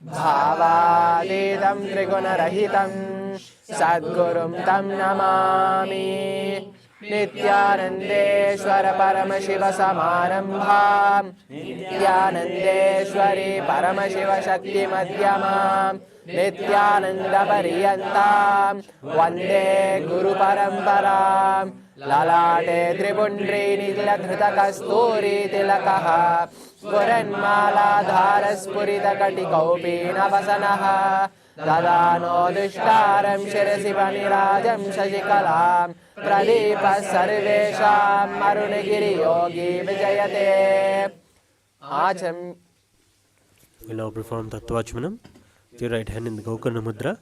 भावातीतं त्रिगुणरहितं सद्गुरुं तं नमामि। नित्यानन्देश्वर परमशिव समारम्भां नित्यानन्देश्वरी परमशिव शक्ति मध्यमां नित्यानन्दपर्यन्तां वन्दे गुरुपरम्परां। ललाटे त्रिपुण्ड्री नीलधृतकस्तूरी तिलकः स्फुरन्मालाधारस्फुरितकटिकौपीनवसनः ददानो दुष्टारं शिरसि फणिराजं शशिकलां प्रदीपः सर्वेषां अरुणगिरियोगी विजयते। We'll now perform Tattvachmanam. With your right hand in the Gokarna Mudra.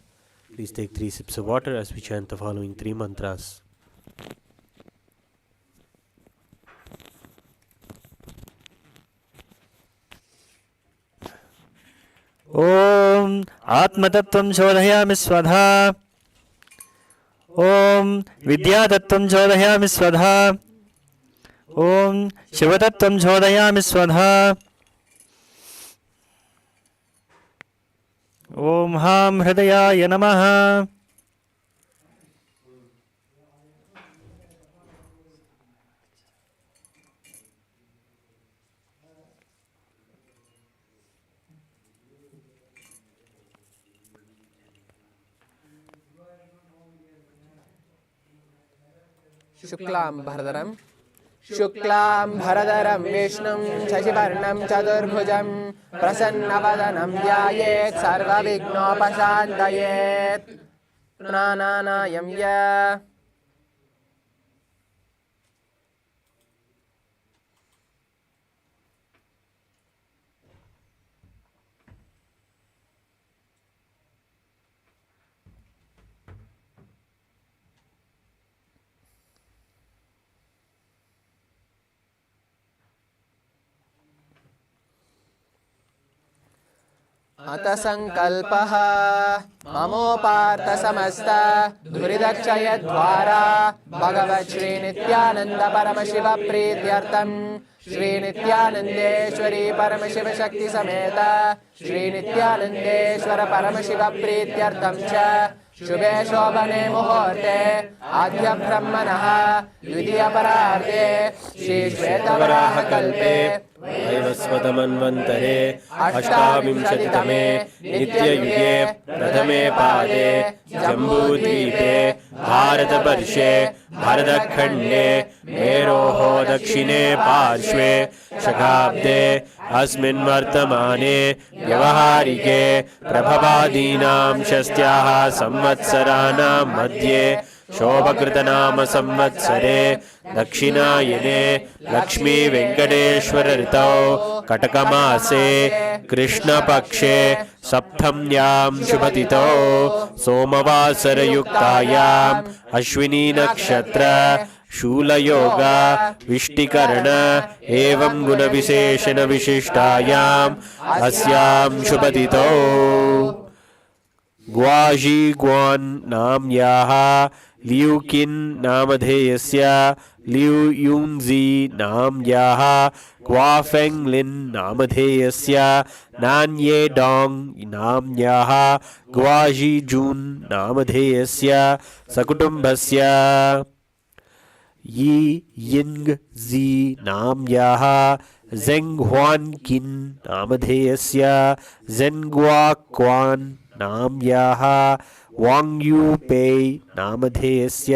Please take 3 sips of water as we chant the following 3 mantras. Om Atmatattvam Shodhayami Swadha. Om Vidyatattvam Shodhayami Swadha. Om Shivatattvam Shodhayami Swadha. Om Ham Hridayaya Namaha. शुक्लां भरधरं विष्णुं शशिवर्णं चतुर्भुजं प्रसन्नवदनं ध्यायेत् सर्वविघ्नोपशान्तयेत्। प्राणानायं य अत संकल्पः ममोपार्थ समस्त दुरिदक्षयद्वारा भगवत् श्री नित्यानंद परमशिव प्रीत्यर्थं श्री नित्यानंदेश्वरी परमशिव शक्ति समेत श्री नित्यानंदेश्वर परमशिव प्रीत्यर्थं च शुभे शोभने मुहूर्ते आद्य ब्रह्मणः द्वितीय परार्धे श्री श्वेतवराह कल्पे वैवस्वतमन्वन्तरे अष्टाविंशतितमे नित्ययुगे प्रथमे पादे जम्बूद्वीपे भारतवर्षे भरतखण्डे मेरोः दक्षिणे पार्श्वे शकाब्दे अस्मिन् वर्तमाने व्यवहारिके प्रभवादीनां षष्ट्याः संवत्सराणां मध्ये शोभकृतनाम संवत्सरे दक्षिणायने लक्ष्मी वेंकटेश्वर ऋतौ कटकमासे कृष्णपक्षे सप्तम्यां शुभतिथौ सोमवासरयुक्तायाम् अश्विनी नक्षत्र शूलयोग विष्टिकरण एवं गुणविशेषण विशिष्टायाम् अस्यां शुभतिथौ ग्वाजी ग्वान् नाम्याः लियुकिन् नामधेयस्य लियु युंजी नाम्याः ग्वाफेङ्ग्लिन् नामधेयस्य नान्ये डोङ्ग् नाम्याः ग्वाजी जून् नामधेयस्य सकुटुम्बस्य यी यिङ्ग् जी नाम्याः ज़ेङ्ग् ह्वान् किन् नामधेयस्य ज़ेन्ग्वा क्वान् नाम्याः वाङ्ग्यूपे नामधेयस्य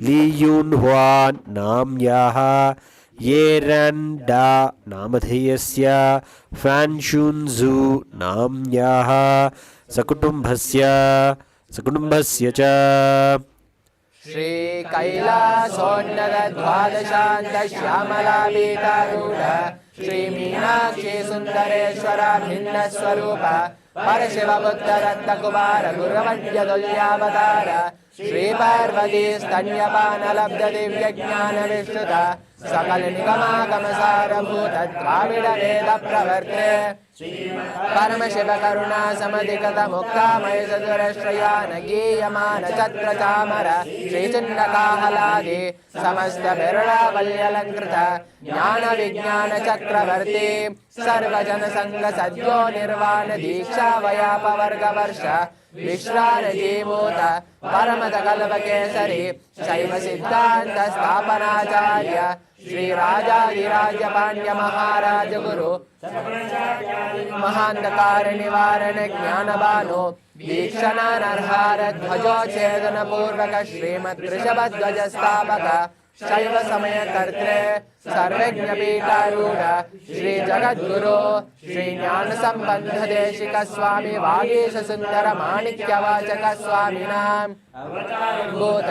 लीयून्ह्वा नाम्याः येरन्डा नामधेयस्य फैन्शुन्झु नाम्याः सकुटुम्बस्य च श्री कैलासोन्नत द्वादशान्त श्यामला पीतारूढ श्री मीनाक्षी सुन्दरेश्वर भिन्न स्वरूप परशिव बुद्ध रत्न कुमार गुरुवड्य तुल्यावतार श्री पार्वती स्तन्यपान लब्ध दिव्य ज्ञान विश्रुत सकल निगमागम सारभूत द्राविड वेद प्रवर्ते परमशिव करुणा समधिगत मुक्तामय चतुरश्रयान गीयमान छत्र चामर श्रीचिन्नकाहलादि समस्त बिरलावल्यलङ्कृत ज्ञान विज्ञान चक्रवर्ती सर्वजन संग सद्यो निर्वाण दीक्षा वयापवर्ग वर्ष विश्रान जीवूत परमत कल्प केसरी शैव सिद्धांत स्थापनाचार्य श्री राजाधिराज पांड्य महाराज गुरु महांधकार निवारण ज्ञान बानो वीक्षण नरहार ध्वजोच्छेदन पूर्वक श्रीमद वृषभ ध्वज स्थापक शैव समय कर्त्रे सर्वज्ञ पीठारूढ़ श्री जगद्गुरु श्री ज्ञान संबंध देशिक स्वामी वागीश सुंदर माणिक्य वाचक स्वामिनां भूत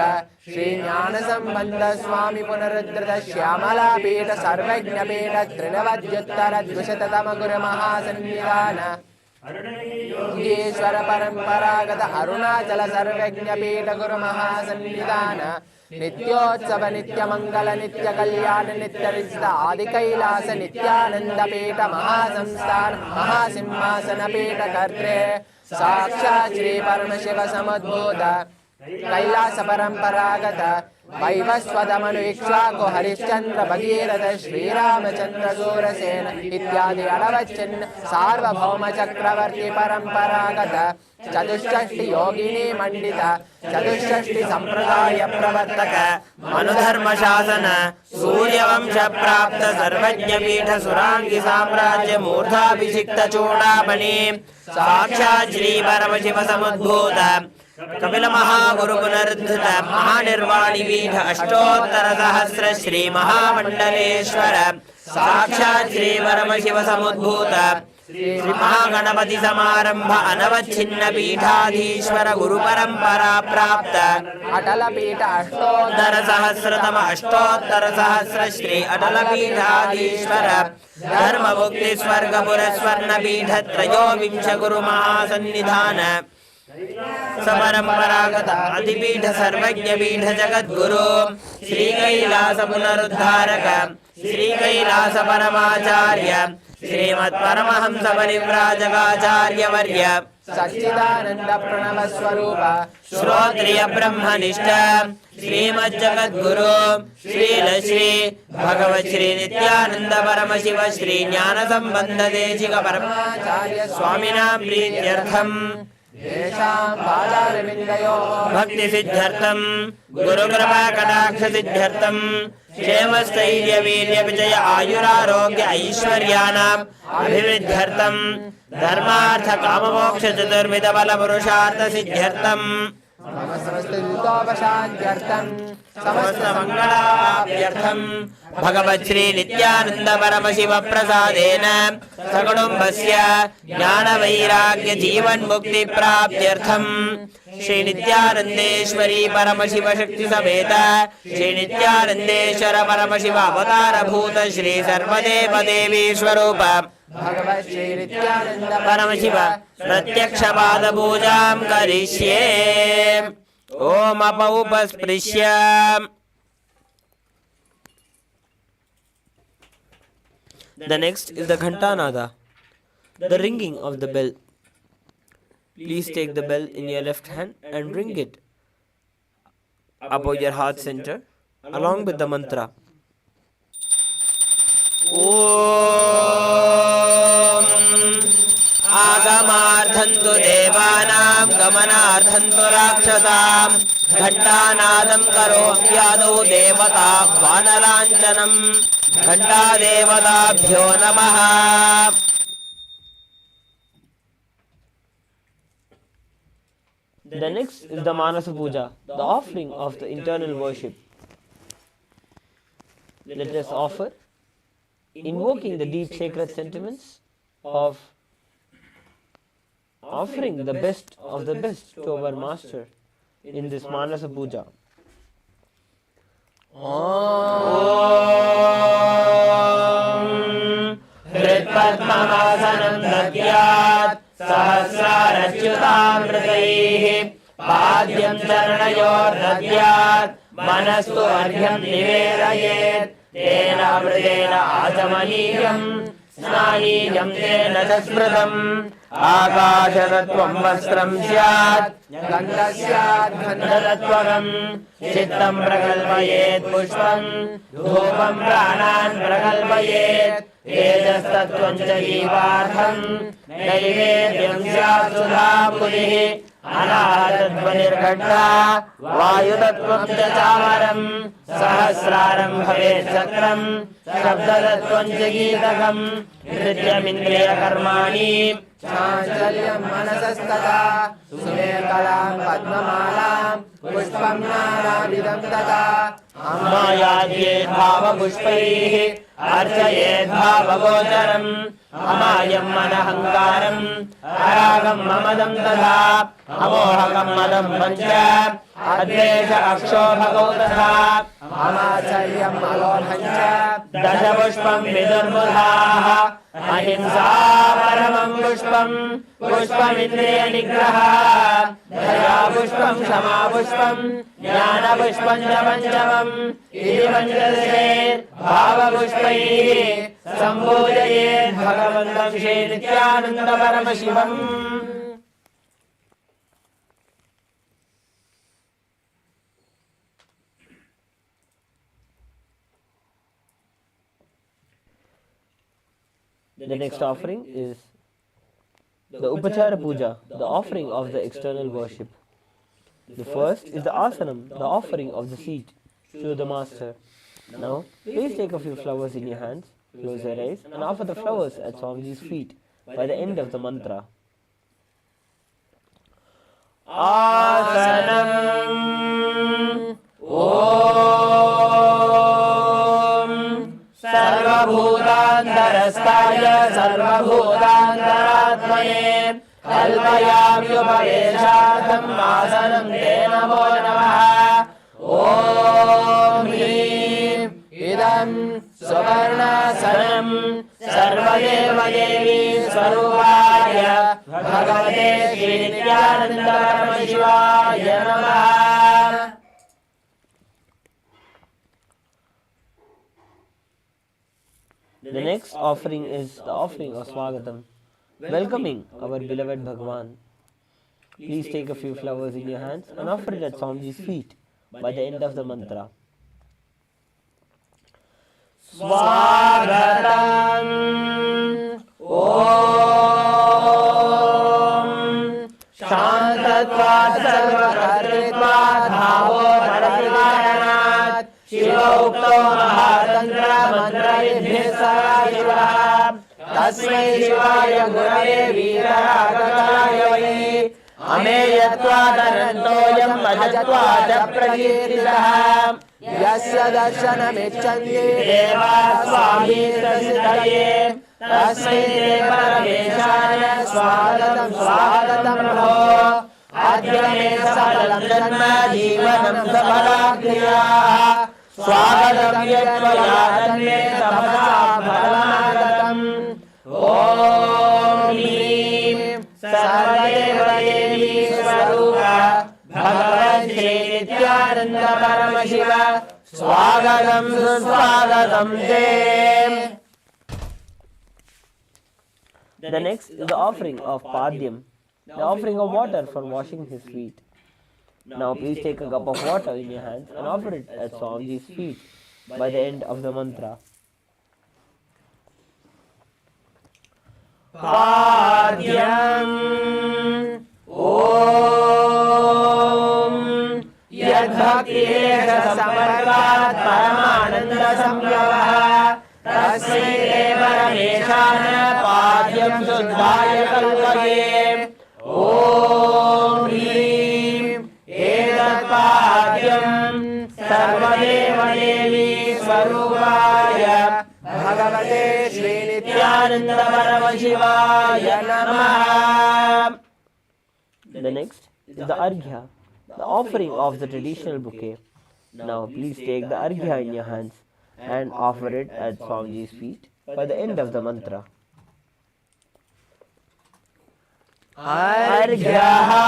श्री ज्ञान संबंध स्वामी पुनरुद्धृत श्यामला पीठ सर्वज्ञ पीठ त्रिनवद्युत्तर द्विशततम गुरु महासन्निधान ईश्वर परंपरागत अरुणाचल सर्वज्ञ पीठ गुरु महासन्निधान नित्योत्सव नित्य मंगल नित्य कल्याण नित्य रिक्त आदि कैलास नित्यानंद पीठ महासंस्थान महासिंहासन पीठ कर्त्रे साक्षात् श्री परमशिव समुद्भूत कैलास परंपरागत वैवस्वतमनु इक्ष्वाकु हरिश्चंद्र भगीरथ श्रीरामचंद्र सूरसेन इत्यादि अडवच्चिन्न सार्वभौम चक्रवर्ती परंपरागत चतुष्षष्टि योगिनी मंडित चतुष्षष्टि संप्रदाय प्रवर्तक मनुधर्म शासन सूर्यवंश प्राप्त सर्वज्ञ पीठ सुरांगी साम्राज्य मूर्धाभिषिक्त चूड़ामणि साक्षात् श्री परमशिव समुद्भूत कपिल महागुरु पुनरुद्धृत महानिर्वाणी पीठ अष्टोत्तर सहस्र श्री महामंडलेश्वर साक्षात् श्री परमशिव समुद्भूत श्री महागणपति समारंभ अनवच्छिन्न पीठाधीश्वर गुरु परंपरा प्राप्त अटल पीठ अष्टोत्तर सहस्र श्री अटल पीठाधीश्वर धर्म मुक्ति स्वर्ग पुरस्वर्ण पीठ त्रयोविंश गुरु महासन्निधान परंपरागत अधिपीठ सर्वज्ञ पीठ जगद्गुरु श्री कैलास पुनरुद्धारक श्री कैलास परमाचार्य श्रीमत् परमहंस परिव्राजकाचार्य वर्य सच्चिदानंद प्रणव स्वरूप श्रोत्रिय ब्रह्मनिष्ठ श्रीमद् जगद्गुरु श्री भगवत् श्री नित्यानंद परमशिव श्री ज्ञान संबंध देशिक परमाचार्य स्वामिनां प्रीत्यर्थम भक्ति सिद्ध्यर्थम गुरु कृपा कटाक्ष सिद्ध्यर्थम क्षेम स्थैर्य वीर्य विजय आयुरारोग्य ऐश्वर्याणाम् अभिवृद्ध्यर्थम धर्मार्थ काम मोक्ष चतुर्विध बल पुरुषार्थ सिद्ध्यर्थम समस्त दुरितोपशान्त्यर्थम समस्त मंगलाभ्यर्थम भगवत् श्री नित्यानंद परमशिव प्रसादेन सकुटुम्बस्य ज्ञान वैराग्य जीवन मुक्ति प्राप्त्यर्थम श्री नित्यानंदेश्वरी परमशिव शक्ति समेत श्री नित्यानंदेश्वर परमशिव अवतार भूत श्री सर्वदेव देवी स्वरूप भगवत् श्री नित्यानंद परमशिव प्रत्यक्ष पाद पूजां करिष्ये ओम अपौपस्पृश्य The next is the Ghantanada, the ringing of the bell. Please take the bell in your left hand and ring it above your heart center along with the mantra. Om Agamarthantu Devanam Gamanarthantu Rakshasam Ghantanadam Karohyadu Devata Vanalanjanam घंटा देवताभ्यो नमः. The next is the Manasa Puja, the offering of the internal worship. Let us offer, invoking the deep sacred sentiments of offering the best of the best to our Master in this Manasa Puja. हृत्पद्ममासनं दद्यात् सहस्रारच्युतामृतैः पाद्यं चरणयोर्दद्यात् मनस्तु अर्घ्यं निवेदयेत् तेन अमृतेन आचमनीयम् स्नानीयं तेन च स्मृतम् आकाशतत्त्वं वस्त्रं स्यात् गन्धः स्यात् गन्धतत्त्वकम् चित्तं प्रकल्पयेत् पुष्पं धूपं प्राणान् प्रकल्पयेत् तेजस्तत्त्वं च जीवार्थं नैवेद्यं स्यात् सुधापुलिः अनाहतध्वनिर्घण्टा वायुतत्त्वं च चामरं सहस्रारं भवेत् चक्रं शब्दतत्त्वं च गीतकं नृत्यमिन्द्रियकर्माणि चाञ्चल्यं मनसस्तथा सुमेखलां पद्ममालां पुष्पं नानाविधं तथा अमायाद्येत् भावपुष्पैः अर्चयेत् भावगोचरम् अमायं मनहङ्कारम् अरागं ममदं तथा अमोहकं मदं पञ्च अद्वेष अक्षोभगौ तथा अमाचर्यं अलोभं च दशपुष्पं विदुर्बुधाः अहिंसा परमं पुष्पं पुष्पमिन्द्रियनिग्रहः दया पुष्पं क्षमा पुष्पं ज्ञानपुष्पं च पञ्चमम् इति पञ्चदशेत् भावपुष्पैः सम्पूजयेत् भगवन्तं Shri Nityananda Paramashivam. The next offering is the Upachara Puja, the offering of the external worship. The first is the Asanam, the offering of the seat to the Master. Now, please take a few flowers in your hands, close your eyes, and offer the flowers at Swamiji's feet by the end of the mantra. Asanam Om Sarvabhutantarastaya Sarvabhutantaratmane Kalpayamyupaveshatham Asanam Te Namo Namaha. Om Hrim Idam Suvarnasanam Sarvadeva Devi Swarupaya Bhagavate Shri Nityananda Paramashivaya Namaha. The next offering is the offering of Swagatam, welcoming our beloved Bhagavan. Please take a few flowers in your hands and offer it at Swamiji's feet by the end of the mantra. Swagatam Om Shantatvat Sarvakatritvat Bhavo Paradivaranat Shiva Ukto Mahatantra Mantra Vidhir Shiva Tasmai Shivaya Gurave Veerabhadraya Murty Ameyatvat Anantoyam Ajatvat Prakirtitah Yasya darshanamicchandi devas swabhirasiddhaye tasmai te parameshaya swagatam swagatam prabho adya me sakalam janma jeevanam safalakriyah swagatam yatvaya tanme tapasa phalamagatam. Om Hrim Sarvadeva Devi Swarupa Bhagavan Shri Nityananda Paramashiva Swagatam Suswagatam Te. The next is the offering of Padyam, the offering of water for washing his feet. Now please take a cup of water in your hands and offer it at Swamiji's feet by the end of the mantra. Padyam Om Yadbhakti Samarvat Paramananda Samyavah Tasmai Te Parameshana Padyam Shuddhaya Kalpaye. Om Hrim Edat Padyam Sarvadeva Devi Swarupaya Bhagavate Shri Nityananda Paramashivaya Namaha. The next is the Arghya, the offering of the traditional bouquet. Now please take the Arghya in your hands and offer it at Swamiji's feet by the end of the mantra. Arghyaha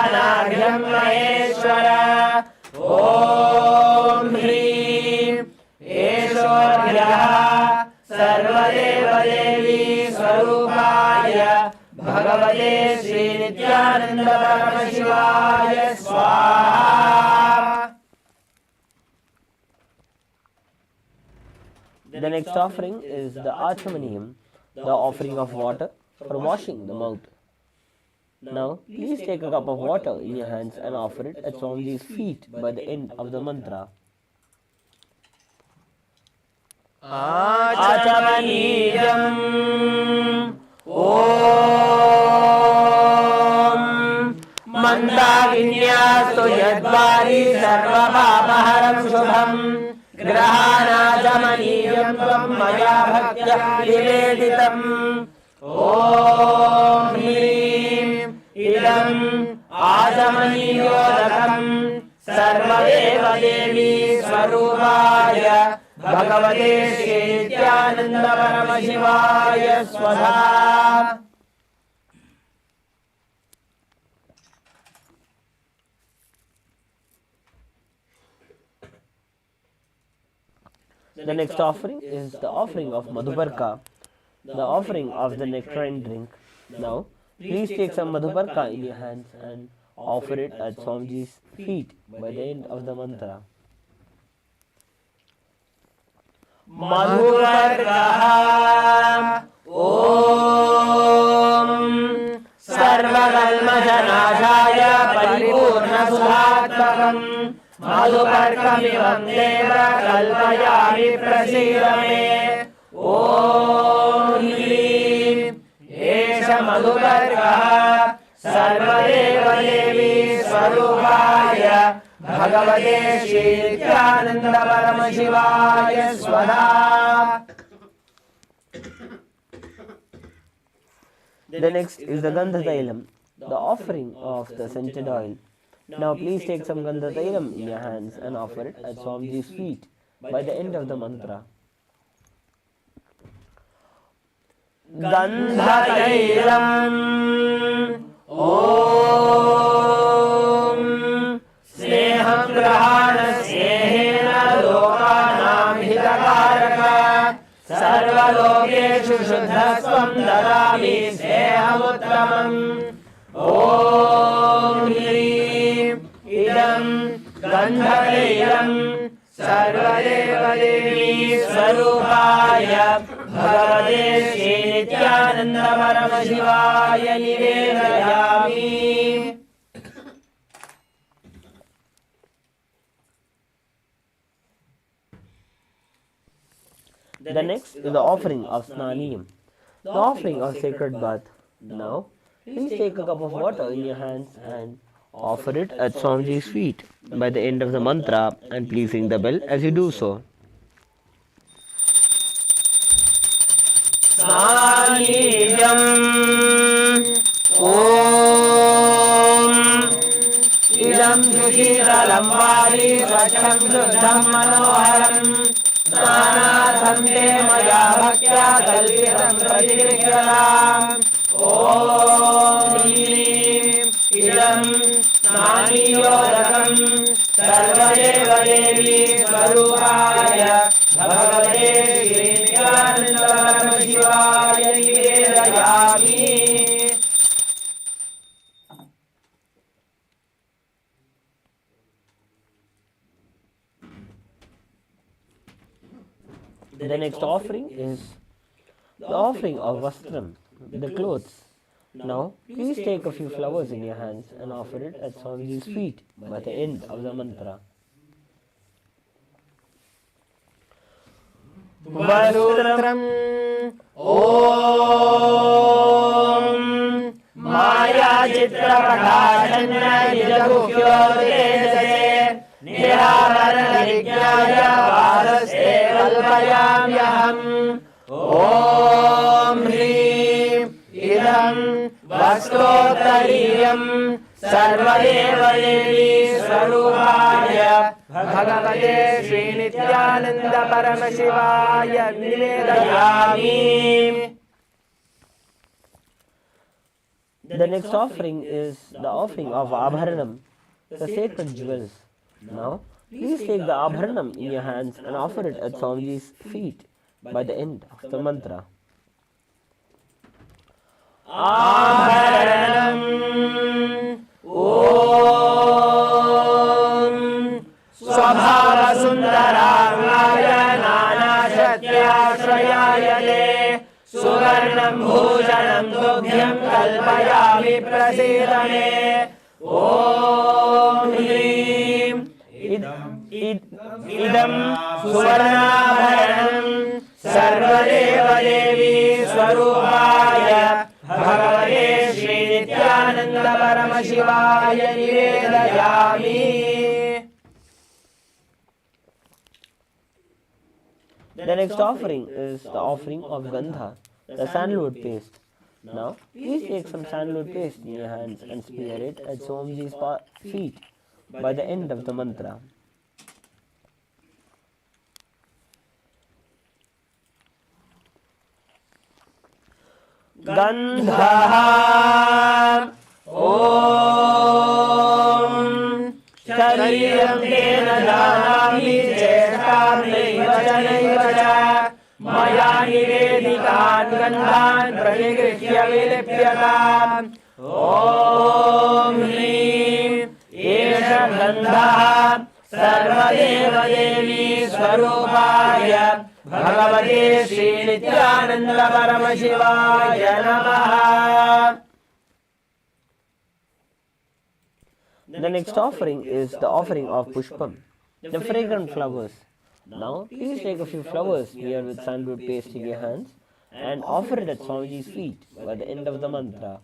ज्ञानार्घ्यं Maheshwar ॐ ह्रीं एषोऽर्घ्यः सर्वदेवदेवी स्वरूपाय भगवते श्रीनित्यानन्द परमशिवाय स्वाहा. The next offering is the Achamaniyam, the offering of water for washing the mouth. Now, please take a cup of water in your hands and offer it at Swamiji's feet by the end of the mantra. Achamaniyam Om Mandavinyastu Yadvari Sarvabhapaharam Shubham Grahanachamaniyam Tvam Maya Bhaktya Niveditam. Om Hrim Idam Achamaniyodakam Sarvadeva Devi Swarupaya Bhagavate Nithyananda Paramashivaya Swada. The next offering is the offering of Madhubarka, the offering of the nectarine drink. Now, please take some Madhubarka in your hands and offer it at Swamiji's feet by the end of the mantra. Madhubarka Om Sarvakalmashanashaya Paripurna Sudhatmakam Madhubarkamivam Deva Kalpayami Prasidame. Om Hrim Esha Madhubarka Sarvadeva Devi Swarupaya Bhagavate Nithyananda Paramashivaya Swada. The next is the Gandhatailam, the offering of the scented oil. Now please take some Gandhatailam in your hands and offer it at Swamiji's feet by the end of the mantra. Gandhatailam Om Sneham Grahana Snehena Lokanam Hitakaraka Sarvalokeshu Shuddhasvam Dadami Sneham Om Hrim Idam Gandhatailam Sarvadeva Devi Swarupaya Bhagavate Nithyananda Paramashivaya Nivedayami. The next is the offering of Snaniyam, the offering of sacred bath. Now, please take a cup of water in your hands and offer it at Swamiji's feet by the end of the mantra, and please ring the bell as you do so. Snaniyam Om Idam Sushiralam Vali Svacham Shuddham Manoharam Snanatham Te Maya Bhaktya Kalpitam Pratikriyalam. Om Hrim Idam Snaniyodakam Sarvadeva Devi Swarupaya Bhagavate Nithyananda Paramashivaya Nivedayami. The next offering is the offering of Vastram, the clothes. Now, please take a few flowers in your hands and offer it at Swamiji's feet by the end of the mantra. Vastram Om Maya Chitra Prakashanna Nijaguhyodesase Nihavarana Vigyaya Vadaste Kalpayamyaham. Om Hrim Idam Vastotariyam Sarvadeva Devi Swarupaya Bhagavate Nithyananda Paramashivaya Nivedayami. The next offering is the offering of Abharanam, the sacred jewels. Now, please take the Abharanam in your hands and offer it at Swamiji's feet by the end of the mantra. Abharanam Om Swabhava Sundarangaya Nana Shatyashrayayale Suvarnam Bhujanam Tubhyam Kalpayami Prasidane Om Hrim Idam Suvarnabharanam Sarvadeva Devi Swarupaya Bhagavate Shri Nithyananda Paramashivaya Nivedayami. The next offering is the offering of Gandha, the sandalwood paste. Now, please take some sandalwood paste in your hands and smear it at Swamiji's feet by the end of the mantra. Gandha Om Shariram Tena Janami Chestam Naiva Cha Maya Nivedikan Gandhan Pranigrisya Vilipyatam Om Hrim Esha Gandha Sarvadeva Devi Swarupaya Bhagavate Shri Nithyananda Paramashivaya Namaha. The next offering is the offering of Pushpam, the fragrant flowers. Now, please take a few flowers smeared with sandalwood paste in your hands and offer it at Swamiji's feet by the end of the mantra.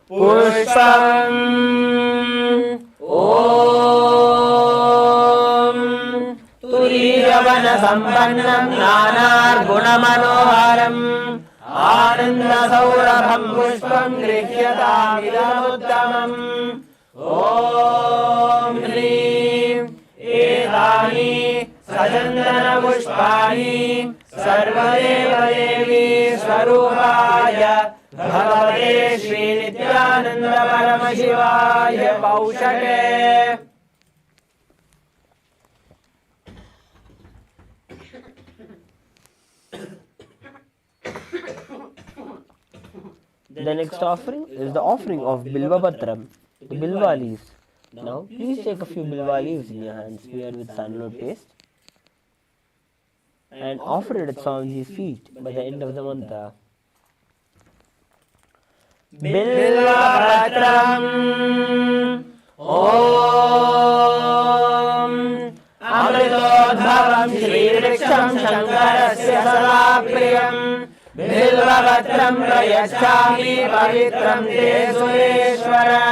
Pushpam Om Turiyavana Sampannam Nanar Gunamanoharam Ananda Saurabham Pushpam Grihyatam Idamuttamam Om Hrim Edani Sajandana Pushpani Sarvadeva Devi Swarupaya Bhagavate Shri Nithyananda Paramashivaya Paushake. The next offering is the offering of Bilvapatram, the Bilva leaves. Now, please take a few Bilva leaves in your hands smeared with sandalwood paste and offer it at Swamiji's feet by the end of the mantra. Bilvapatram Om Amritodbhavam Shri Vriksham Shankarasya Sadapriyam Bilvapatram Prayachami Pavitram Te Sureshwara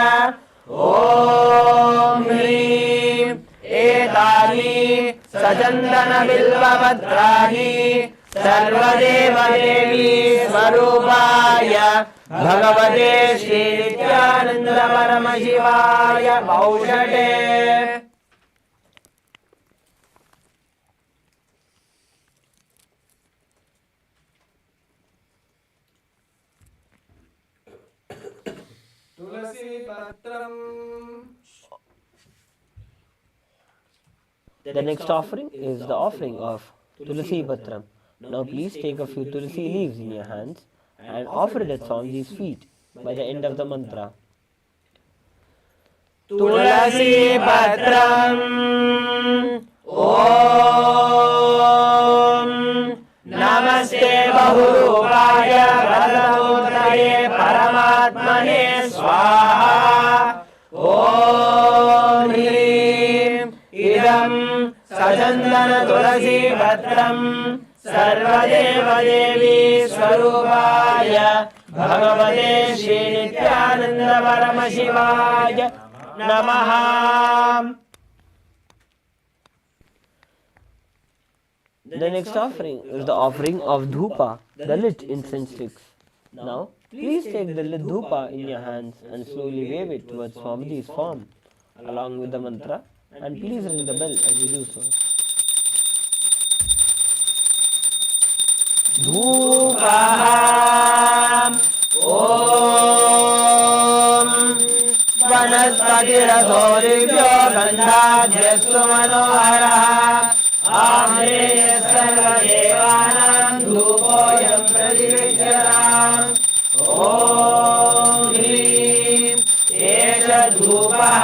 Om Hrim Etani Sajandana Bilvapatrani Sarvadeva Devi Swarupaya Bhagavate Shri Nithyananda Paramashivaya Paushate. The next offering is the offering of Tulasi Patram. Now please take a few Tulasi leaves in your hands and offer it at Swamiji's feet by the end of the mantra. Tulasi Patram Om Namaste Bahurupaya Varamutraye Paramatmane Swaha Om Hrim Idam Sajandana Tulasi Patram Sarvadeva Devi Swarupaya Bhagavate Shri Nithyananda Paramashivaya Namaha. The next offering is the offering of Dhupa, the lit incense sticks. Now, please take the lit Dhupa in your hands and slowly wave it towards Swamiji's form along with the mantra, and please ring the bell as you do so. धूपः ॐ वनस्पतिरसो दिव्यो गन्धाद्यस्तु मनोहरः आम्रेय सर्वदेवानां धूपोऽयं प्रतिगृह्यताम् ॐ ह्रीं एष धूपः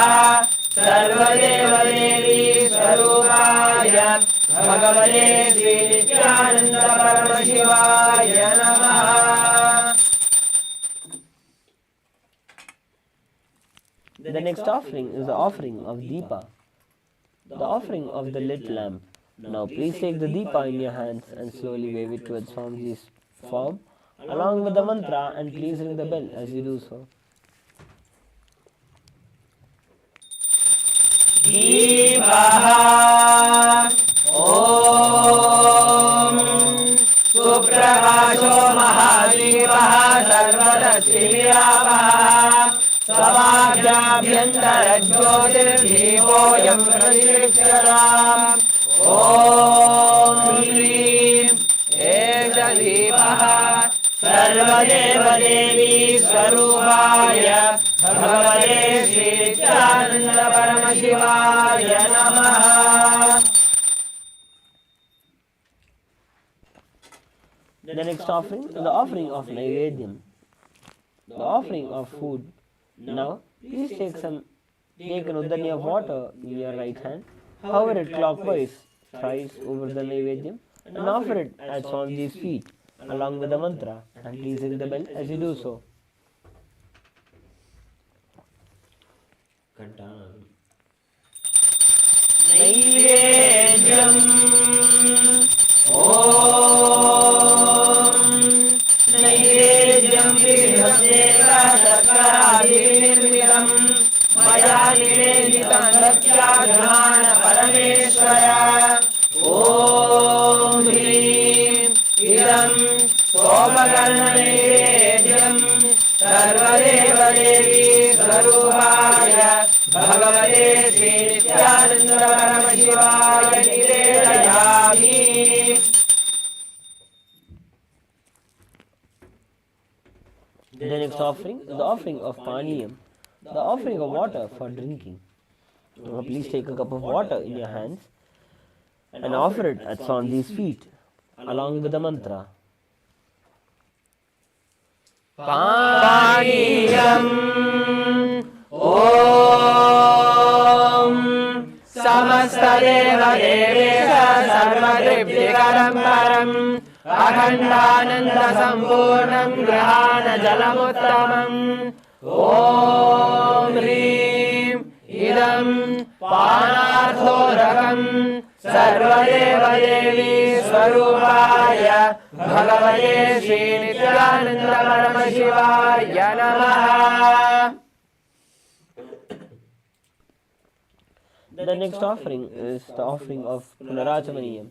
सर्वदेवदेवी स्वरूपाय भगवते श्रीनित्यानन्द परमशिवाय नमः. The next offering is the offering of Deepa, the offering of the lit lamp. Now please take the Deepa in your hands and slowly wave it towards Swamiji's form along with the mantra, and please ring the bell as you do so. Deepa Om Suprabhasho Mahadevah Sarvadasiviyavah Samabhyabhyantarajyotirdevoyam pradikshyaram Om Hrim Esha Deepah Sarvadevadevi Swarupaya Bhagavate Shri Nithyananda Paramashivaya Namaha. The next offering is the offering of Naivedyam, the offering of food. Now, please take an udani of water in your right hand, hover it clockwise thrice over the Naivedyam, and offer it at Swamiji's feet along with the mantra, and please ring the bell as you do so. Naivedyam Om Naivedyam Vidhasedha Sakaradirmiram Maya Niveditam Satyadhana Parameshwara Om Hrim Idam Somakarna Naivedyam Sarvadeva Devi Swarupaya Bhagavate Shri Nithyananda Paramashivaya Nivedayami. The next offering is the offering of Paniyam, the offering of water for drinking. Now please take a cup of water in your hands and offer it at Swamiji's feet along with the mantra. Paniyam Om Samastadeva Devesha Sarvadriptikaram Param Akhandananda Sampurnam Grahana Jalamuttamam Om Hrim Idam Panarthorakam Sarvadeva Devi Swarupaya Bhagavate Shri Nithyananda Paramashivaya Namaha. The next offering is the offering of Punarachamaniyam,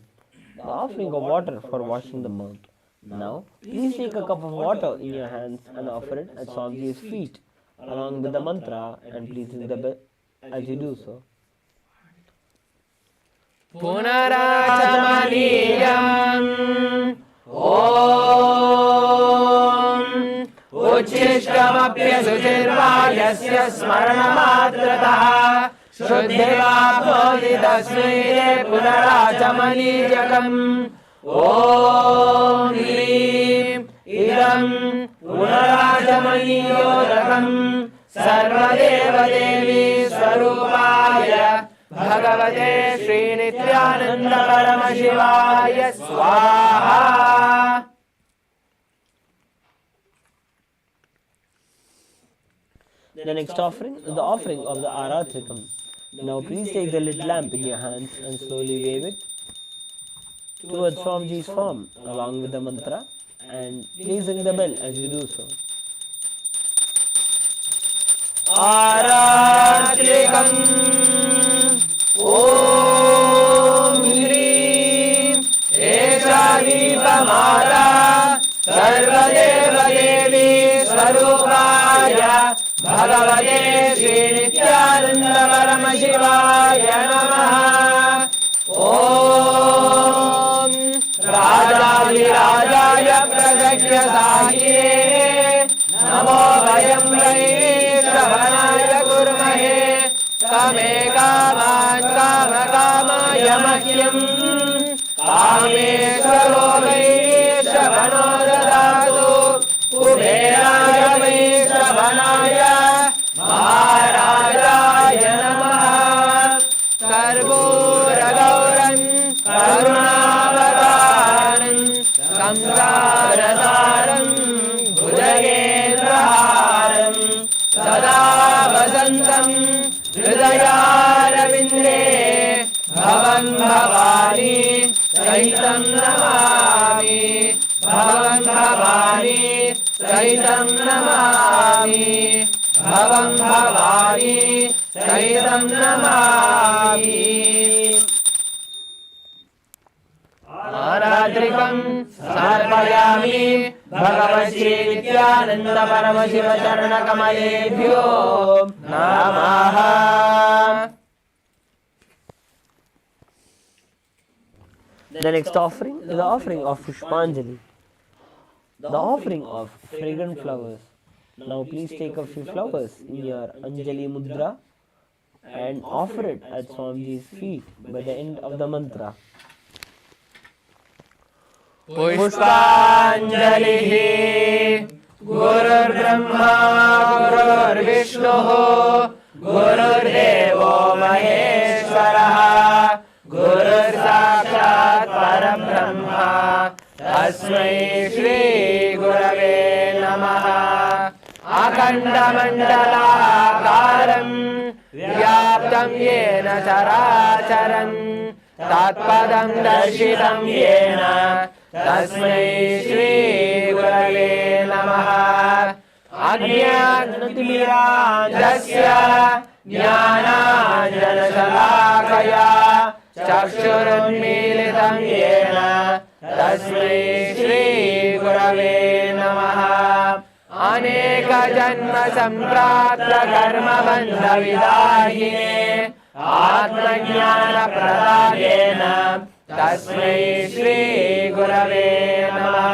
the offering of water for washing the mouth. Now, please take a cup of water in your hands and offer it at Swamiji's feet along with the mantra, and please ring the bell as you do so. Punarachamaniyam Om Uchishtamapya Suchirvayasya Smaranamatrataha Shuddhivapnoti tasmai punarachamaniyakam Om Hrim Idam punarachamaniyorakam Sarvadeva Devi Swarupaya Bhagavate Shri Nithyananda Paramashivaya Swaha. The next offering is the offering of the Aratrikam. Now please take the lit lamp in your hands and slowly wave it towards Swamiji's form along with the mantra, and please ring the bell as you do so. Aratrikam Om Hrim Esha Deepamala Sarvadeva Devi Swarupaya Bhagavate Shri Nithyananda Paramashivaya Namaha. Om Raja साहिने नमो वयं वै श्रवणाय कुर्महे कमे कामान् कामकामाय मह्यम् कामेश्वरो वै श्रवणो ददातु कुबेराय वै श्रवणाय महाराजाय नमः कर्पूरगौरं करुणावतारं संसारसारं भुजगेन्द्रहारं सदा वसन्तं हृदयारविन्दे भवं भवानी सहितं नमामि भवं भवानी सहितं नमामि भवं भवानी सहितं नमामि आरात्रिकं समर्पयामि भगवश्री नित्यानंद परमशिव चरणकमलेभ्यो नमः. The next offering is the offering of Pushpanjali, the offering of fragrant flowers. Now please take a few flowers in your Anjali Mudra and offer it at Swamiji's feet by the end of the mantra. पुष्पाञ्जलिः गुरुर्ब्रह्मा गुरुर्विष्णुः गुरुर्देवो महेश्वरः गुरुर्साक्षात् परब्रह्मा तस्मै श्रीगुरवे नमः. अखण्डमण्डलाकारं व्याप्तं येन चराचरं तत्पदं दर्शितं येन तस्मै श्रीगुरवे नमः. अज्ञानतिमिरान्धस्य ज्ञानाञ्जनशलाकया चक्षुरुन्मीलितं येन तस्मै श्रीगुरवे नमः. अनेकजन्मसम्प्राप्तकर्मबन्धविदाहिने आत्मज्ञानप्रदायेन तस्मै श्रीगुरवे नमः.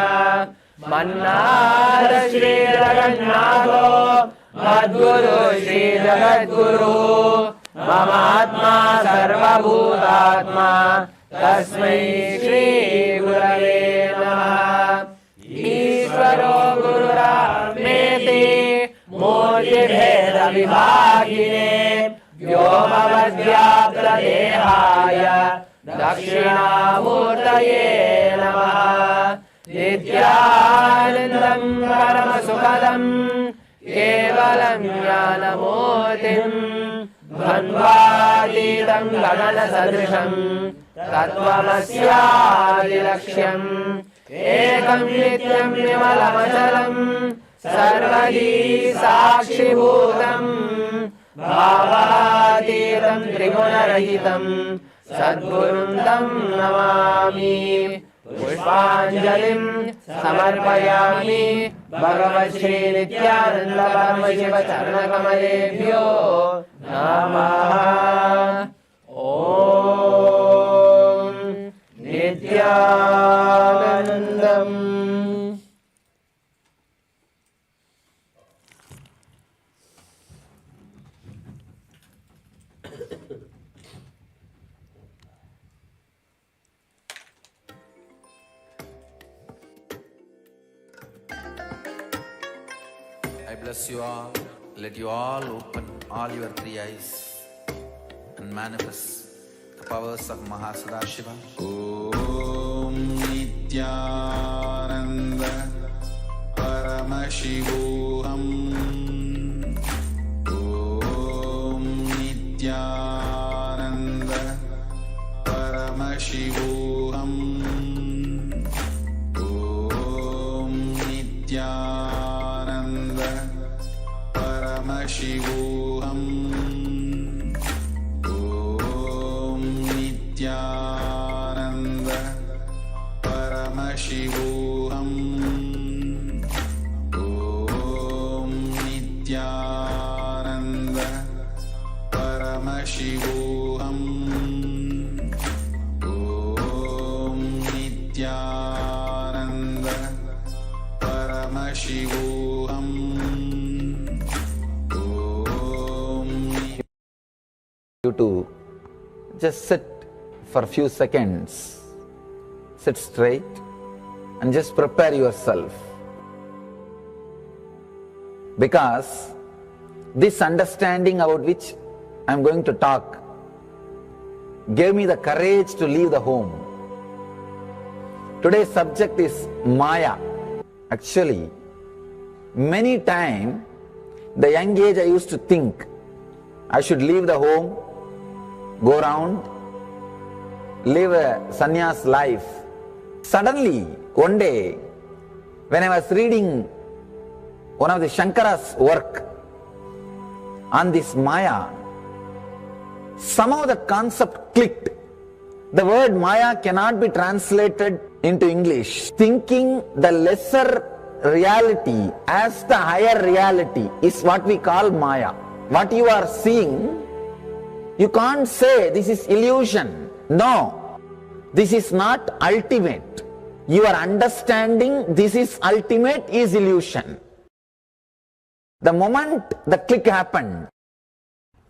मन्नाथ श्रीजगन्नाथो मद्गुरु श्रीजगद्गुरुः ममात्मा सर्वभूतात्मा तस्मै श्रीगुरवे नमः. ईश्वरो गुरुरात्मेति मूर्तिभेदविभागिने व्योमवद्व्याप्तदेहाय दक्षिणामूर्तये नमः. नित्यानन्दं परमसुखदं केवलं ज्ञानमूर्तिं द्वन्द्वातीतं गगनसदृशं तत्त्वमस्यादिलक्ष्यम् एकं नित्यं विमलमचलं सर्वदी साक्षिभूतं भावातीतं त्रिगुणरहितं सद्गुरुं तं नमामि. पुष्पाञ्जलिं समर्पयामि भगवश्री नित्यानंद परमशिव चरणकमलेभ्यो नमः. ॐ नित्यानन्दम्. I bless you all. Let you all open all your three eyes and manifest the powers of Mahasadashiva. Om Nithyananda Paramashivoham. Om Nithyananda Paramashivoham. Om Nithyananda Paramashivoham. Om Nithyananda Paramashivoham. Om Nithyananda Paramashivoham. Om Nithyananda Paramashivoham. You to just sit for a few seconds, sit straight and just prepare yourself, because this understanding about which I am going to talk gave me the courage to leave the home. Today's subject is Maya. Actually, many times, the young age I used to think I should leave the home, go around, live a sannyas life. Suddenly, one day, when I was reading one of the Shankara's work on this Maya, somehow the concept clicked. The word Maya cannot be translated into English. Thinking the lesser reality as the higher reality is what we call Maya. What you are seeing, you can't say this is illusion. No, this is not ultimate. Your understanding this is ultimate is illusion. The moment the click happened,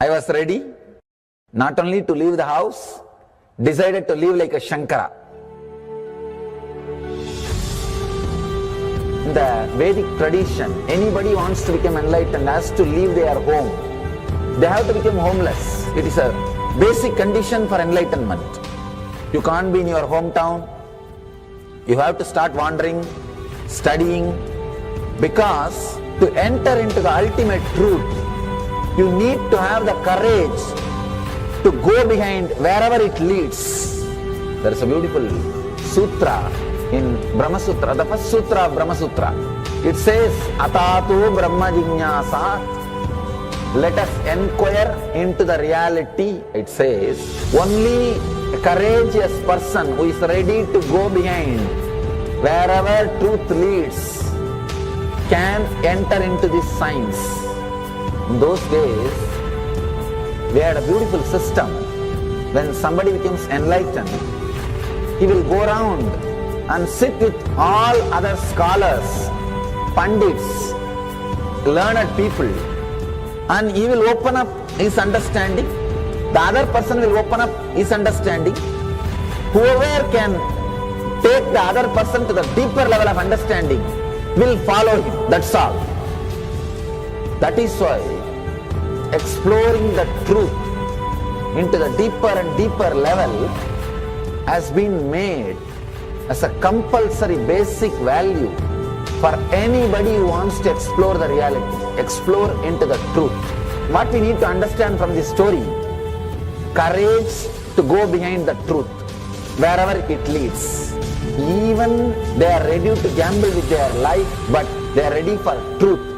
I was ready not only to leave the house, decided to live like a Shankara. In the Vedic tradition, anybody wants to become enlightened has to leave their home. They have to become homeless. It is a basic condition for enlightenment. You can't be in your hometown. You have to start wandering, studying, because to enter into the ultimate truth, you need to have the courage to go behind wherever it leads. There is a beautiful sutra in Brahma Sutra, the first sutra of Brahma Sutra. It says, Atatu Brahma Jignasat. Let us inquire into the reality. It says, only a courageous person who is ready to go behind wherever truth leads can enter into this science. In those days, we had a beautiful system. When somebody becomes enlightened, he will go around and sit with all other scholars, pandits, learned people, and he will open up his understanding. The other person will open up his understanding. Whoever can take the other person to the deeper level of understanding will follow him. That's all. That is why exploring the truth into the deeper and deeper level has been made as a compulsory basic value for anybody who wants to explore the reality, explore into the truth. What we need to understand from this story, courage to go behind the truth, wherever it leads. Even they are ready to gamble with their life, but they are ready for truth.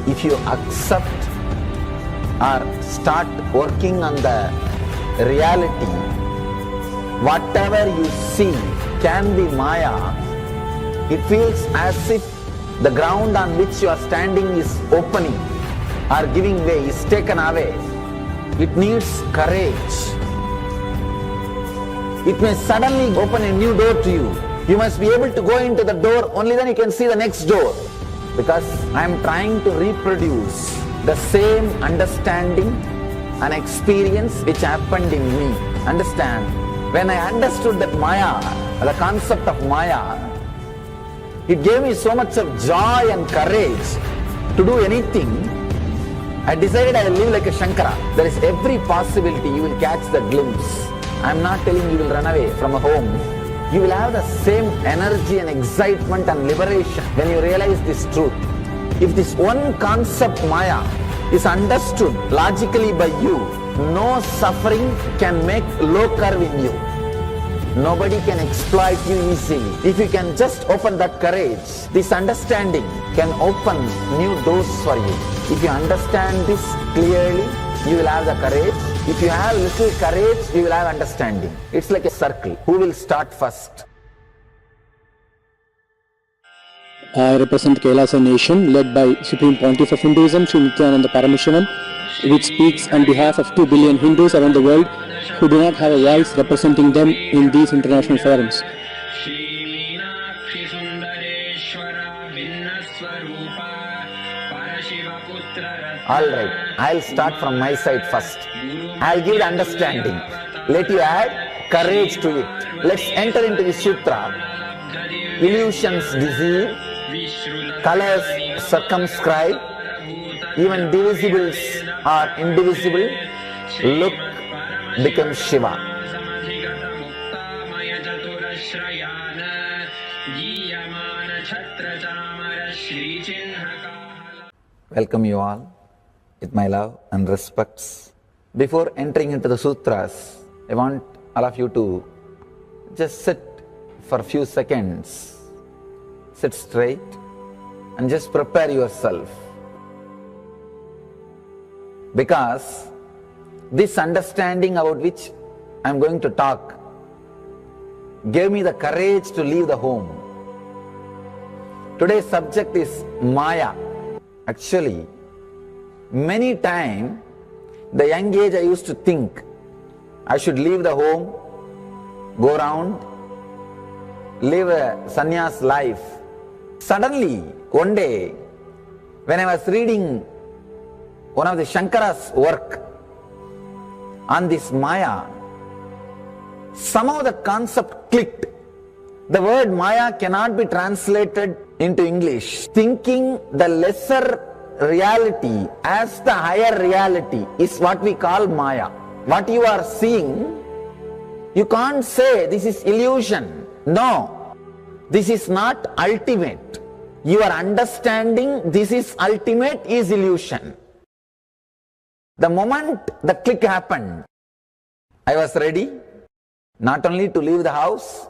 If you accept or start working on the reality, whatever you see can be Maya. It feels as if the ground on which you are standing is opening or giving way, is taken away. It needs courage. It may suddenly open a new door to you. You must be able to go into the door, only then you can see the next door. Because I am trying to reproduce the same understanding and experience which happened in me. Understand? When I understood that Maya, the concept of Maya, it gave me so much of joy and courage to do anything. I decided I will live like a Shankara. There is every possibility you will catch the glimpse. I am not telling you will run away from a home. You will have the same energy and excitement and liberation when you realize this truth. If this one concept Maya is understood logically by you, no suffering can make low curve in you. Nobody can exploit you easily. If you can just open that courage, this understanding can open new doors for you. If you understand this clearly, you will have the courage If you have little courage, you will have understanding. It's like a circle. Who will start first? I represent Kailasa Nation, led by Supreme Pontiff of Hinduism, Sri Nithyananda Paramashivam, which speaks on behalf of 2 billion Hindus around the world who do not have a voice representing them in these international forums. Alright, I'll start from my side first. I'll give the understanding. Let you add courage to it. Let's enter into the sutra. Illusions deceive, colors circumscribe, even divisibles are indivisible. Look becomes Shiva. Welcome you all with my love and respects. Before entering into the sutras, I want all of you to just sit for a few seconds. Sit straight and just prepare yourself. Because this understanding about which I am going to talk gave me the courage to leave the home. Today's subject is Maya. Actually, many times, the young age I used to think I should leave the home, go around, live a sannyas life. Suddenly, one day, when I was reading one of the Shankara's work on this Maya, somehow the concept clicked. The word Maya cannot be translated into English. Thinking the lesser reality as the higher reality is what we call Maya. What you are seeing, you can't say this is illusion. No, this is not ultimate. Your understanding this is ultimate is illusion. The moment the click happened, I was ready not only to leave the house,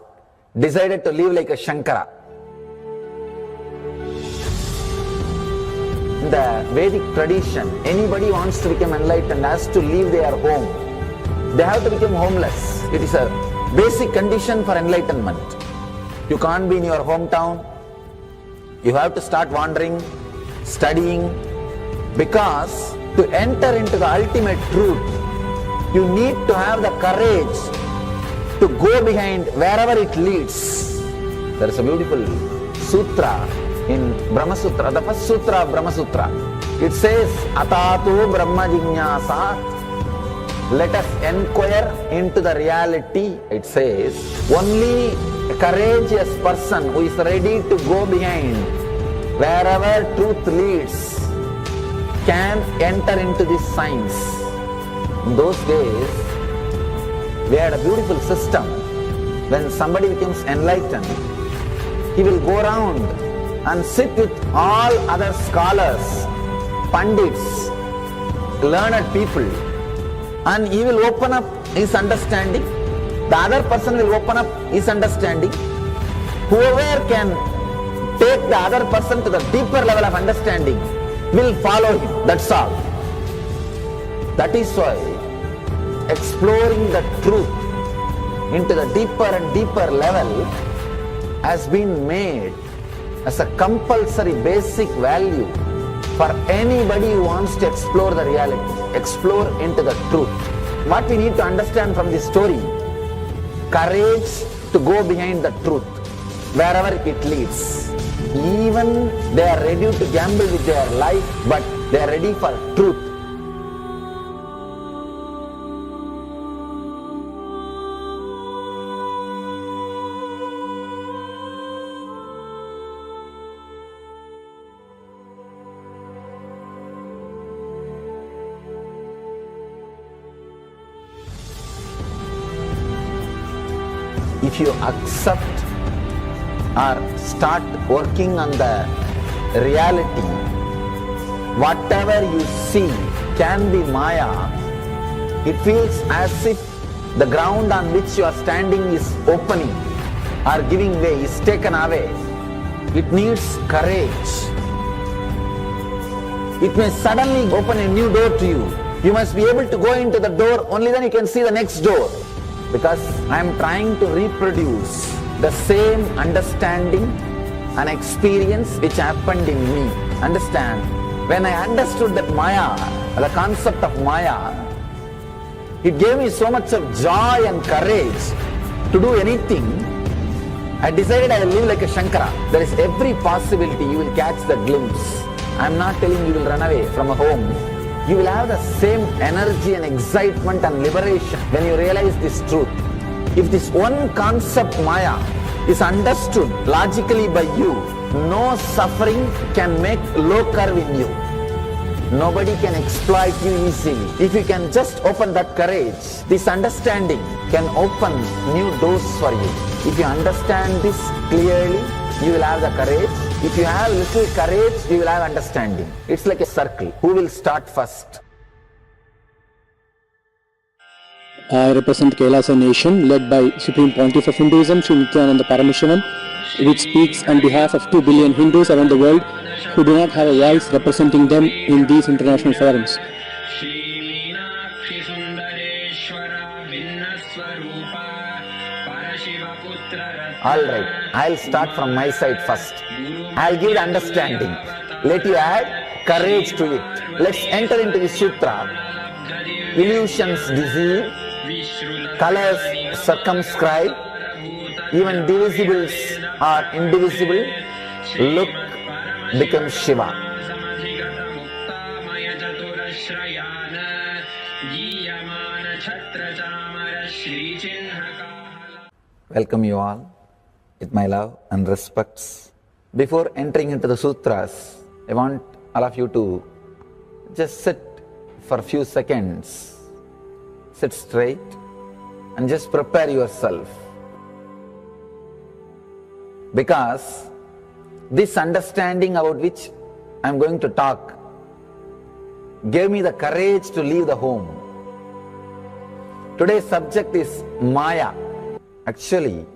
decided to live like a Shankara. In the Vedic tradition, anybody wants to become enlightened has to leave their home. They have to become homeless. It is a basic condition for enlightenment. You can't be in your hometown. You have to start wandering, studying, because to enter into the ultimate truth, you need to have the courage to go behind wherever it leads. There is a beautiful sutra in Brahma Sutra, the first sutra of Brahma Sutra. It says, Atato Brahma Jinyasa, let us inquire into the reality. It says, only a courageous person who is ready to go behind wherever truth leads can enter into this science. In those days, we had a beautiful system. When somebody becomes enlightened, he will go around and sit with all other scholars, pandits, learned people, and he will open up his understanding. The other person will open up his understanding. Whoever can take the other person to the deeper level of understanding will follow him. That's all. That is why exploring the truth into the deeper and deeper level has been made as a compulsory basic value for anybody who wants to explore the reality, explore into the truth. What we need to understand from this story, courage to go behind the truth, wherever it leads. Even they are ready to gamble with their life, but they are ready for truth. If you accept or start working on the reality, whatever you see can be Maya. It feels as if the ground on which you are standing is opening or giving way, is taken away. It needs courage. It may suddenly open a new door to you. You must be able to go into the door, only then you can see the next door. Because I am trying to reproduce the same understanding and experience which happened in me. Understand? When I understood that Maya, the concept of Maya, it gave me so much of joy and courage to do anything. I decided I will live like a Shankara. There is every possibility you will catch the glimpse. I am not telling you will run away from a home. You will have the same energy and excitement and liberation when you realize this truth. If this one concept Maya is understood logically by you, no suffering can make low curve in you. Nobody can exploit you easily. If you can just open that courage, this understanding can open new doors for you. If you understand this clearly, you will have the courage. If you have little courage, you will have understanding. It's like a circle. Who will start first? I represent Kailasa nation led by Supreme Pontiff of Hinduism, Sri Nithyananda Paramashivam, which speaks on behalf of 2 billion Hindus around the world who do not have a voice representing them in these international forums. Alright, I'll start from my side first. I'll give the understanding. Let you add courage to it. Let's enter into the sutra. Illusions deceive, colors circumscribe, even divisibles are indivisible. Look becomes Shiva. Welcome you all with my love and respects. Before entering into the sutras, I want all of you to just sit for a few seconds. Sit straight and just prepare yourself. Because this understanding about which I am going to talk gave me the courage to leave the home. Today's subject is Maya. Actually,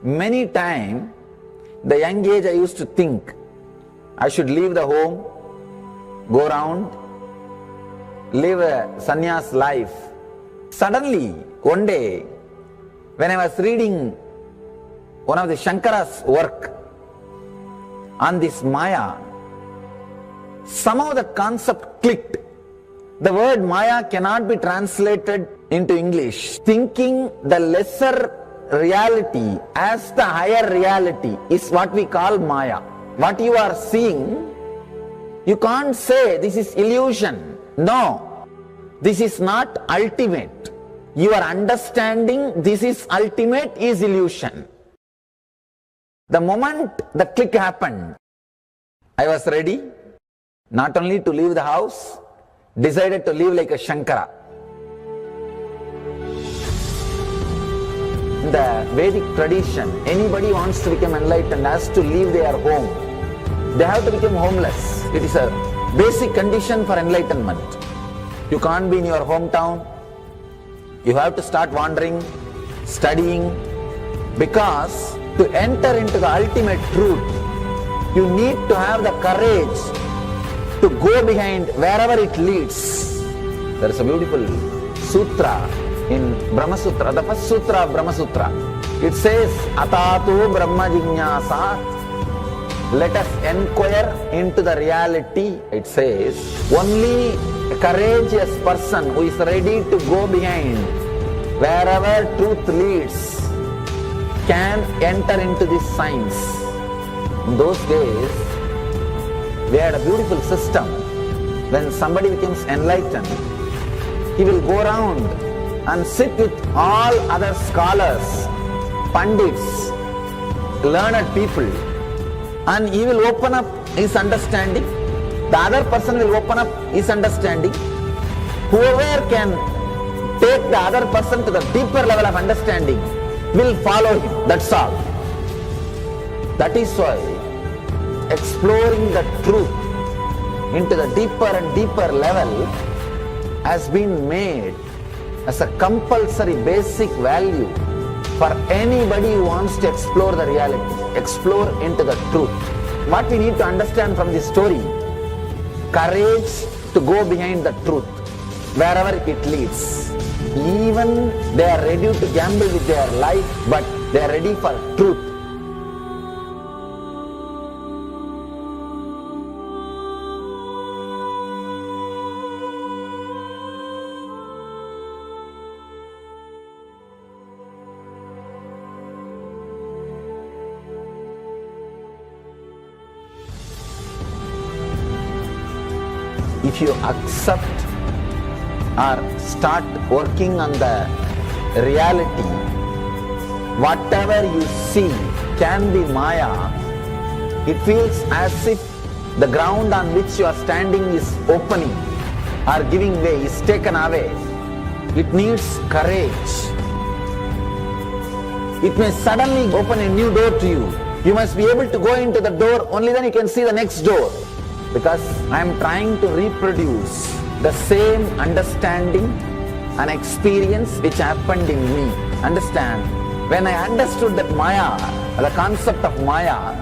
many times, the young age I used to think I should leave the home, go around, live a sannyas life. Suddenly, one day, when I was reading one of the Shankara's work on this Maya, somehow the concept clicked. The word Maya cannot be translated into English. Thinking the lesser reality as the higher reality is what we call Maya. What you are seeing, you can't say this is illusion. No, this is not ultimate. Your understanding this is ultimate is illusion. The moment the click happened, I was ready not only to leave the house, decided to live like a Shankara. In the Vedic tradition, anybody wants to become enlightened has to leave their home. They have to become homeless. It is a basic condition for enlightenment. You can't be in your hometown. You have to start wandering, studying, because to enter into the ultimate truth, you need to have the courage to go behind wherever it leads. There is a beautiful sutra in Brahma Sutra, the first sutra of Brahma Sutra. It says, Atato Brahma Jignasa, let us inquire into the reality. It says, only a courageous person who is ready to go behind wherever truth leads can enter into this science. In those days, we had a beautiful system. When somebody becomes enlightened, he will go around and sit with all other scholars, pandits, learned people, and he will open up his understanding. The other person will open up his understanding. Whoever can take the other person to the deeper level of understanding will follow him. That's all. That is why exploring the truth into the deeper and deeper level has been made as a compulsory basic value for anybody who wants to explore the reality, explore into the truth. What we need to understand from this story, courage to go behind the truth. wherever it leads. Even they are ready to gamble with their life, but they are ready for truth. If you accept or start working on the reality, whatever you see can be Maya. It feels as if the ground on which you are standing is opening or giving way, is taken away. It needs courage. It may suddenly open a new door to you. You must be able to go into the door, only then you can see the next door. Because I am trying to reproduce the same understanding and experience which happened in me. Understand? When I understood that Maya, the concept of Maya,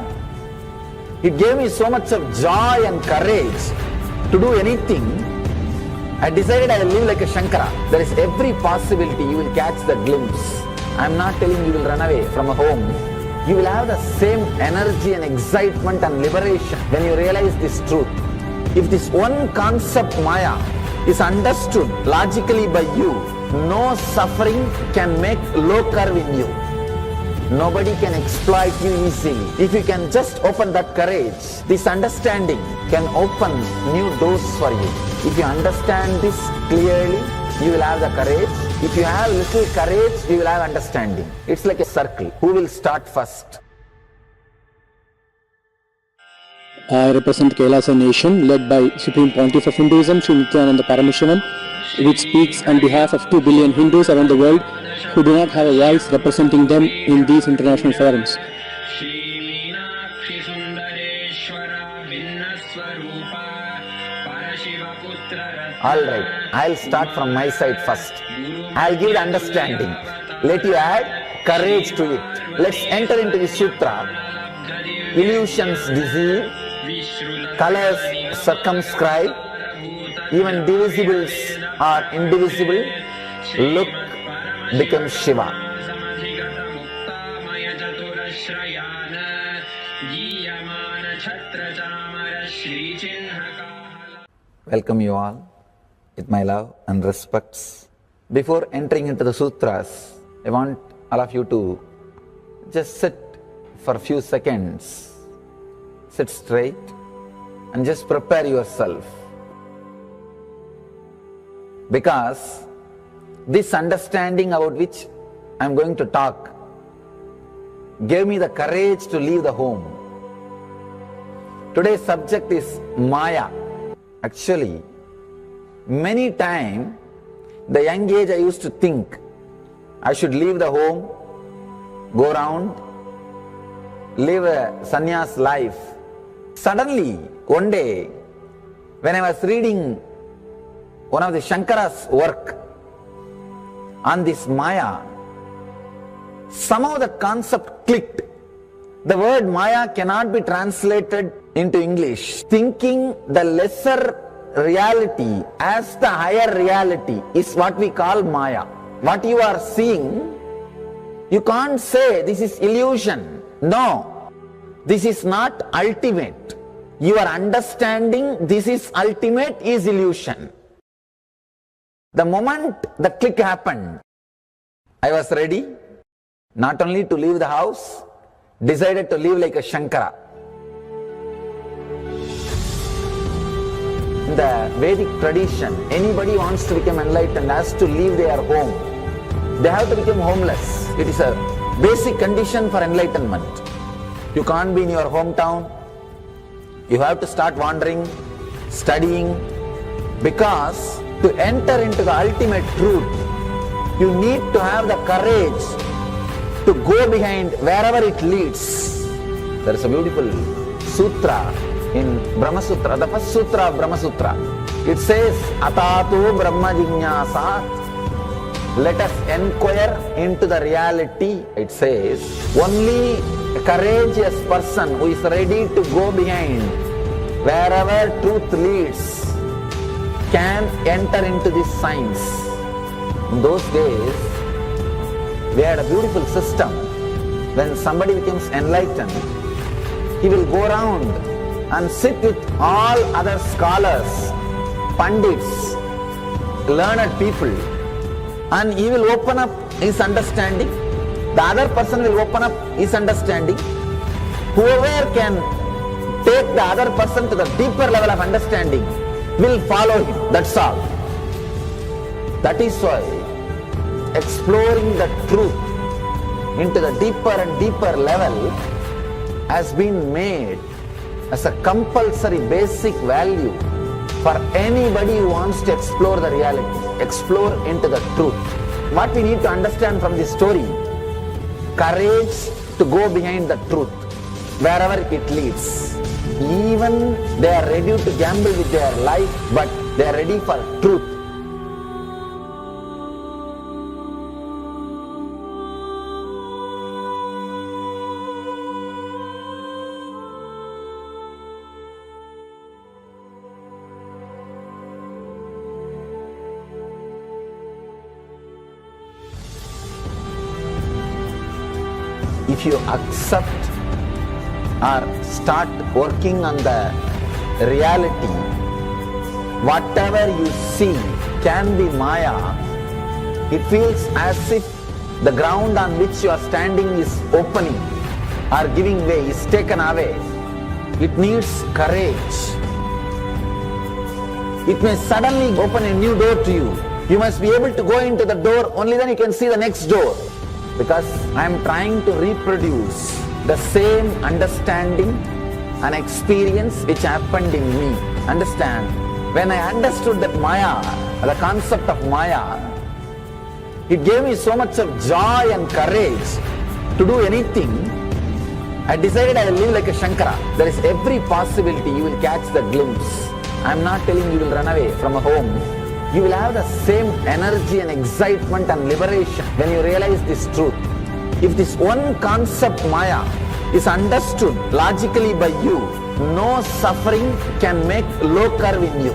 it gave me so much of joy and courage to do anything. I decided I will live like a Shankara. There is every possibility you will catch the glimpse. I am not telling you will run away from a home. You will have the same energy and excitement and liberation when you realize this truth. If this one concept Maya is understood logically by you, no suffering can make low curve in you. Nobody can exploit you easily. If you can just open that courage, this understanding can open new doors for you. If you understand this clearly, you will have the courage. If you have little courage, you will have understanding. It's like a circle. Who will start first? I represent Kailasa nation led by Supreme Pontiff of Hinduism, Sri Nithyananda Paramashivam, which speaks on behalf of 2 billion Hindus around the world who do not have a voice representing them in these international forums. Alright, I'll start from my side first. I'll give the understanding. Let you add courage to it. Let's enter into the sutra. Illusions deceive, colors circumscribe, even divisibles are indivisible. Look becomes Shiva. Welcome you all with my love and respects. Before entering into the sutras, I want all of you to just sit for a few seconds. Sit straight and just prepare yourself. Because this understanding about which I am going to talk gave me the courage to leave the home. Today's subject is Maya. Actually, many times, the young age I used to think I should leave the home, go around, live a sannyas life. Suddenly, one day, when I was reading one of the Shankara's work on this Maya, somehow the concept clicked. The word Maya cannot be translated into English. Thinking the lesser reality as the higher reality is what we call Maya. What you are seeing, you can't say this is illusion. No, this is not ultimate. Your understanding this is ultimate is illusion. The moment the click happened, I was ready not only to leave the house, decided to live like a Shankara. In the Vedic tradition, anybody wants to become enlightened has to leave their home. They have to become homeless. It is a basic condition for enlightenment. You can't be in your hometown. You have to start wandering, studying, because to enter into the ultimate truth, you need to have the courage to go behind wherever it leads. There is a beautiful sutra in Brahma Sutra, the first sutra of Brahma Sutra. It says, Atatu Brahma Jignasat. Let us inquire into the reality. It says, only a courageous person who is ready to go behind wherever truth leads can enter into this science. In those days, we had a beautiful system. When somebody becomes enlightened, he will go around and sit with all other scholars, pandits, learned people, and he will open up his understanding. The other person will open up his understanding. Whoever can take the other person to the deeper level of understanding will follow him. That's all. That is why exploring the truth into the deeper and deeper level has been made as a compulsory basic value for anybody who wants to explore the reality, explore into the truth. What we need to understand from this story, courage to go behind the truth, wherever it leads. Even they are ready to gamble with their life, but they are ready for truth. If you accept or start working on the reality, whatever you see can be Maya. It feels as if the ground on which you are standing is opening or giving way, is taken away. It needs courage. It may suddenly open a new door to you. You must be able to go into the door, only then you can see the next door. Because I am trying to reproduce the same understanding and experience which happened in me. Understand? When I understood that Maya, the concept of Maya, it gave me so much of joy and courage to do anything. I decided I will live like a Shankara. There is every possibility you will catch the glimpse. I am not telling you will run away from a home. You will have the same energy and excitement and liberation when you realize this truth. If this one concept Maya is understood logically by you, no suffering can make low curve in you.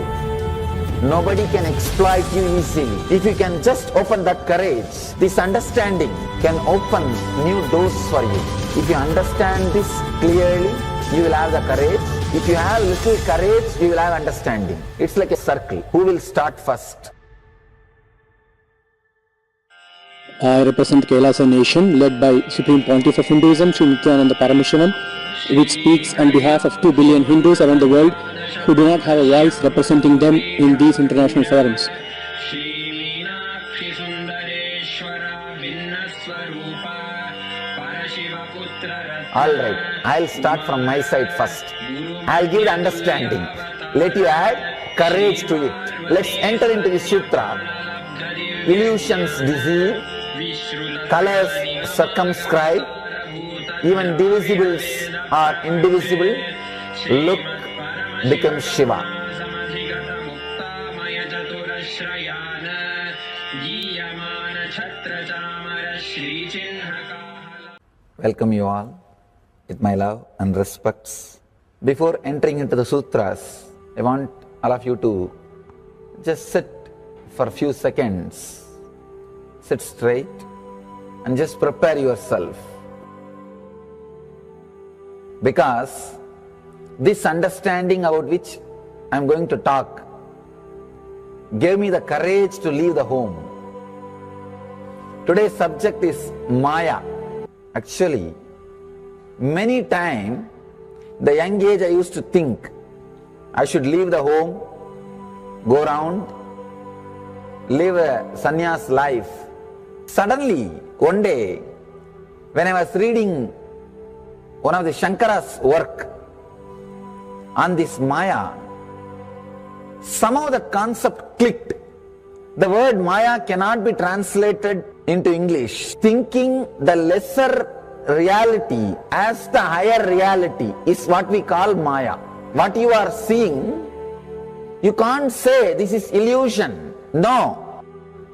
Nobody can exploit you easily. If you can just open that courage, this understanding can open new doors for you. If you understand this clearly, you will have the courage. If you have little courage, you will have understanding. It's like a circle. Who will start first? I represent Kailasa Nation, led by Supreme Pontiff of Hinduism, Sri Nithyananda Paramashivam, which speaks on behalf of 2 billion Hindus around the world who do not have a voice representing them in these international forums. Alright, I'll start from my side first. I'll give the understanding. Let you add courage to it. Let's enter into the sutra. Illusions deceive, colors circumscribe, even divisibles are indivisible. Look becomes Shiva. Welcome you all with my love and respects. Before entering into the sutras, I want all of you to just sit for a few seconds. Sit straight and just prepare yourself. Because this understanding about which I am going to talk gave me the courage to leave the home. Today's subject is Maya. Actually, many times, the young age I used to think I should leave the home, go around, live a sannyas life. Suddenly, one day, when I was reading one of the Shankara's work on this Maya, somehow the concept clicked. The word Maya cannot be translated into English. Thinking the lesser reality as the higher reality is what we call Maya. What you are seeing, you can't say this is illusion. No,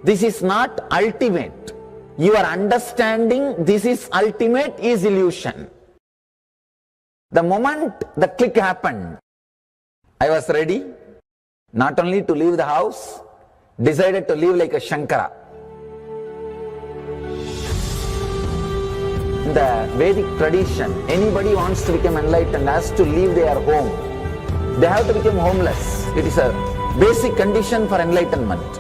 this is not ultimate. Your understanding this is ultimate is illusion. The moment the click happened, I was ready. not only to leave the house, decided to live like a Shankara. In the Vedic tradition, anybody who wants to become enlightened has to leave their home. They have to become homeless. It is a basic condition for enlightenment.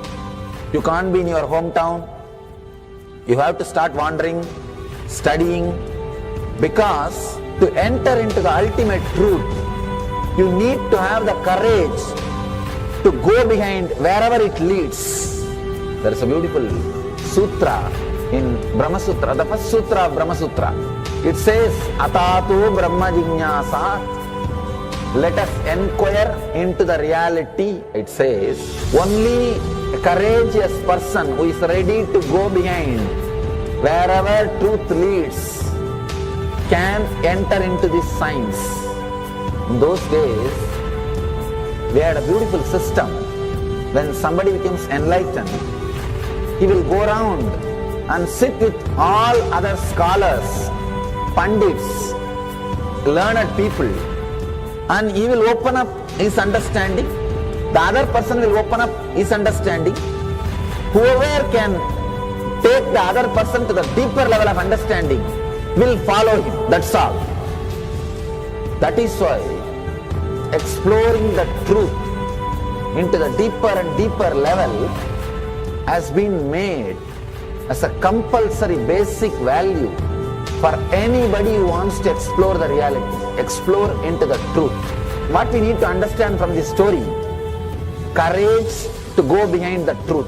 You can't be in your hometown. You have to start wandering, studying, because to enter into the ultimate truth, you need to have the courage to go behind wherever it leads. There is a beautiful sutra in Brahma Sutra, the first sutra of Brahma Sutra. It says, Atatu Brahma Jignasat. Let us inquire into the reality. It says, only a courageous person who is ready to go behind wherever truth leads can enter into this science. In those days, we had a beautiful system. When somebody becomes enlightened, he will go around and sit with all other scholars, pandits, learned people, and he will open up his understanding. The other person will open up his understanding. Whoever can take the other person to the deeper level of understanding will follow him. That's all. That is why exploring the truth into the deeper and deeper level has been made as a compulsory basic value for anybody who wants to explore the reality, explore into the truth. What we need to understand from this story, courage to go behind the truth,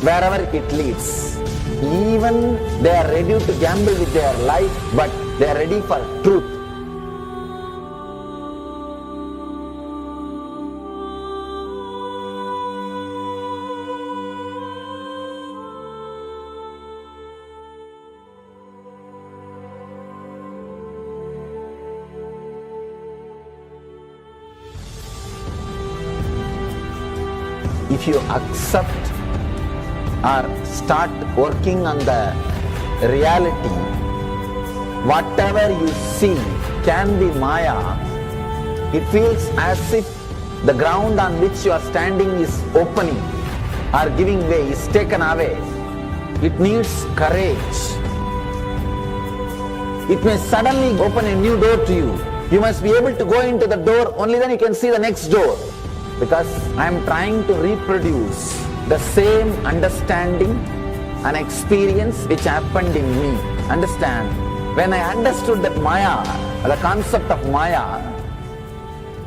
wherever it leads. Even they are ready to gamble with their life, but they are ready for truth. If you accept or start working on the reality, whatever you see can be Maya. It feels as if the ground on which you are standing is opening or giving way, is taken away. It needs courage. It may suddenly open a new door to you. You must be able to go into the door, only then you can see the next door. Because I am trying to reproduce the same understanding and experience which happened in me. Understand? When I understood that Maya, the concept of Maya,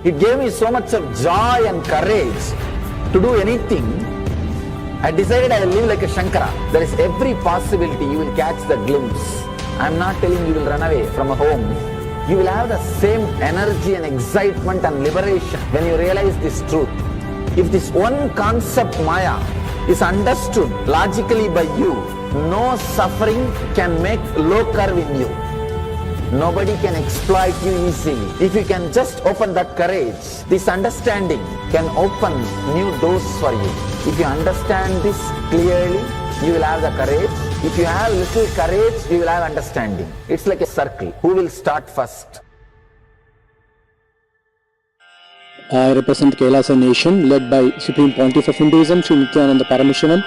it gave me so much of joy and courage to do anything. I decided I will live like a Shankara. There is every possibility you will catch the glimpse. I am not telling you will run away from a home. You will have the same energy and excitement and liberation when you realize this truth. If this one concept Maya is understood logically by you, no suffering can make low curve in you. Nobody can exploit you easily. If you can just open that courage, this understanding can open new doors for you. If you understand this clearly, you will have the courage. If you have little courage, you will have understanding. It's like a circle. Who will start first? I represent Kailasa Nation, led by Supreme Pontiff of Hinduism, Sri Nithyananda Paramashivam,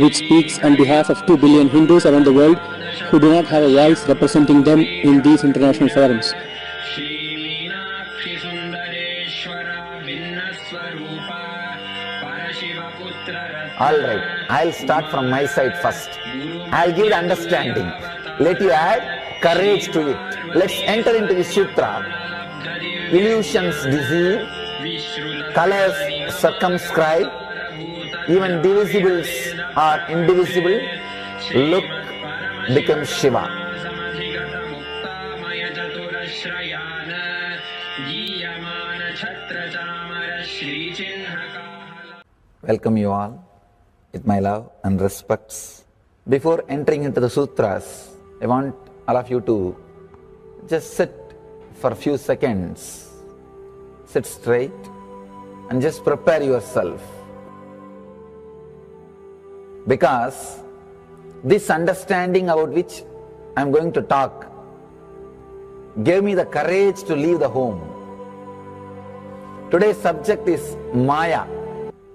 which speaks on behalf of 2 billion Hindus around the world who do not have a voice representing them in these international forums. Alright, I'll start from my side first. I'll give the understanding. Let you add courage to it. Let's enter into the sutra. Illusions deceive, colors circumscribe, even divisibles are indivisible. Look becomes Shiva. Welcome you all with my love and respects. Before entering into the sutras, I want all of you to just sit for a few seconds. Sit straight and just prepare yourself. Because this understanding about which I am going to talk gave me the courage to leave the home. Today's subject is Maya.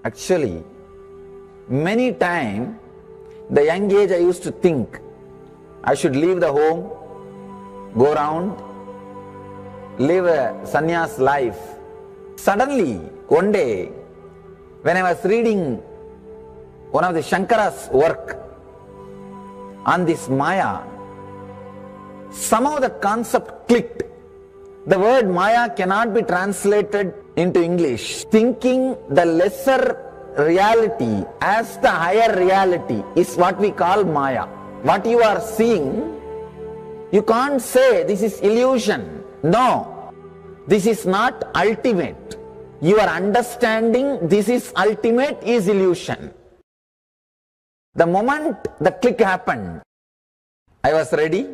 Actually, many times, the young age I used to think I should leave the home, go around, live a sannyas life. Suddenly, one day, when I was reading one of the Shankara's work on this Maya, somehow the concept clicked. The word Maya cannot be translated into English. Thinking the lesser reality as the higher reality is what we call Maya. What you are seeing, you can't say this is illusion. No, this is not ultimate. Your understanding this is ultimate is illusion. The moment the click happened, I was ready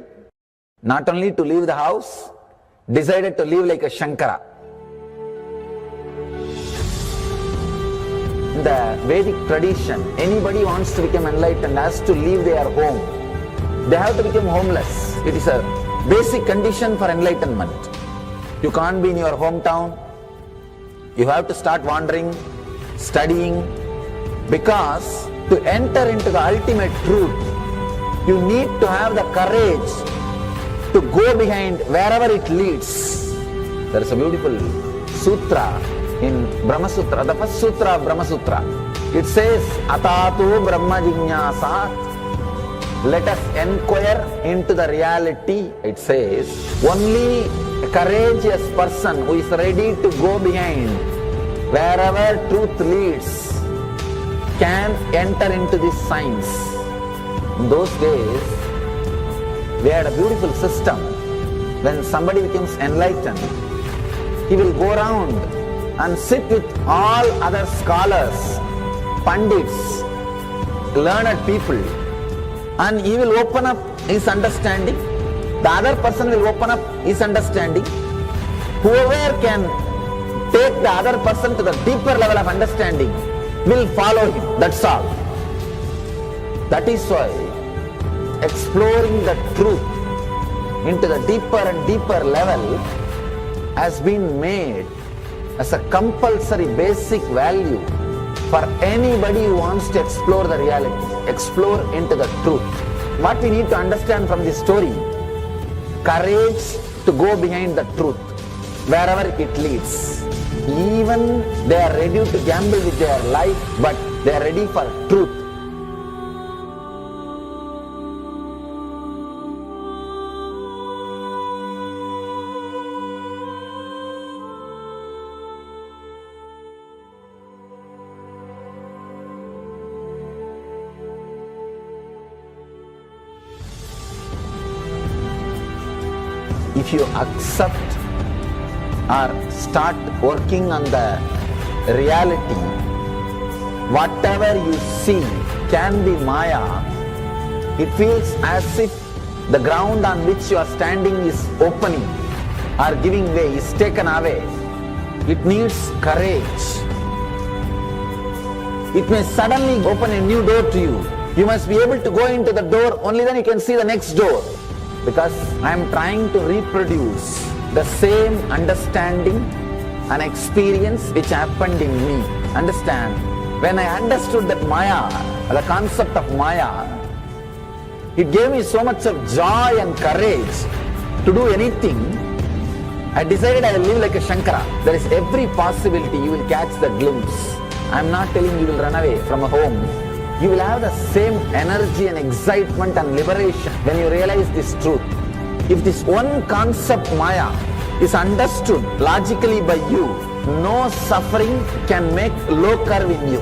not only to leave the house, decided to live like a Shankara. In the Vedic tradition, anybody wants to become enlightened has to leave their home. They have to become homeless. It is a basic condition for enlightenment. You can't be in your hometown. You have to start wandering, studying, because to enter into the ultimate truth, you need to have the courage to go behind wherever it leads. There is a beautiful sutra in Brahma Sutra, the first sutra of Brahma Sutra. It says, Atato Brahma Jignasat. Let us inquire into the reality. It says, only a courageous person who is ready to go behind wherever truth leads can enter into this science. In those days, we had a beautiful system. When somebody becomes enlightened, he will go around and sit with all other scholars, pandits, learned people, and he will open up his understanding. The other person will open up his understanding. Whoever can take the other person to the deeper level of understanding will follow him. That's all. That is why exploring the truth into the deeper and deeper level has been made as a compulsory basic value for anybody who wants to explore the reality, explore into the truth. What we need to understand from this story, courage to go behind the truth, wherever it leads. Even they are ready to gamble with their life, but they are ready for truth. If you accept or start working on the reality, whatever you see can be Maya. It feels as if the ground on which you are standing is opening or giving way, is taken away. It needs courage. It may suddenly open a new door to you. You must be able to go into the door, only then you can see the next door. Because I am trying to reproduce the same understanding and experience which happened in me. Understand? When I understood that Maya, the concept of Maya, it gave me so much of joy and courage to do anything. I decided I will live like a Shankara. There is every possibility you will catch the glimpse. I am not telling you will run away from a home. You will have the same energy and excitement and liberation when you realize this truth. If this one concept Maya is understood logically by you, no suffering can make low curve in you.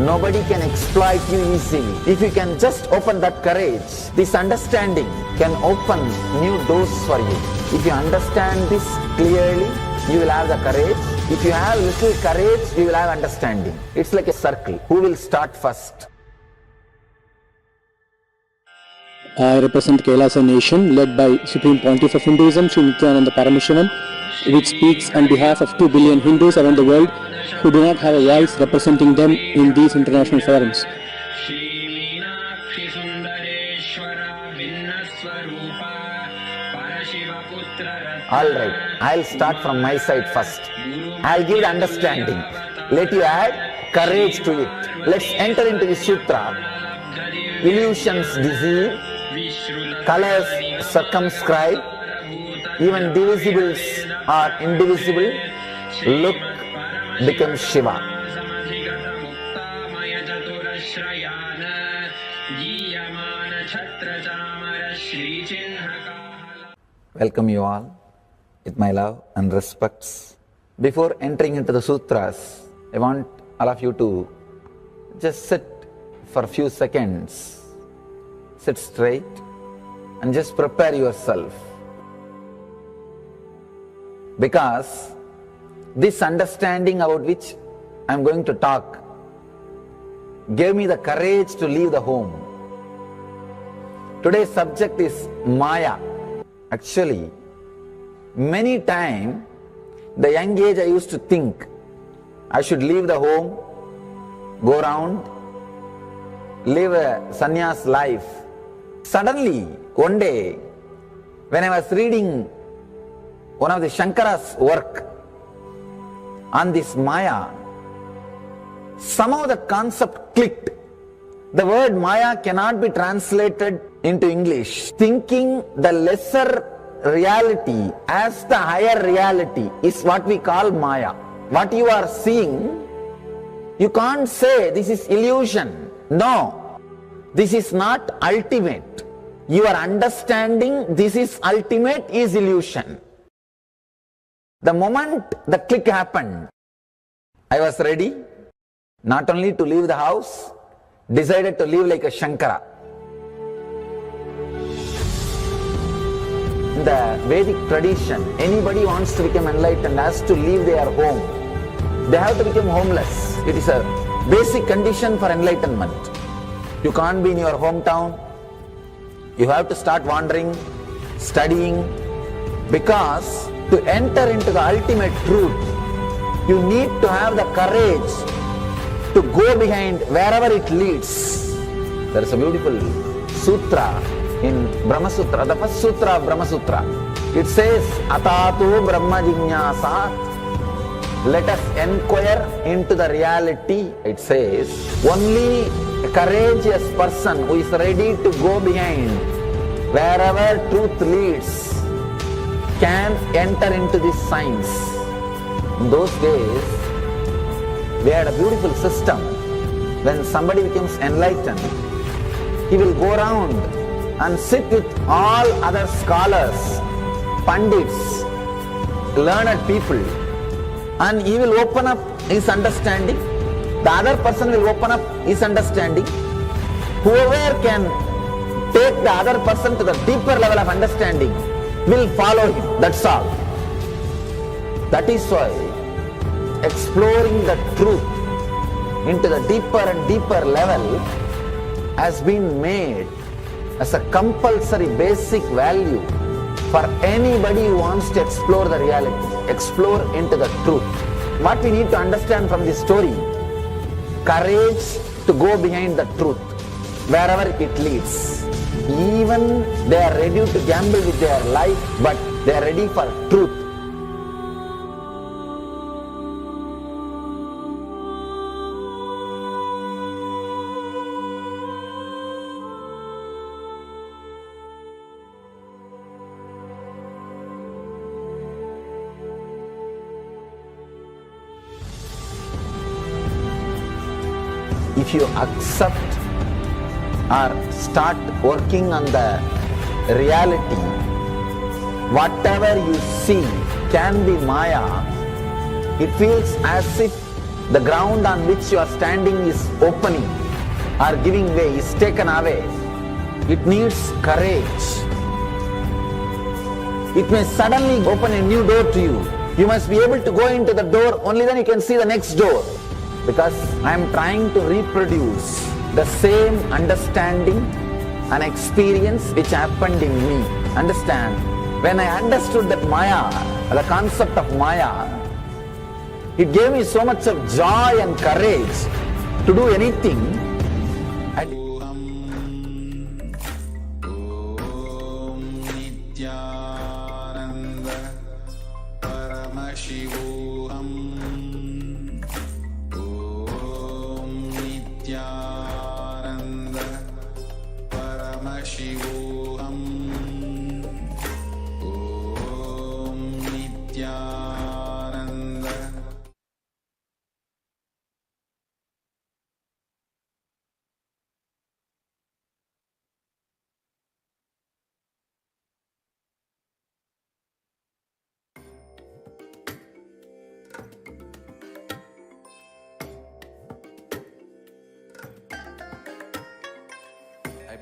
Nobody can exploit you easily. If you can just open that courage, this understanding can open new doors for you. If you understand this clearly, you will have the courage. If you have little courage, you will have understanding. It's like a circle. Who will start first? I represent Kailasa Nation, led by Supreme Pontiff of Hinduism, Sri Nithyananda Paramashivam, which speaks on behalf of 2 billion Hindus around the world who do not have a voice representing them in these international forums. Alright, I'll start from my side first. I'll give the understanding. Let you add courage to it. Let's enter into the sutra. Illusions deceive, colors circumscribe, even divisibles are indivisible. Look becomes Shiva. Welcome you all with my love and respects. Before entering into the sutras, I want all of you to just sit for a few seconds. Sit straight and just prepare yourself. Because this understanding about which I am going to talk gave me the courage to leave the home. Today's subject is Maya. Actually, many times, the young age I used to think I should leave the home, go around, live a sannyas life. Suddenly, one day, when I was reading one of the Shankara's work on this Maya, somehow the concept clicked. The word Maya cannot be translated into English. Thinking the lesser reality as the higher reality is what we call Maya. What you are seeing, you can't say this is illusion. No, this is not ultimate. Your understanding this is ultimate is illusion. The moment the click happened, I was ready not only to leave the house, decided to live like a Shankara. In the Vedic tradition, anybody wants to become enlightened has to leave their home. They have to become homeless. It is a basic condition for enlightenment. You can't be in your hometown. You have to start wandering, studying, because to enter into the ultimate truth, you need to have the courage to go behind wherever it leads. There is a beautiful sutra in Brahma Sutra, the first sutra of Brahma Sutra. It says, Atatu Brahma Jignasat. Let us inquire into the reality. It says, only a courageous person who is ready to go behind wherever truth leads can enter into this science. In those days, we had a beautiful system. When somebody becomes enlightened, he will go around and sit with all other scholars, pandits, learned people, and he will open up his understanding. The other person will open up his understanding. Whoever can take the other person to the deeper level of understanding will follow him. That's all. That is why exploring the truth into the deeper and deeper level has been made as a compulsory basic value for anybody who wants to explore the reality, explore into the truth. What we need to understand from this story, courage to go behind the truth, wherever it leads. Even they are ready to gamble with their life, but they are ready for truth. If you accept or start working on the reality, whatever you see can be Maya. It feels as if the ground on which you are standing is opening or giving way, is taken away. It needs courage. It may suddenly open a new door to you. You must be able to go into the door, only then you can see the next door. Because I am trying to reproduce the same understanding and experience which happened in me. Understand? When I understood that Maya, the concept of Maya, it gave me so much of joy and courage to do anything. Nithyananda Paramashivoham.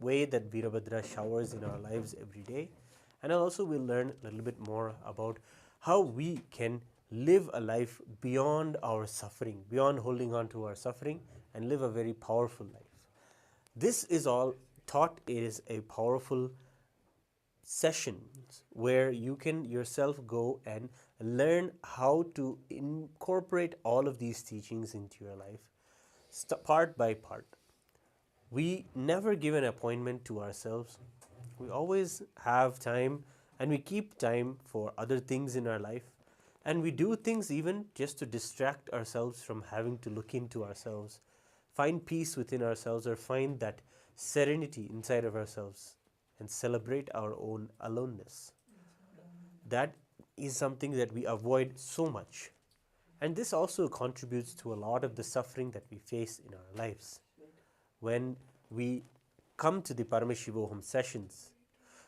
way that Veerabhadra showers in our lives every day. And also we'll learn a little bit more about how we can live a life beyond our suffering, beyond holding on to our suffering, and live a very powerful life. This is all taught is a powerful sessions where you can yourself go and learn how to incorporate all of these teachings into your life, part by part. We never give an appointment to ourselves. We always have time, and we keep time for other things in our life, and we do things even just to distract ourselves from having to look into ourselves, find peace within ourselves, or find that serenity inside of ourselves and celebrate our own aloneness. That is something that we avoid so much. And this also contributes to a lot of the suffering that we face in our lives. When we come to the Paramashivoham sessions,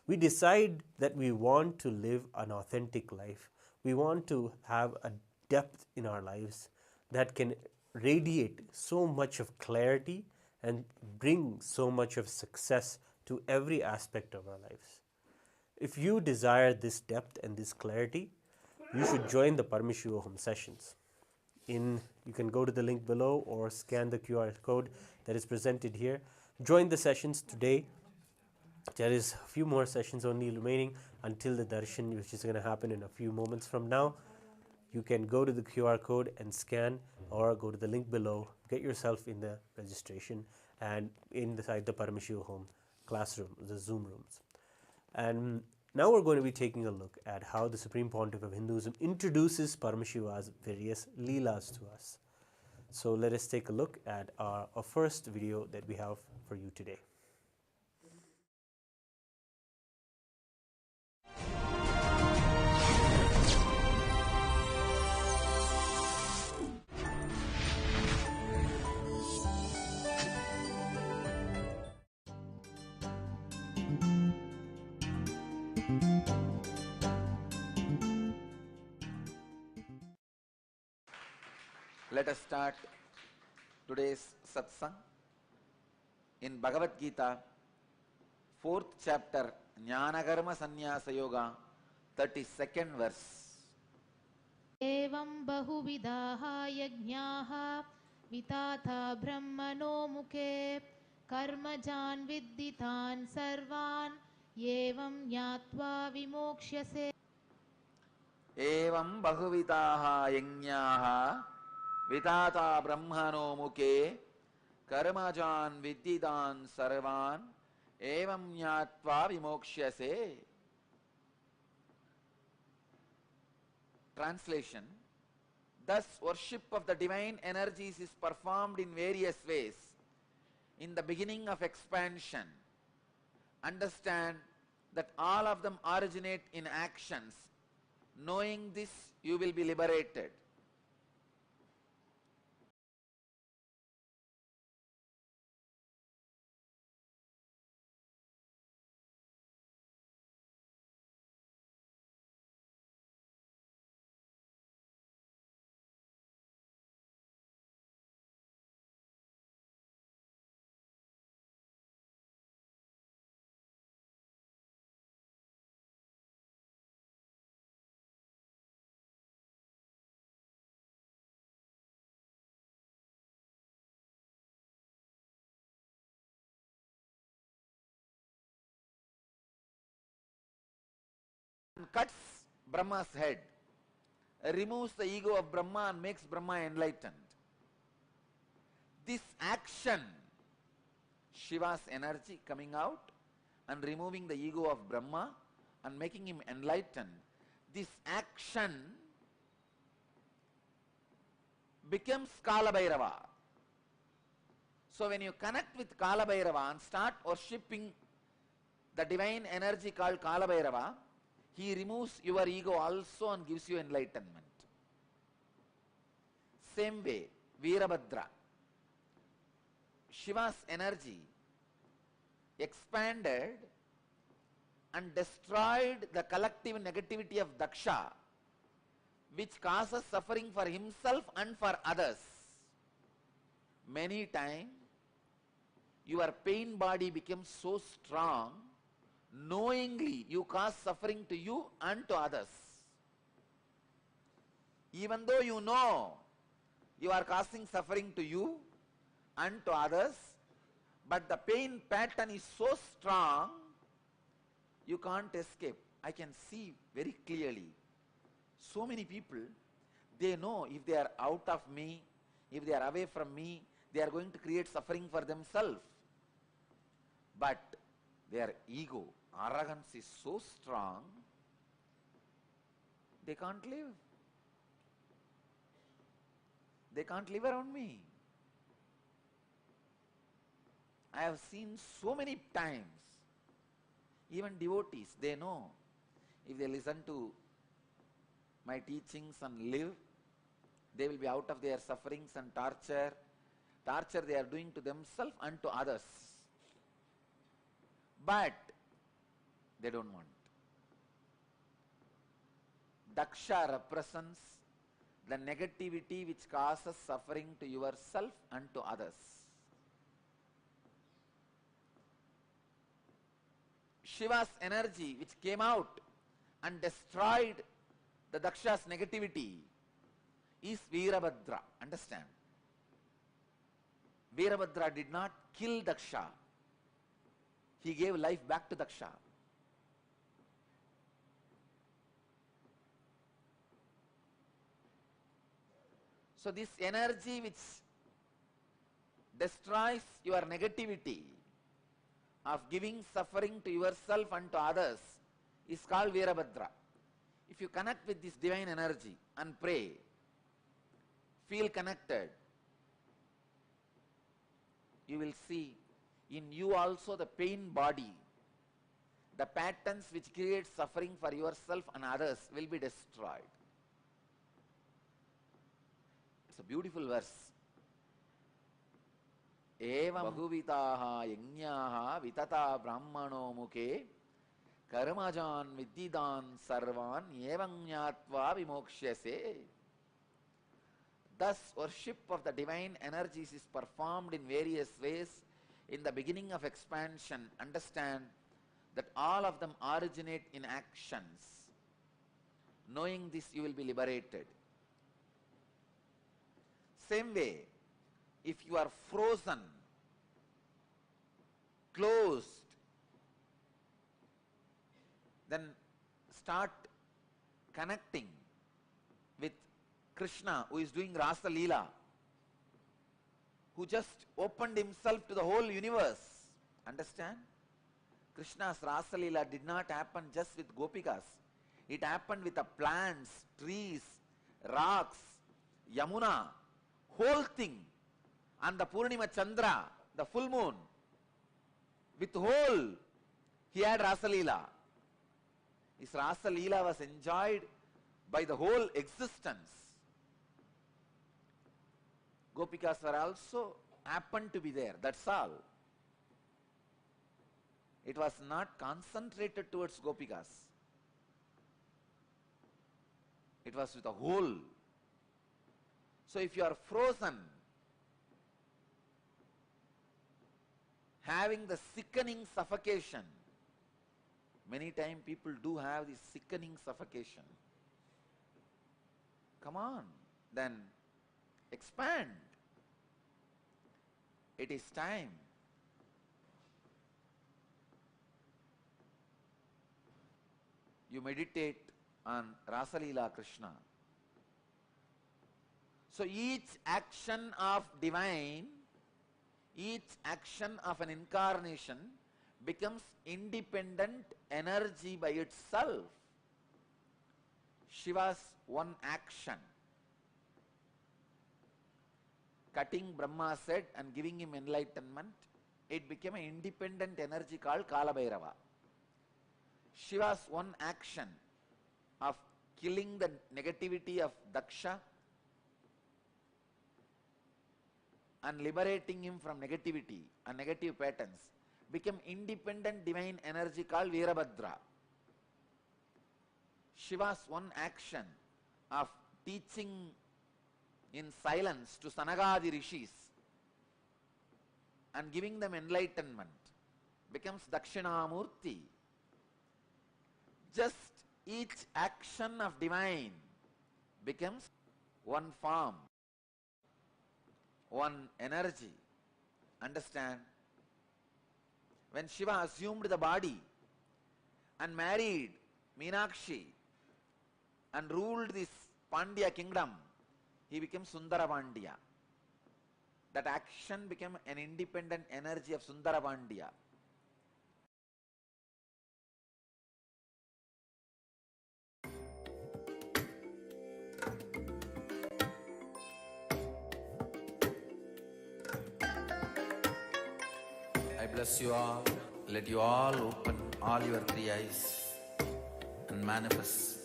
we decide that we want to live an authentic life. We want to have a depth in our lives that can radiate so much of clarity and bring so much of success to every aspect of our lives. If you desire this depth and this clarity, you should join the Paramashivoham sessions. You can go to the link below or scan the QR code that is presented here. Join the sessions today. There is a few more sessions only remaining until the Darshan, which is going to happen in a few moments from now. You can go to the QR code and scan, or go to the link below, get yourself in the registration and inside the Paramashivoham classroom, the Zoom rooms. And now we're going to be taking a look at how the Supreme Pontiff of Hinduism introduces Paramashiva's various leelas to us. So let us take a look at our first video that we have for you today. Let us start today's satsang in Bhagavad Gita, 4th chapter, Jnana Karma Sannyasa Yoga, 32nd verse. एवं बहुविधाः यज्ञाः विताथा ब्रह्मणो मुखे कर्मजान् विद्धितान् सर्वान् एवं ज्ञात्वा विमोक्ष्यसे. Evam bahuvitaha yajñaha vitata brahmano muke karmajan viddidan sarvan evam jnatva vimokshase. Translation: thus worship of the divine energies is performed in various ways. In the beginning of expansion, understand that all of them originate in actions. Knowing this, you will be liberated. Cuts Brahma's head, removes the ego of Brahma and makes Brahma enlightened. This action, Shiva's energy coming out and removing the ego of Brahma and making him enlightened, this action becomes Kala Bhairava. So when you connect with Kala Bhairava and start worshipping the divine energy called Kala Bhairava, he removes your ego also and gives you enlightenment. Same way, Veerabhadra, Shiva's energy expanded and destroyed the collective negativity of Daksha, which causes suffering for himself and for others. Many times, your pain body becomes so strong, knowingly you cause suffering to you and to others. Even though you know you are causing suffering to you and to others, but the pain pattern is so strong, you can't escape. I can see very clearly. So many people, they know if they are out of me, if they are away from me, they are going to create suffering for themselves. But their ego, arrogance is so strong, they can't live. They can't live around me. I have seen so many times, even devotees, they know if they listen to my teachings and live, they will be out of their sufferings and torture they are doing to themselves and to others. But they don't want. Daksha represents the negativity which causes suffering to yourself and to others. Shiva's energy which came out and destroyed the Daksha's negativity is Veerabhadra. Understand? Veerabhadra did not kill Daksha. He gave life back to Daksha. So this energy which destroys your negativity of giving suffering to yourself and to others is called Veerabhadra. If you connect with this divine energy and pray, feel connected, you will see in you also the pain body, the patterns which create suffering for yourself and others will be destroyed. It's a beautiful verse. Evam bahuvitaha yajñaha vitata brahmano mukhe karmajan viddidan sarvan evam jnatva vimokshase. Thus, worship of the divine energies is performed in various ways. In the beginning of expansion, understand that all of them originate in actions. Knowing this, you will be liberated. Same way, if you are frozen, closed, then start connecting with Krishna, who is doing Rasa Leela, who just opened himself to the whole universe. Understand? Krishna's Rasa Leela did not happen just with Gopikas. It happened with the plants, trees, rocks, Yamuna, whole thing. And the Purnima Chandra, the full moon, with whole, he had Rasa Leela. His Rasa Leela was enjoyed by the whole existence. Gopikas were also happened to be there, that's all. It was not concentrated towards Gopikas. It was with the whole. So if you are frozen, having the sickening suffocation, many times people do have this sickening suffocation. Come on, then expand. It is time. You meditate on Rasa Leela Krishna. So each action of divine, each action of an incarnation becomes independent energy by itself. Shiva's one action, cutting Brahma's head and giving him enlightenment, it became an independent energy called Kala Bhairava. Shiva's one action of killing the negativity of Daksha and liberating him from negativity and negative patterns became independent divine energy called Veerabhadra. Shiva's one action of teaching in silence to Sanagadi Rishis and giving them enlightenment becomes Dakshinamurti. Just each action of divine becomes one form, one energy. Understand? When Shiva assumed the body and married Meenakshi and ruled this Pandya kingdom, he became Sundara Pandya. That action became an independent energy of Sundara Pandya. I bless you all. Let you all open all your three eyes and manifest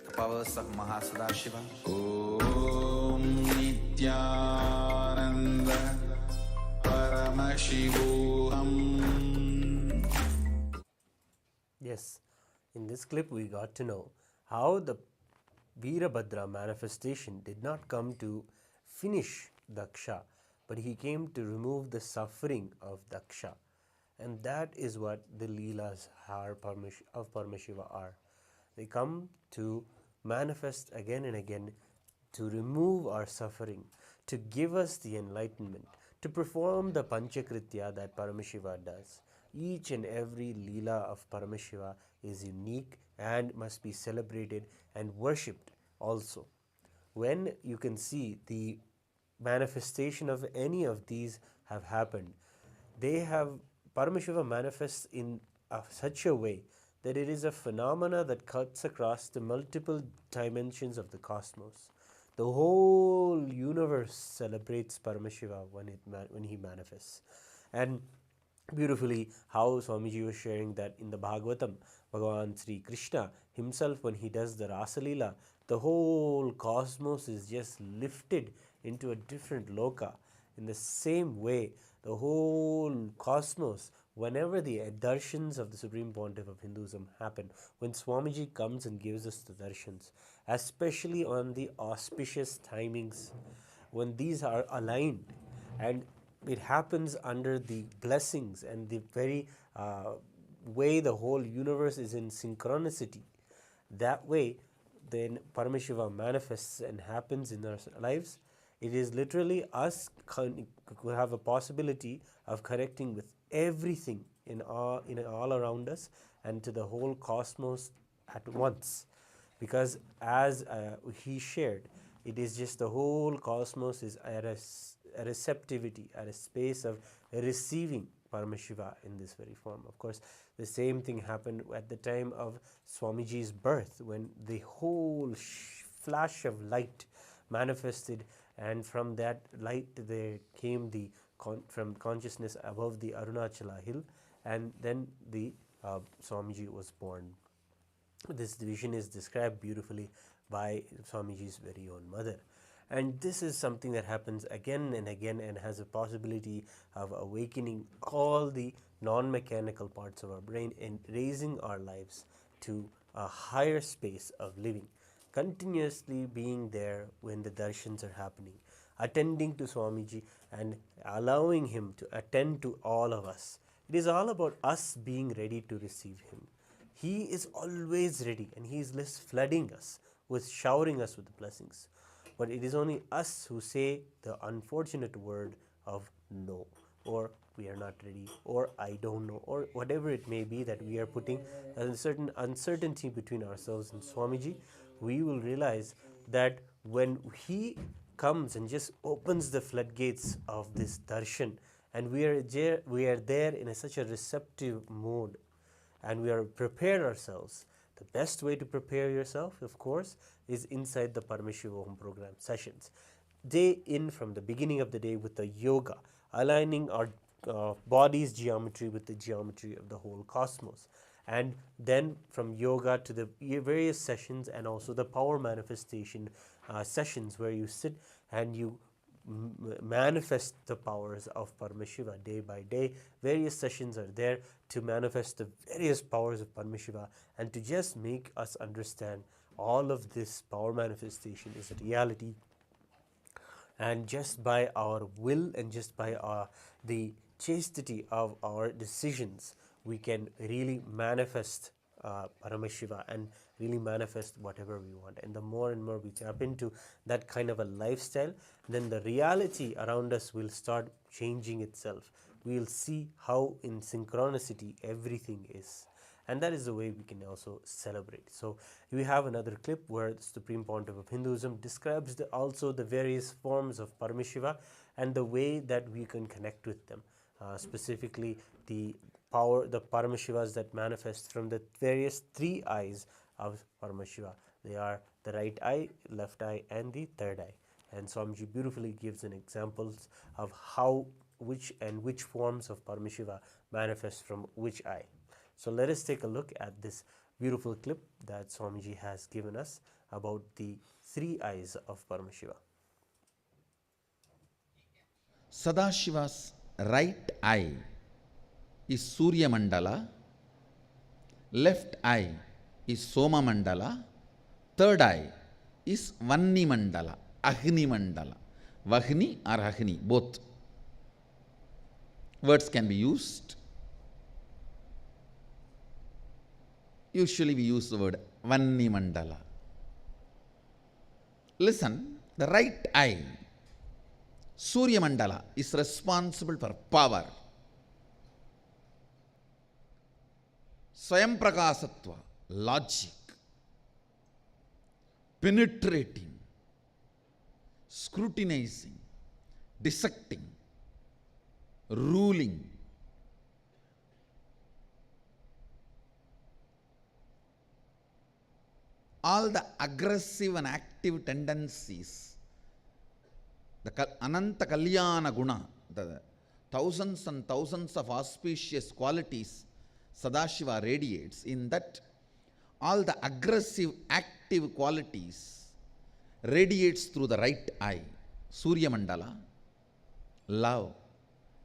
the powers of Mahasadashiva. Om Nithyananda Paramashivoham. Yes, in this clip we got to know how the Veerabhadra manifestation did not come to finish Daksha, but he came to remove the suffering of Daksha. And that is what the Leelas of Paramashiva are. They come to manifest again and again to remove our suffering, to give us the enlightenment, to perform the Panchakritya that Paramashiva does. Each and every Leela of Paramashiva is unique and must be celebrated and worshipped also. When you can see the manifestation of any of these have happened, Paramashiva manifests in such a way that it is a phenomena that cuts across the multiple dimensions of the cosmos. The whole universe celebrates Paramashiva when he manifests. And beautifully, how Swamiji was sharing that in the Bhagavatam, Bhagavan Sri Krishna himself, when he does the Rasalila, the whole cosmos is just lifted into a different loka. In the same way, the whole cosmos, whenever the darshans of the Supreme Pontiff of Hinduism happen, when Swamiji comes and gives us the darshans, especially on the auspicious timings, when these are aligned, and it happens under the blessings and the very way the whole universe is in synchronicity, that way then Paramashiva manifests and happens in our lives. It is literally us who have a possibility of connecting with everything in all around us and to the whole cosmos at once. Because as he shared, it is just the whole cosmos is at a receptivity, at a space of receiving Paramashiva in this very form. Of course, the same thing happened at the time of Swamiji's birth, when the whole flash of light manifested, and from that light there came from consciousness above the Arunachala hill, and then the Swamiji was born. This vision is described beautifully by Swamiji's very own mother. And this is something that happens again and again and has a possibility of awakening all the non-mechanical parts of our brain and raising our lives to a higher space of living. Continuously being there when the darshans are happening, attending to Swamiji and allowing him to attend to all of us. It is all about us being ready to receive him. He is always ready, and he is less flooding us, showering us with the blessings. But it is only us who say the unfortunate word of no, or we are not ready, or I don't know, or whatever it may be that we are putting a certain uncertainty between ourselves and Swamiji. We will realize that when he comes and just opens the floodgates of this darshan, and we are there in such a receptive mode, and we are prepared ourselves. The best way to prepare yourself, of course, is inside the Paramashivoham program sessions. Day in, from the beginning of the day, with the yoga, aligning our body's geometry with the geometry of the whole cosmos. And then from yoga to the various sessions, and also the power manifestation sessions, where you sit and you manifest the powers of Paramashiva day by day. Various sessions are there to manifest the various powers of Paramashiva and to just make us understand all of this power manifestation is a reality. And just by our will and just by the chastity of our decisions, we can really manifest Paramashiva and really manifest whatever we want. And the more and more we tap into that kind of a lifestyle, then the reality around us will start changing itself. We will see how in synchronicity everything is. And that is the way we can also celebrate. So we have another clip where the Supreme Pontiff of Hinduism describes also the various forms of Paramashiva and the way that we can connect with them. Specifically, the power, the Paramashivas that manifest from the various three eyes of Paramashiva. They are the right eye, left eye, and the third eye. And Swamiji beautifully gives an examples of how, which forms of Paramashiva manifest from which eye. So let us take a look at this beautiful clip that Swamiji has given us about the three eyes of Paramashiva. Sadashiva's right eye is Surya Mandala, left eye is Soma Mandala, third eye is Vanni Mandala, Agni Mandala. Vahni or Agni, both words can be used. Usually we use the word Vanni Mandala. Listen, the right eye, Surya Mandala, is responsible for power. Swayam Prakasatva, logic, penetrating, scrutinizing, dissecting, ruling. All the aggressive and active tendencies, the Ananta Kalyana Guna, the thousands and thousands of auspicious qualities Sadashiva radiates, in that all the aggressive active qualities radiates through the right eye. Surya Mandala, love,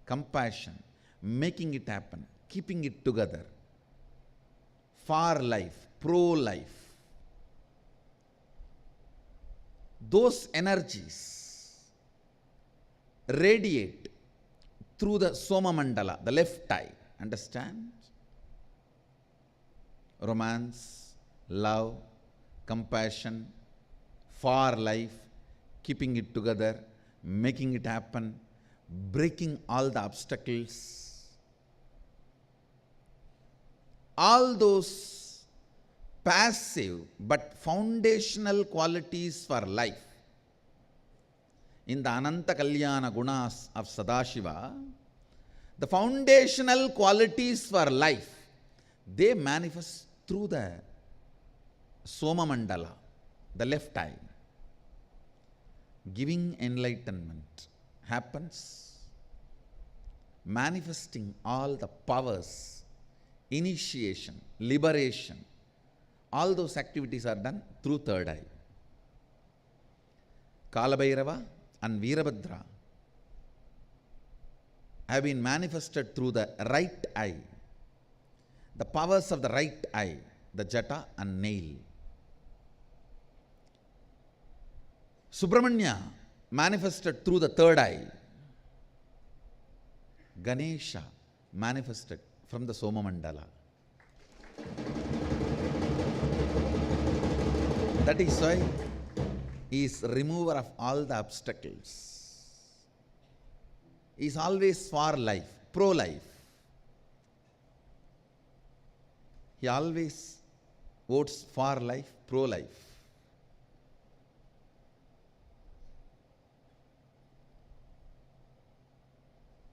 compassion, making it happen, keeping it together, far life, pro-life. Those energies radiate through the Soma Mandala, the left eye. Understand? Romance, love, compassion, far life, keeping it together, making it happen, breaking all the obstacles. All those passive but foundational qualities for life in the Ananta Kalyana Gunas of Sadashiva, the foundational qualities for life, they manifest through the Soma Mandala, the left eye. Giving enlightenment happens, manifesting all the powers, initiation, liberation, all those activities are done through third eye. Kalabhairava and Veerabhadra have been manifested through the right eye. The powers of the right eye, the jata and nail. Subramanya manifested through the third eye. Ganesha manifested from the Soma Mandala. That is why he is remover of all the obstacles. He is always for life, pro-life. He always votes for life, pro-life.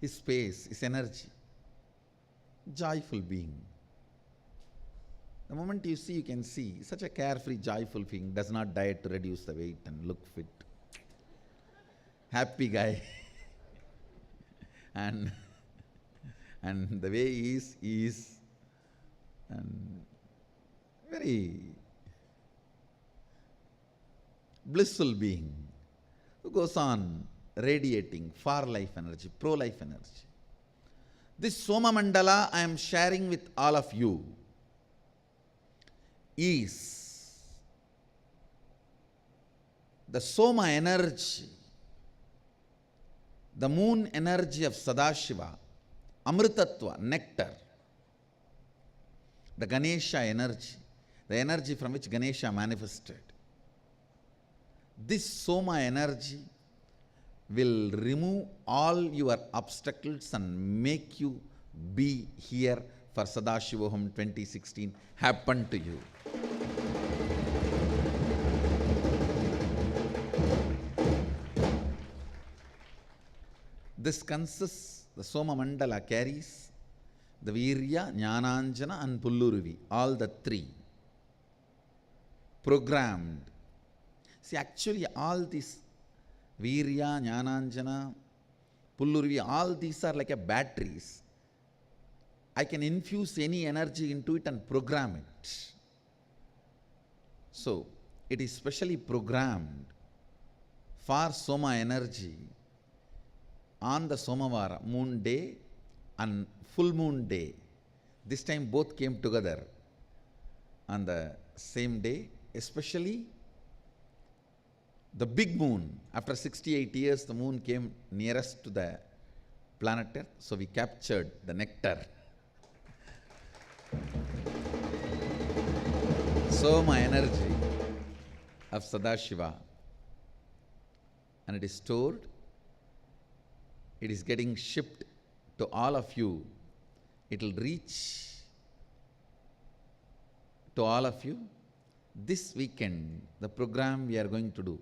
His space, his energy, joyful being. The moment you see, you can see, such a carefree, joyful being, does not diet to reduce the weight and look fit. Happy guy. and the way he is and very blissful being who goes on radiating far life energy, pro-life energy. This Soma Mandala I am sharing with all of you is the Soma energy, the moon energy of Sadashiva Amritatva, nectar, the Ganesha energy, the energy from which Ganesha manifested. This Soma energy will remove all your obstacles and make you be here for Sadashivoham 2016 happen to you. This consists, the Soma Mandala carries the Virya, Jnananjana and Pulluruvi, all the three, programmed. See, actually all these Virya, Jnananjana, Pulluruvi, all these are like a batteries. I can infuse any energy into it and program it. So, it is specially programmed for Soma energy on the Somavara, moon day and full moon day. This time both came together on the same day, especially the big moon. After 68 years, the moon came nearest to the planet Earth, so we captured the nectar. Soma energy of Sadashiva, and it is stored, it is getting shipped to all of you. It will reach to all of you this weekend. The program we are going to do,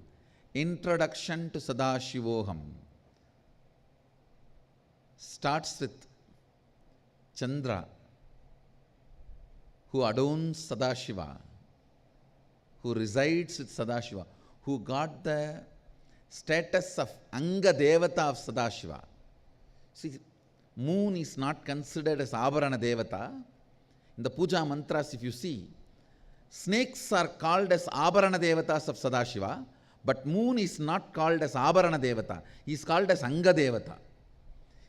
Introduction to Sadashivoham, starts with Chandra, who adorns Sadashiva, who resides with Sadashiva, who got the status of Anga Devata of Sadashiva. See, moon is not considered as Abharana Devata. In the puja mantras, if you see, snakes are called as Abharana Devatas of Sadashiva, but moon is not called as Abharana Devata. He is called as Anga Devata.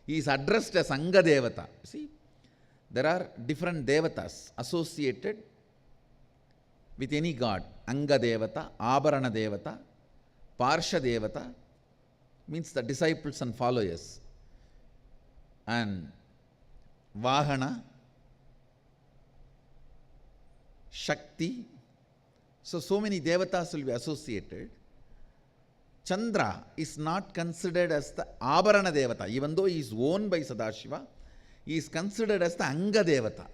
He is addressed as Anga Devata. See, there are different Devatas associated with any god. Anga Devata, Abharana Devata, Parsha Devata means the disciples and followers, and Vahana, Shakti. So many Devatas will be associated. Chandra is not considered as the Abharana Devata. Even though he is owned by Sadashiva, he is considered as the Anga Devata,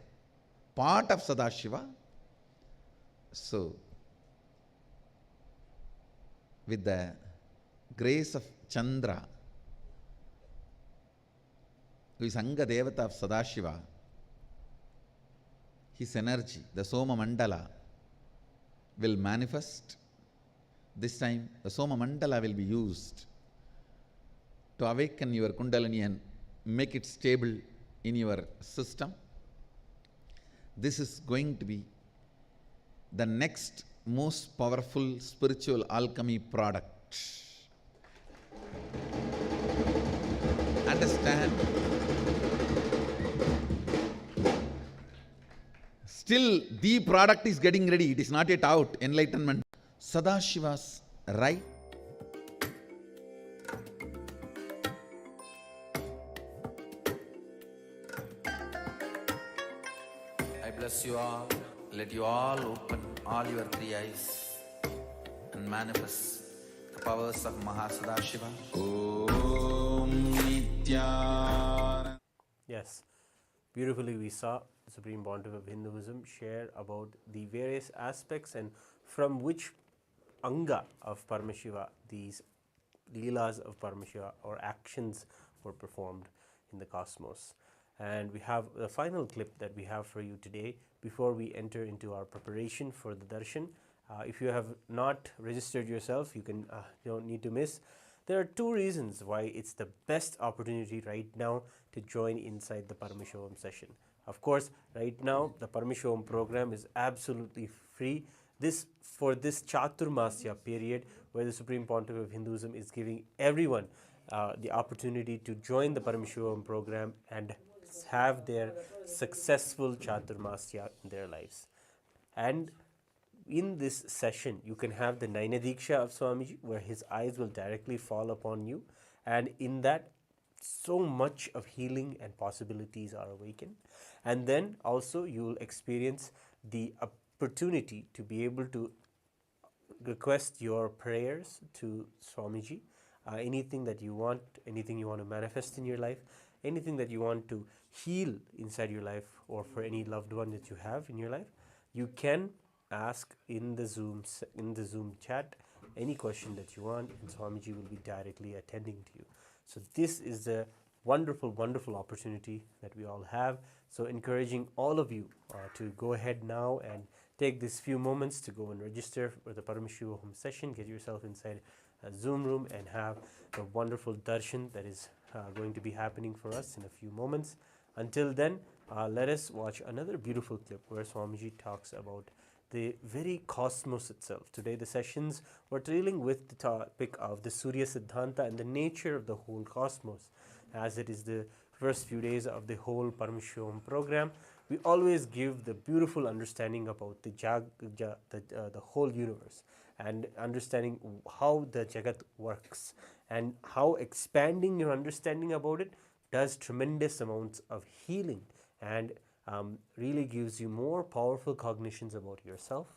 part of Sadashiva. So, with the grace of Chandra, who is Anga Devata of Sadashiva, his energy, the Soma Mandala, will manifest. This time, the Soma Mandala will be used to awaken your Kundalini and make it stable in your system. This is going to be the next most powerful spiritual alchemy product. Understand? Still, the product is getting ready. It is not yet out. Enlightenment. Sadashiva's right. I bless you all. Let you all open all your three eyes and manifest the powers of Mahasadashiva. Om Nithyananda. Yes, beautifully we saw the Supreme Pontiff of Hinduism share about the various aspects and from which Anga of Paramashiva these Leelas of Paramashiva or actions were performed in the cosmos. And we have the final clip that we have for you today before we enter into our preparation for the Darshan. If you have not registered yourself, you don't need to miss. There are two reasons why it's the best opportunity right now to join inside the Paramashivoham session. Of course, right now the Paramashivoham program is absolutely free. For this Chaturmasya period where the Supreme Pontiff of Hinduism is giving everyone the opportunity to join the Paramashivoham program and have their successful Chaturmasya in their lives. And in this session, you can have the Naina Diksha of Swamiji, where his eyes will directly fall upon you. And in that so much of healing and possibilities are awakened. And then also you will experience the opportunity to be able to request your prayers to Swamiji, anything that you want, anything you want to manifest in your life, anything that you want to heal inside your life, or for any loved one that you have in your life, you can ask in the Zoom chat any question that you want, and Swamiji will be directly attending to you. So this is a wonderful, wonderful opportunity that we all have. So encouraging all of you to go ahead now and take these few moments to go and register for the Paramashivoham session, get yourself inside a Zoom room and have the wonderful darshan that is going to be happening for us in a few moments. Until then, let us watch another beautiful clip where Swamiji talks about the very cosmos itself. Today the sessions were dealing with the topic of the Surya Siddhanta and the nature of the whole cosmos. As it is the first few days of the whole Paramashivoham program, we always give the beautiful understanding about the whole universe, and understanding how the Jagat works, and how expanding your understanding about it does tremendous amounts of healing, and really gives you more powerful cognitions about yourself,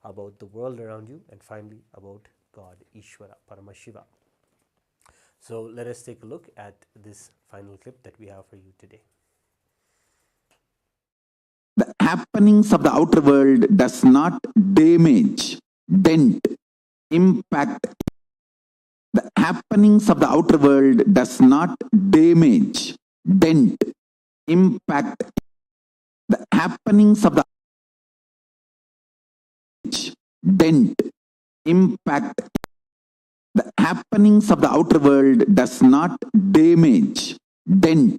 about the world around you, and finally about God, Ishvara, Paramashiva. So let us take a look at this final clip that we have for you today. The happenings of the outer world does not damage, dent, impact. The happenings of the outer world does not damage, dent, impact. The happenings of the dent, impact. The happenings of the outer world does not damage, dent,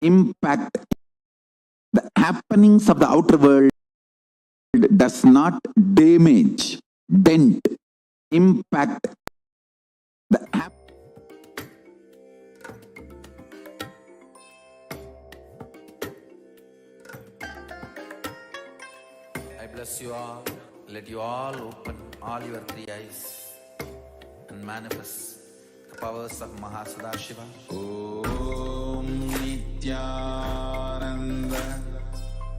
impact. The happenings of the outer world does not damage, dent, impact. I bless you all. Let you all open all your three eyes and manifest the powers of Mahasadashiva. Om Nithyananda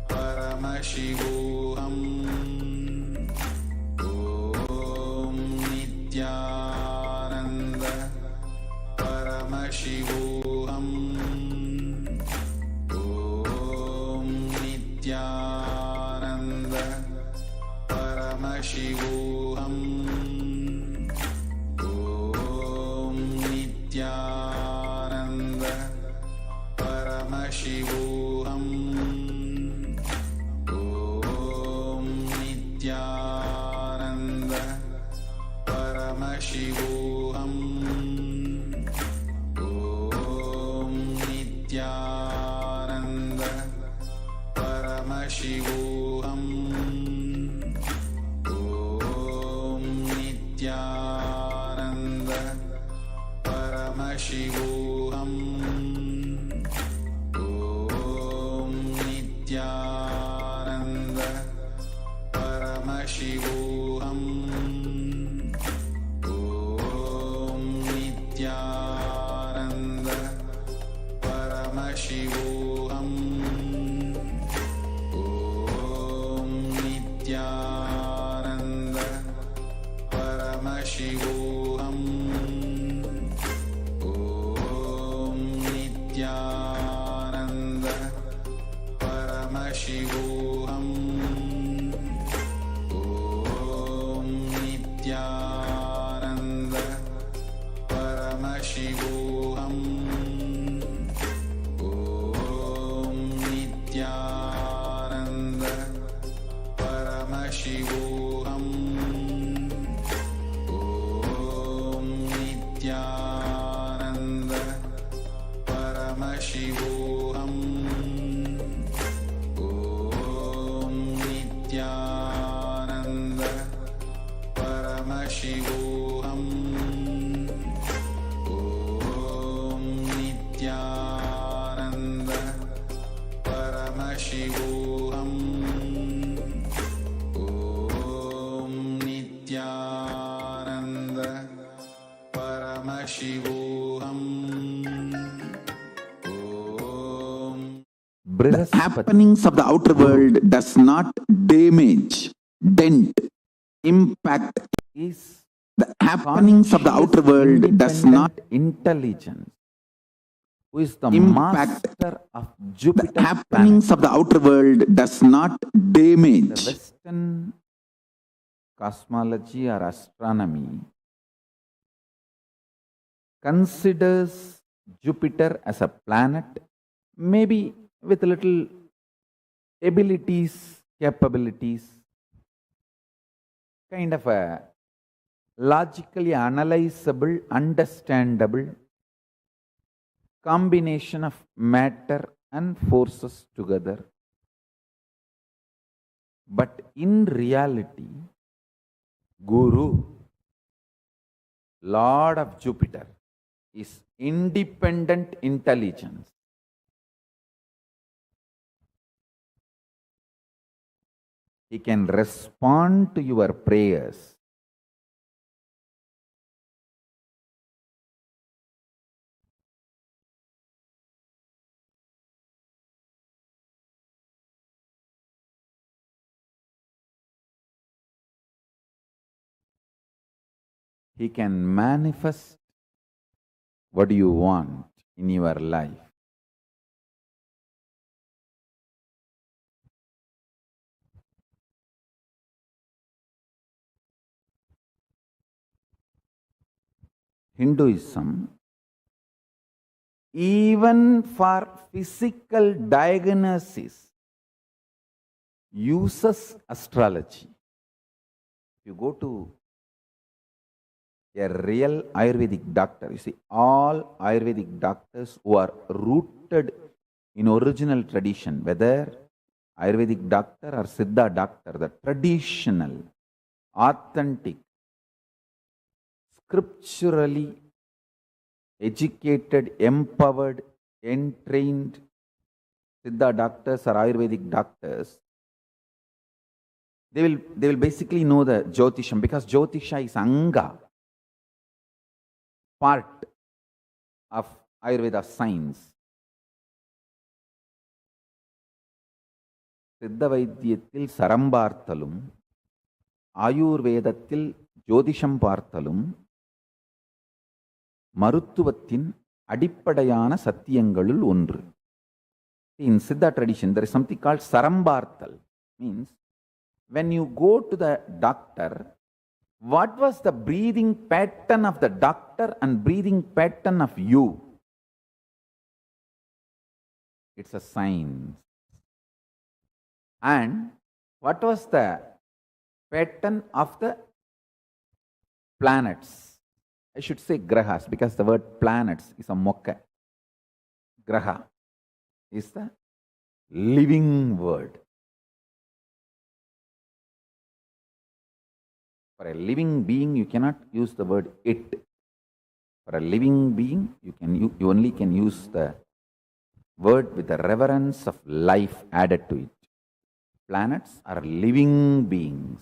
Paramashivoham. Om Nithyananda Paramashivoham. Om Nithyananda Paramashivoham. Om Nithyananda Paramashivoham. Om Nithyananda Paramashivoham. Om Nithyananda Paramashivoham. Om Nithyananda Paramashivoham. Om Nithyananda Paramashivoham. Om Nithyananda Paramashivoham. Om Nithyananda Paramashivoham. Om Nithyananda Paramashivoham. Om Nithyananda Paramashivoham. Om Nithyananda Paramashivoham. Om Nithyananda Paramashivoham. Om Nithyananda Paramashivoham. Om Nithyananda Paramashivoham. Om Nithyananda Paramashivoham. The happenings of the outer world does not damage, dent, impact. Is the happenings of the outer world does not intelligence, who is the master of Jupiter. The happenings of the outer world does not damage. The Western cosmology or astronomy considers Jupiter as a planet, maybe with little abilities, capabilities, kind of a logically analyzable, understandable combination of matter and forces together. But in reality, Guru, Lord of Jupiter, is independent intelligence. He can respond to your prayers. He can manifest what you want in your life. Hinduism, even for physical diagnosis, uses astrology. If you go to a real Ayurvedic doctor, you see, all Ayurvedic doctors who are rooted in original tradition, whether Ayurvedic doctor or Siddha doctor, the traditional, authentic, scripturally educated, empowered, entrained Siddha doctors or Ayurvedic doctors, they will basically know the Jyotisham, because Jyotisha is Anga, part of Ayurveda science. Siddha Vaidyathil Sarambarthalum, Ayurvedathil Jyotisham Parthalum, Maruttuvathin Adippadayana Satyangalul Ondru. In Siddha tradition, there is something called Sarambarthal. Means, when you go to the doctor, what was the breathing pattern of the doctor and breathing pattern of you? It's a science. And what was the pattern of the planets? I should say grahas, because the word planets is a mokka. Graha is the living word. For a living being, you cannot use the word it. For a living being, you only can use the word with the reverence of life added to it. Planets are living beings.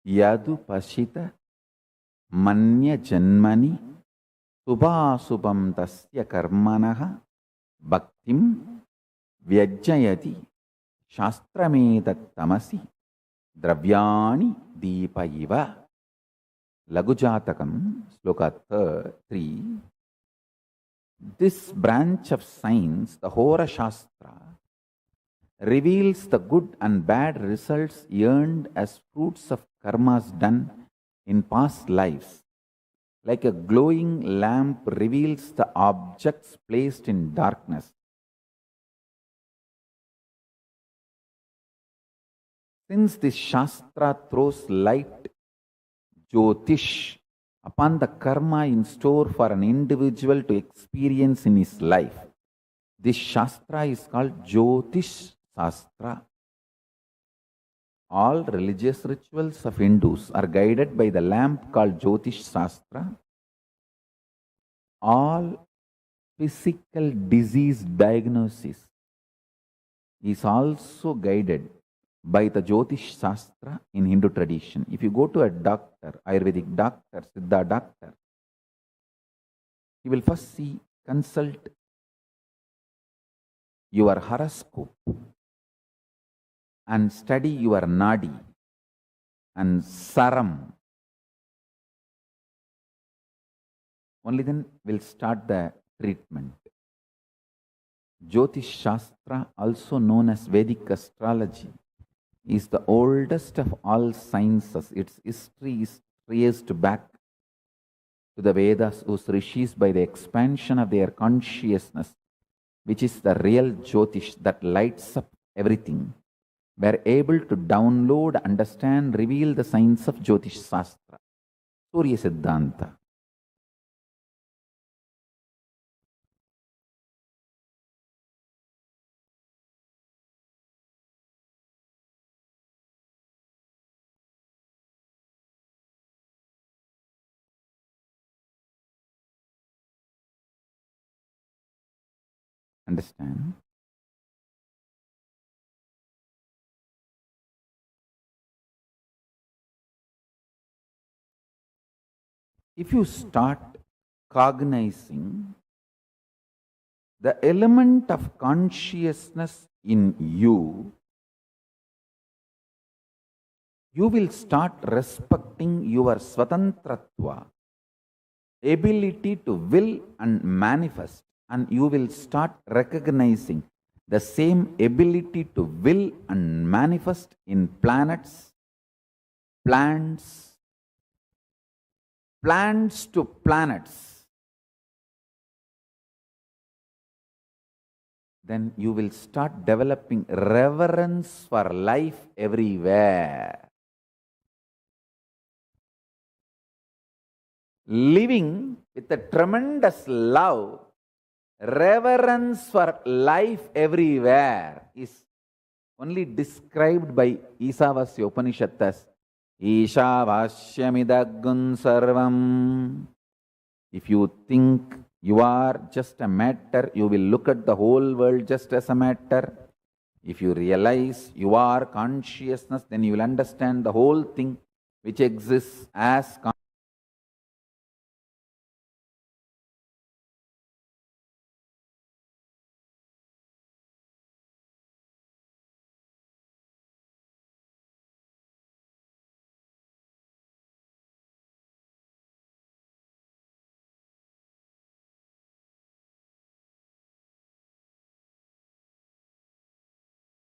Yadu Pashita Manya Janmani Subhasubham Tasya Karmanaha Bhaktim Vyajayati Shastrametat Tamasi Dravyani Deepaiva. Lagujatakam, Sloka 3. This branch of science, the Hora Shastra, reveals the good and bad results earned as fruits of karmas done in past lives. Like a glowing lamp reveals the objects placed in darkness. Since this Shastra throws light, Jyotish, upon the karma in store for an individual to experience in his life, this Shastra is called Jyotish Shastra. All religious rituals of Hindus are guided by the lamp called Jyotish Shastra. All physical disease diagnosis is also guided by the Jyotish Shastra in Hindu tradition. If you go to a doctor, Ayurvedic doctor, Siddha doctor, he will first consult your horoscope and study your nadi and saram. Only then will start the treatment. Jyotish Shastra, also known as Vedic astrology, is the oldest of all sciences. Its history is traced back to the Vedas, whose rishis, by the expansion of their consciousness, which is the real Jyotish that lights up everything, were able to download, understand, reveal the science of Jyotish Shastra, Surya Siddhanta. Understand? If you start cognizing the element of consciousness in you, you will start respecting your swatantratva, ability to will and manifest, and you will start recognizing the same ability to will and manifest in planets, plants to planets. Then you will start developing reverence for life everywhere. Living with a tremendous love, reverence for life everywhere is only described by Isavasya Upanishad as Ishavashyamidagun sarvam. If you think you are just a matter, you will look at the whole world just as a matter. If you realize you are consciousness, then you will understand the whole thing which exists as consciousness.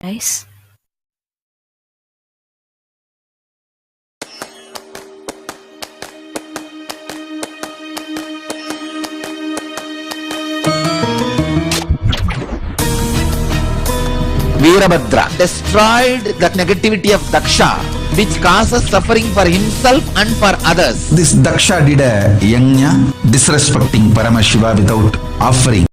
Nice. Veerabhadra destroyed the negativity of Daksha, which causes suffering for himself and for others. This Daksha did a yajna disrespecting Paramashiva without offering.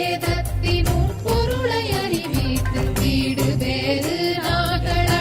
வேதத்தினும் பொருளை அறிவித்து வீடு வேறு நாகளாய்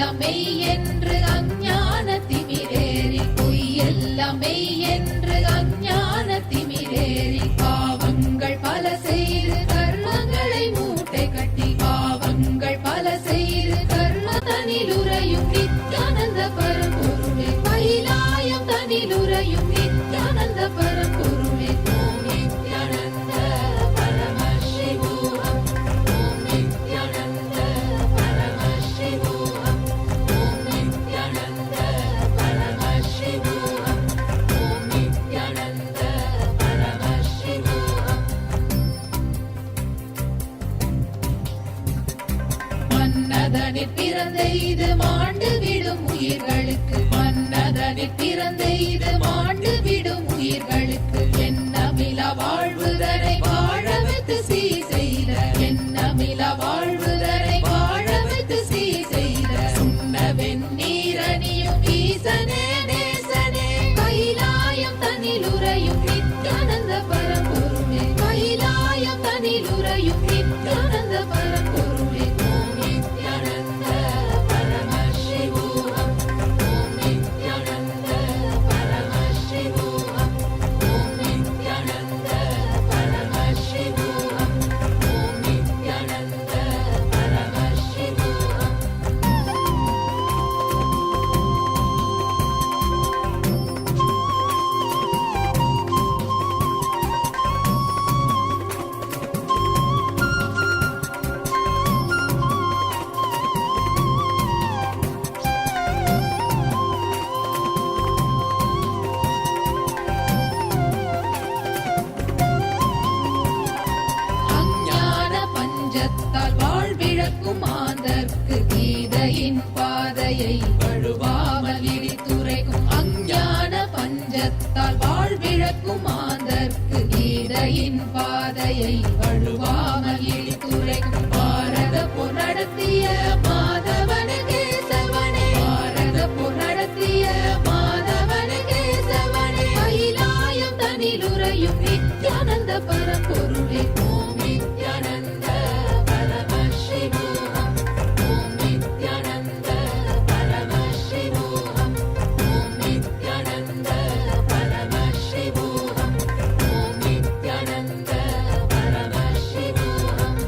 எல்லாம் மெய் என்று அஞ்ஞான திமிரேறி பொய் எல்லாம் மெய் என்று அஞ்ஞான திமிரேறி பாவங்கள் பல செய்து கர்மங்களை மூட்டை கட்டி பாவங்கள் பல செய்து கர்ம தனிலுரையும் நித்யானந்த பரம்பொருளே கைலாயம் தனிலுரையும் நித்யானந்த பரம்பொருளே ஓம் நித்யானந்த பரமசிவோஹம் ஓம் நித்யானந்த பரமசிவோஹம் ஓம் நித்யானந்த பரமசிவோஹம் ஓம் நித்யானந்த பரமசிவோஹம். மன்னதனில் பிறந்த இது மாண்டு விடும் உயிர்களுக்கு மன்னதனில் பிறந்த இது மாண்டு விடும் உயிர்களுக்கு எண்ணமிலா வாழ்வுதனை வாழ வைத்து சீ செய்த எண்ணமிலா வாழ்வுதனை வாழ வைத்து சீ செய்த சுண்ண வெந்நீரணியும் ஈசனே நேசனே கைலாயம் தனிலுரையும் நித்யானந்த பரம்பொருளே கைலாயம் தனிலுரையும் நித்யானந்த பரம்பொருளே ஓம் நித்யானந்த பரமசிவோஹம் ஓம் நித்யானந்த பரமசிவோஹம் ஓம் நித்யானந்த பரமசிவோஹம் ஓம் நித்யானந்த பரமசிவோஹம். அஞ்ஞான பஞ்சத்தால் வாழ்விழக்கும் மாந்தர்க்கு கீதையின் பாதையை வழுவாமல் இடித்துரைக்கும் அஞ்ஞான பஞ்சத்தால் வாழ்விழக்கும் மாந்தர்க்கு கீதையின் பாதையை வழுவாமல் இடித்துரைக்கும் பாரத போர் நடத்திய மாதவன கேசவனே பாரத போர் நடத்திய மாதவன கேசவனே கைலாயம் தனிலுரையும் நித்யானந்த பரம்பொருளே ஓம் நித்யானந்த பரமசிவோஹம் ஓம் நித்யானந்த பரமசிவோஹம் ஓம் நித்யானந்த பரமசிவோஹம் ஓம் நித்யானந்த பரமசிவோஹம்.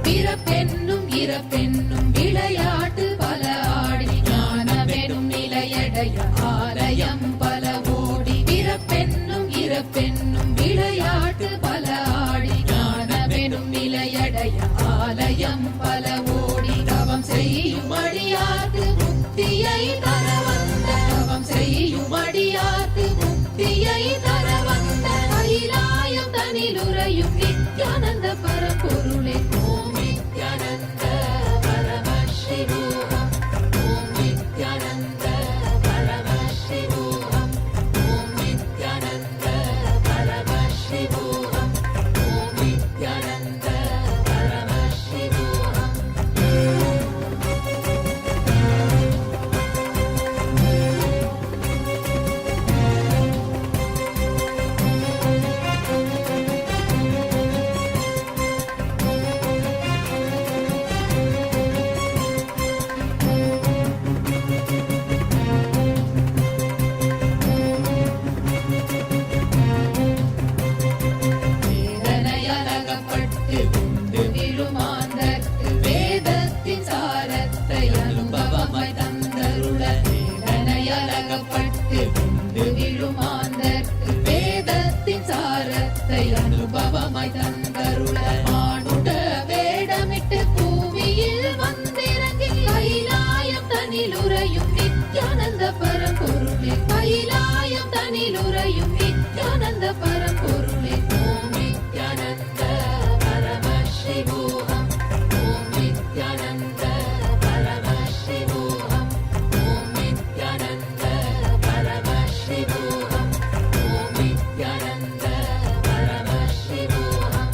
பிறப்பென்னும் இறப்பென்னும் விளையாட்டு பல ஆடி ஞானமெனும் நிலையடைய ஆலயம் பல ஓடி பிறப்பென்னும் இறப்பென்னும் விளையாட்டு பல ஆடி ஞானமெனும் நிலையடைய ஆலயம் பல ஓடி தவம் செய்யும் அடியார்க்கு முக்தியை தர வந்த தவம் செய்யும் அடியார்க்கு முக்தியை தர வந்த கைலாயம் தனிலுரையும் நித்யானந்த பரம்பொருளே ஓம் நித்யானந்த பரமசிவோஹம் ஓம் நித்யானந்த பரமசிவோஹம் ஓம் நித்யானந்த பரமசிவோஹம் ஓம் நித்யானந்த பரமசிவோஹம். வேதனையலகப்பட்டு உண்டு விழுமாந்தர்க்கு வேதத்தின் சாரத்தை அனுபவமாய் தந்தருள வேதனையலகப்பட்டு உண்டு விழுமாந்தர்க்கு வேதத்தின் சாரத்தை அனுபவமாய் தந்தருள மானுட வேடமிட்டு பூமியில் வந்திறங்கி கைலாயம் தனிலுரையும் நித்யானந்த பரம்பொருளே கைலாயம் தனிலுரையும் நித்யானந்த பரம்பொருளே ஓம் நித்யானந்த பரமசிவோஹம் ஓம் நித்யானந்த பரமசிவோஹம் ஓம் நித்யானந்த பரமசிவோஹம் ஓம் நித்யானந்த பரமசிவோஹம்.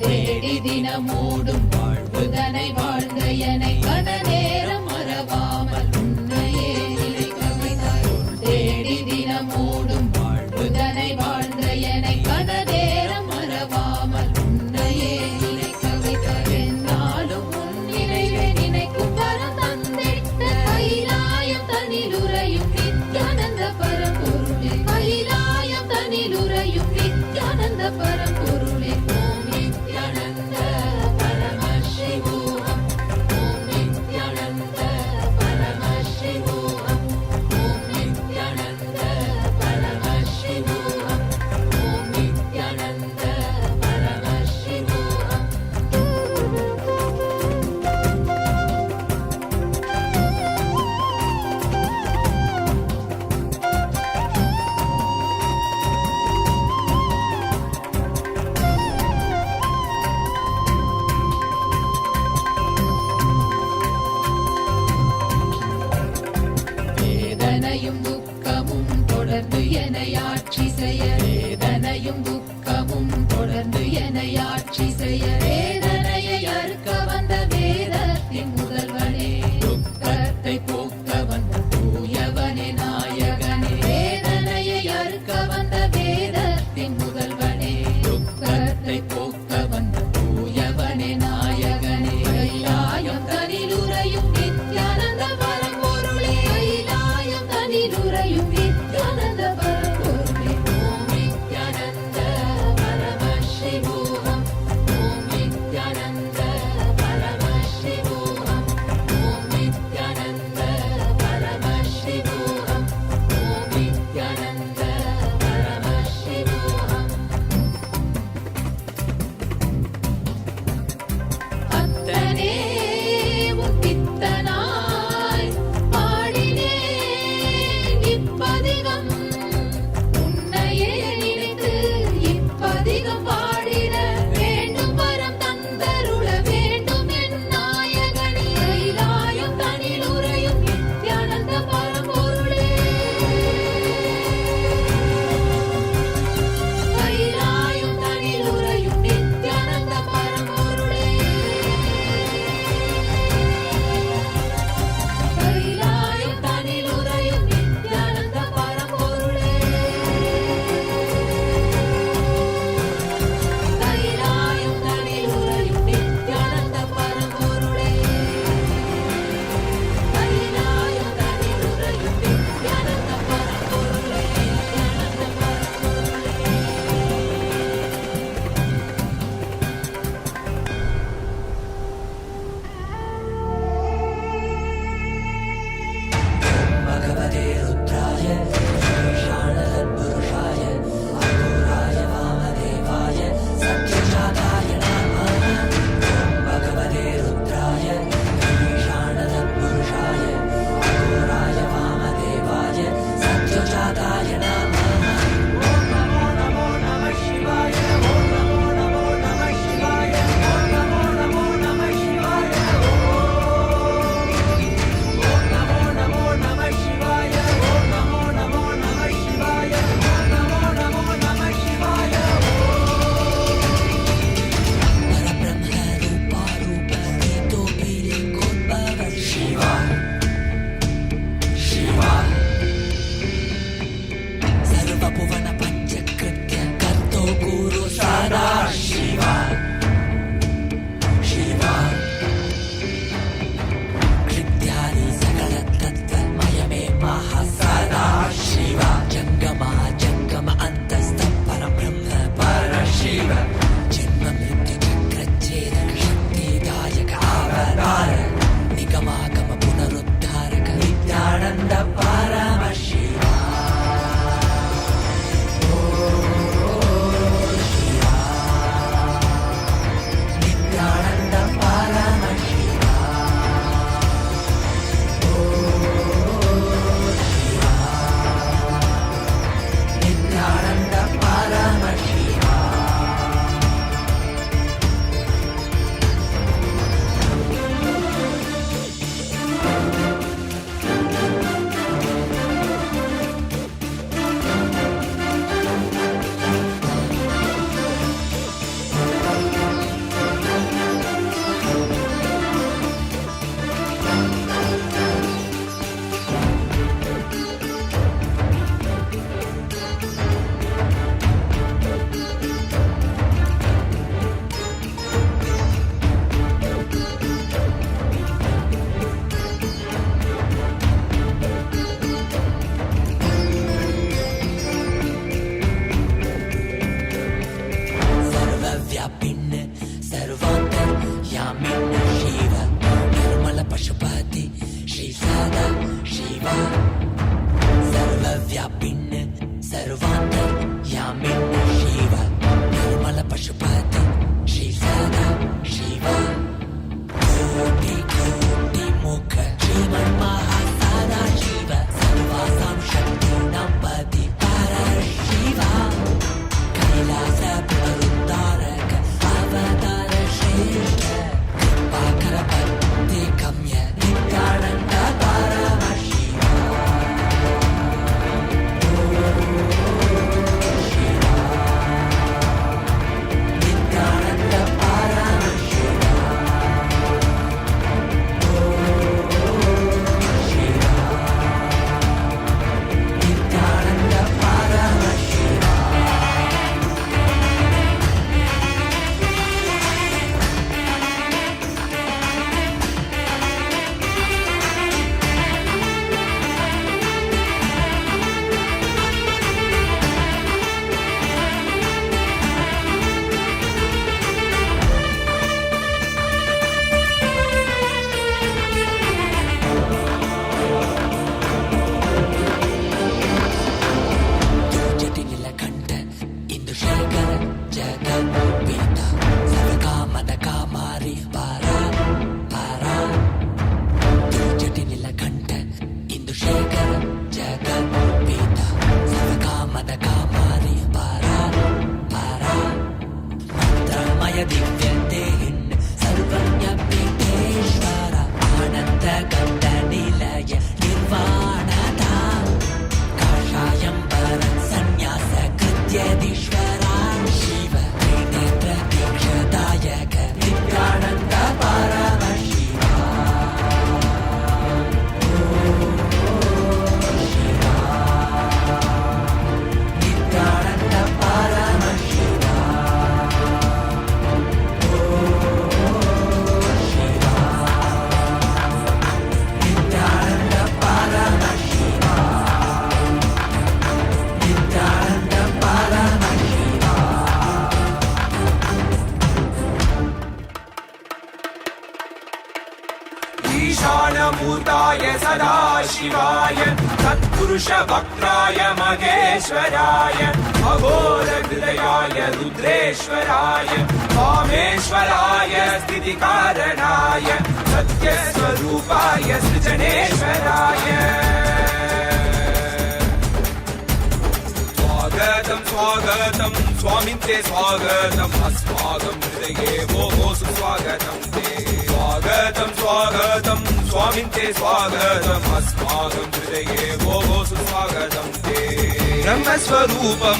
தேடி தினமூடும் வாழ்வுதனை வாழ்ந்த எனை கன நேரம் மறவாமல் உன்னையே நினைக்க வைத்தாய் தேடி தினமூடும் வாழ்வுதனை வாழ்ந்த எனை கன பரம்பொருளே ஓம் நித்யானந்த பரமசிவோகம் ஓம் நித்யானந்த பரமசிவோகம் ஓம் நித்யானந்த பரமசிவோகம் ஓம் நித்யானந்த பரமசிவோகம் வேதனையும் துக்கமும் தொடர்ந்து என்னை ஆட்சி செய்ய வேதனையும் துக்கமும் தொடர்ந்து என்னை ஆட்சி செய்ய வேதனையை அறுக்க வந்த வேதத்தின் முதல்வனே துக்கத்தை போக்க வந்த தூயவனே நாயகனே வேதனையை அறுக்க வந்த வேதத்தின் முதல்வனே துக்கத்தை போக்க வந்த தூயவனே நாயகனே கைலாயம் தனிலுறையும் நித்யானந்த பரம்பொருளே கைலாயம் தனிலுறையும் நித்யானந்த பரம்பொருளே ஓம் நித்யானந்த பரமசிவோகம் ஓம் நித்யானந்த பரமசிவோகம் ஓம் நித்யானந்த பரமசிவோகம் ஓம் நித்யானந்த பரமசிவோகம் அத்தனே உன் பித்தனாய் பாடினேன் இப்பதிகம் உன்னையே நினைத்து இப்பதிகம் பாடிட வேண்டும் வரம் தந்தருள வேண்டும் என் நாயகனே கைலாயம் தனிலுறையும் நித்யானந்த பரம்பொருளே கைலாயம் தனிலுறையும் நித்யானந்த பரம்பொருளே கைலாயம் தனிலுறையும் நித்யானந்த பரம்பொருளே கைலாயம் தனிலுறையும் நித்யானந்த பரம்பொருளே கைலாயம் தனிலுறையும் நித்யானந்த பரம்பொருளே भगवते रुद्राय ईशानतत्पुरुषाय अघोराय वामदेवाय सत्यजाताय नमः भगवते रुद्राय ईशानतत्पुरुषाय अघोराय वामदेवाय सत्यजाताय नमः ॐ नमो नमो नमः शिवाय ॐ नमो नमो नमः शिवाय ॐ नमो नमो नमः शिवाय ॐ नमो नमो नमः शिवाय ॐ नमो नमो नमः शिवाय ॐ नमो नमो नमः शिवाय परब्रह्म रूपारूप नीतोऽपि लिङ्गोद्भव शिवा शिवा सर्वभुवन पञ्चकृत्य कर्तो गुरु सदा शिवा शिवा कृत्यादि सकल तत्त्वमयमे महा सदा शिवा जङ्गमा जङ्गम अन्तस्थ परब्रह्म परशिव जन्म मृत्यु चक्रच्छेदक शक्तिदायक अवतार निगमागम पुनरुद्धारक नित्यानन्द परमशिवा नित्यानन्द परमशिवा नित्यानन्द परमशिवा जगन्पीता सर्वकामदकामारि पारा पारा जटिनिलकण्ठ इन्दुशेखर जगन्पीता सर्वकामदकामारि पारा पारा मन्त्रमय दिव्यदेहिन् सर्वज्ञपीठेश्वर आनन्दगण्डनिलय निर्वाणदा काषायम्बर सन्न्यास कृत्यधीश्वरा शिव त्रिनेत्र दीक्षदायक नित्यानन्द परमशिवा शिवा नित्यानन्द परमशिवा शिवा नित्यानन्द परमशिवा नित्यानन्द परमशिवा ईशानभूताय सदाशिवाय सत्पुरुषवक्त्राय महेश्वराय अघोरहृदयाय रुद्रेश्वराय कामेश्वराय स्थितिकारणाय सत्यस्वरूपाय सृजनेश्वराय स्वागतं स्वागतं स्वामिन्ते स्वागतम् अस्माकं हृदये वो सुस्वागतं ते स्वागतं स्वागतं स्वामिन्ते स्वागतम् अस्माकं हृदये वो सुस्वागतं ते ब्रह्मस्वरूपं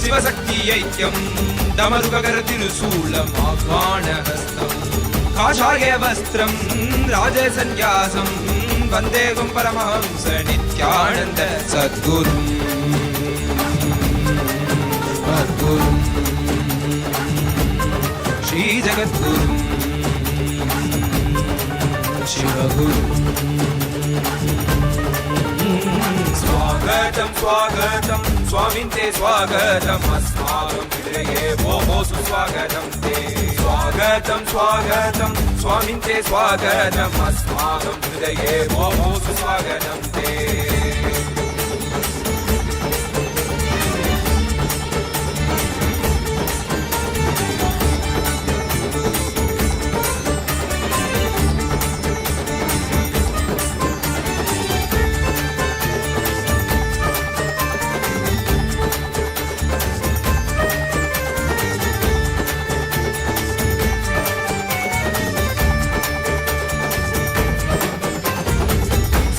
शिवशक्तिऐक्यं दमरुककरतिरुशूलम् आह्वानहस्तं काषाय वस्त्रं राजसन्न्यासं वन्देगं परमहंस नित्यानन्द सद्गुरुम् सद्गुरुम् श्रीजगद्गुरुम् शिवगुरुम् स्वागतं स्वागतं स्वामिन्ते स्वागतम् अस्माकं हृदये वो सुस्वागतं ते स्वागतं स्वागतं स्वामिन्ते स्वागतम् अस्माकं हृदये वो सुस्वागतं ते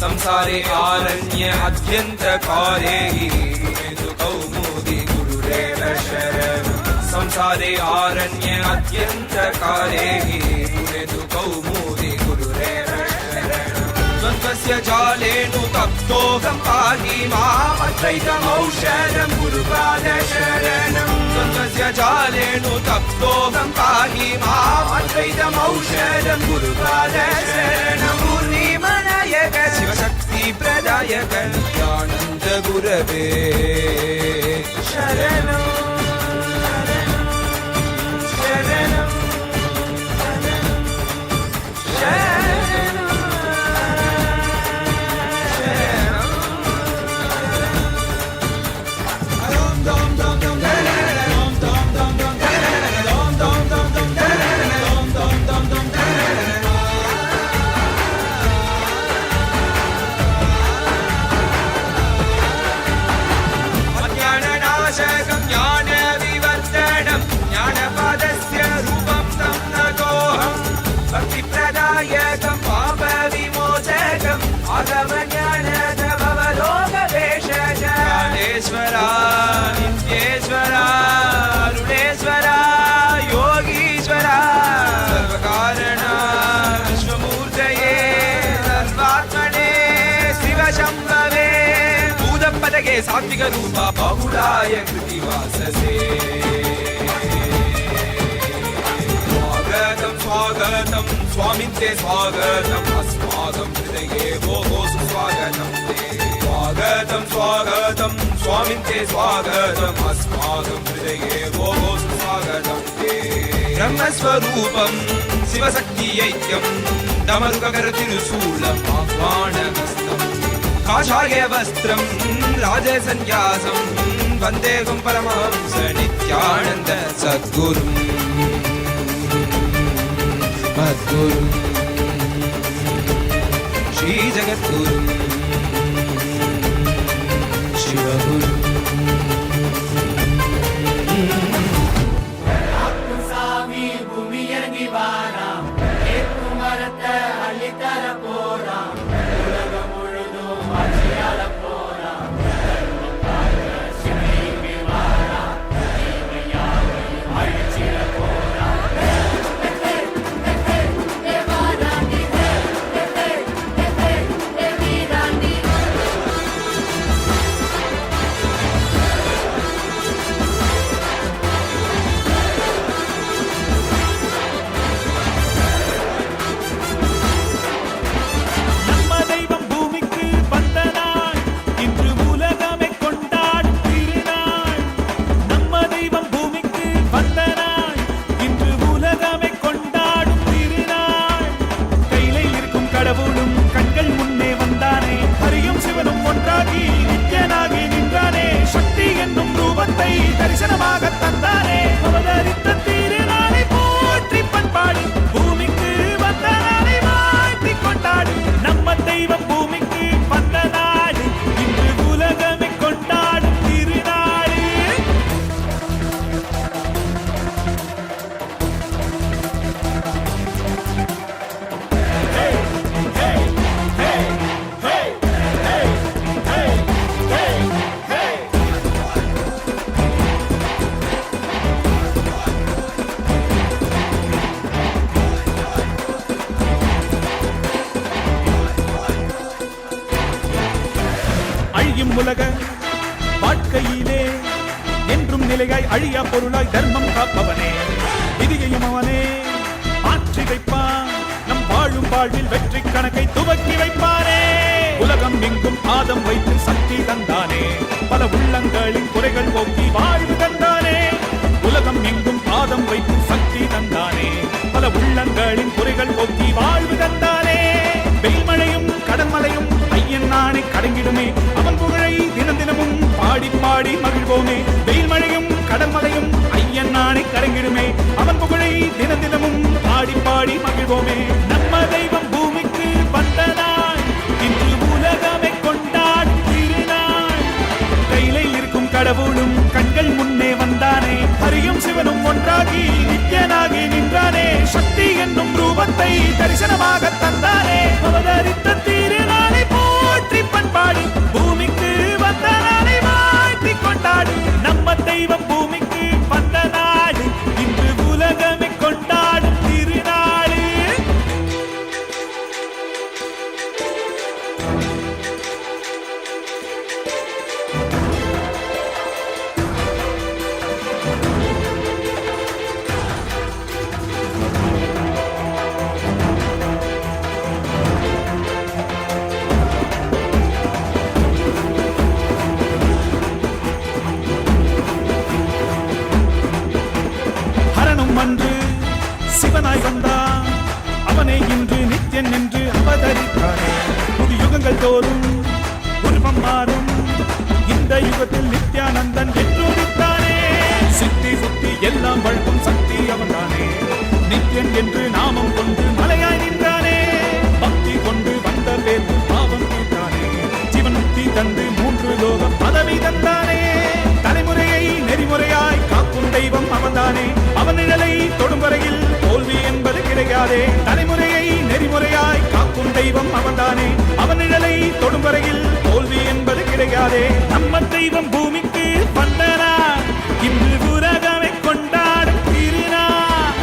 संसारे आरण्य अत्यन्तकारे कौमुदी गुरुरेव शरणं संसारे आरण्य अत्यन्तकारे कौमुदी गुरुरेव शरणं द्वन्द्वस्य जालेनु तप्तोऽहं पाहि मामद्वैतमौषधं गुरुपाद शरणं द्वन्द्वस्य जालेनु तप्तोऽहं पाहि मामद्वैतमौषधं गुरुपाद शरणं पूर्णिमनायक शिवशक्ति प्रदायक नित्यानन्द गुरवे शरणं शरणं शरणं भक्तिप्रदायकं पापविमोचकं आगमज्ञानदभवलोकवेशज ज्ञानेश्वरा नित्येश्वरा अरुणेश्वरा योगीश्वरा सर्वकारणा विश्वमूर्तये सर्वात्मने शिवशम्भवे भूतपदके सात्विकरूपा बहुलाय कृतिवाससे स्वागतं स्वामिन्ते स्वागतम् अस्माकं हृदये वो सुस्वागतं ते स्वागतं स्वागतं स्वामिन्ते स्वागतम् अस्माकं हृदये वो सुस्वागतं ते ब्रह्मस्वरूपं शिवशक्तिऐक्यं दमरुककरतिरुशूलम् आह्वानहस्तं काषाय वस्त्रं राजसन्न्यासं वन्देगं परमहंस नित्यानन्द सद्गुरुम् மத்குரும் மத்குரும் ஸ்ரீ ஜகத்குரும் சிவகுரும் சாமி பூமி இறங்கி வாராம் ஏற்று மரத்தை அள்ளித்தர போறாம் உலகம் முழுதும் ஆட்சியாள போறாம் சிவலிங்கு வாராம் தீமையாவையும் அழிச்சிட போறாம் நம்ம தெய்வம் பூமிக்கு வந்த நாள் இன்று உலகமே கொண்டாடும் திருநாள். நம்ம தெய்வம் பூமிக்கு வந்த நாள் இன்று உலகமே கொண்டாடும் திருநாள். கையிலே இருக்கும் கடவுளும் கண்கள் முன்னே வந்தானே, ஹரியும் சிவனும் ஒன்றாகி நித்யனாகி நின்றானே. சக்தி என்னும் ரூபத்தை தரிசனமாக தந்தானே. அவதரித்த திருநாளை போற்றி பண்பாடு பூமிக்கு வந்த நாளை வாழ்த்தி கொண்டாடு. நம்ம தெய்வம் பூமிக்கு வந்த நாடு இன்று உலகமே கொண்டாடும் திருநாடு. அழியும் உலக வாழ்க்கையிலே என்றும் நிலையாய் அழியா பொருளாய் தர்மம் காப்பவனே. விதியையும் அவனே மாற்றி வைப்பான், நம் வாழும் வாழ்வில் வெற்றி கணக்கை துவக்கி வைப்பானே. உலகம் எங்கும் பாதம் வைத்து சக்தி தந்தானே, பல உள்ளங்களின் குறைகள் போக்கி வாழ்வு தந்தானே. உலகம் எங்கும் பாதம் வைத்து சக்தி தந்தானே, பல உள்ளங்களின் குறைகள் போக்கி வாழ்வு தந்தானே. வெயில்மழையும் கடன்மலையும் ஐயன் நாணை கடங்கிடுமே, அவன் புகழை தினம் தினமும் பாடி பாடி மகிழ்வோமே. வெயில்மழையும் கடன்மலையும் ஐயன் நாணை கடங்கிடுமே, அவன் புகழை தினம் தினமும் பாடி பாடி மகிழ்வோமே. நம்ம தெய்வம் பூமிக்கு வந்த நாள் இன்று உலகமே கொண்டாடும் திருநாள். கையிலே இருக்கும் கடவுளும் கண்கள் முன்னே வந்தானே, ஹரியும் சிவனும் ஒன்றாகி நித்யனாகி நின்றானே. சக்தி என்னும் ரூபத்தை தரிசனமாக தந்தானே. அவதரித்த திருநாளை போற்றி பண்பாடு பூமிக்கு வந்த நாளை வாழ்த்தி கொண்டாடு. நம்ம தெய்வம் பூமிக்கு வந்த நாடு இன்று உலகமே கொண்டாடும் திருநாடு. ஹரனும் அன்று சிவனாய் வந்தான், அவனை இன்று நித்யன் என்று அவதரித்தானே. புது யுகங்கள் தோறும் உருவம் மாறும், இந்த யுகத்தில் நித்யானந்தன் என்று உதித்தானே. சித்தி சுத்தி எல்லாம் வழங்கும் சக்தி அவன்தானே, நித்யன் என்று நாமம் கொண்டு மலையாய் நின்றானே. பக்தி கொண்டு வந்த பேருக்கு பாவம் தீர்த்தானே, ஜீவன் முக்தி தந்து 3 லோகம் பதவி தந்தானே. தலைமுறையை நெறிமுறையாய் காக்கும் தெய்வம் அவன்தானே, அவன் நிழலை தொடும் வரையில் தோல்வி என்பது கிடையாதே. தலைமுறையை நெறிமுறையாய் காக்கும் தெய்வம் அவன்தானே, அவன் நிழலை தொடும் வரையில் தோல்வி என்பது கிடையாதே. நம்ம தெய்வம் பூமிக்கு வந்த நாள் இன்று உலகமே கொண்டாடும் திருநாள்.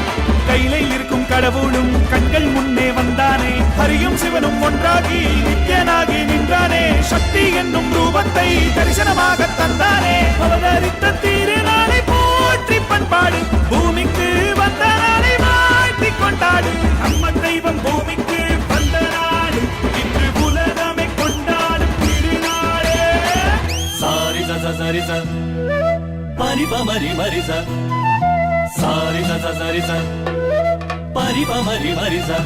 கையிலே இருக்கும் கடவுளும் கண்கள் முன்னே வந்தானே, ஹரியும் சிவனும் ஒன்றாகி நித்யனாகி நின்றானே. சக்தி என்னும் ரூபத்தை தரிசனமாக தந்தானே. அவதரித்த திருநாளை போற்றி பண்பாடு பூமிக்கு வந்த நாளை வாழ்த்தி கொண்டாடு. நம்ம தெய்வம் பூமிக்கு வந்த நாடு இன்று உலகமே கொண்டாடும் திருநாளே. சாரி சரி ச பரி பமரி மரி ச சாரி சரி ச பரி பமரி மரி ச.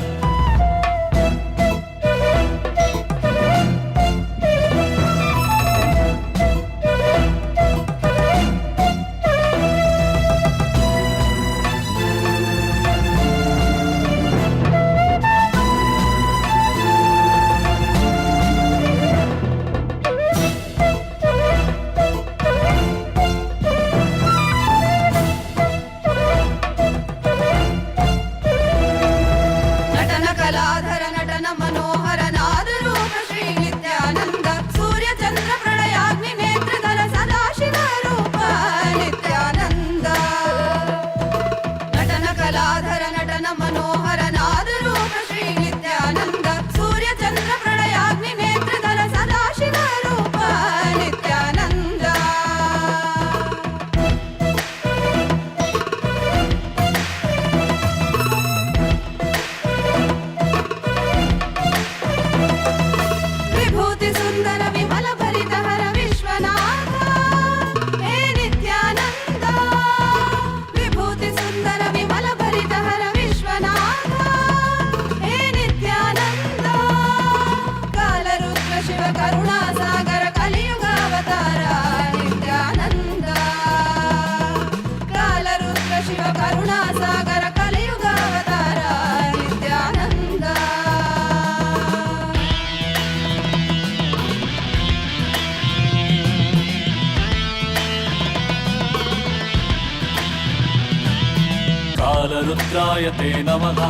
बालरुद्राय ते नमः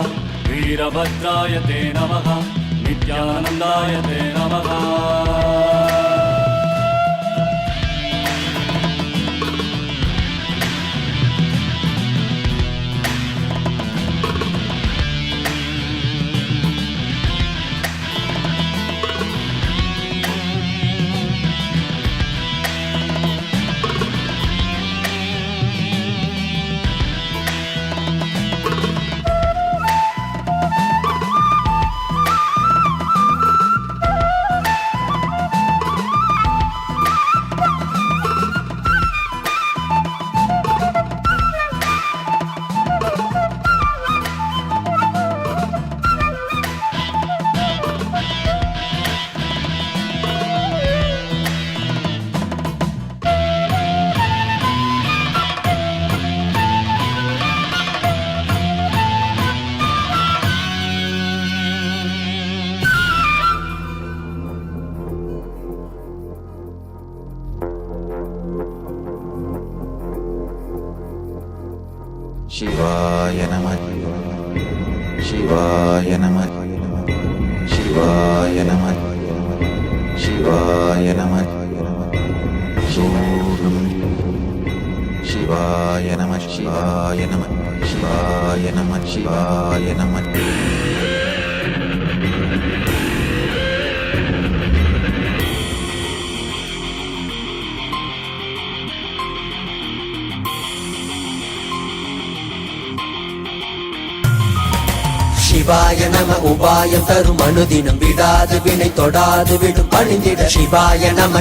वीरभद्राय ते नमः नित्यानन्दाय ते नमः शिवाय नमः शिवाय नमः शिवाय नमः शिवाय नमः शिवाय नमः शिवाय नमः शिवाय नमः शिवाय नमः சிவாய நம உபாயம் தரும் அனுதினம் விடாது வினை தொடாது விடும் பணிந்திட சிவாய நம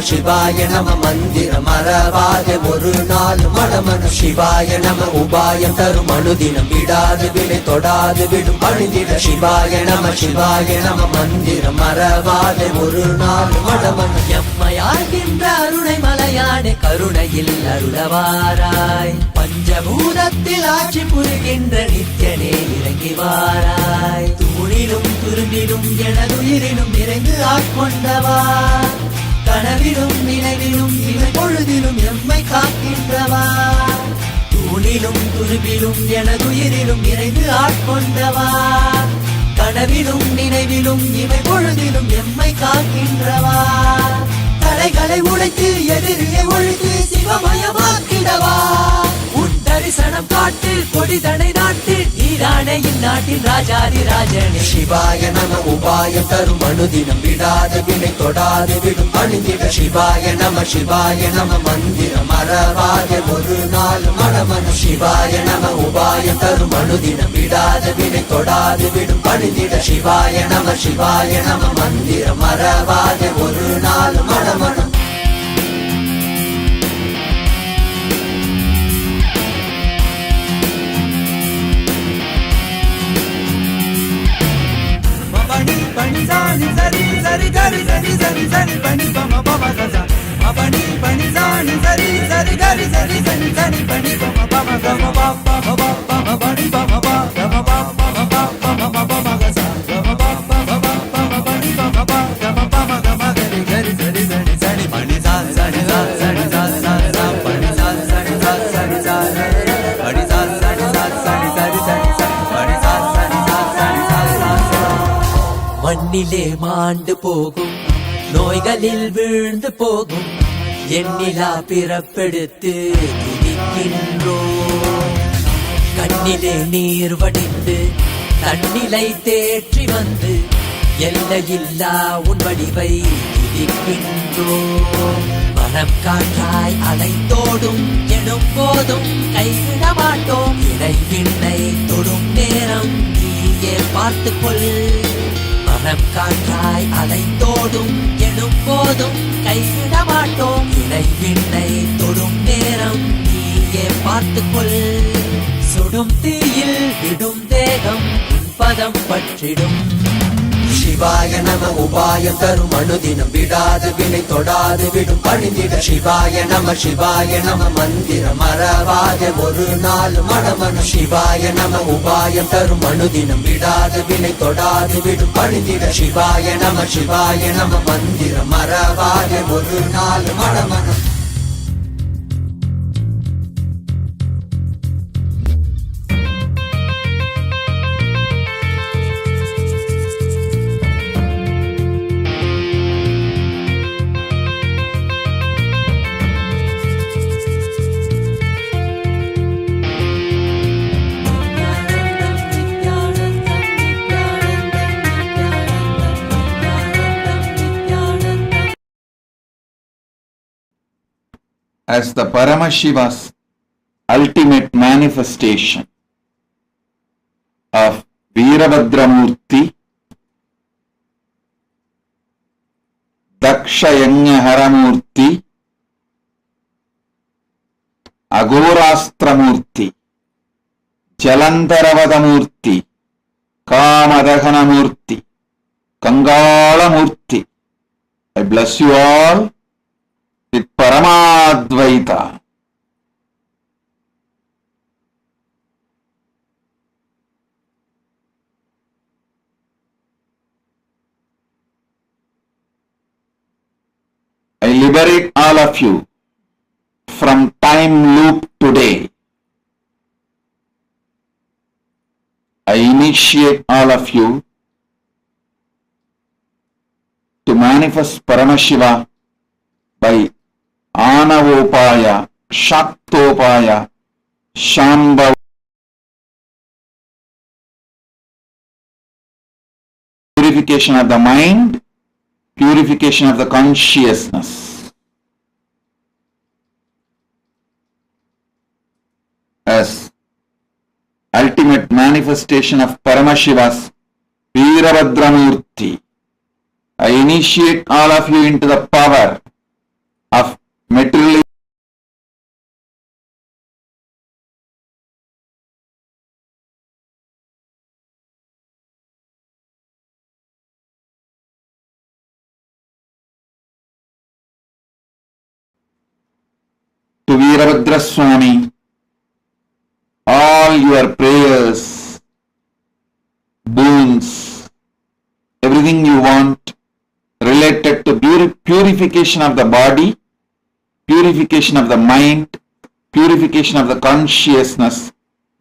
மந்திரம் மறவாதே ஒரு நாள் மனமனு சிவாய நம உபாயம் தரும் அனுதினம் விடாது வினை தொடாது விடும் பணிந்திட சிவாய நம மந்திரம் மறவாதே ஒரு நாள் மனமனு எம்மையாகின்ற அருணை மலையானே கருணையில் அருளவாராய் பஞ்சபூதத்தில் ஆட்சி புரிகின்ற நித்தியனே இறங்கி வாராய் தூணிலும் துரும்பிலும் எனதுயிரிலும் நிறைந்து ஆட்கொண்டவா கனவிலும் நினைவிலும் இவை பொழுதிலும் எம்மை காக்கின்றவா தூணிலும் துரும்பிலும் எனதுயிரிலும் நிறைந்து ஆட்கொண்டவா கனவிலும் நினைவிலும் இவை பொழுதிலும் எம்மை காக்கின்றவா தடைகளை உடைத்து எதிரியை ஒழித்து சிவமயமாக்கிடவா உன் தரிசனம் காட்டு கொடிதடை நாட்டு நீரானே இந்நாட்டின் ராஜாதி ராஜனே சிவாய நம உபாயம் தரும் அனுதினம் விடாத வினை தொடாது விடும் பணிந்திட சிவாய நம மந்திரம் மறவாதே ஒரு நாள் மனமனு சிவாய நம உபாயம் தரும் அனுதினம் விடாத வினை தொடாது விடும் பணிந்திட சிவாய நம மந்திரம் மறவாதே ஒரு நாள் மனமனு Pani zani zari zari gari zari zari zari pani pama pama gaza. Pani pani zani zari zari gari zari zari zari pani pama pama gama pama pama pama pani pama pama gama pama pama pama pama gaza. Gama pama pama pama pani pama pama gama pama gama gari gari zari zari zari pani zani zani zani zani zani zani zani pani zani zani zani zani zani pani zani zani zani zani zani zani pani zani zani zani zani zani மண்ணிலே மாண்டு போகும் நோய்களில் வீழ்ந்து போகும் எண்ணிலா பிறப்பெடுத்து துதிக்கின்றோம் கண்ணிலே நீர் வடிந்து தன்னிலை தேற்றி வந்து எல்லையில்லா உன் வடிவை துதிக்கின்றோம் மரம் காற்றாய் அலைத்தோடும் எனும் போதும் கைவிட மாட்டோம் இறைவிண்ணை தொடும் நேரம் நீயே பார்த்துக்கொள் மரம் காற்றாய் அலைந்தோடும் எனும் போதும் கைவிட மாட்டோம் இறைவிண்ணை தொடும் நேரம் நீயே பார்த்துக்கொள் சுடும் தீயில் விடும் தேகம் பதம் பற்றிடும் சிவாய நம உபாயம் தரும் அனுதினம் விடாது வினை தொடாது விடும் பணிந்திட சிவாய நம மந்திரம் மறவாதே ஒரு நாள் மனமனு சிவாய நம உபாயம் தரும் அனுதினம் விடாது வினை தொடாது விடும் பணிந்திட சிவாய நம மந்திரம் மறவாதே ஒரு நாள் மனமனு as the Paramashiva's ultimate manifestation of Veerabhadra Murty, Dakshayanya Haramurti, Agorastra Murti, Jalantaravada Murti, Kamadahana Murti, Kangala Murti. I bless you all with Paramadvaita. I liberate all of you from time loop today. I initiate all of you to manifest Paramashiva by Anavopaya, Shaktopaya, Shambhava, purification of the mind, purification of the consciousness. As ultimate manifestation of Paramashiva's Veerabhadra Murty, I initiate all of you into the power of material to Veerabhadra Swami. All your prayers, boons, everything you want related to purification of the body, purification of the mind, purification of the consciousness,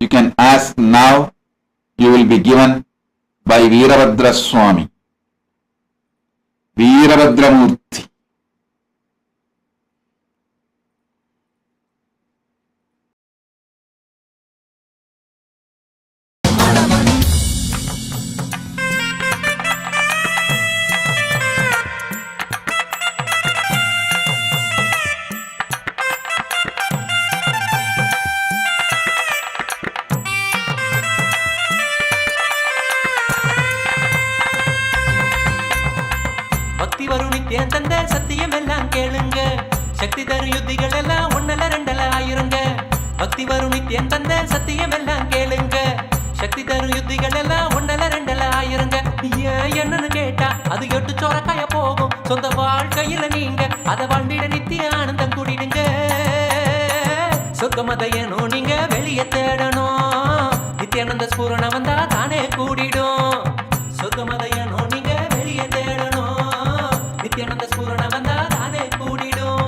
you can ask now. You will be given by Veerabhadra Swami, Veerabhadra Murty. பக்தி வரும் நித்தியம் தந்த சத்தியம் எல்லாம் கேளுங்க, சக்தி தரும் யுத்திகள் எல்லாம் ஒன்னல ரெண்டல ஆயிருங்க. பக்தி வரும் நித்தியம் தந்த சத்தியம் எல்லாம் கேளுங்க, சக்தி தரும் யுத்திகள் எல்லாம் ஒன்னல ரெண்டல ஆயிருங்க. ஏன் என்னன்னு கேட்டா அது எட்டு சோரக்காய போகும். சொந்த வாழ்க்கையில நீங்க அதை வாழ்ந்திட நித்திய ஆனந்தம் கூடிடுங்க. சொர்க்கமதையனும் நீங்க வெளியே தேடணும், நித்தியானந்த ஸ்பூரண வந்தா தானே கூடிடும். சொர்க்கமதையனும் நீங்க வெளியே தேடணும், நித்தியானந்த ஸ்பூரண வந்தா தானே கூடிடும்.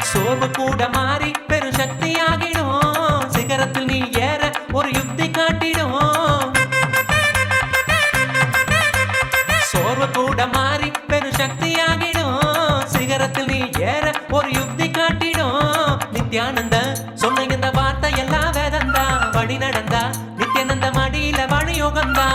சோர்வு கூட மாறி பெரும் சக்தி ஆகிடும், சிகரத்தில் நீ ஏற ஒரு யுக்தி காட்டிடும். சோர்வு கூட மாறி பெரும் சக்தி ஆகிடும், சிகரத்தில் நீ ஏற ஒரு யுக்தி காட்டிடும். நித்யானந்த சொன்ன இந்த வார்த்தை எல்லாம் வேதந்தா, வழி நடந்தா நித்யானந்த மடியில வழி யோகந்தா.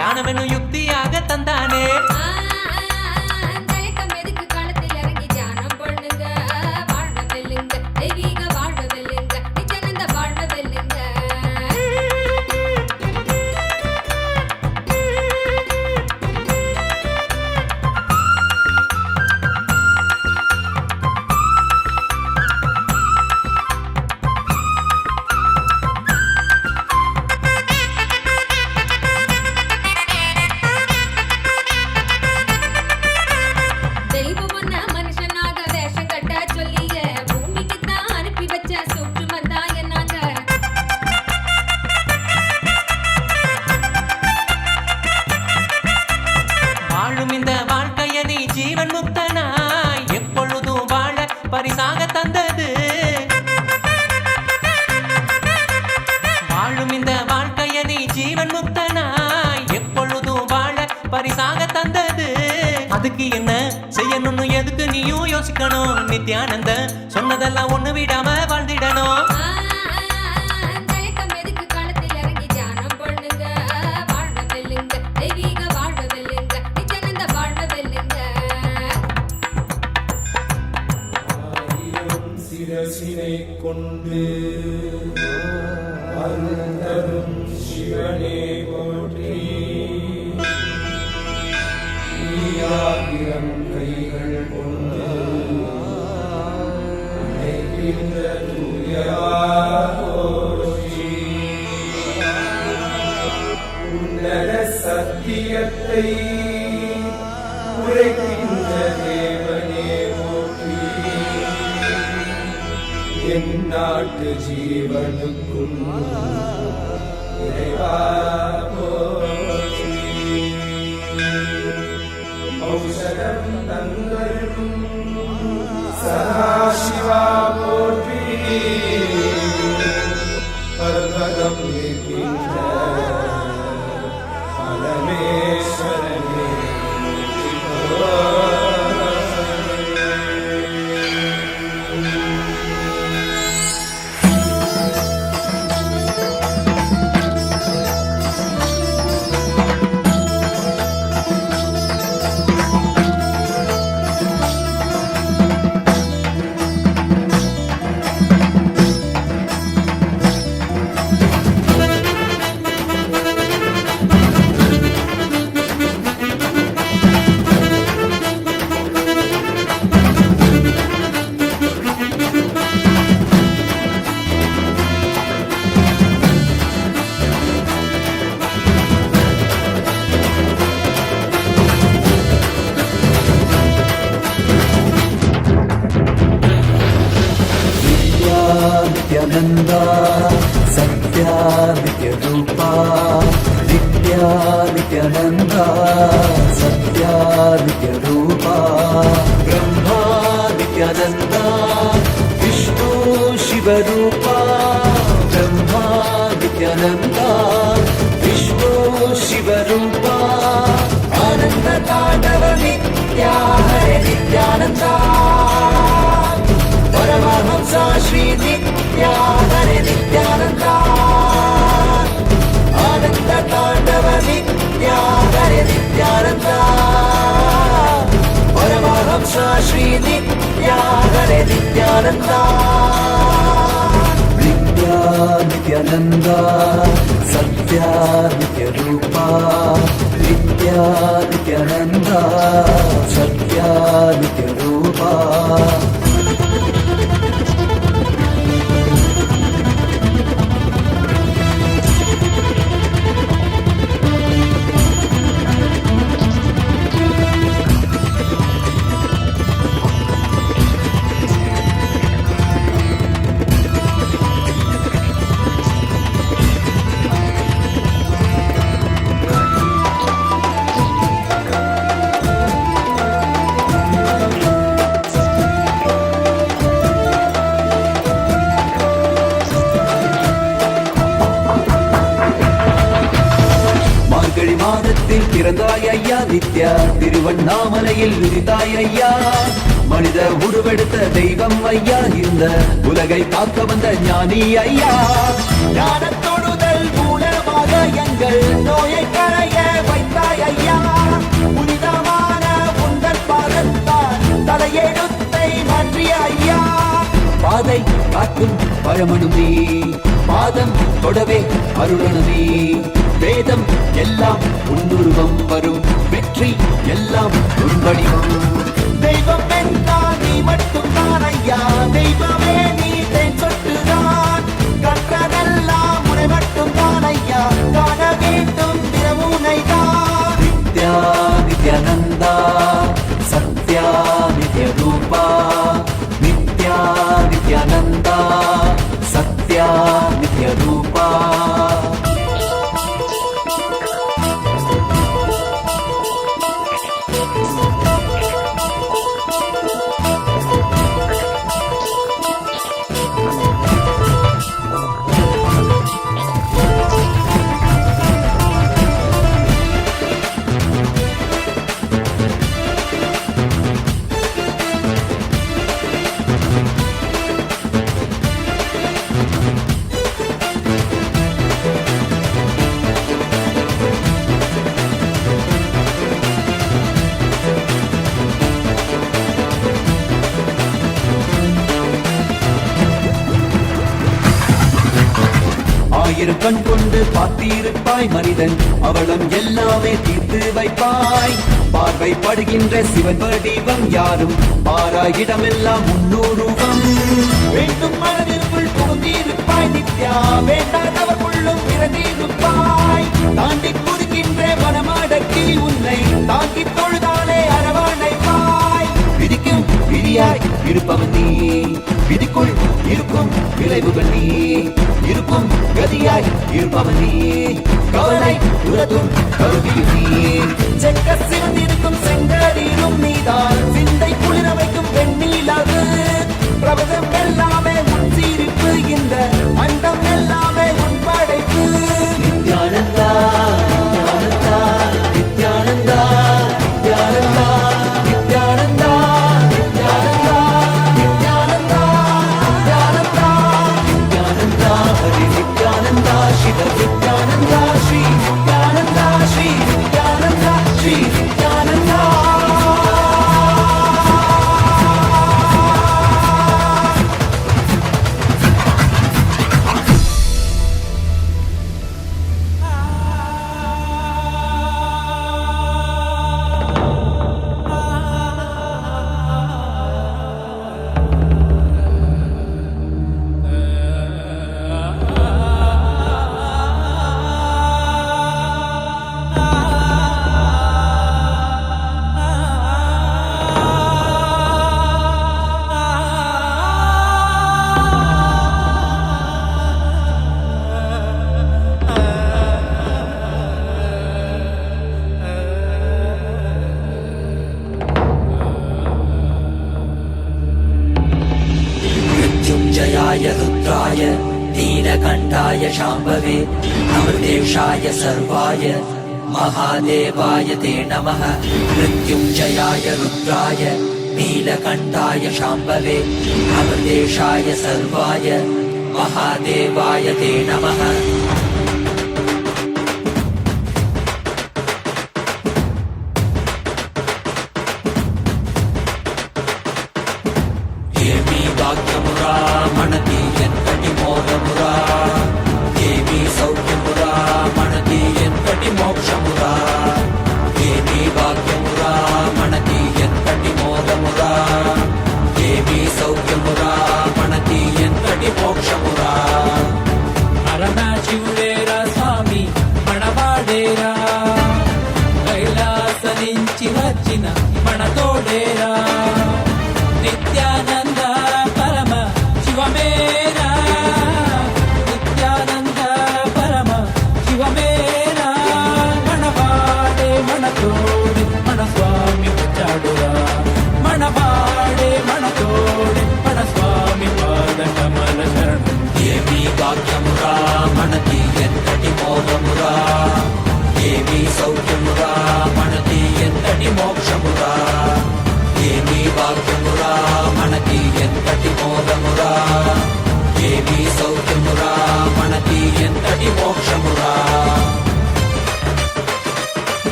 தியானம் என்னும் யுக்தியாக தந்தானே. தயக்கம் எதுக்கு களத்தில் இறங்கி தியானம் பண்ணுங்க, வாழ்வ வெல்லுங்க, தெய்வீக வாழ்வ வெல்லுங்க, நிச்சயந்த வாழ்வ வெல்லுங்க. தெய்வம் ஒன்ன மனுஷனாக வேஷம் கட்ட சொல்லிய பூமிக்கு தான் அனுப்பி வச்ச சூற்றுமந்தா என்னாங்க. வாழும் இந்த வாழ்க்கைய நீ ஜீவன் முக்தனாய் எப்பொழுதும் வாழ பரிசாக தந்தது. வாழும் இந்த வாழ்க்கைய நீ ஜீவன் முக்தனாய் எப்பொழுதும் வாழ பரிசாக தந்தது. அதுக்கு என்ன செய்யணும்னு எதுக்கு நீயும் யோசிக்கணும். நித்யானந்த சொன்னதெல்லாம் ஒண்ணு விடாம வாழ்ந்திடணும். தயக்கம் எதுக்கு களத்தில் இறங்கி தியானம் பண்ணுங்க, வாழ்வ வெல்லுங்க, தெய்வீக வாழ்வ வெல்லுங்க, நிச்சயந்த வாழ்வ வெல்லுங்க. சிரசினை கொண்டு அருந்தரும் சிவனே போற்றி. ஆயிரம் கைகள் கொண்டு நினைக்கின்ற தூயவா போற்றி. உன்னத சத்தியத்தை உரைக்கின்ற தேவனே போற்றி. என் நாட்டு ஜீவனுக்கும் இறைவா போற்றி. ஔஷதம் தந்தருளும் சதாசிவா போற்றி. பர்வதம் நிற்கின்ற பரமேஸ்வரனே नित्यानंदा सत्या नित्य रूपा. नित्या नित्यानंदा सत्या नित्य रूपा. ब्रह्मा नित्यानंदा विष्णु शिव रूपा. ब्रह्मा नित्यानंदा विष्णु शिव रूपा. आनंद तांडव नित्या हरे नित्यानंदा. परमहंसा श्री नित्या हरे नित्यानंदा. आनंद तांडव नित्या हरे नित्यानंदा. परमहंसा श्री नित्या हरे नित्यानंदा. नित्या नित्यानंदा सत्या नित्य रूपा. नित्या नित्यानंदा सत्या नित्य रूपा. பிறந்தாய் ஐயா நித்யா. திருவண்ணாமலையில் விதித்தாய் ஐயா. மனித உருவெடுத்த தெய்வம் ஐயா. இந்த உலகை காக்க வந்த ஞானி ஐயா. ஞான தொடுதல் மூலமாக எங்கள் நோயை களைய பாதை காட்டும் பரமனுமே, பாதம் தொடவே அருளனுமே. வேதம் எல்லாம் உன்னுருவம் வரும், வெற்றி எல்லாம் உன் வடிவம். தெய்வம் என்றால் நீ மட்டும் தான் ஐயா, தெய்வமே நீ தேன் சொட்டுதான். கற்றதெல்லாம் உனை மட்டும் தான் ஐயா, காண வேண்டும் தினமுனைதான். நித்யா நித்யானந்தா சத்யா நித்ய ரூபா, நித்யா நித்யானந்தா சத்யா நித்ய ரூபா. ஆயிரம் கண் கொண்டு பார்த்திருப்பாய் மனிதன், அவளும் எல்லாமே தீர்த்து வைப்பாய். பார்வைப்படுகின்ற சிவன் வடிவம் யாரும் பாராயிடமெல்லாம் முன்னூறுவம். வேண்டும் மனதிற்குள் புகுந்திருப்பாய் நித்யா, வேண்டாதவர்களும் இறந்திருப்பாய். தாண்டி குறுகின்ற மனமாடக்கி உன்னை தாங்கி தொழுதாலே அரவணைப்பாய். விதிக்கும் விதியாய் இருப்பவன் நீ, விதிக்குள் இருக்கும் விளைவுகள் நீ, இருக்கும் கதியாய் இருப்பவன் நீ. கவலை உலகும் கருவியும் நீ, செக்க சிவந்திருக்கும் செங்கடீரும் நீதான். சிந்தை குளிர வைக்கும் வெண்ணிலவு, பிரபதம் எல்லாமே உன் சீரிப்பு, இந்த அண்டம் எல்லாமே உன் படைப்பு. நித்யானந்தா நித்யானந்தா நித்யானந்தா நித்யானந்தா நித்யானந்தா நித்யானந்தா நித்யானந்தா நித்யானந்தா ஹரி நித்யானந்தா சிவ நித்யானந்தா ஸ்ரீ நித்யானந்தா ஸ்ரீ நித்யானந்தா ஸ்ரீ நித்யானந்தா. मृत्युञ्जयाय रुद्राय नीलकण्ठाय शाम्भवे अमृतेशाय सर्वाय महादेवाय ते नमः. मृत्युञ्जयाय रुद्राय नीलकण्ठाय शाम्भवे अमृतेशाय सर्वाय महादेवाय ते नमः.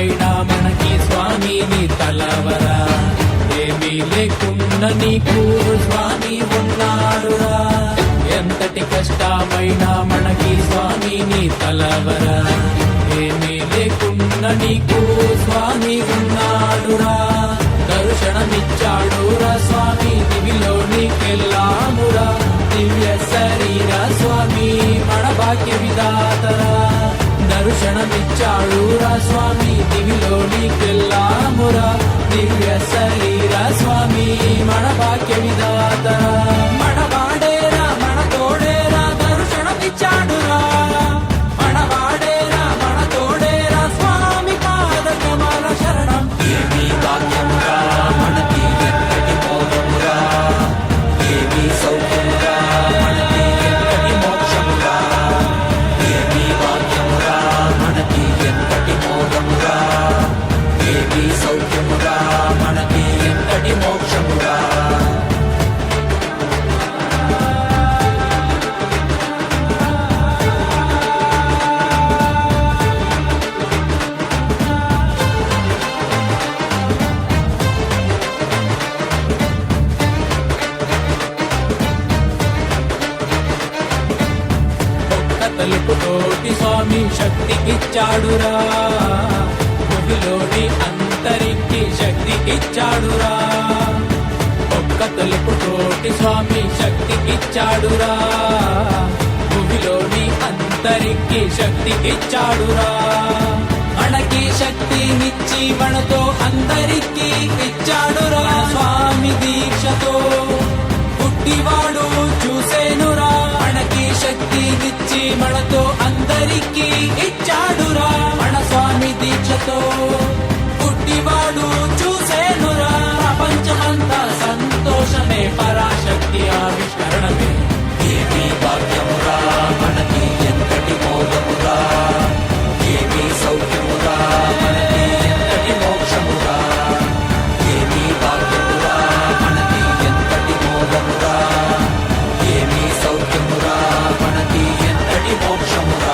కష్టమైనా మనకి స్వామి నీ తలవరా, ఏమీ లేకున్నా నీకు స్వామి ఉన్నాడురా. ఎంతటి కష్టమైనా మనకి స్వామి నీ తలవరా, ఏమీ లేకున్నా నీకు స్వామి ఉన్నాడురా. దర్శనమిచ్చాడురా స్వామి దివిలో నీకెళ్ళామురా, దివ్య శరీర స్వామి మన భాగ్య విధాతరా. దర్శనమిచ్చాడురా స్వామి దివిలో నీకెళ్ళామురా, దివ్య శరీర స్వామి మన భాగ్య విధాతరా. మన వాడేరా మన తోడేరా దర్శనమిచ్చాడురా, మన వాడేరా మన తోడేరా స్వామి పాద కమల శరణం. ఏమీ భాగ్యమురా మనకి ఎంతటి మోదమురా, ఏమీ సౌఖ్యమురా మనకి ఎంతటి మోక్షమురా. ఏమీ భాగ్యమురా మనకి ఎంతటి మోదమురా, ఏమీ సౌఖ్యమురా మనకి ఎంతటి మోక్షమురా. తలుపుతోటి స్వామి శక్తి ఇచ్చాడురా, భూమిలోని అంతరికి శక్తి ఇచ్చాడురా. ఒక్క తలుపుతోటి స్వామి శక్తి ఇచ్చాడురా, భూమిలోని అంతరికి శక్తి ఇచ్చాడురా. మనకి శక్తినిచ్చి మనతో అందరికి ఇచ్చాడురా. స్వామి దీక్షతో పుట్టివాడు చూసేనురా, మనకి శక్తినిచ్చి మనతో అందరికి ఇచ్చాడురా. మన స్వామి దీక్షతో పుట్టివాడు చూసేనురా. ప్రపంచమంతా సంతోషమే పరాశక్తి ఆవిష్కరణమే. ఏమీ భాగ్యమురా మనకి ఎంతటి మోదమురా, ఏమీ సౌఖ్యమురా మనకి ఎంతటి మోక్షమురా. ఏమీ భాగ్యమురా మనకి ఎంతటి మోదమురా, ఏమీ సౌఖ్యమురా మనకి ఎంతటి మోక్షమురా.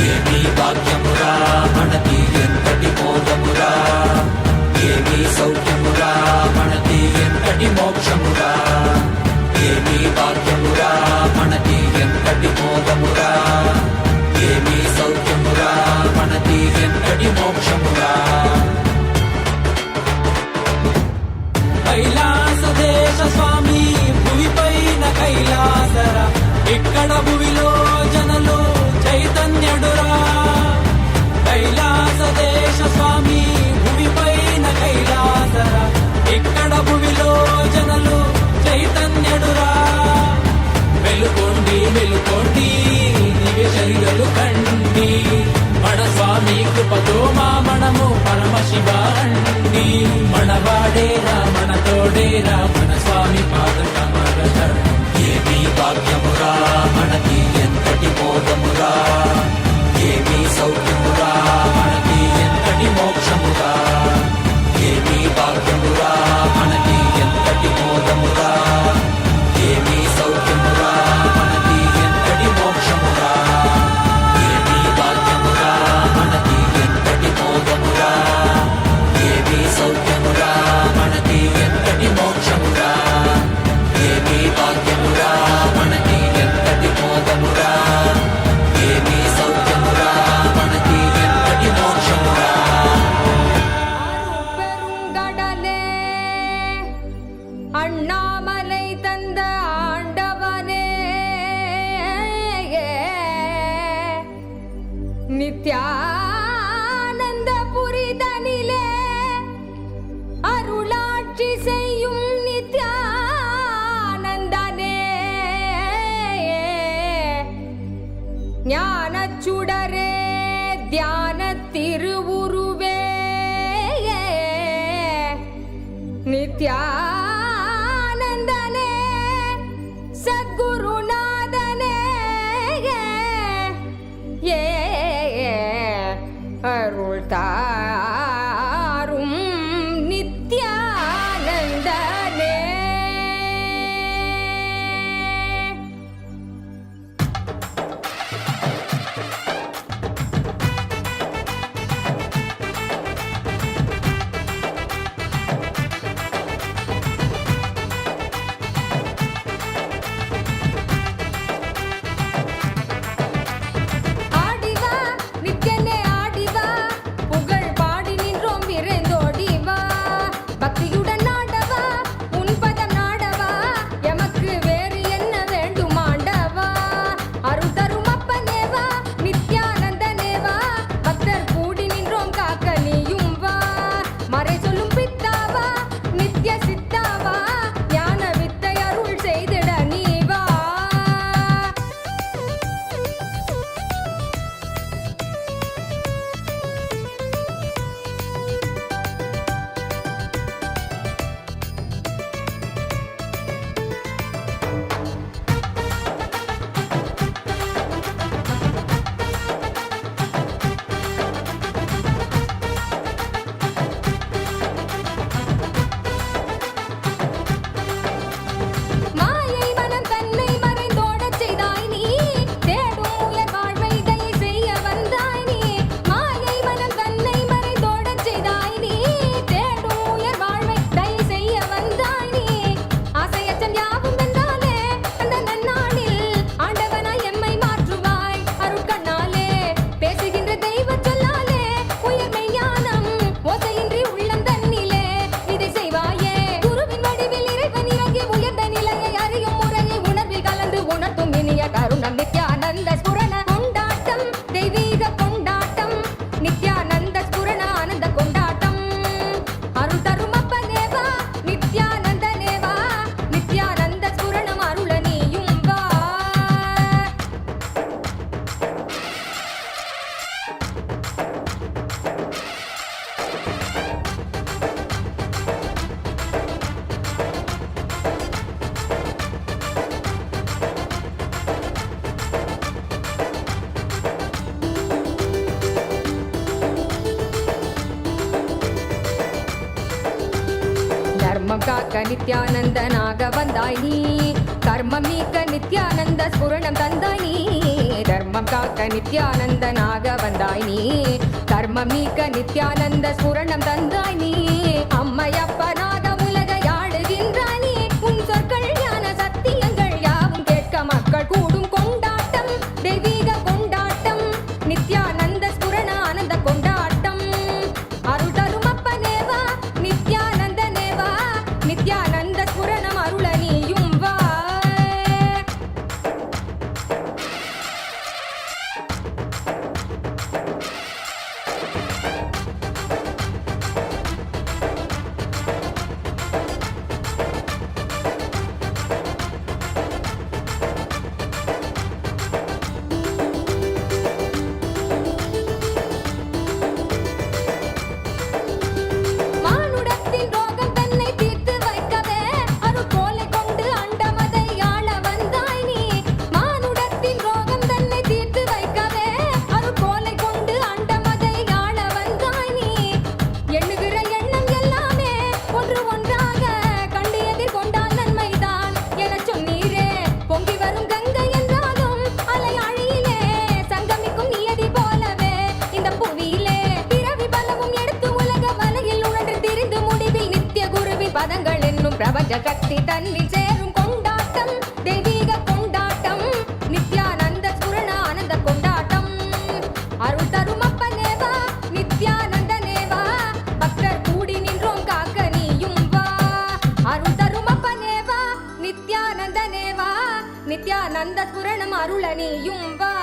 ఏమీ భాగ్యమురా మనకి ఎంతటి మోదమురా, ఏమీ సౌఖ్యమురా మనకి ఎంతటి మోక్షమురా. ఏమీ భాగ్యమురా మనకి ఎంతటి మోదమురా, ఏమీ సౌఖ్యమురా మనకి ఎంతటి మోక్షమురా. కైలాస దేశ స్వామి భూమిపైన కైలాసరా, ఇక్కడ భూమిలో జనలు చైతన్యుడురా. కైలాస దేశ స్వామి భూమిపైన కైలాసరా, ఇక్కడ భూమిలో జనలు చైతన్యుడురా. వెలుకోండి వెలుకోండి దివ్య శరీరలు కండి, మన స్వామి కృపతో మా మనము పరమశివ అండి. మన వాడేరా మన తోడేరా మన స్వామి పాద కమల శరణం. ఏమీ భాగ్యమురా మనకి ఎంతటి మోదమురా, ఏమీ సౌఖ్యమురా మనకి ఎంతటి మోక్షమురా. ఏమీ భాగ్యమురా మనకి ఎంతటి మోదమురా, ఏమీ సౌఖ్యమురా మనకి ఎంతటి మోక్షమురా. ఏమీ భాగ్యమురా మనకి ఎంతటి మోదమురా, ఏమీ సౌఖ్యమురా మనకి ఎంతటి మోక్షమురా. ఏమీ భాగ్యమురా మనకి ఎంతటి మోదమురా, ఏమీ సౌఖ్యమురా మనకి ఎంతటి మోక్షమురా. பெருங்கடலே அண்ணாமலை தந்த ஆண்டவனே, நித்யானந்த புரிதனிலே அருளாட்சி செய்யும் நித்யானந்தனே, ஞானச்சுடரே தியான திருவுருவே, கருணம் நித்யானந்த ஸ்புரண கொண்டாட்டம் தெய்வீக கொண்டாட்டம் நித்யானந்த ஸ்புரண ஆனந்த கொண்டாட்டம் அருள் தரும் அப்பனேவா நித்யானந்தனேவா நித்யானந்த ஸ்புரணம் அருள நீயும் வா. தர்மம் காக்க நித்யானந்தனாக வந்தாய் நீ கர்மம் நீக்க நித்யானந்த ஸ்புரணம் தந்தாய் நீ தர்மம் காக்க நித்யானந்தனாக வந்தாய் நீ கர்மம் நீக்க நித்யானந்த ஸ்புரணம் தந்தாய் நீ அம்மையப்பனாக உலகை ஆளுகின்றாய் நீ உன் சொற்கள் ஞான சத்தியங்கள் யாவும் கேட்க மக்கள் கூடும் கொண்டாட்டம் தெய்வீக கொண்டாட்டம் நித்யானந்த ஸ்புரண ஆனந்த கொண்டாட்டம் அருள் தரும் அப்பனேவா நித்யானந்தனேவா நித்யானந்த ஸ்புரணம் அருள நீயும் வா. மானுடத்தின் ரோகம் தன்னை தீர்த்து வைக்கவே அருட்கோலை கொண்டு அண்டமதை ஆள வந்தாய் நீ மானுடத்தின் ரோகம் தன்னை தீர்த்து வைக்கவே அருட்கோலை கொண்டு அண்டமதை ஆள வந்தாய் நீ எண்ணுகிற எண்ணம் எல்லாமே ஒன்று ஒன்றாக கண்டு எதிர்கொண்டால் நன்மைதான் என சொன்னீரே பொங்கி வரும் கங்கை என்றாலும் அலை அழியிலே சங்கமிக்கும் நியதி போலவே இந்த புவியிலே பிறவி பலமும் எடுத்து உலக வலையில் உழன்று திரிந்து முடிவில் நித்திய குருவின் பதங்கள் என்னும் பிரபஞ்ச சக்தி தன்னில் சேரும் கொண்டாட்டம் தெய்வீக கொண்டாட்டம் நித்யானந்த ஸ்புரண ஆனந்த கொண்டாட்டம் அருள் தரும் அப்பனேவா நித்யானந்தனேவா பக்தர் கூடி நின்றோம் காக்க நீயும் வா. அருள் தரும் அப்பனேவா நித்யானந்தனேவா நித்யானந்த ஸ்புரணம் அருள நீயும் வா.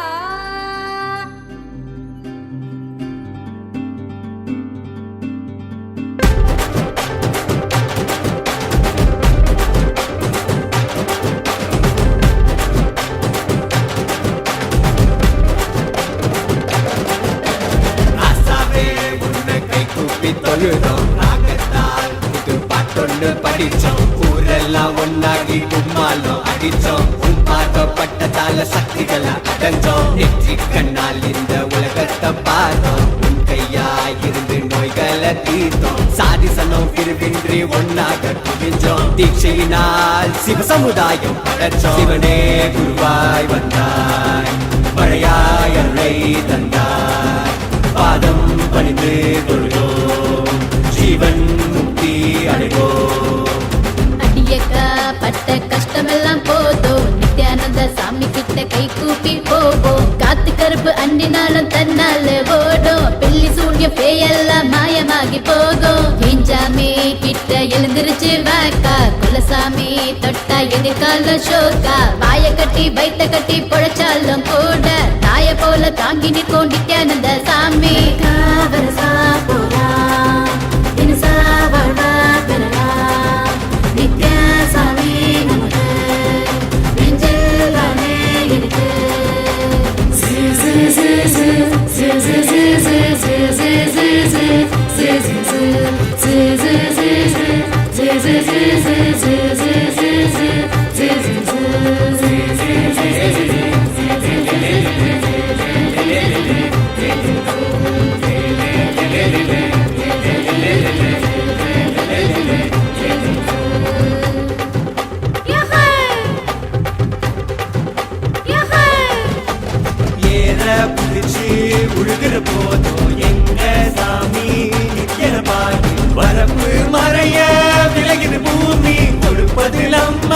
தொழுதோம் ராகத்தால் புது பாட்டொன்று படிச்சோம் ஊரெல்லாம் ஒன்னாகி கும்மாலம் அடிச்சோம் உன் பார்க்கப்பட்டதால சக்திகளை அடைஞ்சோம் நெற்றி கண்ணால் இந்த உலகத்தை பார்த்தோம் உன் கையாயிருந்து நோய்களை தீர்த்தோம் சாதிசனம் பிரிவின்றி ஒன்னாக குவிஞ்சோம் தீட்சையினால் சிவ சமுதாயம் படைச்சோம் சிவனே குருவாய் வந்தாய் மழையாய் அருளை தந்தாய் பாதம் பணிந்து தொழுதோம் ஜீவன் முக்தி அடைவோம். அடியக்கா பட்ட கஷ்டமெல்லாம் போதும் நித்யானந்த சாமி கிட்ட கை கூப்பி போவோம் காத்து கருப்பு அண்டினாலும் தன்னால ஓடும் பில்லி சூன்யம் பேயெல்லாம் மாயமாகி போகும் ஏஞ்சாமி கிட்ட எழுந்திருச்சு வாக்கா குலசாமி தொட்டா எதிர்கால ஷோக்கா வாய கட்டி வைத்த கட்டி பொழைச்சாலும் கூட தாய போல தாங்கி நிற்கும் நித்யானந்த சாமி காவரசா போரா தினசா வாழ்வா பெறலா நித்யா சாமி நமக்கு நெஞ்சில் தானே இருக்கு உழுகிற போதும் எங்க சாமி நிக்கிற பாரு வரப்பு மறைய விலகின பூமி கொடுப்பது நம்ம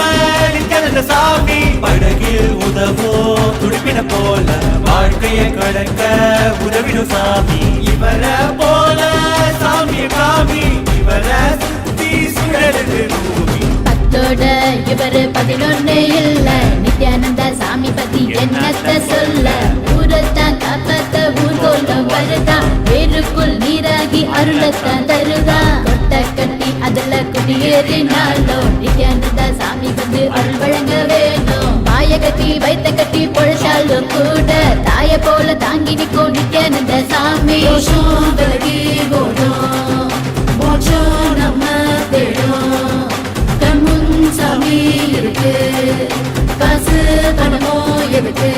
நித்யானந்த சாமி படகில் உதவும் துடிப்பின போல வாழ்க்கைய கடக்க உதவிடும் சாமி இவர போல சாமிய காமி இவர சுத்தி சுழலுது பூமி பத்தோட இவரு 11 இல்ல நித்யானந்த சாமி பத்தி என்னத்த சொல்ல ஊரத்தான் காப்பாத்த ஊர்கோலம் வருதா வேருக்குள் நீராகி அருளத்தான் தருதா கொட்ட கட்டி அதுல குடியேறினாலும் நித்யானந்தா சாமி வந்து அருள் வழங்க வேணும் வாய கட்டி வைத்த கட்டி பொழைச்சாலும் கூட தாய போல தாங்கி நிற்கும் நித்யானந்த சாமி விலகி போடும் மோட்சம் நம்ம தேடும் கண்முன் சாமி இருக்கு காசு பணமோ எதுக்கு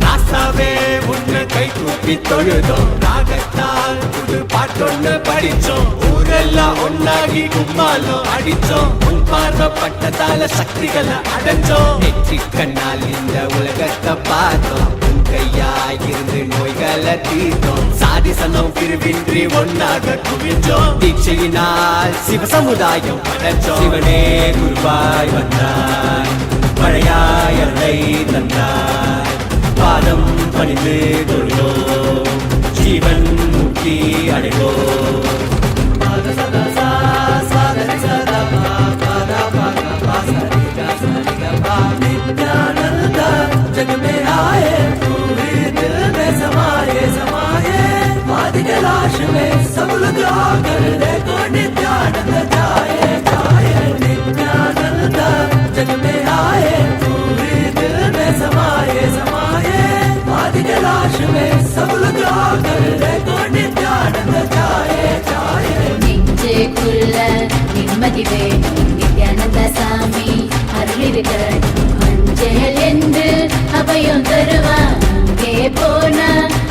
ராசாவே உன்னை கை கூப்பி தொழுதோம் ராகத்தால் புது பாட்டொன்னு படிச்சோம் ஊரெல்லாம் ஒன்னாகி கும்மாலம் அடிச்சோம் உன் பார்வைப்பட்டதால சக்திகளை அடைஞ்சோம் நெற்றி கண்ணால் இந்த உலகத்தை பார்த்தோம் உன் கையாயிருந்து நோய்களை தீர்த்தோம் சாதிசனம் பிரிவின்றி ஒன்னாக குவிஞ்சோம் தீட்சையினால் சிவ சமுதாயம் படைச்சோம் சிவனே குருவாய் வந்தாய் மழையாய் அருளை தந்தாய் பாதம் பணிந்து தொழுதோம் ஜீவன் முக்தி அடைவோம் नित्यानंदा जग में आए तू ही दिल में समाये समाये मादी के लाश में सब लोग आकर देखो नित्यानंद जाए जाए नित्यानंदा जग में आए तू ही दिल में समाये समाये मादी के लाश में सब लोग आकर देखो नित्यानंद जाए जाए நெஞ்சுக்குள்ள நிம்மதி வேணும் நித்யானந்த சாமி அருளிருக்க அஞ்சல் என்று அபயம் தருவான் அங்கே போனா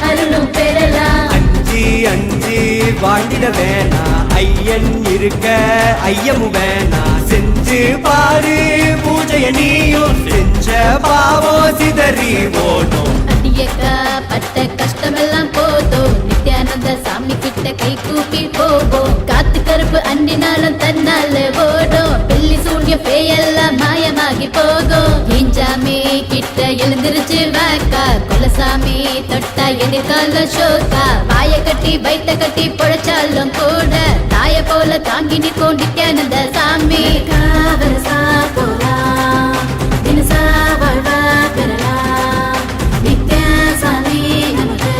அருளும் பெறலாம் அஞ்சி அஞ்சி வாழ்ந்திட வேணா ஐயன் இருக்க ஐயமும் வேணா செஞ்சு பாரு பூஜைய நீயும் செஞ்ச பாவம் சிதறி ஓடும் அடியக்கா பட்ட கஷ்டமெல்லாம் போதும் நித்யானந்த சாமி கிட்ட கை கூப்பி போவோம் காத்து கருப்பு அண்டினாலும் தன்னால ஓடும் பில்லி சூழ்ய பேயெல்லாம் மாயமாகி போகும் இஞ்சாமி கிட்ட எழுந்திருச்சு வாக்கா கொலசாமி தொட்டா எதிர்கால ஷோக்கா வாய கட்டி வைத்த கட்டி பொழைச்சாலும் கூட தாய போல தாங்கி நிற்கும் நித்யானந்த சாமி காவரசா போலாம் தினசா வாழ்வா பெறலாம் நித்யா சாமி நமக்கு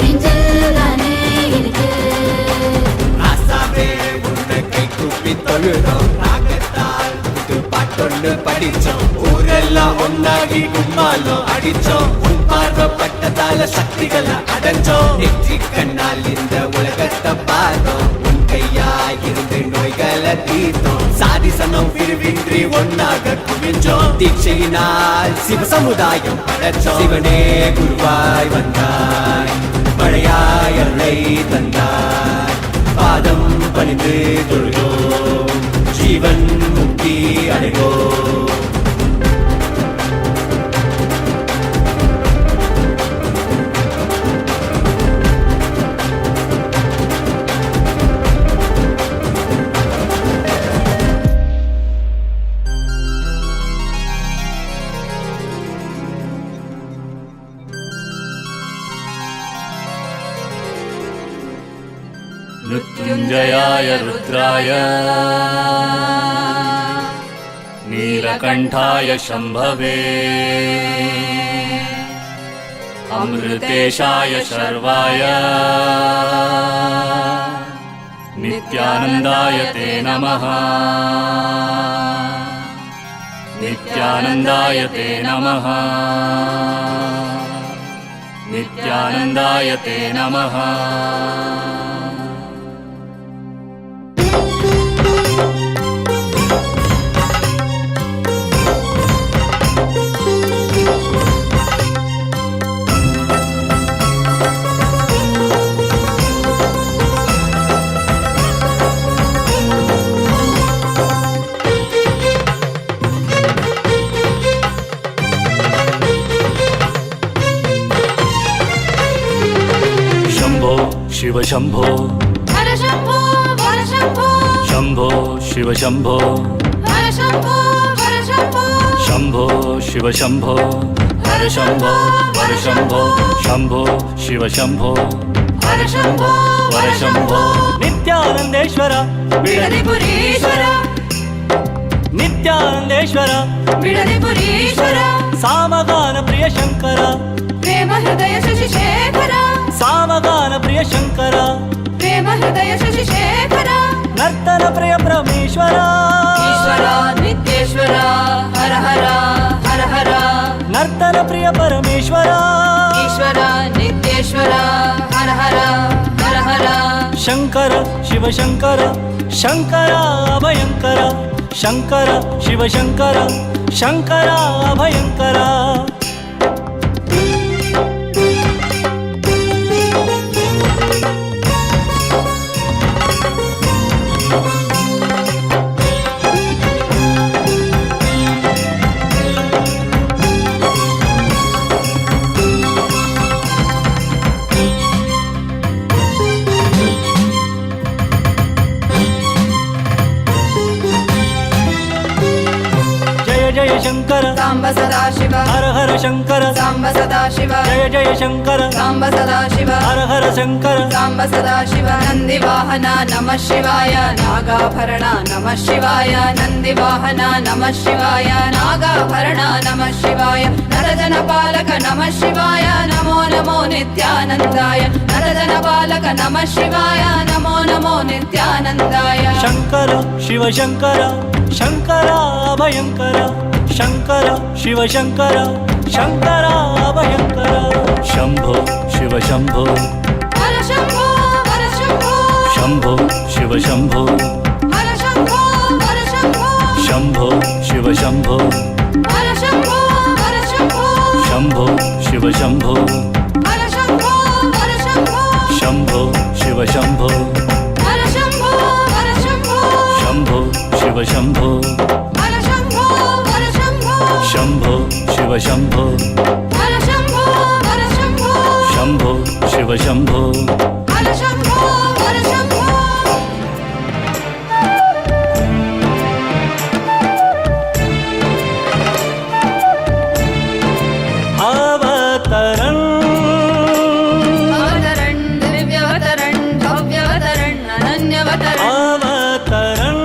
நெஞ்சில்தானே இருக்கு ராசாவே உன்னை கை கூப்பி தொழுதோம் ராகத்தால் புது பாட்டொன்னு படிச்சோம் ஊரெல்லாம் ஒன்னாகி கும்மாலம் அடிச்சோம் உன் பார்வைப்பட்டதால சக்திகளை அடைஞ்சோம் நெற்றி கண்ணால் இந்த உலகத்தை பார்த்தோம் உன் கையாயிருந்து நோய்களை தீர்த்தோம் சாதிசனம் பிரிவின்றி ஒன்னாக குவிஞ்சோம் தீட்சையினால் சிவ சமுதாயம் படைச்சோம் சிவனே குருவாய் வந்தாய் மழையாய் அருளை தந்தாய் பாதம் பணிந்து தொழுதோம் ஜீவன் முக்தி அடைவோம் मृत्युञ्जयाय रुद्राय नीलकण्ठाय शम्भवे अमृतेशाय शर्वाय नित्यानन्दाय ते नमः नित्यानन्दाय ते नमः नित्यानन्दाय ते नमः शिव शंभो हर शंभो वर शंभो शंभो शिव शंभो हर शंभो वर शंभो शंभो शिव शंभो हर शंभो वर शंभो शंभो शिव शंभो हर शंभो वर शंभो नित्यानंदेश्वर बिडदिपुरीश्वर नित्यानंदेश्वर बिडदिपुरीश्वर सामगान प्रिय शंकर प्रेम हृदय शशिशेखर सामगान प्रिय शंकर प्रेम हृदय शशिशेखर नर्तन प्रिय परमेश्वर ईश्वर नित्येश्वर हर हर हर हर नर्तन प्रिय परमेश्वर ईश्वर नित्येश्वर हर हर हर हर शंकर शिव शंकर शंकर अभयंकर शंकर शिव शंकर शंकर अभयंकर जय शंकर सांब सदा शिव हर हर शंकर सांब सदा शिव जय जय शंकर सांब सदा शिव हर हर शंकर सांब सदा शिव नंदिवाहन नमः शिवाय नागाभरण नमः शिवाय नंदिवाहन नमः शिवाय नागाभरण नमः शिवाय नरजनपालक नमः शिवाय नमो नमो नित्यानंदाय नरजनपालक नमः शिवाय नमो नमो नित्यानंदाय शंकर शिव शंकर शंकर अभयंकर शंकर शिव शंकर शंकर अभयंकर शंभो शिव शंभो हर शंभो हर शंभो शंभो शिव शंभो हर शंभो हर शंभो शंभो शिव शंभो हर शंभो हर शंभो शंभो शिव शंभो हर शंभो हर शंभो शंभो शिव शंभो हर शंभो हर शंभो शंभो शिव शंभो हर शंभो हर शंभो शंभो शिव शंभो हर शंभो हर शंभो शंभो शिव शंभो हर शंभो हर शंभो अवतरण अवतरण दिव्यवतरण भव्यवतरण अनन्यवतरण अवतरण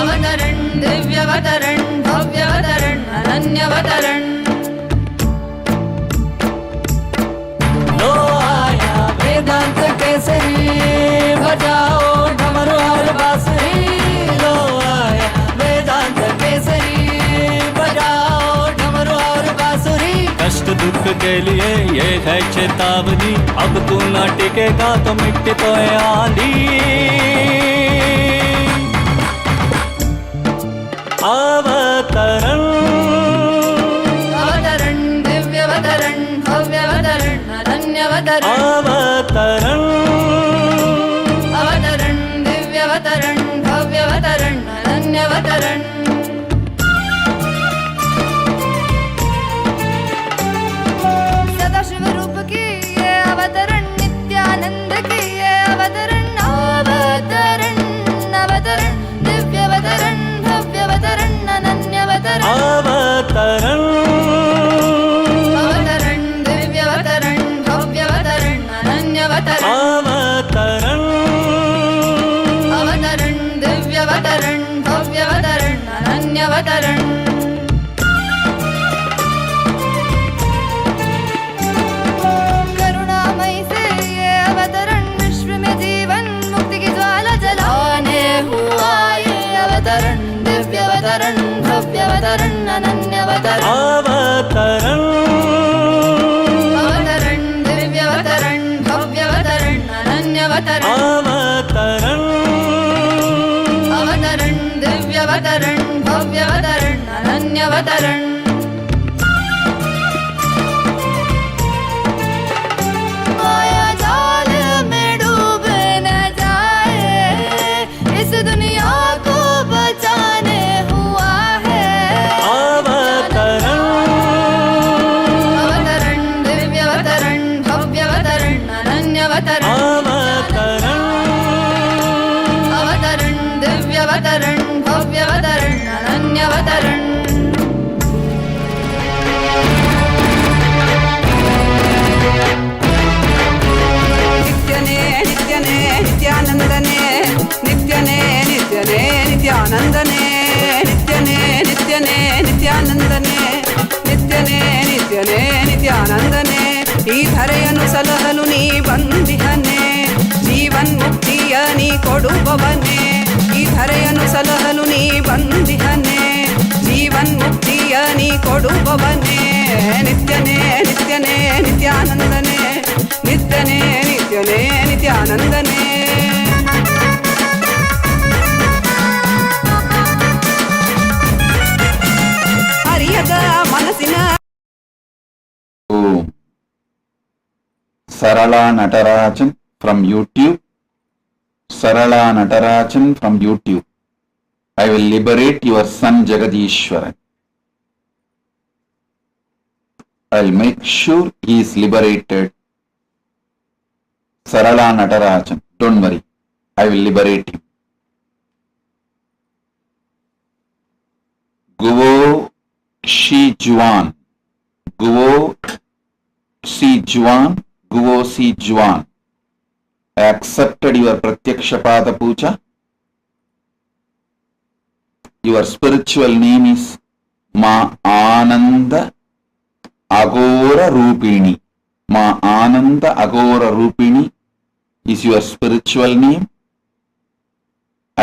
अवतरण दिव्यवतरण भव्यवतरण अनन्यवतरण लो आया वेदांत केसरी बजाओ डमरू और बांसुरी लो आया वेदांत केसरी बजाओ डमरू और बांसुरी कष्ट दुख के लिए ये है चेतावनी अब तू न टिकेगा तो मिट्टी तो आंधी अवतरण अवतरण दिव्यवतरण भव्यवतरण अनन्यवतरण अवतरण अवतरण दिव्यवतरण भव्यवतरण अनन्यवतरण सदाशिव रूप की ये अवतरण नित्यानंद की ये अवतरण अवतरण अवतरण दिव्यवतरण भव्यवतरण अनन्यवतरण अवतरण अवतरण दिव्यवतरण भव्यवतरण अनन्यवतरण अवतरण अवतरण दिव्यवतरण भव्यवतरण अनन्यवतरण करुणामयी से ये अवतरण विश्व में जीवन मुक्ति की ज्वाला जलाने हुआ ये अवतरण दिव्यवतरण भव्यवतरण अनन्यवतरण अवतरण अवतरण दिव्यवतरण भव्यवतरण अनन्यवतरण अवतरण अवतरण दिव्यवतरण भव्यवतरण अनन्यवतरण माया जाल में डूब न जाए इस दुनिया को बचाने हुआ है अवतरण अवतरण दिव्यवतरण भव्यवतरण अनन्यवतरण अवतरण अवतरण दिव्यवतरण भव्यवतरण अनन्यवतरण नित्यने नित्यने नित्यानंदने नित्यने नित्यने नित्यानंदने नित्यने नित्यने नित्यानंदने ನಿತ್ಯನೇ ನಿತ್ಯಾನಂದನೇ ಈ ಧರೆಯನ್ನು ಸಲಹಲು ನೀ ಬಂದಿಹನೆ ಜೀವನ್ ಮುಕ್ತಿಯ ನೀ ಕೊಡುವವನೇ ಈ ಧರೆಯನ್ನು ಸಲಹಲು ನೀ ಬಂದಿಹನೆ ಜೀವನ್ ಮುಕ್ತಿಯ ನೀ ಕೊಡುವವನೇ ನಿತ್ಯನೇ ನಿತ್ಯನೇ ನಿತ್ಯಾನಂದನೇ ನಿತ್ಯನೇ ನಿತ್ಯನೇ ನಿತ್ಯಾನಂದನೇ ಅರಿಯದ ಮನಸ್ಸಿನ Sarala Natarajan from YouTube. Sarala Natarajan from YouTube. I will liberate your son Jagadishwaran. I'll make sure he is liberated. Sarala Natarajan, don't worry. I will liberate him. Guvo Shi Juan. Guvo Si Juan. Guvo Si Juan. I accepted your Pratyakshapada Puja. Your spiritual name is Ma Ananda Agora Rupini. Ma Ananda Agora Rupini is your spiritual name.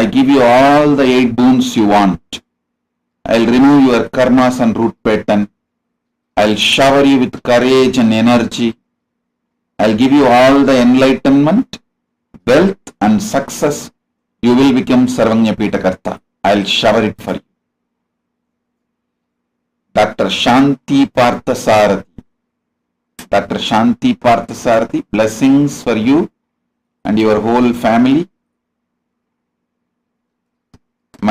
I give you all the 8 boons you want. I'll remove your karmas and root pattern. I'll shower you with courage and energy. I'll give you all the enlightenment, wealth and success. You will become Sarvanya Pitakarta. I'll shower it for you. Dr. Shanti Parthasarathi. Dr. Shanti Parthasarathi, blessings for you and your whole family.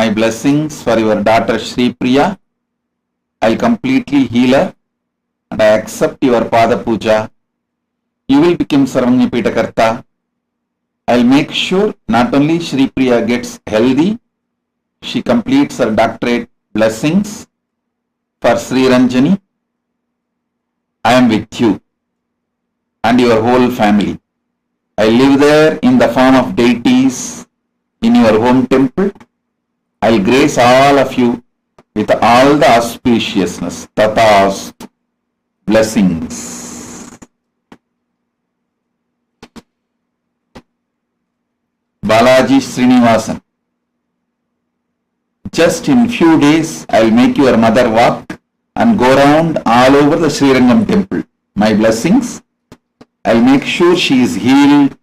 My blessings for your daughter Sri Priya. I'll completely heal her and I accept your Pada Puja. You will become Sarvanya Pitakarta. I'll make sure not only Sri Priya gets healthy, she completes her doctorate. Blessings for Sri Ranjani. I am with you and your whole family. I live there in the form of deities in your home temple. I'll grace all of you with all the auspiciousness. Tathast. Blessings. Balaji Srinivasan. Just in few days, I will make your mother walk and go around all over the Srirangam temple. My blessings. I will make sure she is healed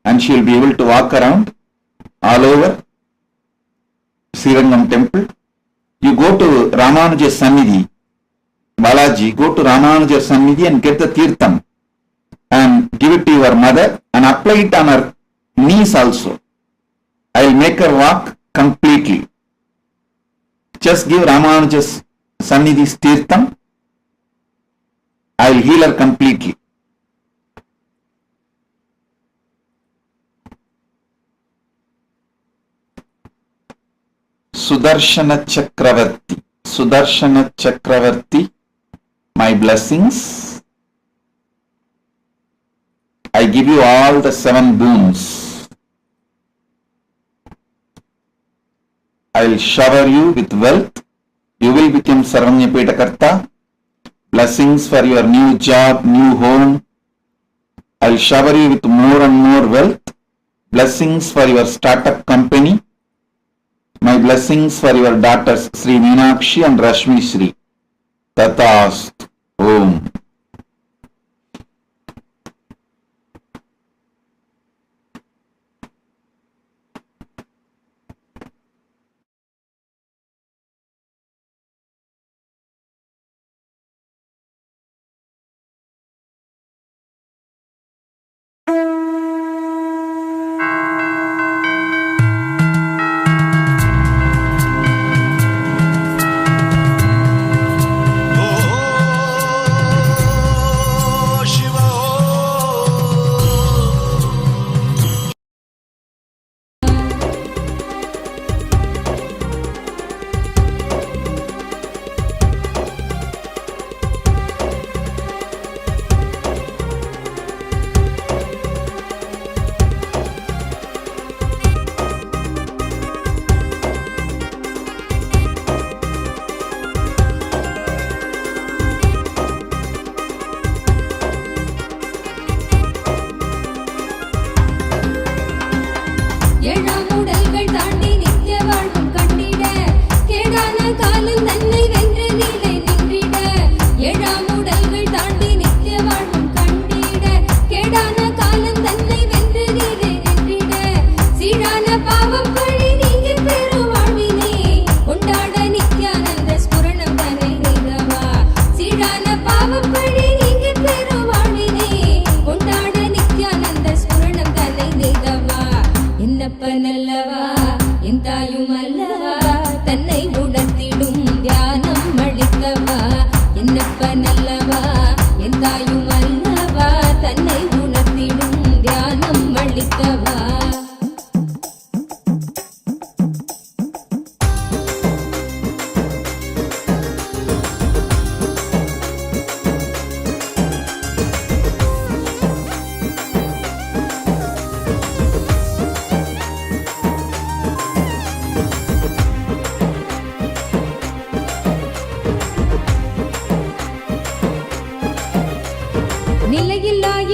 and she will be able to walk around all over Srirangam temple. You go to Ramanuja Sannidhi. Balaji, go to Ramanuja Sannidhi and get the Tirtham and give it to your mother and apply it on her knees also. I will make her walk completely. Just give Ramanuja's Sannidhi's Tirtham. I will heal her completely. Sudarshana Chakravarti. Sudarshana Chakravarti. My blessings. I give you all the 7 boons. I will shower you with wealth. You will become Sarvanya Pitakarta. Blessings for your new job, new home. I will shower you with more and more wealth. Blessings for your startup company. My blessings for your daughters Sri Meenakshi and Rashmi Sri. Tathast. Om.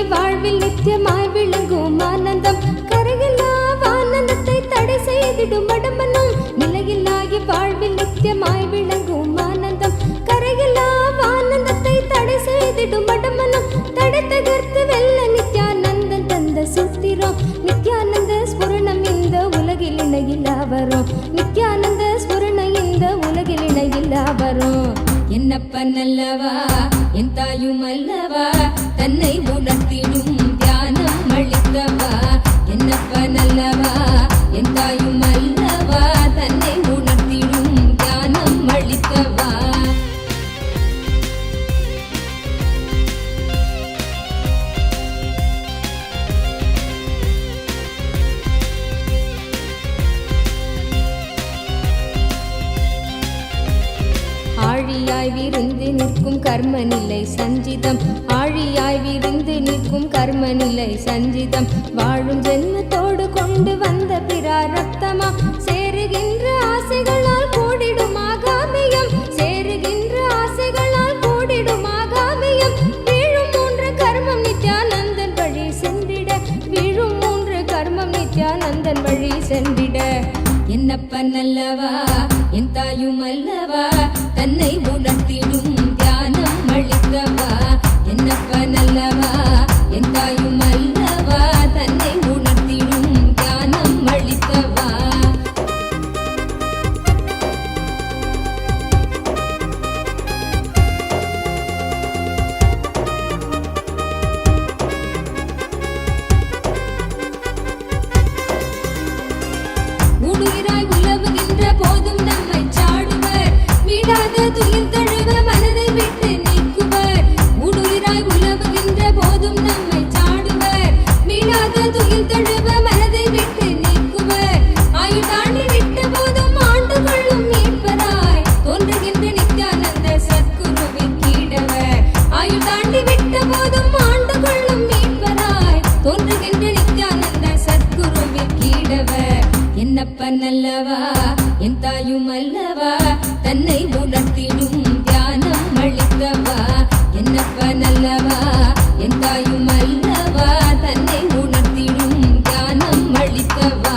நிலையில்லாகி வாழ்வில் நித்தியமாய் விளங்கும் ஆனந்தம் கரையில்லா ஆனந்தத்தை தடை செய்திடும் மடமனம் நிலையில்லாகி வாழ்வில் நித்தியமாய் விளங்கும் ஆனந்தம் கரையில்லா ஆனந்தத்தை தடை செய்திடும் மடமனம் தடை தகர்த்து வெல்ல நித்யானந்தன் தந்த சூத்திரம் நித்யானந்த ஸ்புரணம் இந்த உலகில் இணையில்லா வரும் நித்யானந்த ஸ்புரணம் இந்த உலகில் இணையில்லா வரும் என்னப்பன் அல்லவா என் தாயும் அல்லவா தன்னை உணர்த்திடும் தியானம் அளித்தவா என்னப்பன் அல்லவா என் தாயும் அல்லவா தன்னை உணர்த்திடும் தியானம் அளித்தவா ஆழியாய் விருந்து நிற்கும் கர்ம நிலை சஞ்சிதம் ஆழியாய் விருந்து நிற்கும் கர்ம நிலை சஞ்சிதம் வாழும் ஜென்மத்தோடு கொண்டு வந்த பிராரப்தமா சேருகின்ற ஆசைகளால் கூடிடும் ஆகாமியம் சேருகின்ற ஆசைகளால் கூடிடும் ஆகாமியம் வீழும் மூன்று கர்மம் நித்யானந்தன் வழி சென்றிட வீழும் மூன்று கர்மம் நித்யானந்தன் வழி சென்றிட என்னப்பன் அல்லவா என் தாயும் அல்லவா தன்னை உணர்த்திடும் தியானம் அளித்தவா என்னப்பன் அல்லவா என் தாயும் அல்லவா தன்னை உணர்த்திடும் தியானம் அளித்தவா ஊடுயிராய் உலவுகின்ற போதும் நம்மை சாடுவர் வீடாத துயில் தழுவ மனதை விட்டு நீக்குவர் ஊடுயிராய் உலவுகின்ற போதும் நம்மை சாடுவர் வீடாத துயில் தழுவ மனதை விட்டு நீக்குவர் ஆயுள் தாண்டி விட்ட போதும் ஆண்டு கொள்ளும் மீட்பராய் தோன்றுகின்ற நித்யானந்த சத்குருவின் கீடவர் ஆயுள் தாண்டி விட்ட போதும் ஆண்டு கொள்ளும் மீட்பராய் தோன்றுகின்ற நித்யானந்த சத்குருவின் கீடவர் என்னப்பன் அல்லவா என் தாயும் அல்லவா தன்னை உணர்த்திடும் தியானம் அளித்தவா என்னப்பன் அல்லவா என் தாயும் அல்லவா தன்னை உணர்த்திடும் தியானம் அளித்தவா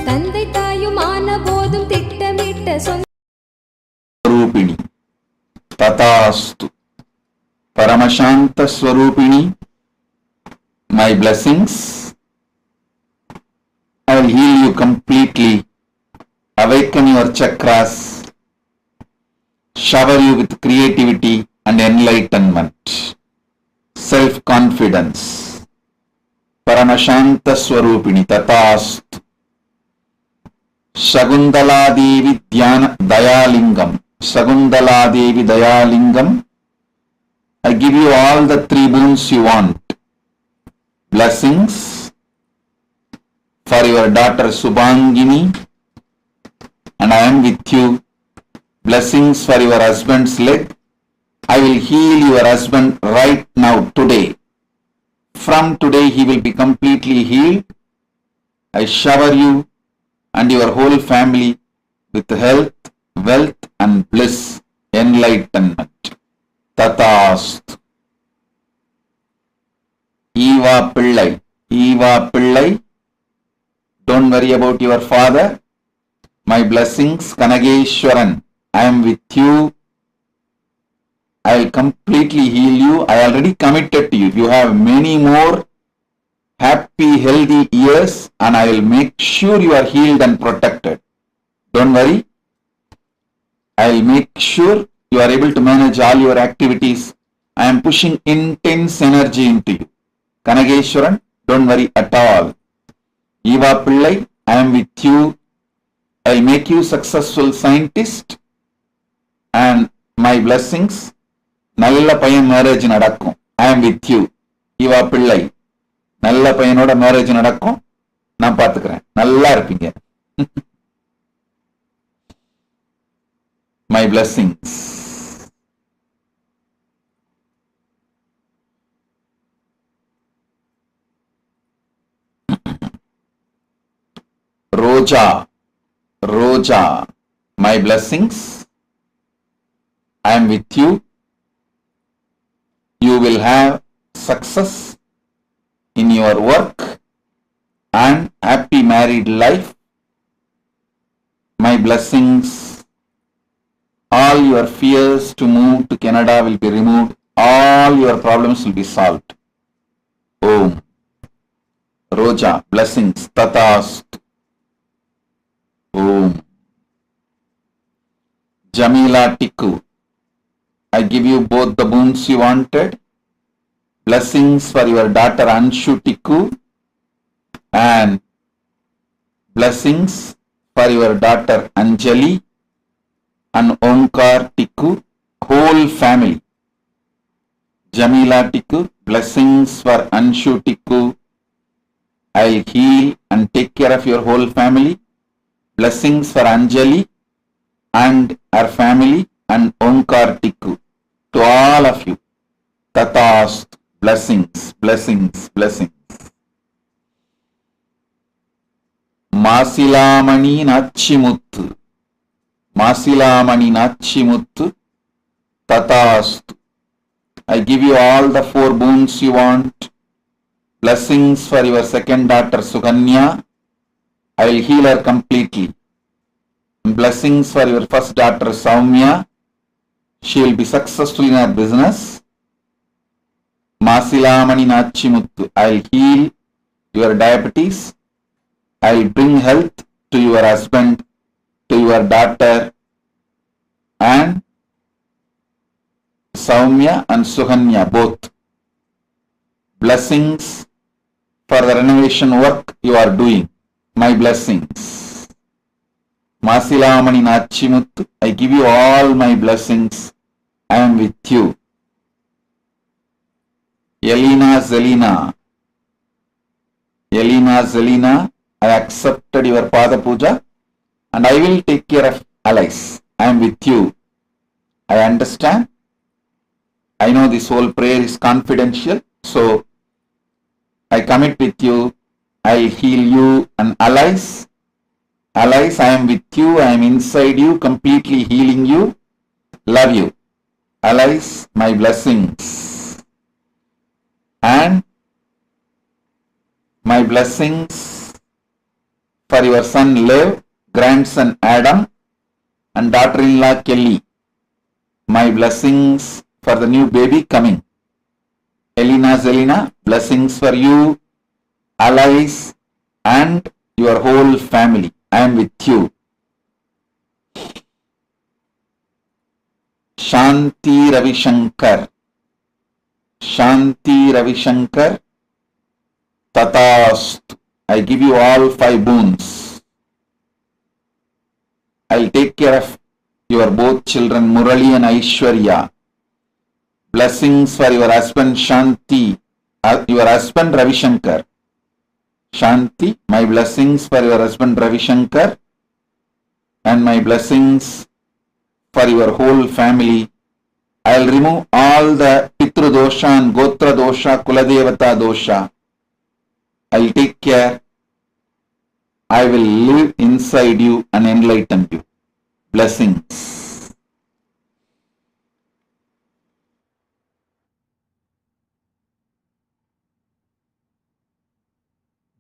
தந்தை தாயும் ஆன போதும் திட்டமிட்ட சொந்த स्वरूपिणी तथास्तु Paramashanta Swarupini, my blessings. I will heal you completely, awaken your chakras, shower you with creativity and enlightenment, self-confidence. Paramashanta Swarupini Tatastu. Shagundala Devi Dhyana Dayalingam. Shagundala Devi Dayalingam. I give you all the three boons you want. Blessings for your daughter Subhangini, and I am with you. Blessings for your husband's leg. I will heal your husband right now, today. From today he will be completely healed. I shower you and your whole family with health, wealth and bliss, enlightenment. Tatastu. Eva Pillai, don't worry about your father. My blessings, Kanageshwaran, I am with you. I will completely heal you. I already committed to you. You have many more happy, healthy years, and I will make sure you are healed and protected. Don't worry. I will make sure you are able to manage all your activities. I am pushing intense energy into you. Kanageshwaran, don't worry at all. Eva Pillai, I am with you. I will make you successful scientist, and my blessings. Nalla payan marriage nadakkum. I am with you. Eva Pillai, நல்ல பையனோட marriage நடக்கும், நான் பார்த்துக்கிறேன், நல்லா இருப்பீங்க. My blessings. Roja, Roja, my blessings. I am with you. You will have success in your work and happy married life. My blessings. All your fears to move to Canada will be removed. All your problems will be solved. Om. Roja, blessings. Tatast. Om. Jamila Tikku, I give you both the boons you wanted. Blessings for your daughter Anshu Tikku and blessings for your daughter Anjali and Omkar Tikku, whole family. Jamila Tikku, blessings for Anshu Tikku. I'll heal and take care of your whole family. Blessings for Anjali and her family and Omkar Tikku. To all of you, Tatast, blessings, blessings, blessings. Masilamani Nachimuttu, Masilamani Nachimuttu, Tatast. I give you all the 4 boons you want. Blessings for your second daughter Suganya. I will heal her completely. Blessings for your first daughter Saumya. She will be successful in her business. Masilamani Nachimuttu. I will heal your diabetes. I will bring health to your husband, to your daughter, and Saumya and Suganya both. Blessings for the renovation work you are doing. My blessings. Masilamani Nachimuttu, I give you all my blessings. I am with you. Yelena Zelina, Yelena Zelina, I accepted your Pada Puja and I will take care of allies. I am with you. I understand. I know this whole prayer is confidential, so I commit with you. I heal you and allies. Allies, I am with you. I am inside you, completely healing you. Love you. Allies, my blessings. And my blessings for your son Lev, grandson Adam, and daughter-in-law Kelly. My blessings for the new baby coming. Elena Zelina, blessings for you, allies, and your whole family. I am with you. Shanti Ravi Shankar. Shanti Ravi Shankar. Tatast. I give you all 5 boons. I'll take care of your both children Murali and Aishwarya. Blessings for your husband Shanti, your husband Ravi Shankar. Shanti, my blessings for your husband Ravi Shankar and my blessings for your whole family. I'll remove all the Pitru dosha and Gotra dosha, Kuladevata dosha. I'll take care. I will live inside you and enlighten you. Blessings.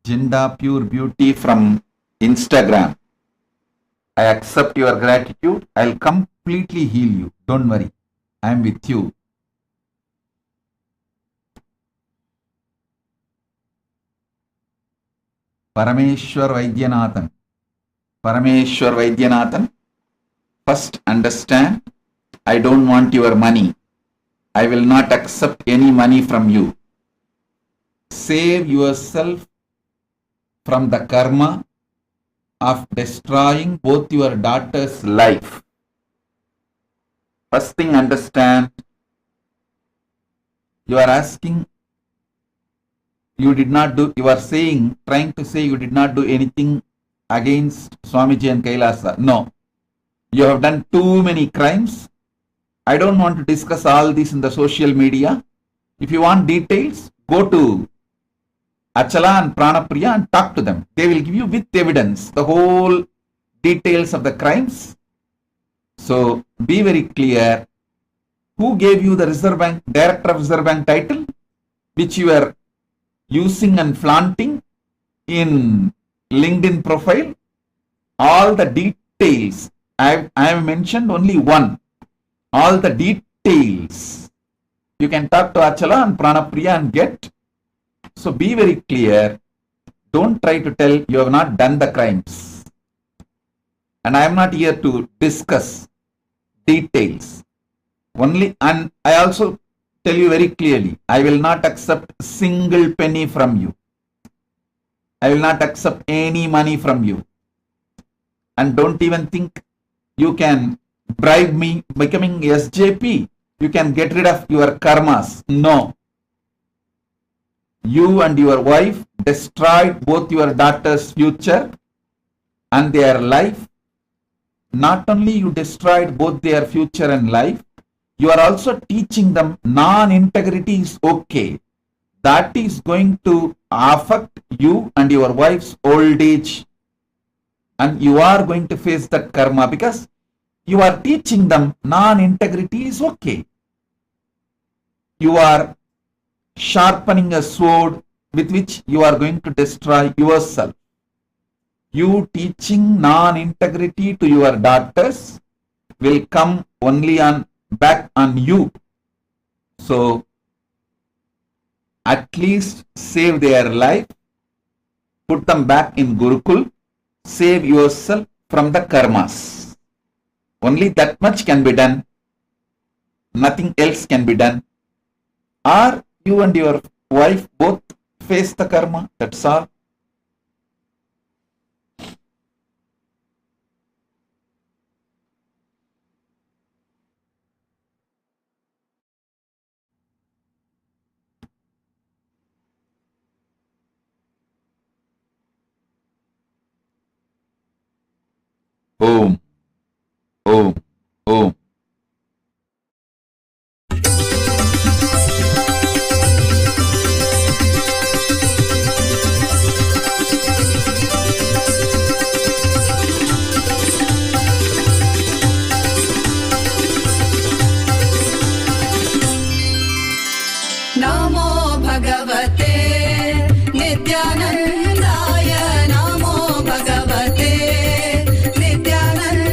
Jinda Pure Beauty from Instagram. I accept your gratitude. I'll completely heal you. Don't worry. I am with you. Parameshwar Vaidyanathan. Parameshwar Vaidyanathan. First understand, I don't want your money. I will not accept any money from you. Save yourself from the karma of destroying both your daughter's life. First thing understand, you are asking, you did not do, you are saying, trying to say you did not do anything against Swamiji and Kailasa. No, you have done too many crimes. I don't want to discuss all this in the social media. If you want details, go to Achala and Pranapriya and talk to them. They will give you with evidence the whole details of the crimes. So be very clear. Who gave you the Reserve Bank, Director of Reserve Bank title, which you are using and flaunting in LinkedIn profile? All the details. I have mentioned only one. All the details. You can talk to Achala and Pranapriya and get. So be very clear. Don't try to tell you have not done the crimes. And I am not here to discuss details. Only, and I also tell you very clearly, I will not accept a single penny from you. I will not accept any money from you. And don't even think you can bribe me becoming SJP. You can get rid of your karmas. No. You and your wife destroyed both your daughter's future and their life. Not only you destroyed both their future and life, you are also teaching them non-integrity is okay. That is going to affect you and your wife's old age. And you are going to face that karma because you are teaching them non-integrity is okay. You are sharpening a sword with which you are going to destroy yourself. You teaching non-integrity to your daughters will come only back on you. So at least save their life, put them back in Gurukul, save yourself from the karmas. Only that much can be done. Nothing else can be done. Or you and your wife both face the karma. That's all. Om. Om. Om. नमो भगवते नित्यानन्दाय नमो भगवते नित्यानन्दाय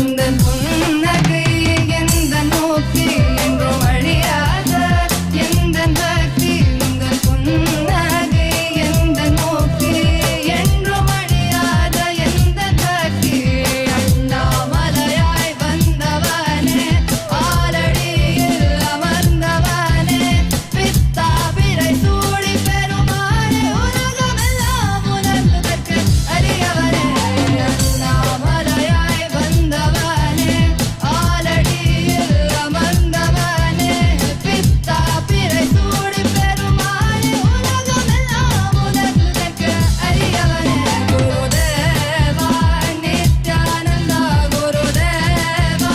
எந்தன் புன்னகை எந்தன் மூர்த்தி என்றும் அழியாத எந்தன் பக்தி உந்தன் புன்னகை எந்தன் மூர்த்தி என்றும் அழியாத எந்தன் பக்தி அண்ணாமலையாய் வந்தவனே ஆலடியில் அமர்ந்தவனே பித்தாபிரை சூடி பெருமானே உலகமெல்லாம் உணர்ந்ததற்கு அரியவனே அண்ணாமலையாய் வந்தவனே ஆலடியில் அமர்ந்தவனே பித்தாபிரை சூடி பெருமானே உலகமெல்லாம் உணர்ந்ததற்கு அரியவனே குருதேவா நித்யானந்தா குருதேவா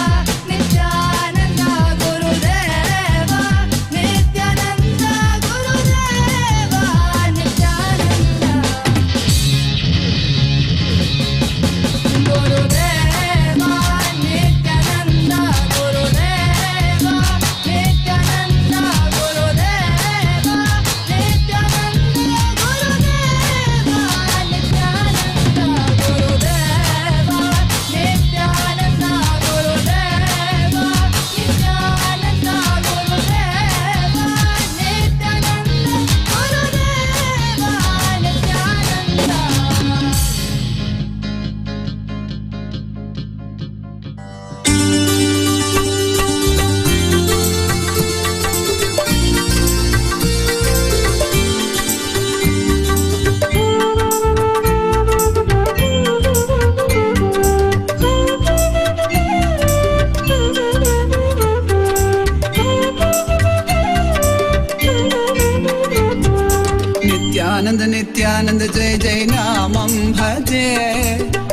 நித்யானந்தா குருதேவா நித்யானந்தா குருதேவா நித்யானந்தா குருதேவா நித்யானந்தா குருதேவா நித்யானந்தா குருதேவா நித்யானந்தா குருதேவா நித்யானந்தா குருதேவா நித்யானந்தா குருதேவா நித்யானந்தா குருதேவா நித்யானந்தா குருதேவா नित्यानंद नित्यानंद जय जय नामं भजे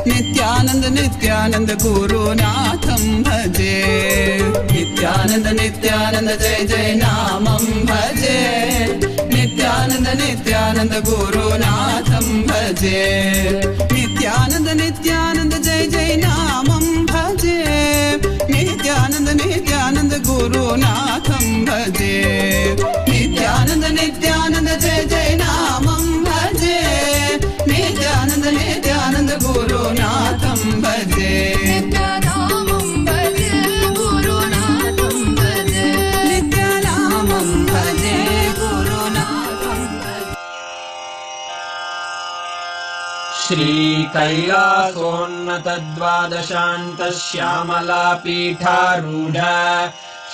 नित्यानंद नित्यानंद गुरुनाथं भजे नित्यानंद नित्यानंद जय जय नामं भजे नित्यानंद नित्यानंद गुरुनाथं भजे नित्यानंद नित्यानंद जय जय नामं भजे नित्यानंद नित्यानंद गुरुनाथं भजे नित्यानंद नित्यानंद जय जय नामं भजे नित्यानंद नित्यानंद गुरुनाथं भजे नित्यानामं भजे गुरुनाथं भजे नित्यानामं भजे गुरुनाथं भजे श्रीकैलासोन्नतद्वादशान्तश्यामलापीठारूढ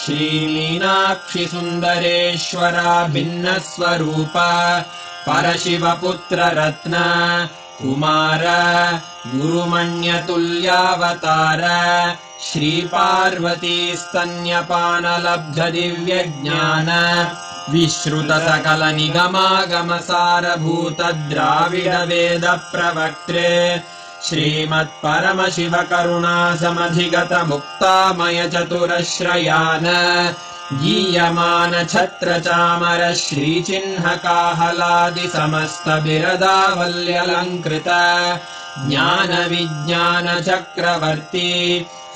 श्रीमीनाक्षिसुन्दरेश्वरा भिन्नस्वरूप परशिवपुत्ररत्न कुमार गुरुमण्यतुल्यावतार श्रीपार्वतीस्तन्यपानलब्धदिव्यज्ञान विश्रुतसकलनिगमागमसारभूतद्राविडवेदप्रवक्त्रे श्रीमत्परमशिवकरुणासमधिगतमुक्तामयचतुरश्रयान् गीयमानछत्रचामर श्रीचिह्नकाहलादिसमस्तबिरदावल्यलङ्कृत ज्ञानविज्ञानचक्रवर्ती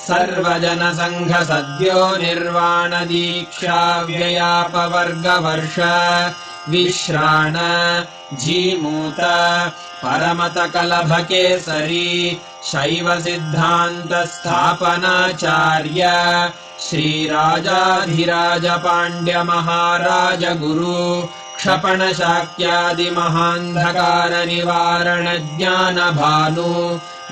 सर्वजनसङ्घसद्यो निर्वाणदीक्षाव्ययापवर्गवर्ष विश्राण जीमूत परमतकलभकेसरी शैवसिद्धान्तस्थापनाचार्य श्रीराजाधिराजपाण्ड्यमहाराज गुरु क्षपणशाक्यादिमहान्धकारनिवारणज्ञानभानु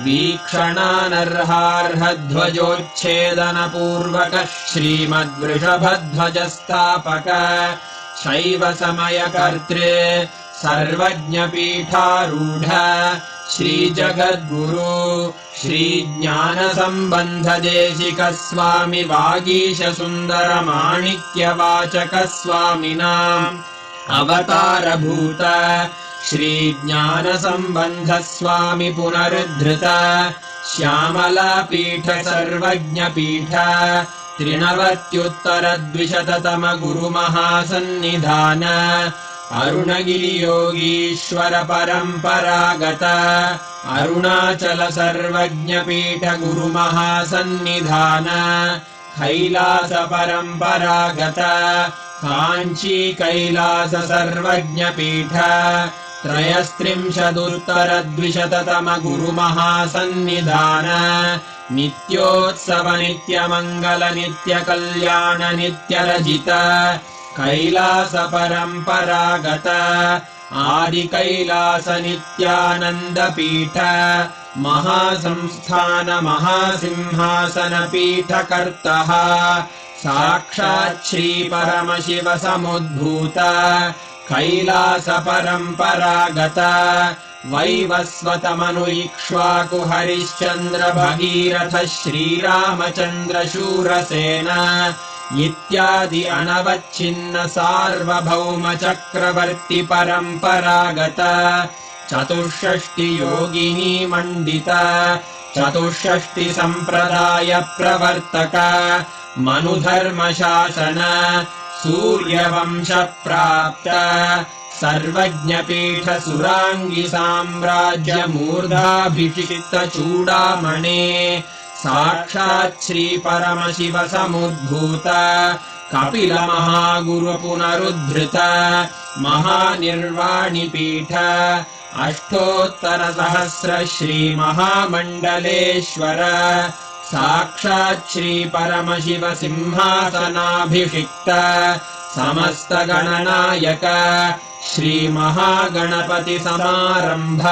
वीक्षणानर्हार्हध्वजोच्छेदनपूर्वक श्रीमद्वृषभध्वजस्थापक शैवसमयकर्त्रे सर्वज्ञपीठारूढ श्रीजगद्गुरु श्रीज्ञानसम्बन्धदेशिकस्वामि वागीशसुन्दरमाणिक्यवाचकस्वामिनाम् अवतारभूत श्रीज्ञानसम्बन्धस्वामि पुनरुद्धृत श्यामलापीठ सर्वज्ञपीठ 93 गुरुमहासन्निधान अरुणगिरियोगीश्वर परम्परागत अरुणाचल सर्वज्ञपीठ गुरुमहासन्निधान कैलास परम्परागत काञ्ची कैलास सर्वज्ञपीठ त्रयस्त्रिंशदुत्तरद्विशततमगुरुमहासन्निधान नित्योत्सव नित्यमङ्गल नित्यकल्याण नित्यरजित कैलास परम्परागत आदिकैलास नित्यानन्दपीठ महासंस्थान महासिंहासनपीठकर्तः साक्षात् श्रीपरमशिव समुद्भूत कैलास परम्परागत वैवस्वतमनु इक्ष्वाकु हरिश्चन्द्र भगीरथ श्रीरामचन्द्र शूरसेन इत्यादि अनवच्छिन्न सार्वभौम चक्रवर्ति परम्परागत चतुष्षष्टि योगिनी मण्डित चतुष्षष्टि सम्प्रदाय प्रवर्तक मनुधर्मशासन सूर्यवंश प्राप्त सर्वज्ञपीठ सुराङ्गि साम्राज्य मूर्धाभिषिक्त चूडामणे साक्षात् श्री परमशिव समुद्भूत कपिल महागुरु पुनरुद्धृत महानिर्वाणिपीठ अष्टोत्तर सहस्र श्री महामण्डलेश्वर साक्षात् श्री परमशिव सिंहासनाभिषिक्त समस्त गणनायक श्री महागणपति समारंभ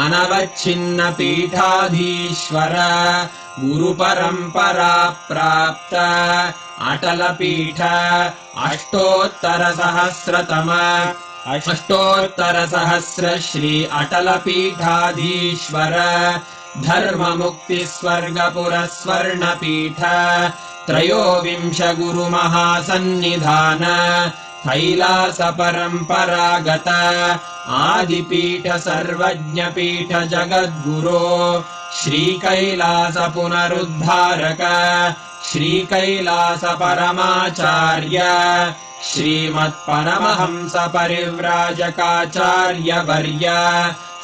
अनवच्छिन्न पीठाधीश्वर गुरुपरम्परा प्राप्त अटल पीठ अष्टोत्तर सहस्र श्री अटल पीठाधीश्वर धर्म मुक्ति स्वर्गपुर स्वर्णपीठ त्रयोविंश गुरु महासन्निधान कैलास परम्परागत आदिपीठ सर्वज्ञपीठ जगद्गुरो श्रीकैलास पुनरुद्धारक श्रीकैलास परमाचार्य श्रीमत्परमहंस परिव्राजकाचार्य वर्य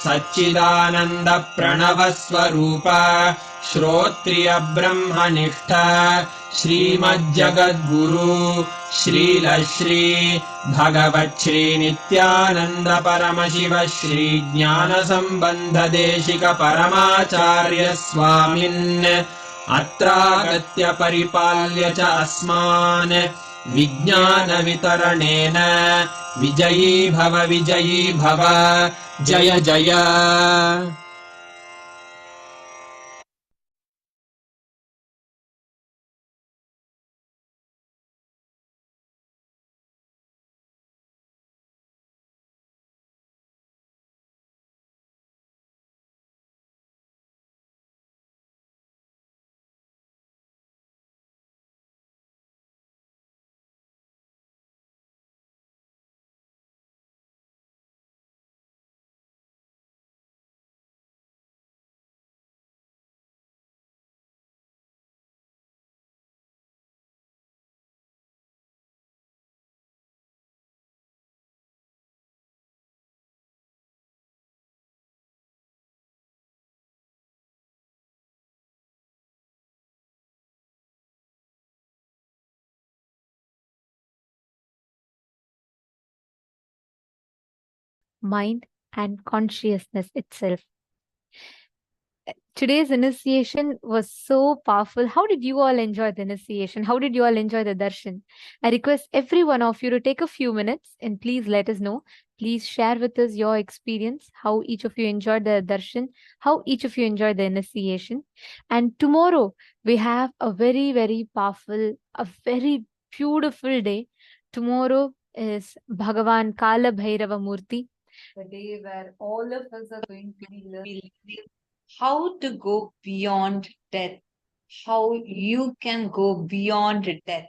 सच्चिदानन्द प्रणव स्वरूप श्रोत्रिय ब्रह्मनिष्ठ श्रीमज्जगद्गुरु श्रीलश्री भगवच्छ्री नित्यानन्द परमशिव श्री ज्ञान संबंध देशिक परमाचार्य स्वामिन् अत्रागत्य परिपाल्य च अस्मान् विज्ञान वितरणेन विजयी भव जय जय। Mind and consciousness itself. Today's initiation was so powerful. How did you all enjoy the initiation? How did you all enjoy the darshan? I request every one of you to take a few minutes and please let us know. Please share with us your experience, how each of you enjoyed the darshan, how each of you enjoyed the initiation. And tomorrow we have a very, very powerful, a very beautiful day. Tomorrow is Bhagavan Kala Bhairava Murty. The day where all of us are going to be learning how to go beyond death, how you can go beyond death,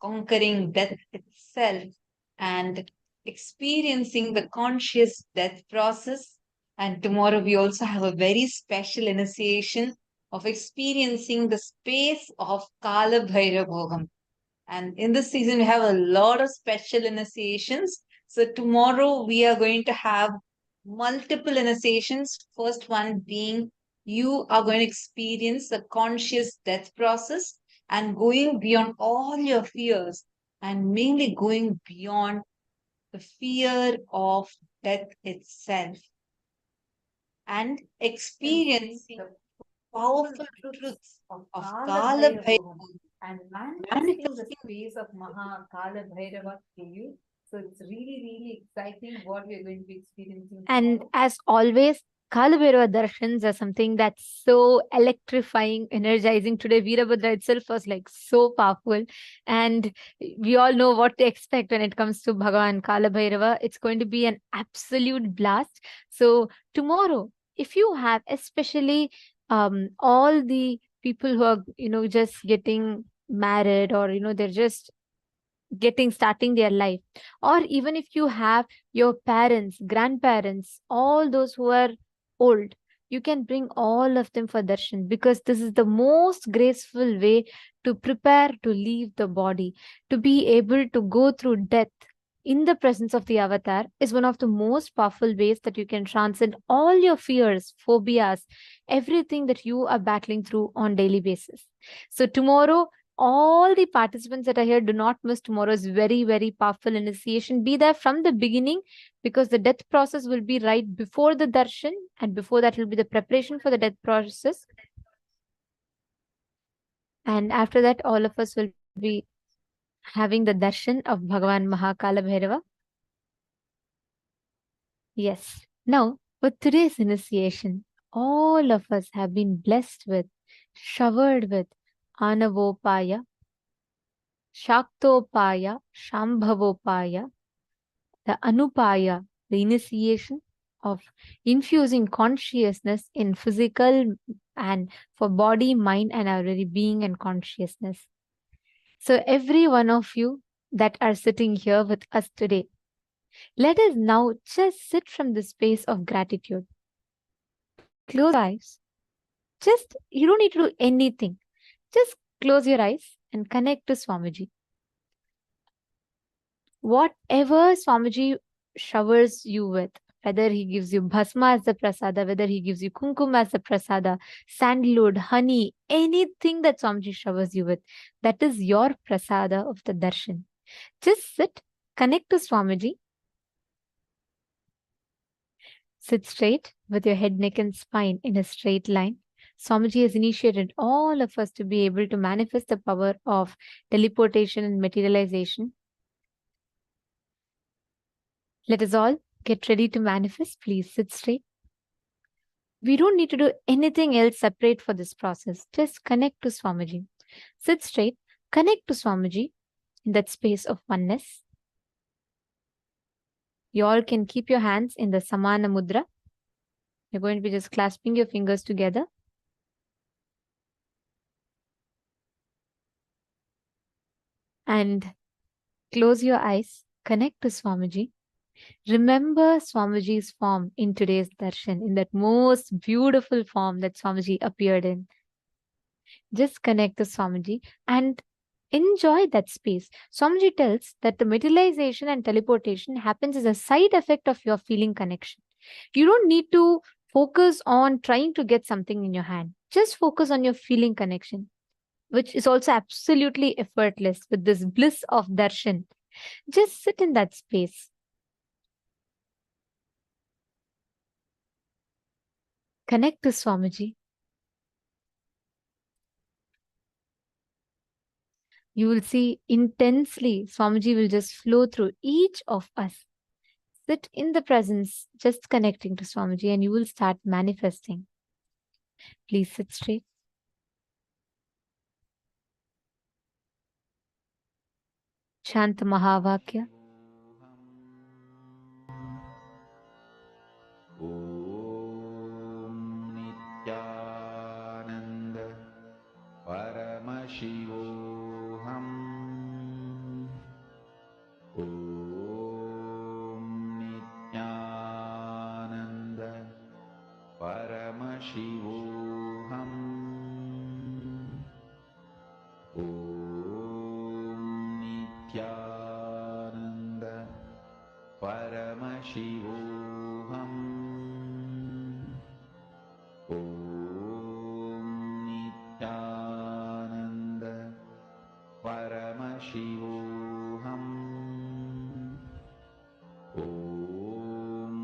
conquering death itself and experiencing the conscious death process. And tomorrow we also have a very special initiation of experiencing the space of Kala Bhairavoham. And in this season, we have a lot of special initiations. So tomorrow we are going to have multiple initiations. First one being you are going to experience the conscious death process and going beyond all your fears and mainly going beyond the fear of death itself and experience the powerful truths of Kala Bhairava and manifesting the space of Maha Kala Bhairava to you. So it's really, really exciting what we're going to be experiencing. And as always, Kala Bhairava darshans are something that's so electrifying, energizing. Today, Veerabhadra itself was like so powerful. And we all know what to expect when it comes to Bhagavan Kala Bhairava. It's going to be an absolute blast. So tomorrow, if you have especially all the people who are just getting married, or they're just starting their life, or even if you have your parents, grandparents, all those who are old, you can bring all of them for darshan, because this is the most graceful way to prepare to leave the body, to be able to go through death in the presence of the avatar is one of the most powerful ways that you can transcend all your fears, phobias, everything that you are battling through on daily basis. So tomorrow, all the participants that are here, do not miss tomorrow's very, very powerful initiation. Be there from the beginning, because the death process will be right before the darshan, and before that will be the preparation for the death process. And after that, all of us will be having the darshan of Bhagavan Mahakala Bhairava. Yes. Now, with today's initiation, all of us have been blessed with, showered with Anavopaya, Shaktopaya, Shambhavopaya, the Anupaya, the initiation of infusing consciousness in physical and for body, mind, and our very being and consciousness. So every one of you that are sitting here with us today, let us now just sit from the space of gratitude. Close your eyes. You don't need to do anything. Just close your eyes and connect to Swamiji. Whatever Swamiji showers you with, whether he gives you bhasma as the prasada, whether he gives you kumkum as the prasada, sandalwood, honey, anything that Swamiji showers you with, that is your prasada of the darshan. Just sit, connect to Swamiji. Sit straight with your head, neck, and spine in a straight line. Swamiji has initiated all of us to be able to manifest the power of teleportation and materialization. Let us all get ready to manifest. Please sit straight. We don't need to do anything else separate for this process. Just connect to Swamiji. Sit straight, connect to Swamiji in that space of oneness. You all can keep your hands in the Samana Mudra. You're going to be just clasping your fingers together. And close your eyes, connect to Swamiji. Remember Swamiji's form in today's darshan, in that most beautiful form that Swamiji appeared in. Just connect to Swamiji and enjoy that space. Swamiji tells that the materialization and teleportation happens as a side effect of your feeling connection. You don't need to focus on trying to get something in your hand. Just focus on your feeling connection, which is also absolutely effortless with this bliss of darshan. Just sit in that space. Connect to Swamiji. You will see intensely Swamiji will just flow through each of us. Sit in the presence, just connecting to Swamiji, and you will start manifesting. Please sit straight. Chant Mahavakya. Nityananda Paramashivoham. Om Nityananda Paramashivoham. Om Nityananda Paramashivoham. Om Nityananda Paramashivoham. Om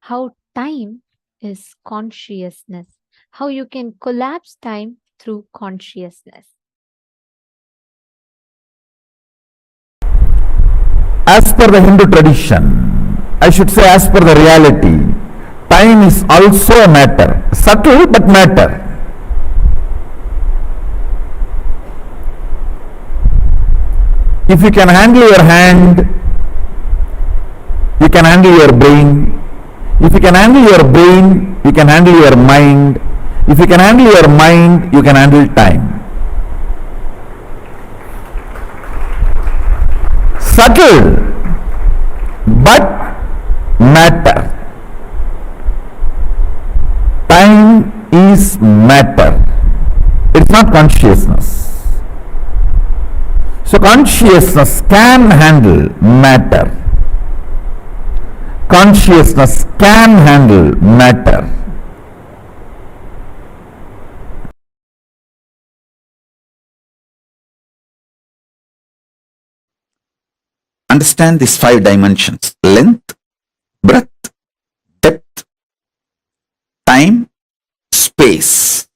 how time is consciousness, how you can collapse time through consciousness. As per the Hindu tradition, I should say as per the reality, time is also a matter, subtle but matter. If you can handle your hand, you can handle your brain. If you can handle your brain, you can handle your mind. If you can handle your mind, you can handle time. Subtle but matter. Time is matter. It's not consciousness. So consciousness can handle matter. Consciousness can handle matter. Understand these 5 dimensions: length, breadth, depth, time, space.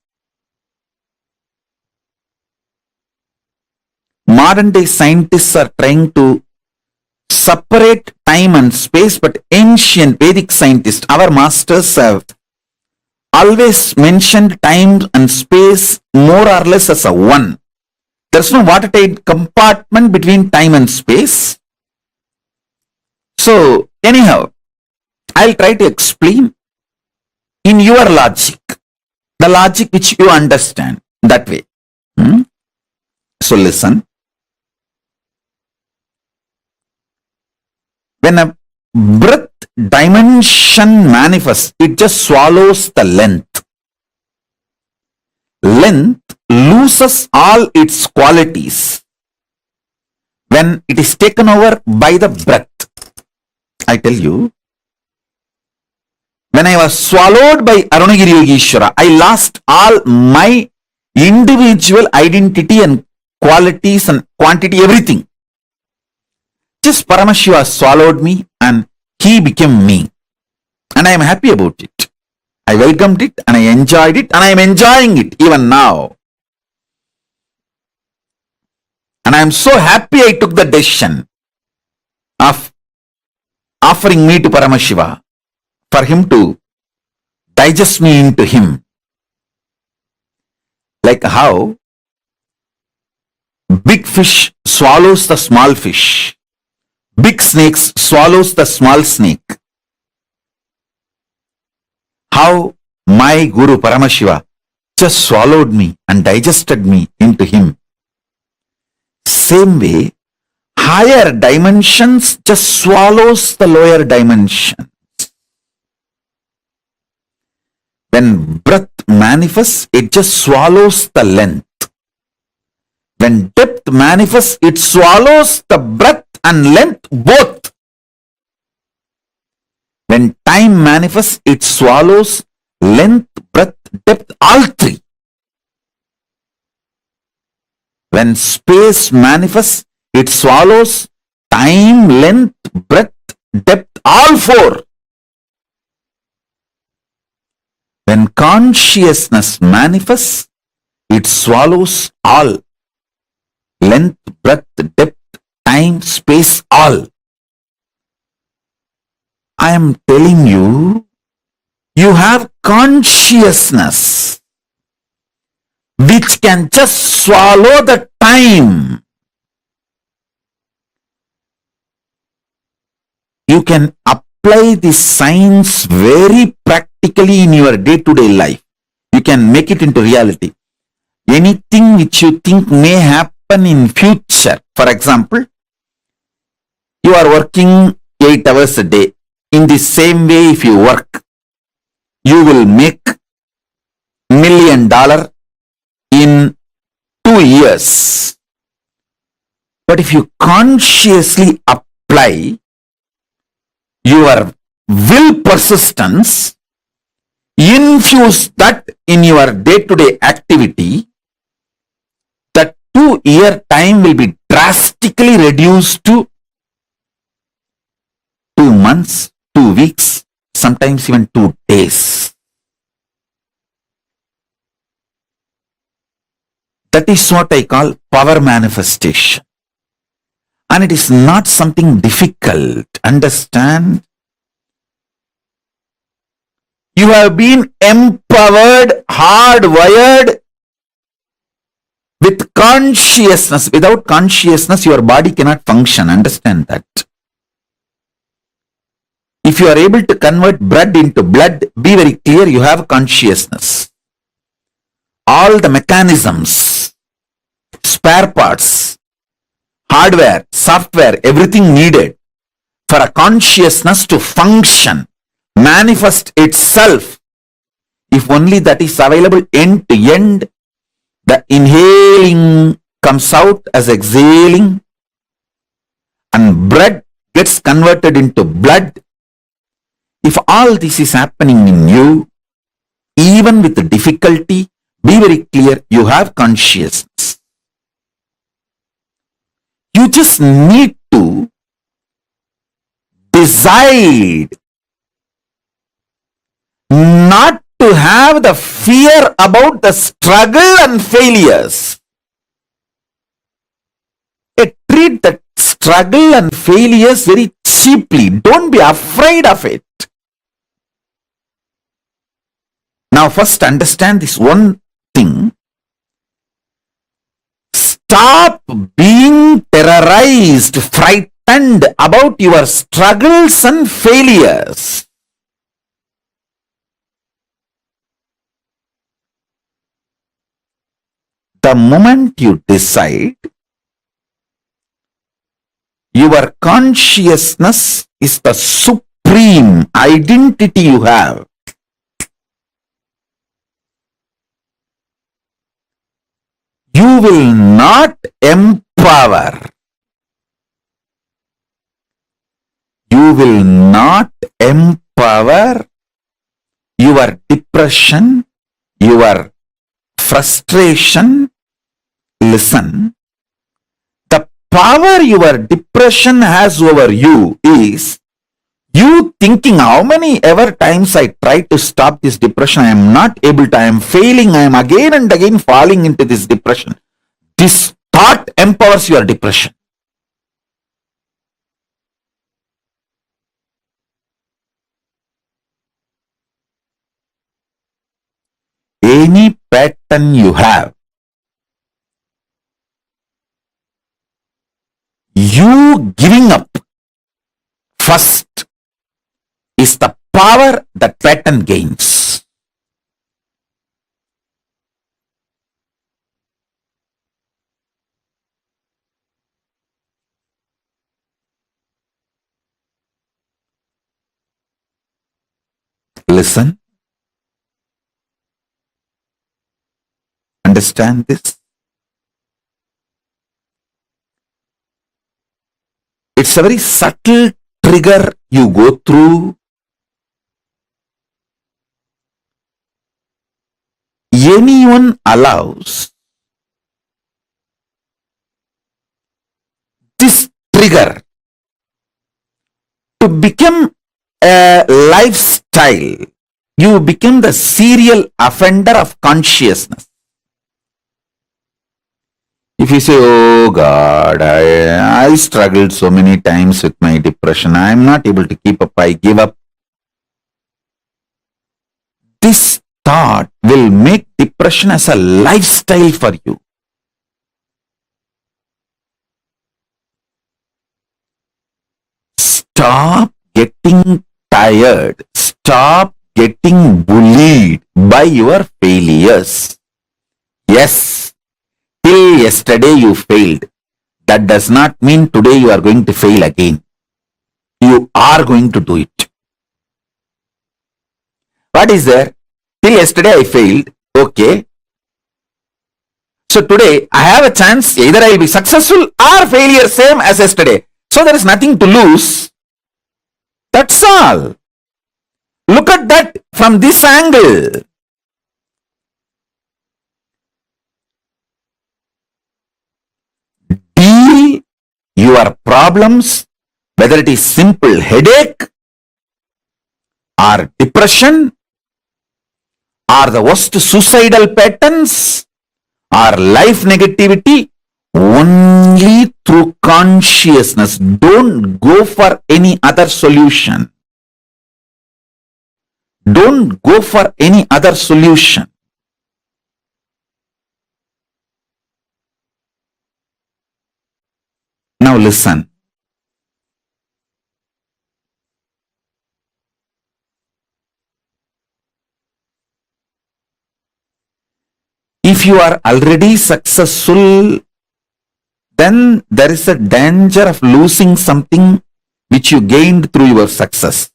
Modern day scientists are trying to separate time and space, but ancient Vedic scientists, our masters, have always mentioned time and space more or less as a one. There's no watertight compartment between time and space. So anyhow, I'll try to explain in your logic, the logic which you understand that way. So listen. When a breadth dimension manifests, it just swallows the length. Length loses all its qualities when it is taken over by the breadth. I tell you, when I was swallowed by Arunagiri Yogeshwara, I lost all my individual identity and qualities and quantity, everything. Just Paramashiva swallowed me and he became me. And I am happy about it. I welcomed it and I enjoyed it and I am enjoying it even now. And I am so happy I took the decision of offering me to Paramashiva for him to digest me into him. Like how big fish swallows the small fish. Big snakes swallows the small snake. How my Guru Paramashiva just swallowed me and digested me into him. Same way, higher dimensions just swallows the lower dimensions. When breadth manifests, it just swallows the length. When depth manifests, it swallows the breadth and length both. When time manifests, it swallows length, breadth, depth, all three. When space manifests, it swallows time, length, breadth, depth, all four. When consciousness manifests, it swallows all. Length, breadth, depth, time, space, all. I am telling you, you have consciousness which can just swallow the time. You can apply this science very practically in your day-to-day life. You can make it into reality. Anything which you think may happen in future, for example, you are working 8 hours a day. In the same way, if you work, you will make $1 million in 2 years. But if you consciously apply your will persistence, infuse that in your day-to-day activity, the 2-year time will be drastically reduced to 2 months, 2 weeks, sometimes even 2 days. That is what I call power manifestation. And it is not something difficult. Understand? You have been empowered, hardwired with consciousness. Without consciousness, your body cannot function. Understand that. If you are able to convert blood into blood, be very clear, you have consciousness. All the mechanisms, spare parts, hardware, software, everything needed for a consciousness to function, manifest itself, if only that is available end to end, the inhaling comes out as exhaling, and blood gets converted into blood. If all this is happening in you, even with the difficulty, be very clear, you have consciousness. You just need to decide not to have the fear about the struggle and failures. Treat the struggle and failures very cheaply. Don't be afraid of it. Now first understand this one thing. Stop being terrorized, frightened about your struggles and failures. The moment you decide, your consciousness is the supreme identity you have. You will not empower. You will not empower your depression, your frustration. Listen, the power your depression has over you is you thinking how many ever times I try to stop this depression, I am not able to, I am failing, I am again and again falling into this depression. This thought empowers your depression. Any pattern you have, you giving up first is the power that pattern gains. Listen. Understand this? It's a very subtle trigger you go through. Anyone allows this trigger to become a lifestyle, you become the serial offender of consciousness. If you say, oh God, I struggled so many times with my depression, I am not able to keep up, I give up. This thought will make depression as a lifestyle for you. Stop getting tired. Stop getting bullied by your failures. Yes, till yesterday you failed. That does not mean today you are going to fail again. You are going to do it. What is there? Till yesterday I failed. Okay. So today I have a chance. Either I will be successful or failure, same as yesterday. So there is nothing to lose. That's all. Look at that from this angle. Deal your problems, whether it is simple headache or depression, or the worst suicidal patterns, or life negativity, only through consciousness. Don't go for any other solution. Don't go for any other solution. Now listen. If you are already successful, then there is a danger of losing something which you gained through your success.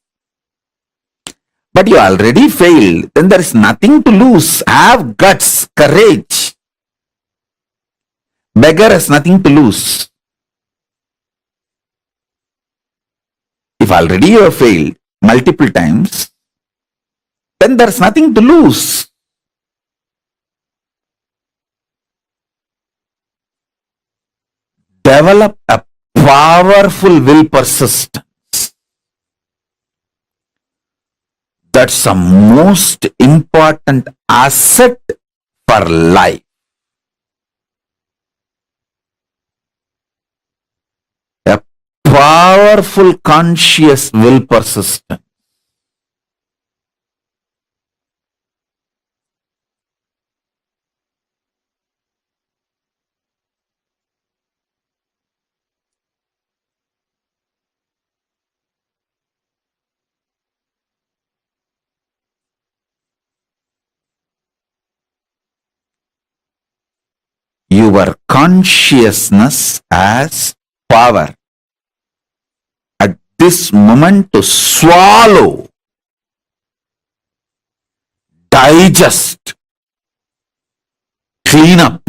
But you already failed, then there is nothing to lose. Have guts, courage. Beggar has nothing to lose. If already you have failed multiple times, then there is nothing to lose. Develop a powerful will persistence. That's the most important asset for life. A powerful conscious will persistence. Your consciousness has power at this moment to swallow, digest, clean up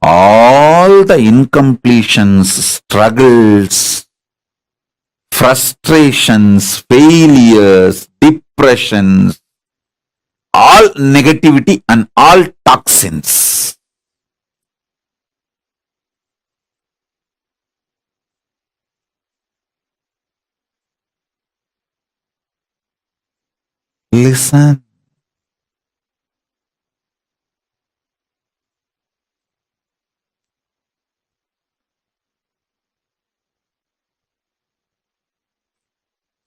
all the incompletions, struggles, frustrations, failures, depressions, all negativity and all toxins. Listen.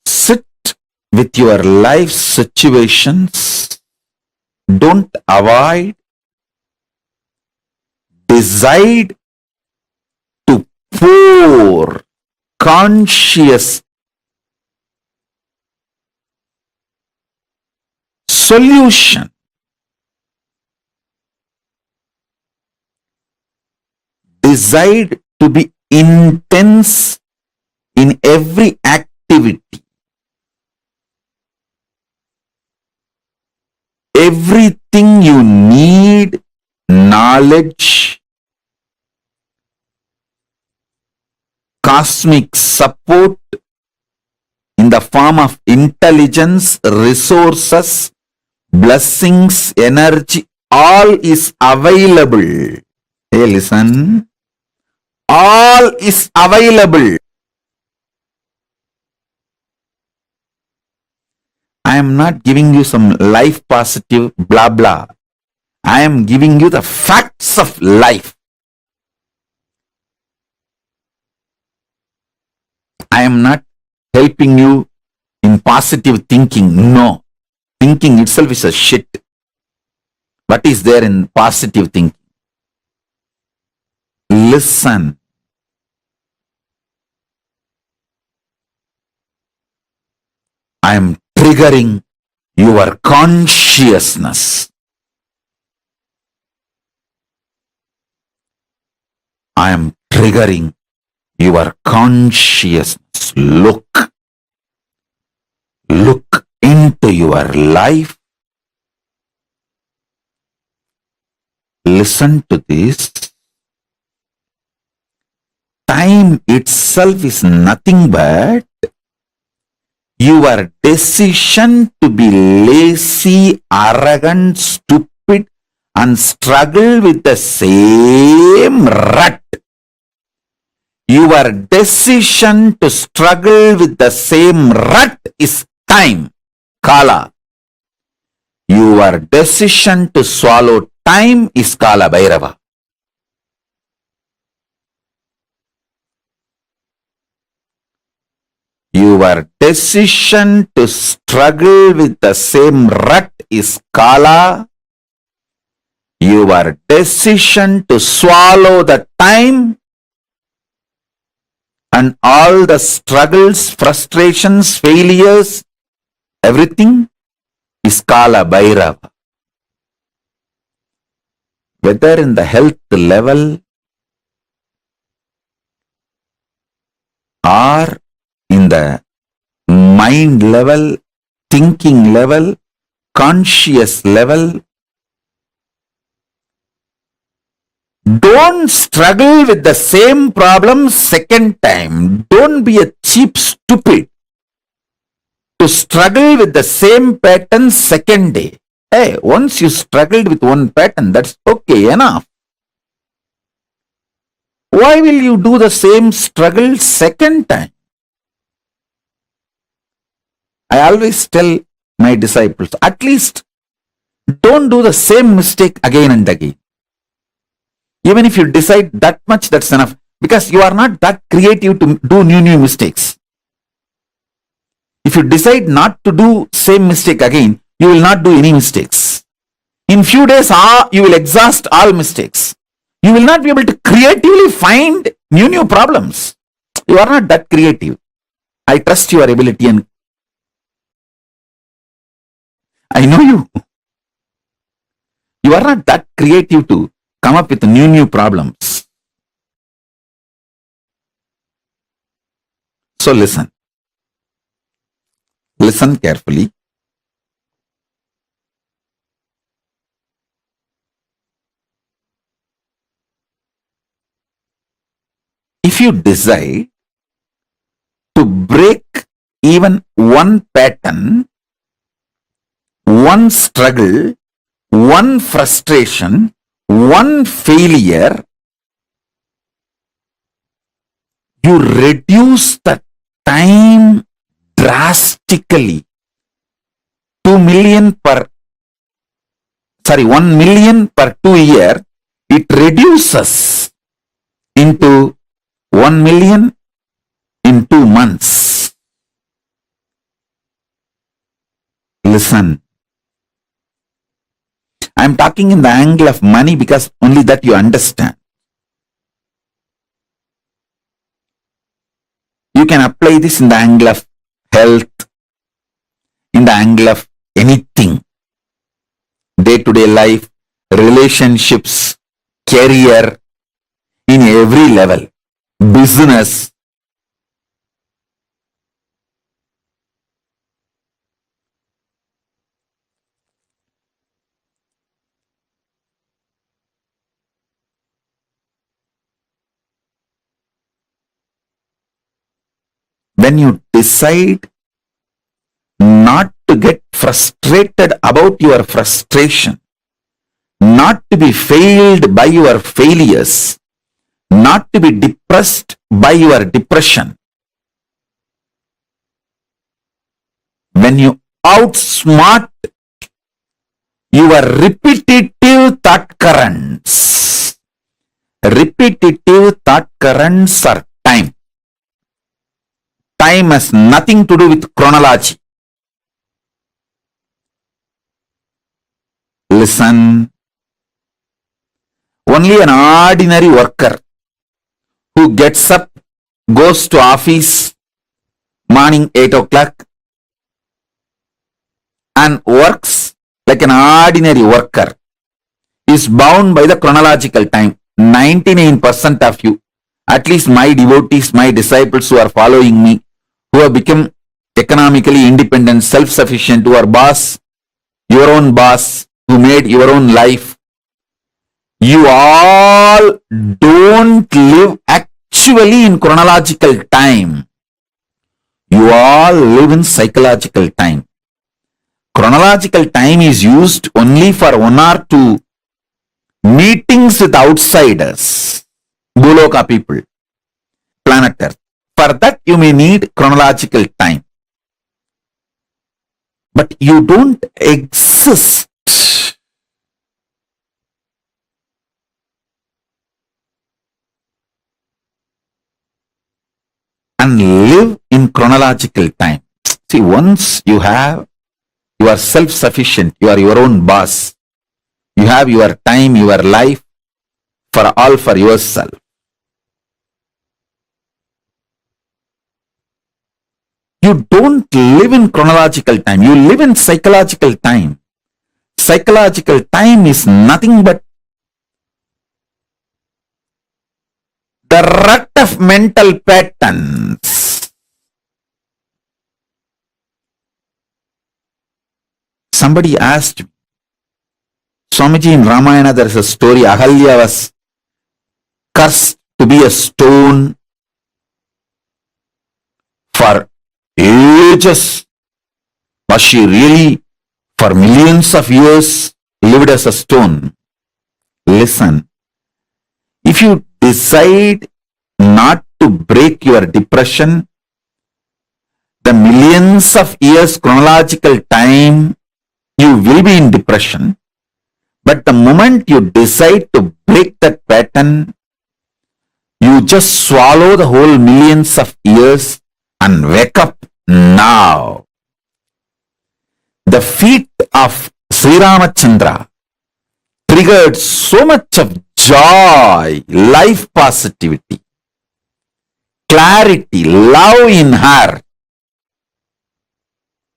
Sit with your life situations. Don't avoid. Decide to pour conscious solution. Decide to be intense in every activity. Everything you need, knowledge, cosmic support in the form of intelligence, resources, blessings, energy, all is available. Hey, listen. All is available. I am not giving you some life positive blah blah. I am giving you the facts of life. I am not helping you in positive thinking. No. Thinking itself is a shit. What is there in positive thinking? Listen. I am triggering your consciousness. I am triggering your consciousness. Look into your life. Listen to this. Time itself is nothing but your decision to be lazy, arrogant, stupid, and struggle with the same rut. Your decision to struggle with the same rut is time, Kala. Your decision to swallow time is Kala Bhairava. Your decision to struggle with the same rut is Kala. Your decision to swallow the time and all the struggles, frustrations, failures, everything is Kala Bhairava. Whether in the health level or in the mind level, thinking level, conscious level, don't struggle with the same problem second time. Don't be a cheap stupid to struggle with the same pattern second day. Hey, once you struggled with one pattern, that's okay, enough. Why will you do the same struggle second time? I always tell my disciples, at least don't do the same mistake again and again. Even if you decide that much, that's enough. Because you are not that creative to do new mistakes. If you decide not to do same mistake again, you will not do any mistakes. In few days, you will exhaust all mistakes. You will not be able to creatively find new problems. You are not that creative. I trust your ability and I know you. You are not that creative to come up with new problems. So listen. Listen carefully. If you decide to break even one pattern, one struggle, one frustration, one failure, you reduce the time drastically. 1 million per 2 year, it reduces into 1 million in 2 months. Listen. I am talking in the angle of money because only that you understand. You can apply this in the angle of health, in the angle of anything. Day-to-day life, relationships, career, in every level, business. When you decide not to get frustrated about your frustration, not to be failed by your failures, not to be depressed by your depression, when you outsmart your repetitive thought currents, repetitive thought currents are time. Time has nothing to do with chronology. Listen. Only an ordinary worker who gets up, goes to office morning 8 o'clock and works like an ordinary worker is bound by the chronological time. 99% of you, at least my devotees, my disciples who are following me, who have become economically independent, self-sufficient, who are boss, your own boss, who made your own life, you all don't live actually in chronological time. You all live in psychological time. Chronological time is used only for 1 or 2 meetings with outsiders, Bhuloka people. planet Earth. For that, you may need chronological time. But you don't exist and live in chronological time. See, once you are self-sufficient, you are your own boss. You have your time, your life for yourself. You don't live in chronological time. You live in psychological time. Psychological time is nothing but the rut of mental patterns. Somebody asked me, Swamiji, in Ramayana there is a story, Ahalya was cursed to be a stone for ages. Was she really for millions of years lived as a stone? Listen, if you decide not to break your depression, the millions of years chronological time, you will be in depression. But the moment you decide to break that pattern, you just swallow the whole millions of years and wake up now. The feet of Sri Ramachandra triggered so much of joy, life positivity, clarity, love in her.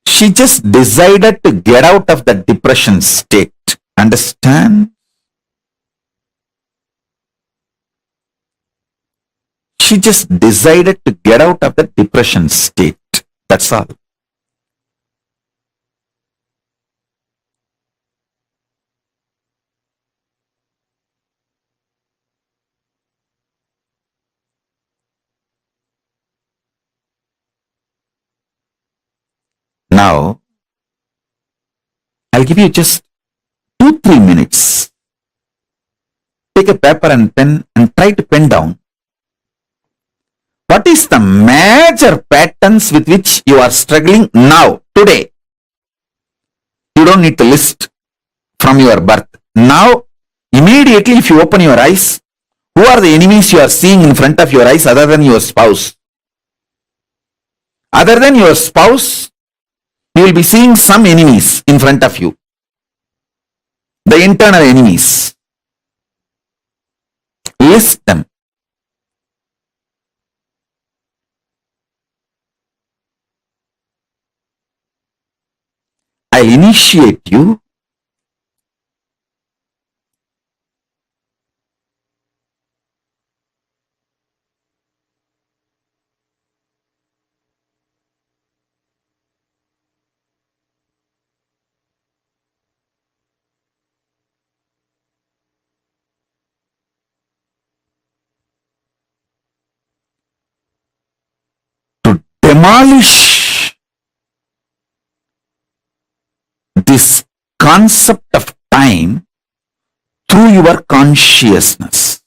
She just decided to get out of the depression state. Understand? She just decided to get out of the depression state. That's all. Now, I'll give you just 2-3 minutes. Take a paper and pen and try to pen down what is the major patterns with which you are struggling now, today. You don't need to list from your birth. Now, immediately if you open your eyes, who are the enemies you are seeing in front of your eyes other than your spouse? Other than your spouse, you will be seeing some enemies in front of you. The internal enemies. List them. I'll initiate you. To demolish this concept of time through your consciousness.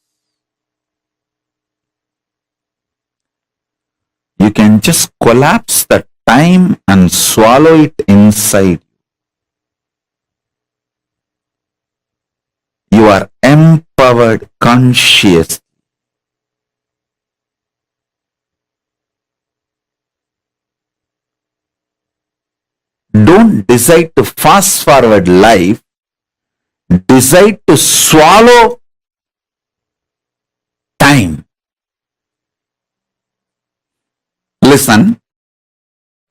You can just collapse the time and swallow it inside. You are empowered conscious. Don't decide to fast forward life. Decide to swallow time. Listen.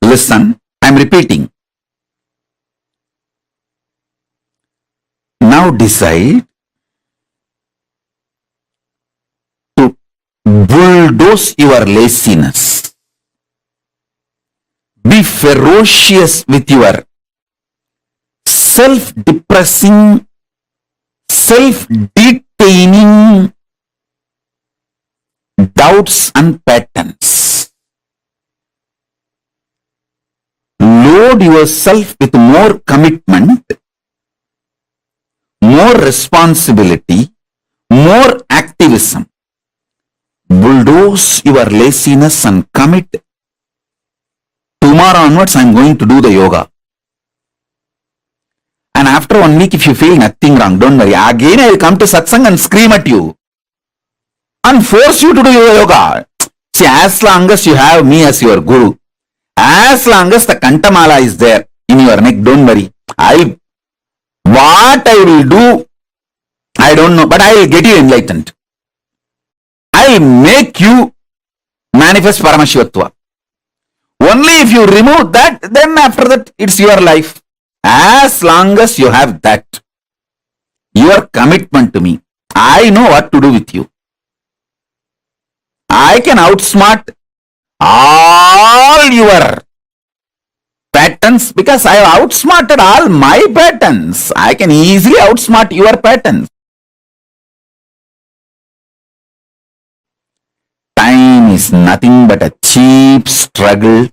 Listen. I'm repeating. Now decide to bulldoze your laziness. Be ferocious with your self-depressing, self-detaining doubts and patterns. Load yourself with more commitment, more responsibility, more activism, bulldoze your laziness and commit. Tomorrow onwards, I'm going to do the yoga. And after 1 week, if you feel nothing wrong, don't worry. Again, I will come to satsang and scream at you and force you to do your yoga. See, as long as you have me as your guru, as long as the Kantamala is there in your neck, don't worry. What I will do, I don't know, but I will get you enlightened. I will make you manifest Paramashivatva. Only if you remove that, then after that, it's your life. As long as you have that, your commitment to me, I know what to do with you. I can outsmart all your patterns because I have outsmarted all my patterns. I can easily outsmart your patterns. Time is nothing but a cheap struggle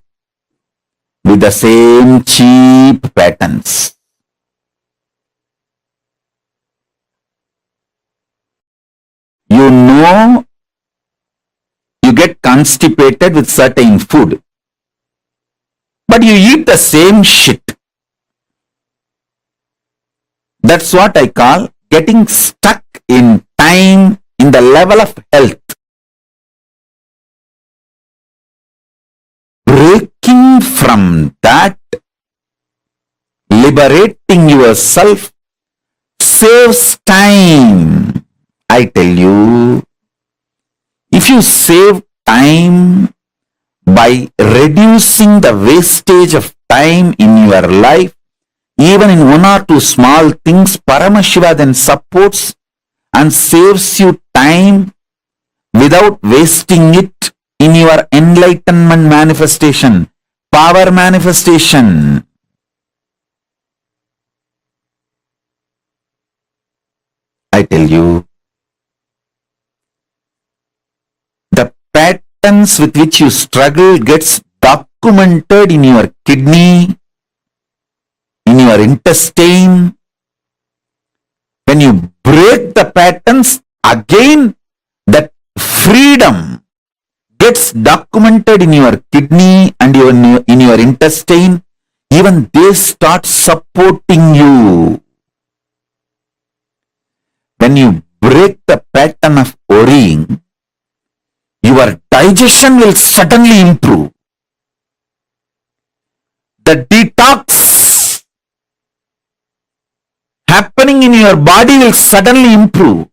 with the same cheap patterns. You know, you get constipated with certain food, but you eat the same shit. That's what I call getting stuck in time in the level of health. Breaking from that, liberating yourself saves time. I tell you, if you save time by reducing the wastage of time in your life, even in 1 or 2 small things, Paramashiva then supports and saves you time without wasting it in your enlightenment manifestation, power manifestation. I tell you, the patterns with which you struggle gets documented in your kidney, in your intestine. When you break the patterns, again that freedom gets documented in your kidney and in your intestine. Even they start supporting you. When you break the pattern of worrying, your digestion will suddenly improve. The detox happening in your body will suddenly improve.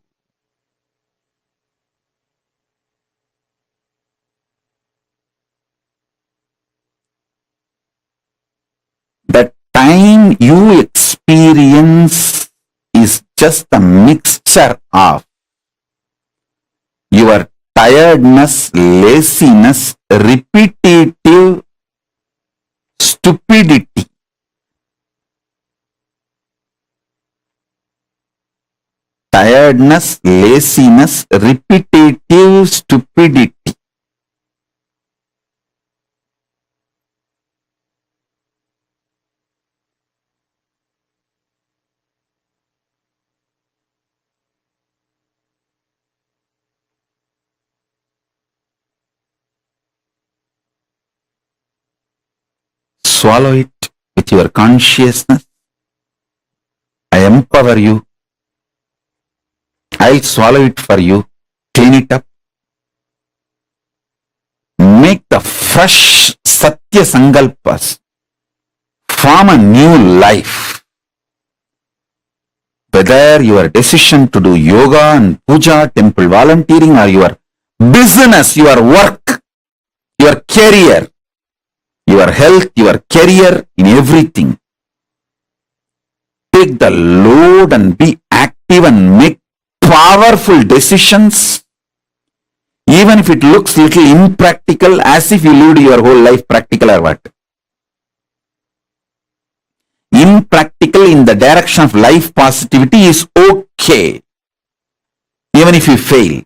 The time you experience is just a mixture of your tiredness, laziness, repetitive stupidity. Tiredness, laziness, repetitive stupidity. Swallow it with your consciousness. I empower you. I'll swallow it for you. Clean it up. Make the fresh Satya Sankalpas. Form a new life. Whether your decision to do yoga and puja, temple volunteering, or your business, your work, your career, your health, your career, in everything. Take the load and be active and make powerful decisions, even if it looks little impractical, as if you lived your whole life practical or what. Impractical in the direction of life positivity is okay, even if you fail.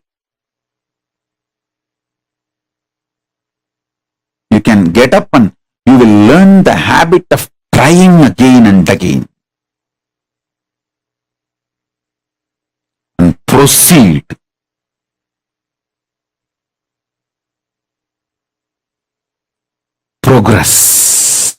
You can get up and you will learn the habit of trying again and again. And proceed. progress.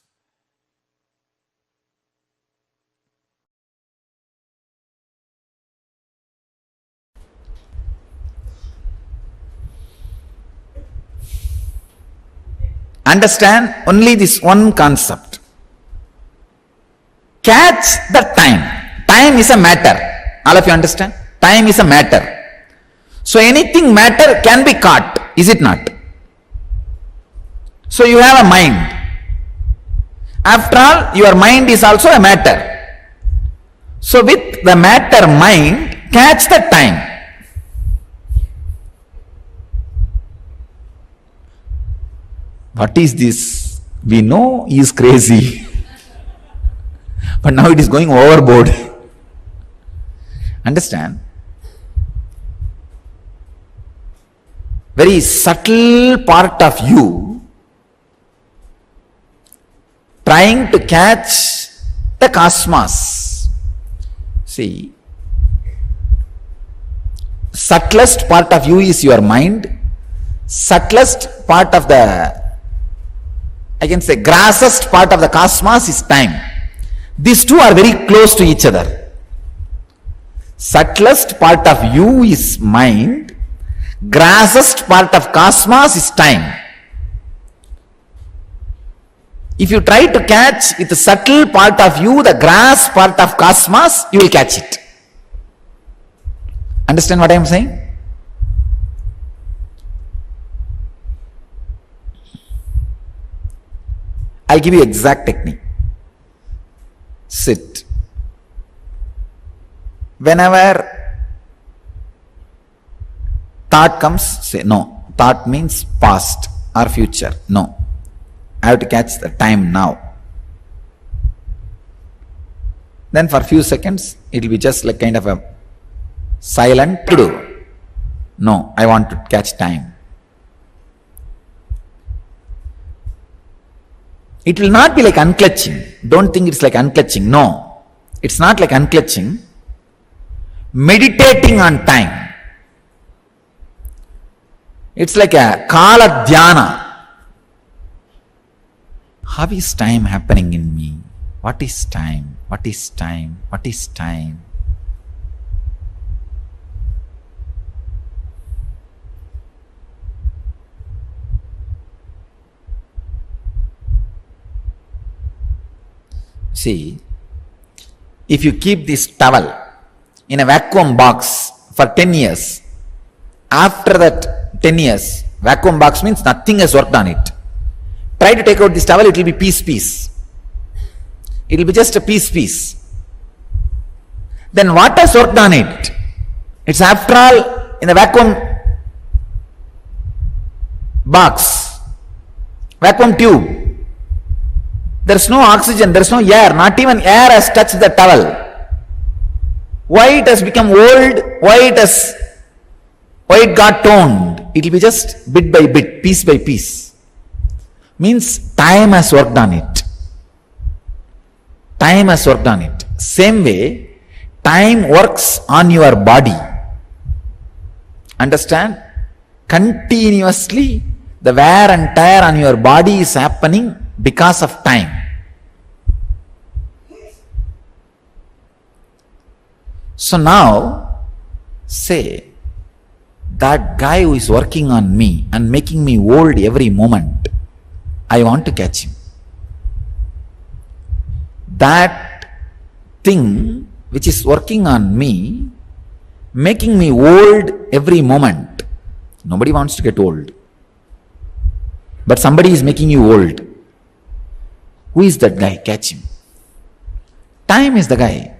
Understand only this one concept. Catch the time. Time is a matter. All of you understand? Time is a matter. So anything matter can be caught, is it not? So you have a mind. After all, your mind is also a matter. So with the matter mind, catch the time. What is this? We know he is crazy. But now it is going overboard. Understand? Very subtle part of you trying to catch the cosmos. See, subtlest part of you is your mind. Subtlest part of the, I can say, grassest part of the cosmos is time. These two are very close to each other. Subtlest part of you is mind. Grassest part of cosmos is time. If you try to catch with the subtle part of you, the grass part of cosmos, you will catch it. Understand what I am saying? I'll give you exact technique. Sit. Whenever thought comes, say no. Thought means past or future. No. I have to catch the time now. Then for a few seconds, it will be just like kind of a silent to do. No, I want to catch time. It will not be like unclutching. Don't think it's like unclutching. No, it's not like unclutching. Meditating on time. It's like a kala dhyana. How is time happening in me? What is time? What is time? What is time? See, if you keep this towel in a vacuum box for 10 years, after that 10 years, vacuum box means nothing has worked on it. Try to take out this towel, it will be piece. It will be just a piece. Then what has worked on it? It's after all in the vacuum box, vacuum tube. There is no oxygen, there is no air, not even air has touched the towel. Why it has become old? Why it got toned? It will be just bit by bit, piece by piece. Means time has worked on it. Time has worked on it. Same way, time works on your body. Understand? Continuously, the wear and tear on your body is happening because of time. So now, say, that guy who is working on me and making me old every moment, I want to catch him. That thing which is working on me, making me old every moment. Nobody wants to get old. But somebody is making you old. Who is that guy? Catch him. Time is the guy.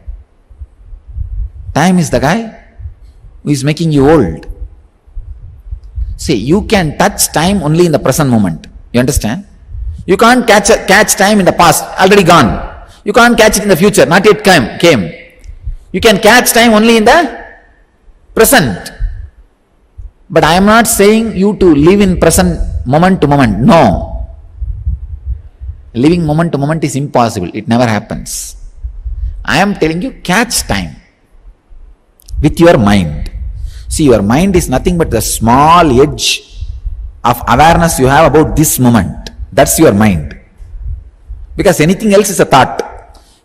Time is the guy who is making you old. See, you can touch time only in the present moment. You understand? You can't catch time in the past, already gone. You can't catch it in the future, not yet came. You can catch time only in the present. But I am not saying you to live in present moment to moment. No. Living moment to moment is impossible. It never happens. I am telling you, catch time with your mind. See, your mind is nothing but the small edge of awareness you have about this moment. That's your mind. Because anything else is a thought.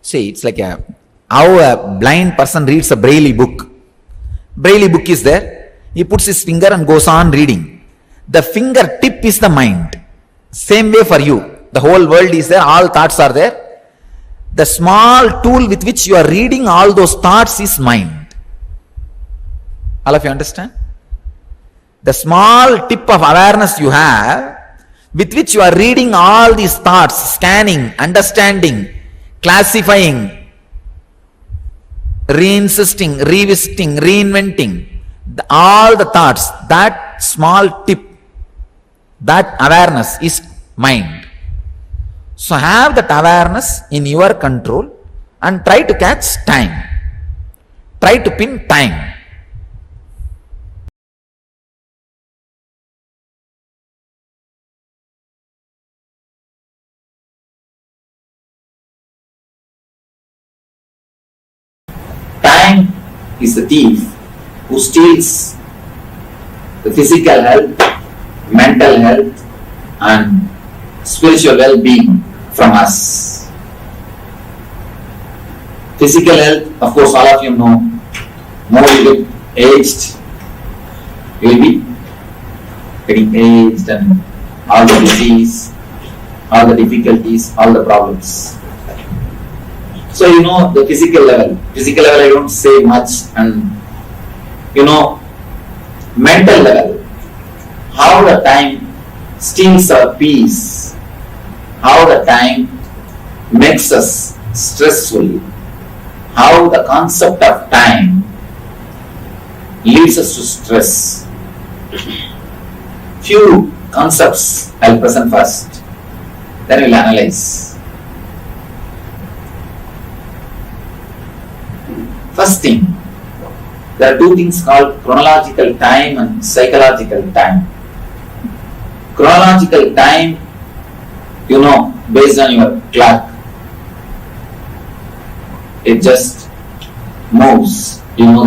See, it's like how a blind person reads a Braille book. Braille book is there. He puts his finger and goes on reading. The finger tip is the mind. Same way for you. The whole world is there. All thoughts are there. The small tool with which you are reading all those thoughts is mind. All of you understand? The small tip of awareness you have, with which you are reading all these thoughts, scanning, understanding, classifying, reinsisting, revisiting, reinventing, all the thoughts, that small tip, that awareness is mind. So have that awareness in your control and try to catch time. Try to pin time. Time is the thief who steals the physical health, mental health, and spiritual well-being from us. Physical health, of course, all of you know, more you get aged, you will be getting aged and all the disease, all the difficulties, all the problems. So you know the physical level. Physical level I don't say much, and you know mental level, how the time steals our peace, how the time makes us stressful, how the concept of time leads us to stress. Few concepts I'll present first, then we'll analyze. First thing, there are two things called chronological time and psychological time. Chronological time, you know, based on your clock, it just moves. You know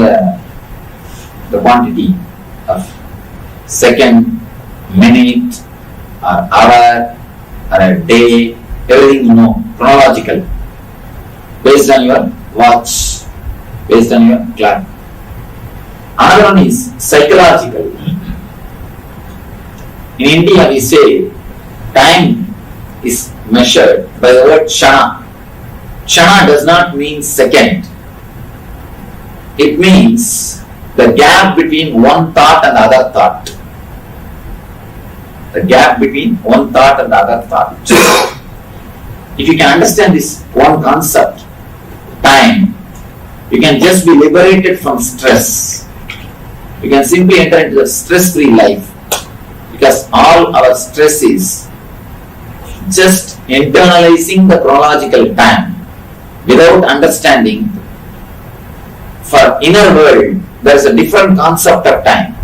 the quantity of second, minute, or hour, or a day, everything you know, chronological, based on your watch, based on your clock. Another one is psychological. In India we say time is measured by the word kshana. Kshana does not mean second. It means the gap between one thought and other thought. The gap between one thought and other thought. If you can understand this one concept, time, you can just be liberated from stress. You can simply enter into the stress-free life, because all our stress is just internalizing the chronological time without understanding. For inner world, there is a different concept of time.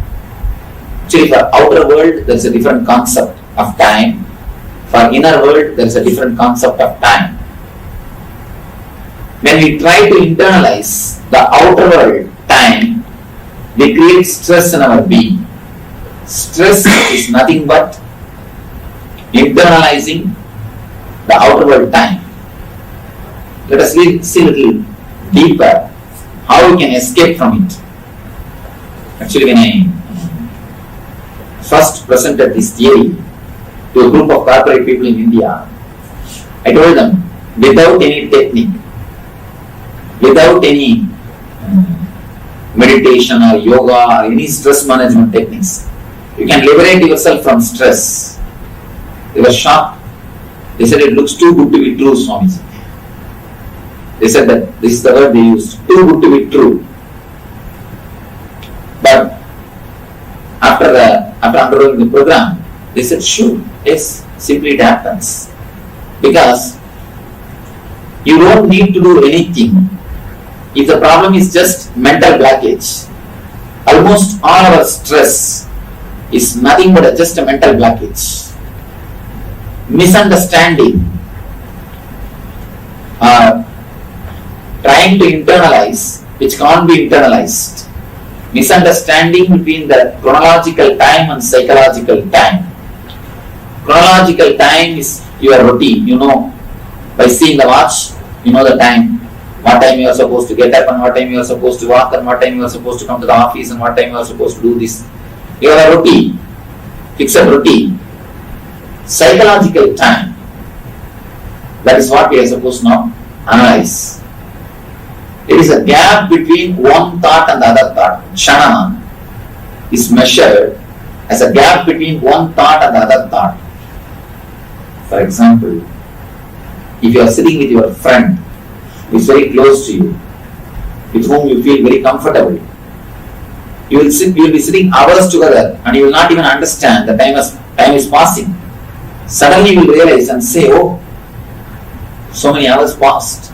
Actually, for outer world, there is a different concept of time. For inner world, there is a different concept of time. When we try to internalize the outer world time, we create stress in our being. Stress is nothing but internalizing the outer world time. Let us see a little deeper how we can escape from it. Actually, when I first presented this theory to a group of corporate people in India, I told them, without any technique, without any meditation or yoga or any stress management techniques, you can liberate yourself from stress. They were shocked. They said, it looks too good to be true, Swamiji. They said that this is the word they used, too good to be true. But after undergoing the program, they said, sure, yes, simply it happens. Because you don't need to do anything. If the problem is just mental blockage, almost all our stress is nothing but just a mental blockage. Misunderstanding, trying to internalize which can't be internalized. Misunderstanding between the chronological time and psychological time. Chronological time is your routine. You know, by seeing the watch, you know the time. What time you are supposed to get up and what time you are supposed to walk and what time you are supposed to come to the office and what time you are supposed to do this. You have a routine, fixed routine. Psychological time, that is what we are supposed to now analyze. There is a gap between one thought and the other thought. Kshana is measured as a gap between one thought and the other thought. For example, if you are sitting with your friend who is very close to you, with whom you feel very comfortable, you will be sitting hours together and you will not even understand the time is passing. Suddenly you will realize and say, oh, so many hours passed.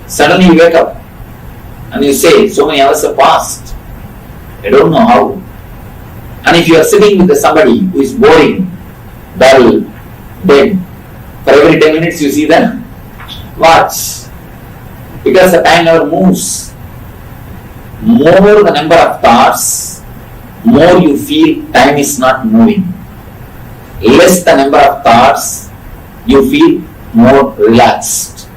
Suddenly you wake up and you say, so many hours have passed. I don't know how. And if you are sitting with somebody who is boring, dull, dead, for every 10 minutes you see them, watch. Because the time never moves. More the number of thoughts, more you feel time is not moving. Less the number of thoughts, you feel more relaxed,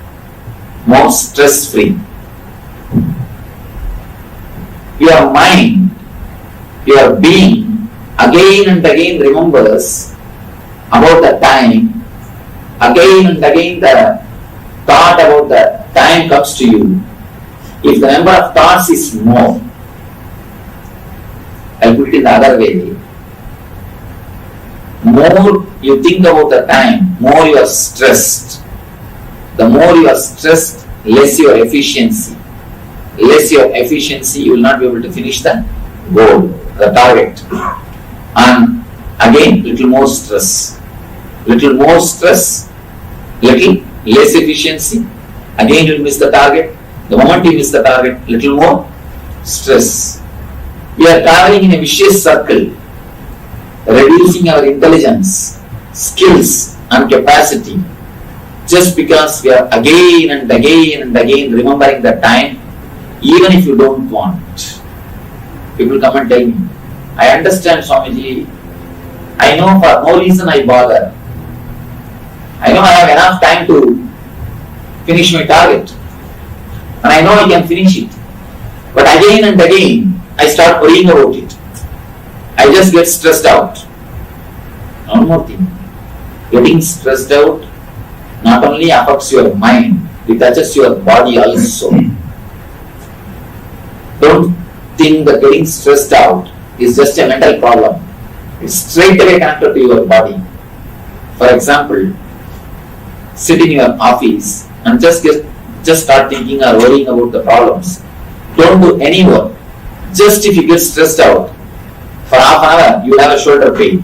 more stress-free. Your mind, your being, again and again remembers about the time, again and again the thought about the time comes to you. If the number of thoughts is more, I'll put it in the other way. More you think about the time, more you are stressed. The more you are stressed, less your efficiency. Less your efficiency, you will not be able to finish the goal, the target. And again, little more stress. Little more stress, little less efficiency. Again, you will miss the target. The moment you miss the target, little more stress. We are traveling in a vicious circle, reducing our intelligence, skills and capacity just because we are again and again and again remembering the time, even if you don't want. People come and tell me, I understand Swamiji, I know for no reason I bother. I know I have enough time to finish my target. And I know I can finish it. But again and again, I start worrying about it. I just get stressed out. One more thing. Getting stressed out not only affects your mind, it touches your body also. Don't think that getting stressed out is just a mental problem. It's straight away connected to your body. For example, sit in your office and just start thinking or worrying about the problems. Don't do any work. Just if you get stressed out, for half an hour, you will have a shoulder pain.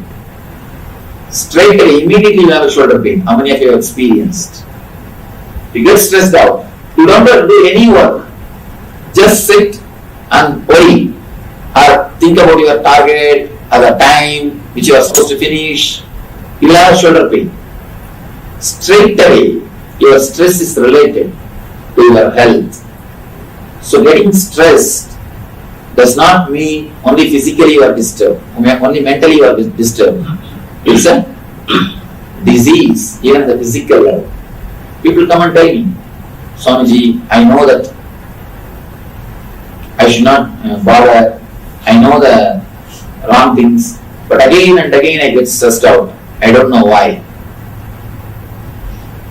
Straight away, immediately you have a shoulder pain. How many of you have experienced? You get stressed out. You don't have to do any work. Just sit and worry or think about your target or the time which you are supposed to finish. You will have a shoulder pain. Straight away, your stress is related to your health. So getting stressed does not mean only physically you are disturbed, only mentally you are disturbed. It's a disease, even at the physical level. People come and tell me, Swamiji, I know that I should not bother, I know the wrong things, but again and again I get stressed out. I don't know why.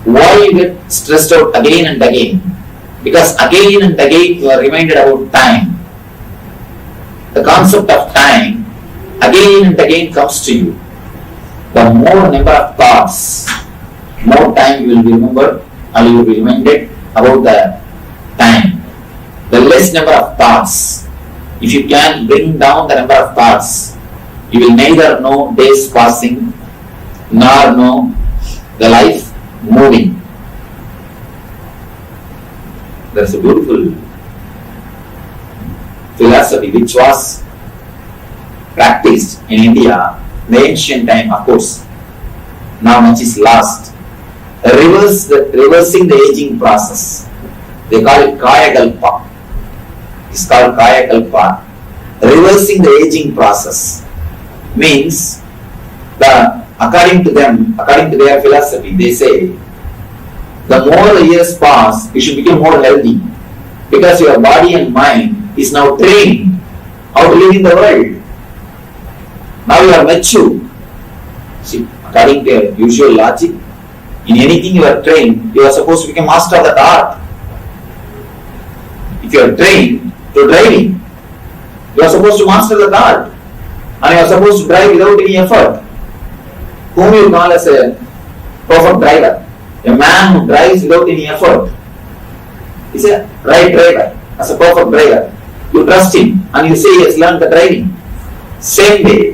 Why you get stressed out again and again? Because again and again you are reminded about time. The concept of time again and again comes to you. The more number of thoughts, more time you will be remembered or you will be reminded about the time. The less number of thoughts, if you can bring down the number of thoughts, you will neither know days passing nor know the life moving. That's a beautiful philosophy which was practiced in India in the ancient time, of course. Now much is lost. Reversing the aging process. They call it Kaya Kalpa. It's called Kaya Kalpa. Reversing the aging process means the according to them, according to their philosophy, they say, the more the years pass, you should become more healthy. Because your body and mind is now trained how to live in the world. Now you are mature. See, according to your usual logic, in anything you are trained, you are supposed to become master of that art. If you are trained to driving, you are supposed to master that art. And you are supposed to drive without any effort. Whom you call as a perfect driver? A man who drives without any effort is a right driver, as a perfect driver. You trust him and you say he has learned the driving. Same way,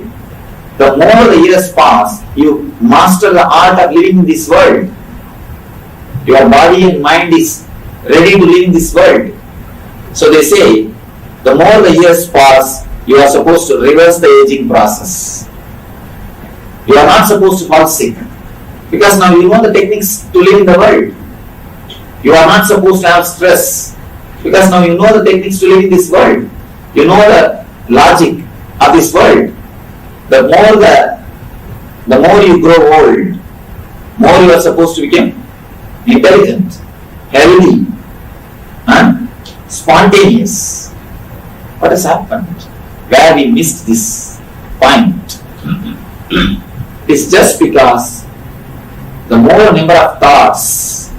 the more the years pass, you master the art of living in this world. Your body and mind is ready to live in this world. So they say, the more the years pass, you are supposed to reverse the aging process. You are not supposed to fall sick. Because now you know the techniques to live in the world. You are not supposed to have stress. Because now you know the techniques to live in this world. You know the logic of this world. The more you grow old, more you are supposed to become intelligent, healthy, and spontaneous. What has happened? Where we missed this point? It's just because the more number of thoughts,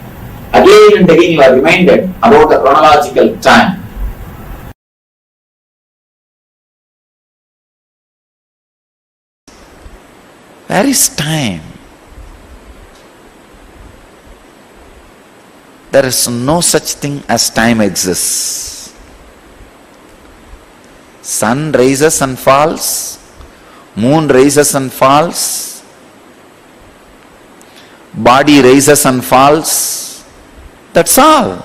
again and again you are reminded about the chronological time. Where is time? There is no such thing as time exists. Sun rises and falls, moon rises and falls, body rises and falls. That's all.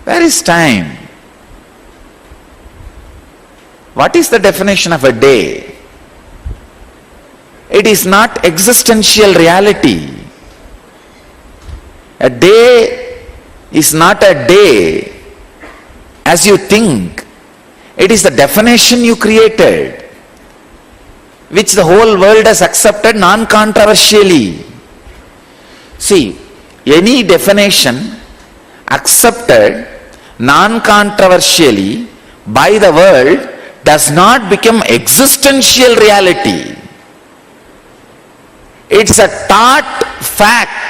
Where is time? What is the definition of a day? It is not existential reality. A day is not a day as you think. It is the definition you created, which the whole world has accepted non-controversially. See, any definition accepted non-controversially by the world does not become existential reality. It's a taught fact.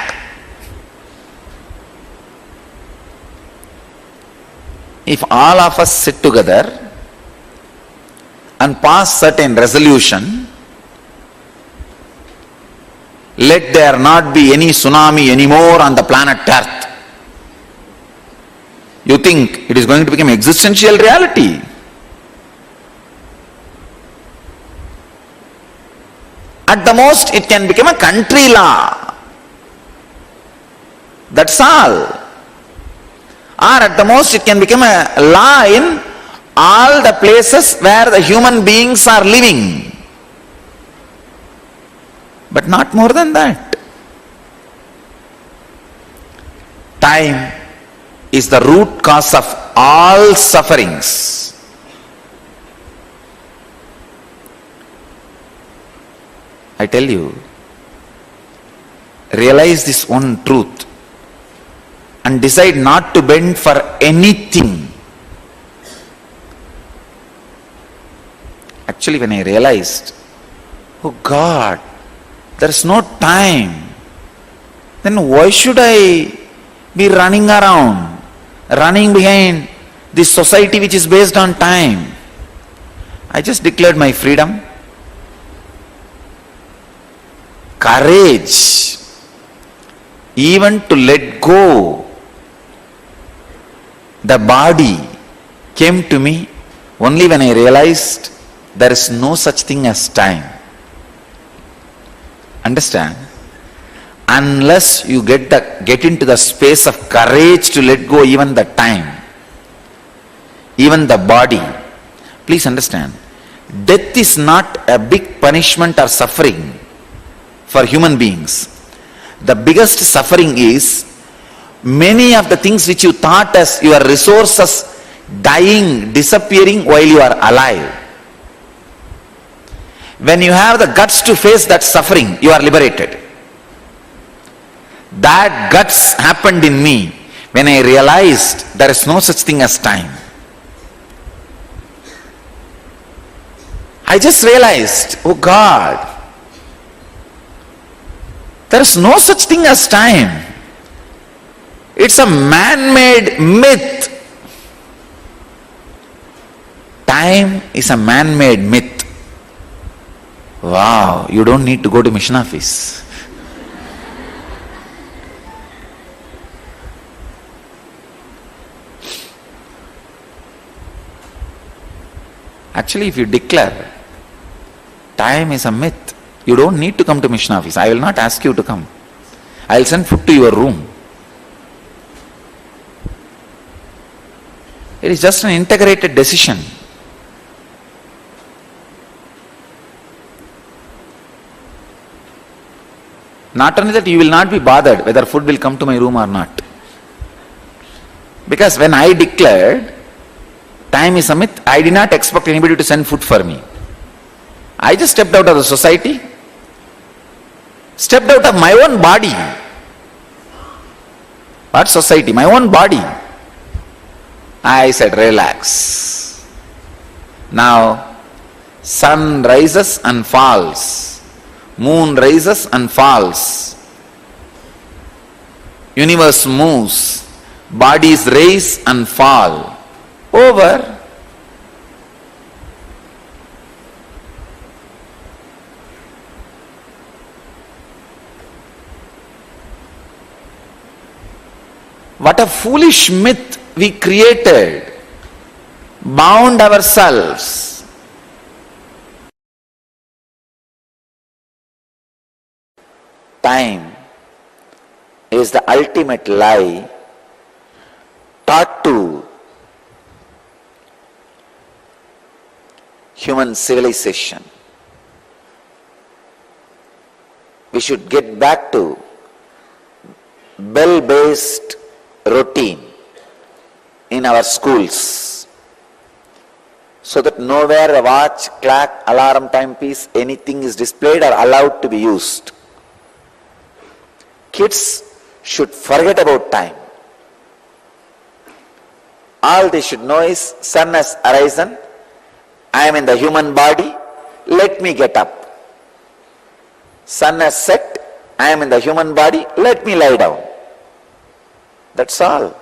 If all of us sit together and pass certain resolution, let there not be any tsunami anymore on the planet Earth, you think it is going to become existential reality? At the most, it can become a country law. That's all. Or at the most, it can become a law in all the places where the human beings are living. But not more than that. Time is the root cause of all sufferings. I tell you, realize this one truth and decide not to bend for anything. Actually, when I realized, oh God, there is no time, then why should I be running around, running behind this society which is based on time? I just declared my freedom. Courage, even to let go. The body came to me only when I realized there is no such thing as time. Understand? Unless you get into the space of courage to let go even the time, even the body. Please understand, death is not a big punishment or suffering for human beings. The biggest suffering is many of the things which you thought as your resources dying, disappearing while you are alive. When you have the guts to face that suffering, you are liberated. That guts happened in me when I realized there is no such thing as time. I just realized, oh God, there is no such thing as time. It's a man-made myth. Time is a man-made myth. Wow, you don't need to go to mission office. Actually, if you declare time is a myth, you don't need to come to mission office. I will not ask you to come. I will send food to your room. It is just an integrated decision. Not only that, you will not be bothered whether food will come to my room or not. Because when I declared time is a myth, I did not expect anybody to send food for me. I just stepped out of the society, stepped out of my own body. What society? My own body. I said, relax. Now, sun rises and falls. Moon rises and falls. Universe moves. Bodies rise and fall. Over. What a foolish myth we created, bound ourselves. Time is the ultimate lie taught to human civilization. We should get back to bell-based routine in our schools, so that nowhere a watch, clock, alarm, timepiece, anything is displayed or allowed to be used. Kids should forget about time. All they should know is, sun has arisen, I am in the human body, let me get up. Sun has set, I am in the human body, let me lie down. That's all.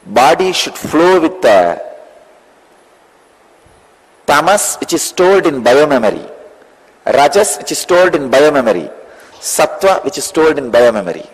Body should flow with the tamas, which is stored in biomemory, rajas, which is stored in biomemory, sattva, which is stored in biomemory.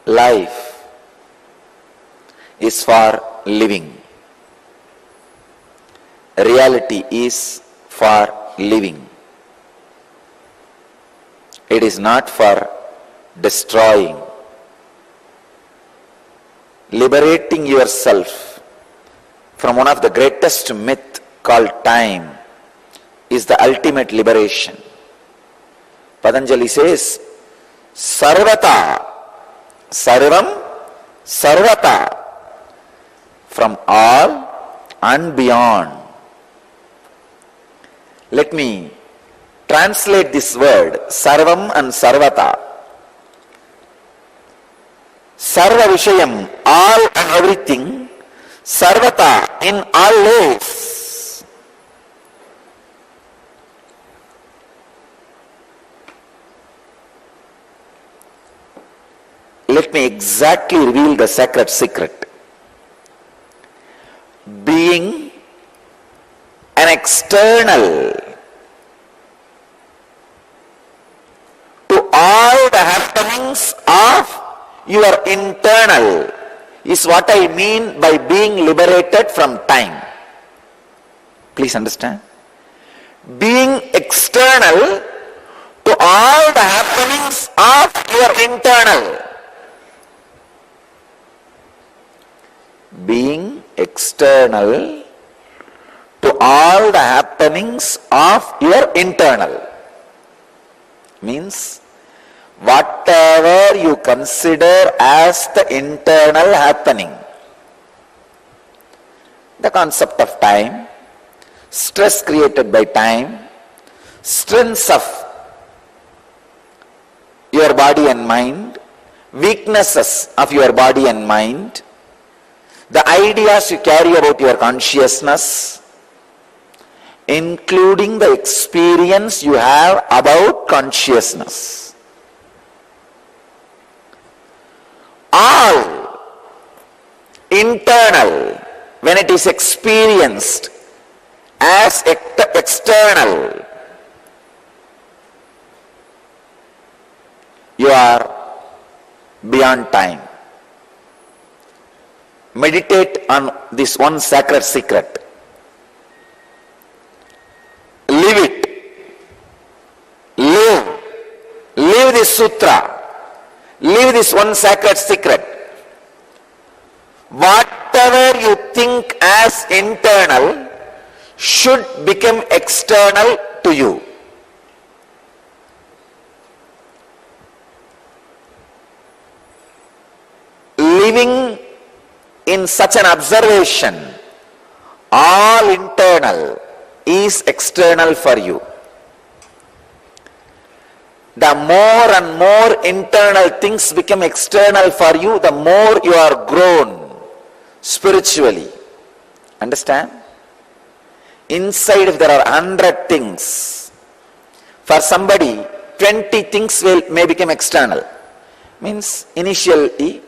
Life is for living. Reality is for living. It is not for destroying. Liberating yourself from one of the greatest myths called time is the ultimate liberation. Patanjali says, Sarvata, Sarvam, Sarvata, from all and beyond. Let me translate this word, Sarvam and Sarvata. Sarva Vishayam, all and everything, Sarvata, in all ways. Let me exactly reveal the sacred secret. Being an external to all the happenings of your internal is what I mean by being liberated from time. Please understand. being external to all the happenings of your internal. Being external to all the happenings of your internal means whatever you consider as the internal happening. The concept of time, stress created by time, strengths of your body and mind, weaknesses of your body and mind, the ideas you carry about your consciousness, including the experience you have about consciousness. All internal, when it is experienced as external, you are beyond time. Meditate on this one sacred secret. Live it. Live this sutra. Live this one sacred secret. Whatever you think as internal should become external to you. Living in such an observation, all internal is external for you. The more and more internal things become external for you, the more you are grown spiritually. Understand? Inside, if there are 100 things, for somebody 20 things may become external. Means initially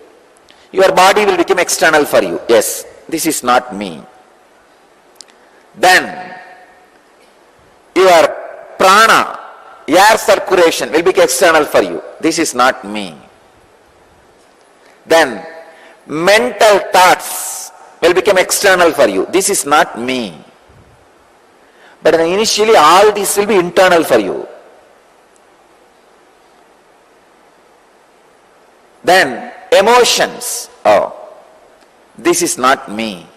your body will become external for you. Yes, this is not me. Then your prana, air circulation will become external for you. This is not me. Then mental thoughts will become external for you. This is not me. But initially all this will be internal for you. Then emotions. Oh, this is not me.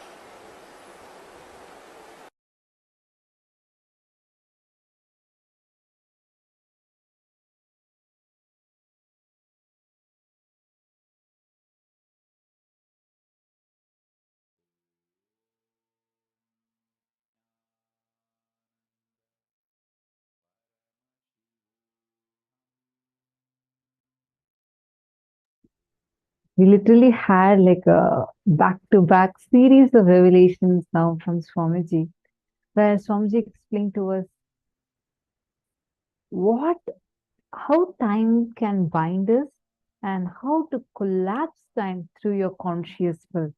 We literally had like a back-to-back series of revelations now from Swamiji, where Swamiji explained to us how time can bind us and how to collapse time through your conscious will.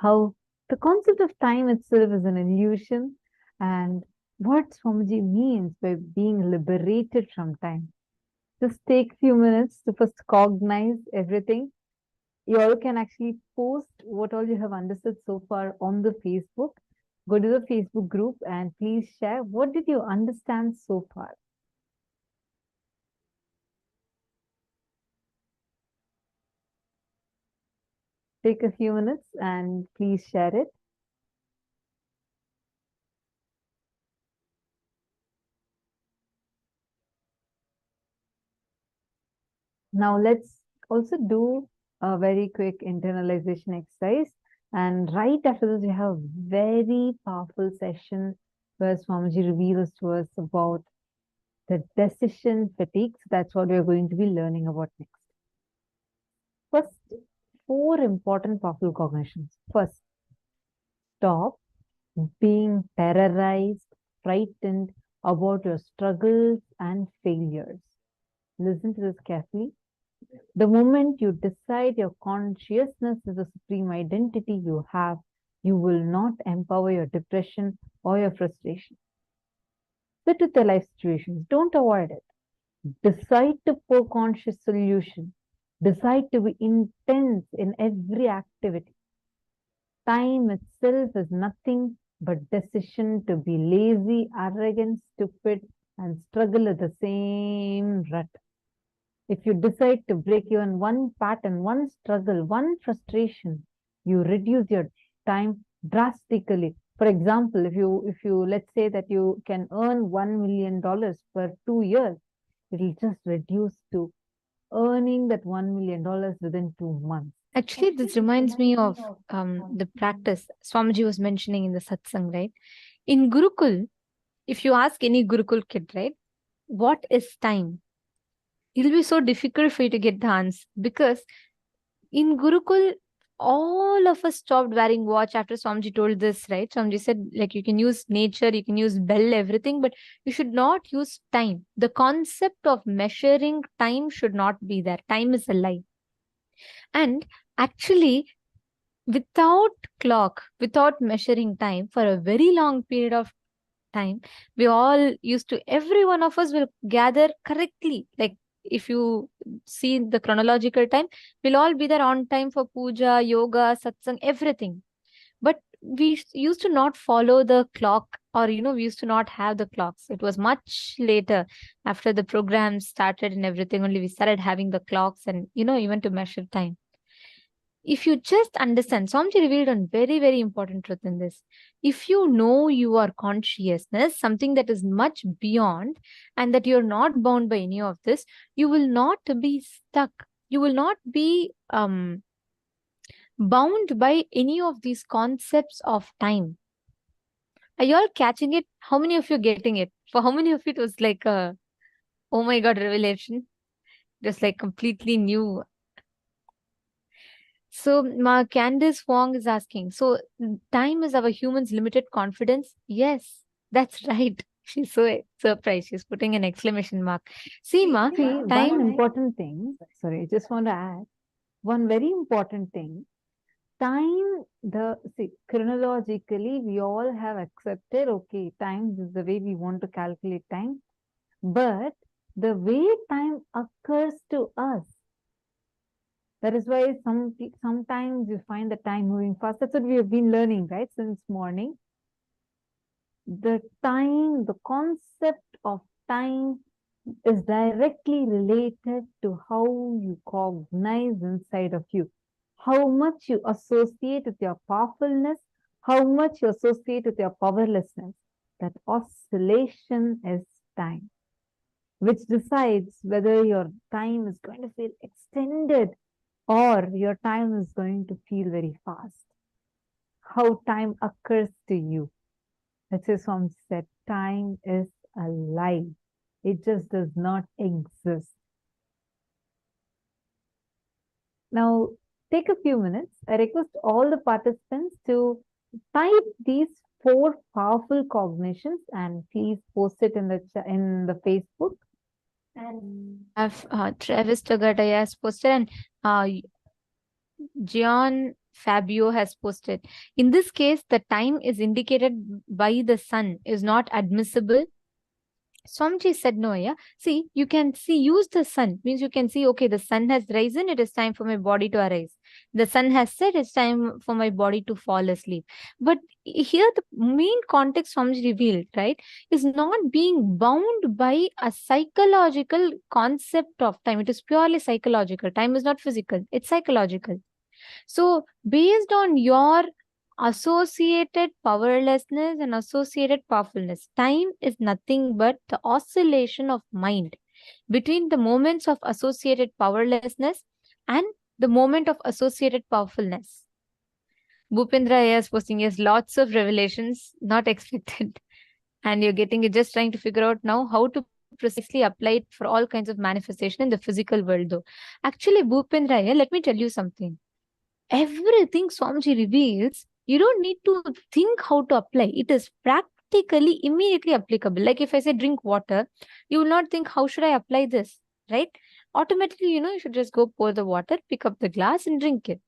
How the concept of time itself is an illusion, and what Swamiji means by being liberated from time. Just take a few minutes to first cognize everything. You all can actually post what all you have understood so far on the Facebook. Go to the Facebook group and please share what did you understand so far. Take a few minutes and please share it. Now let's also do a very quick internalization exercise. And right after this, we have a very powerful session where Swamiji reveals to us about the decision fatigue. So that's what we're going to be learning about next. First, 4 important powerful cognitions. First, stop being terrorized, frightened about your struggles and failures. Listen to this carefully. The moment you decide your consciousness is the supreme identity you have, you will not empower your depression or your frustration. Sit with the life situations. Don't avoid it. Decide to pour conscious solution. Decide to be intense in every activity. Time itself is nothing but decision to be lazy, arrogant, stupid, and struggle with the same rut. If you decide to break even one pattern, one struggle, one frustration, you reduce your time drastically. For example, if you let's say that you can earn $1 million per 2 years, it will just reduce to earning that $1 million within 2 months. Actually, this reminds me of the practice Swamiji was mentioning in the satsang, right? In Gurukul, if you ask any Gurukul kid, right, what is time? It'll be so difficult for you to get the answer, because in Gurukul, all of us stopped wearing watch after Swamiji told this, right? Swamiji said, like, you can use nature, you can use bell, everything, but you should not use time. The concept of measuring time should not be there. Time is a lie. And actually, without clock, without measuring time for a very long period of time, we all used to, every one of us will gather correctly. Like, if you see the chronological time, we'll all be there on time for puja, yoga, satsang, everything. But we used to not follow the clock, or, we used to not have the clocks. It was much later, after the program started and everything, only we started having the clocks and, even to measure time. If you just understand, Swamiji revealed a very, very important truth in this. If you know your consciousness, something that is much beyond, and that you're not bound by any of this, you will not be stuck. You will not be bound by any of these concepts of time. Are you all catching it? How many of you are getting it? For how many of you it was like a, oh my God, revelation? Just like completely new. So, Candice Wong is asking, so time is our humans' limited confidence? Yes, that's right. She's so surprised. She's putting an exclamation mark. See, time. One important thing, sorry, I just want to add one very important thing. Time, chronologically, we all have accepted, okay, time is the way we want to calculate time. But the way time occurs to us, that is why sometimes you find the time moving fast. That's what we have been learning, right, since morning. The time, the concept of time is directly related to how you cognize inside of you. How much you associate with your powerfulness, how much you associate with your powerlessness. That oscillation is time, which decides whether your time is going to feel extended or your time is going to feel very fast. How time occurs to you. That's why Swami said, time is a lie. It just does not exist. Now, take a few minutes. I request all the participants to type these 4 powerful cognitions and please post it in the Facebook. And Travis Tagataya has posted, and Gian Fabio has posted. In this case, the time is indicated by the sun is not admissible. Swamiji said no, yeah. See, you can use the sun. Means you can see, okay, the sun has risen, it is time for my body to arise. The sun has set, it's time for my body to fall asleep. But here the main context Swamiji revealed, right, is not being bound by a psychological concept of time. It is purely psychological. Time is not physical, it's psychological. So based on your associated powerlessness and associated powerfulness, time is nothing but the oscillation of mind between the moments of associated powerlessness and the moment of associated powerfulness. Bhupendra is posting, yes, lots of revelations, not expected. And you're just trying to figure out now how to precisely apply it for all kinds of manifestation in the physical world though. Actually, Bhupendra, let me tell you something. Everything Swamiji reveals, you don't need to think how to apply. It is practically immediately applicable. Like if I say drink water, you will not think how should I apply this, right? Automatically, you should just go pour the water, pick up the glass and drink it.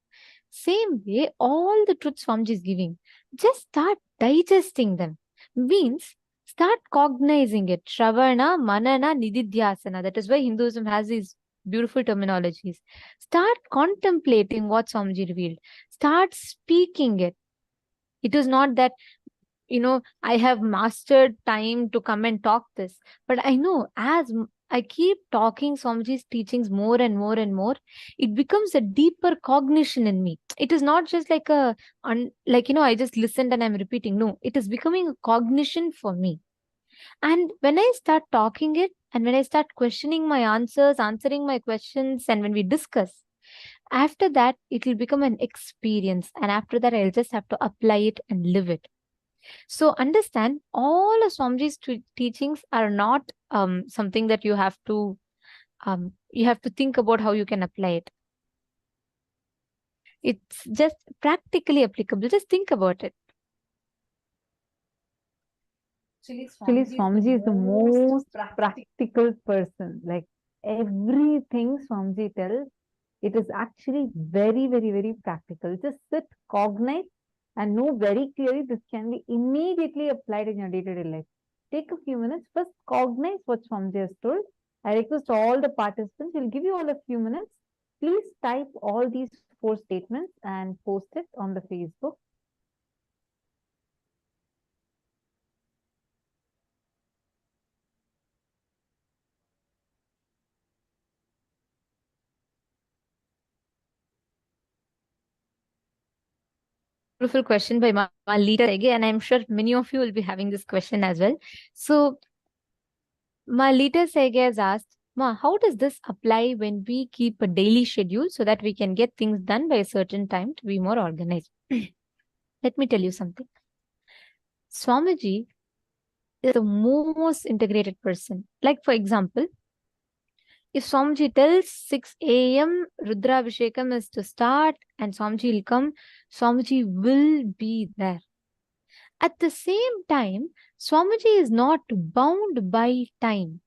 Same way, all the truths Swamiji is giving, just start digesting them. Means start cognizing it. Shravana, Manana, Nididhyasana. That is why Hinduism has these beautiful terminologies. Start contemplating what Swamiji revealed. Start speaking it. It is not that I have mastered time to come and talk this. But I know as I keep talking Swamiji's teachings more and more and more, it becomes a deeper cognition in me. It is not just like I just listened and I'm repeating. No, it is becoming a cognition for me. And when I start talking it, and when I start questioning my answers, answering my questions, and when we discuss, after that, it will become an experience. And after that, I'll just have to apply it and live it. So understand, all of Swamiji's teachings are not something that you have to think about how you can apply it. It's just practically applicable. Just think about it. Actually, Swamiji is the most practical person. Like everything Swamiji tells, it is actually very, very, very practical. Just sit, cognize, and know very clearly this can be immediately applied in your day-to-day life. Take a few minutes, first cognize what Swamiji has told. I request all the participants, we'll give you all a few minutes. Please type all these 4 statements and post it on the Facebook. Beautiful question by my leader again, and I'm sure many of you will be having this question as well. So, my leader Sege has asked, Ma, how does this apply when we keep a daily schedule so that we can get things done by a certain time to be more organized? Let me tell you something. Swamiji is the most integrated person. Like, for example, if Swamiji tells 6 a.m. Rudrabhishekam is to start and Swamiji will come, Swamiji will be there. At the same time, Swamiji is not bound by time.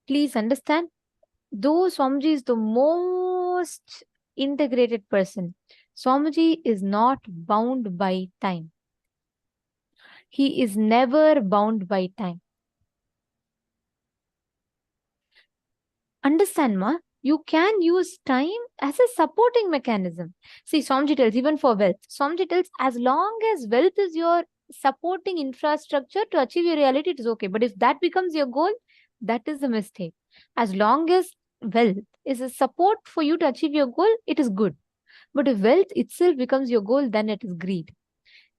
Please understand, though Swamiji is the most integrated person, Swamiji is not bound by time. He is never bound by time. Understand, Ma? You can use time as a supporting mechanism. See, Swamiji tells, even for wealth, Swamiji tells, as long as wealth is your supporting infrastructure to achieve your reality, it is okay. But if that becomes your goal, that is a mistake. As long as wealth is a support for you to achieve your goal, it is good. But if wealth itself becomes your goal, then it is greed.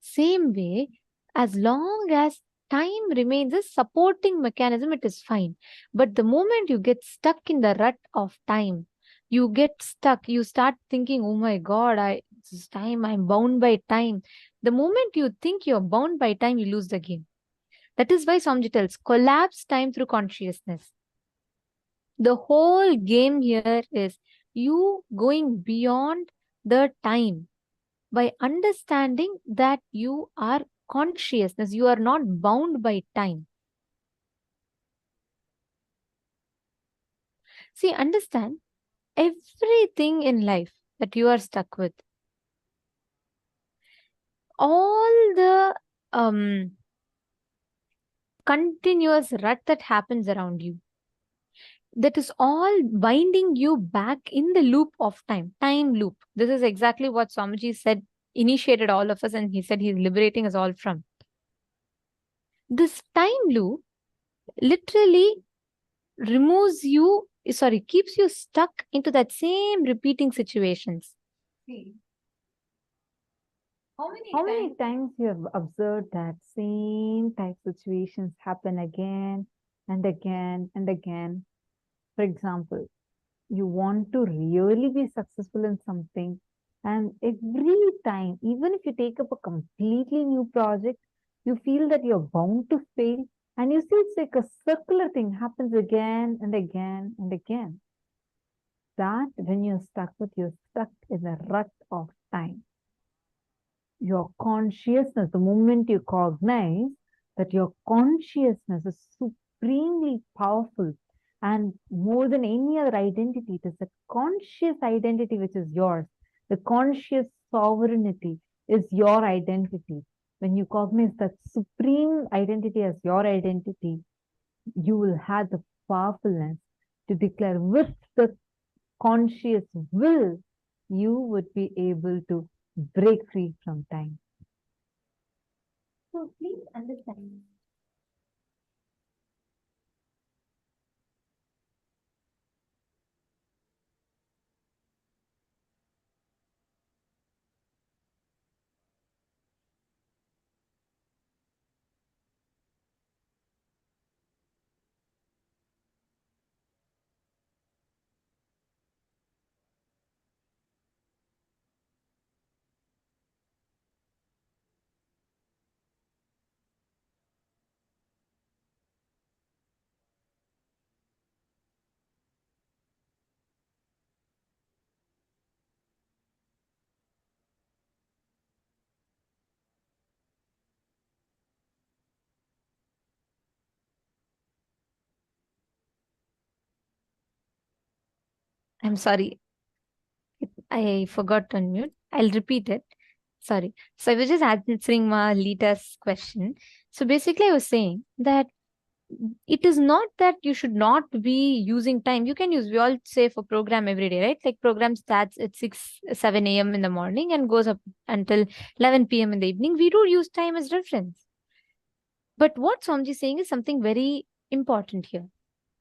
Same way, as long as time remains a supporting mechanism, it is fine. But the moment you get stuck in the rut of time, you get stuck, you start thinking, oh my God, this time, I'm bound by time. The moment you think you're bound by time, you lose the game. That is why Swamiji tells, collapse time through consciousness. The whole game here is you going beyond the time by understanding that you are consciousness, you are not bound by time. See, understand, everything in life that you are stuck with, all the continuous rut that happens around you, that is all binding you back in the loop of time loop. This is exactly what Swamiji said, initiated all of us, and he said he's liberating us all from. This time loop literally keeps you stuck into that same repeating situations. See, how many times you have observed that same type situations happen again and again and again? For example, you want to really be successful in something, and every time, even if you take up a completely new project, you feel that you're bound to fail, and you see it's like a circular thing happens again and again and again. That when you're stuck in the rut of time. Your consciousness, the moment you cognize that your consciousness is supremely powerful, and more than any other identity, it is the conscious identity which is yours. The conscious sovereignty is your identity. When you cognize that supreme identity as your identity, you will have the powerfulness to declare with the conscious will, you would be able to break free from time. So please understand. I'm sorry, I forgot to unmute. I'll repeat it. Sorry. So I was just answering Lita's question. So basically, I was saying that it is not that you should not be using time. You can use, we all say for program every day, right? Like program starts at 6, 7 a.m. in the morning and goes up until 11 p.m. in the evening. We do use time as reference. But what Swamiji is saying is something very important here.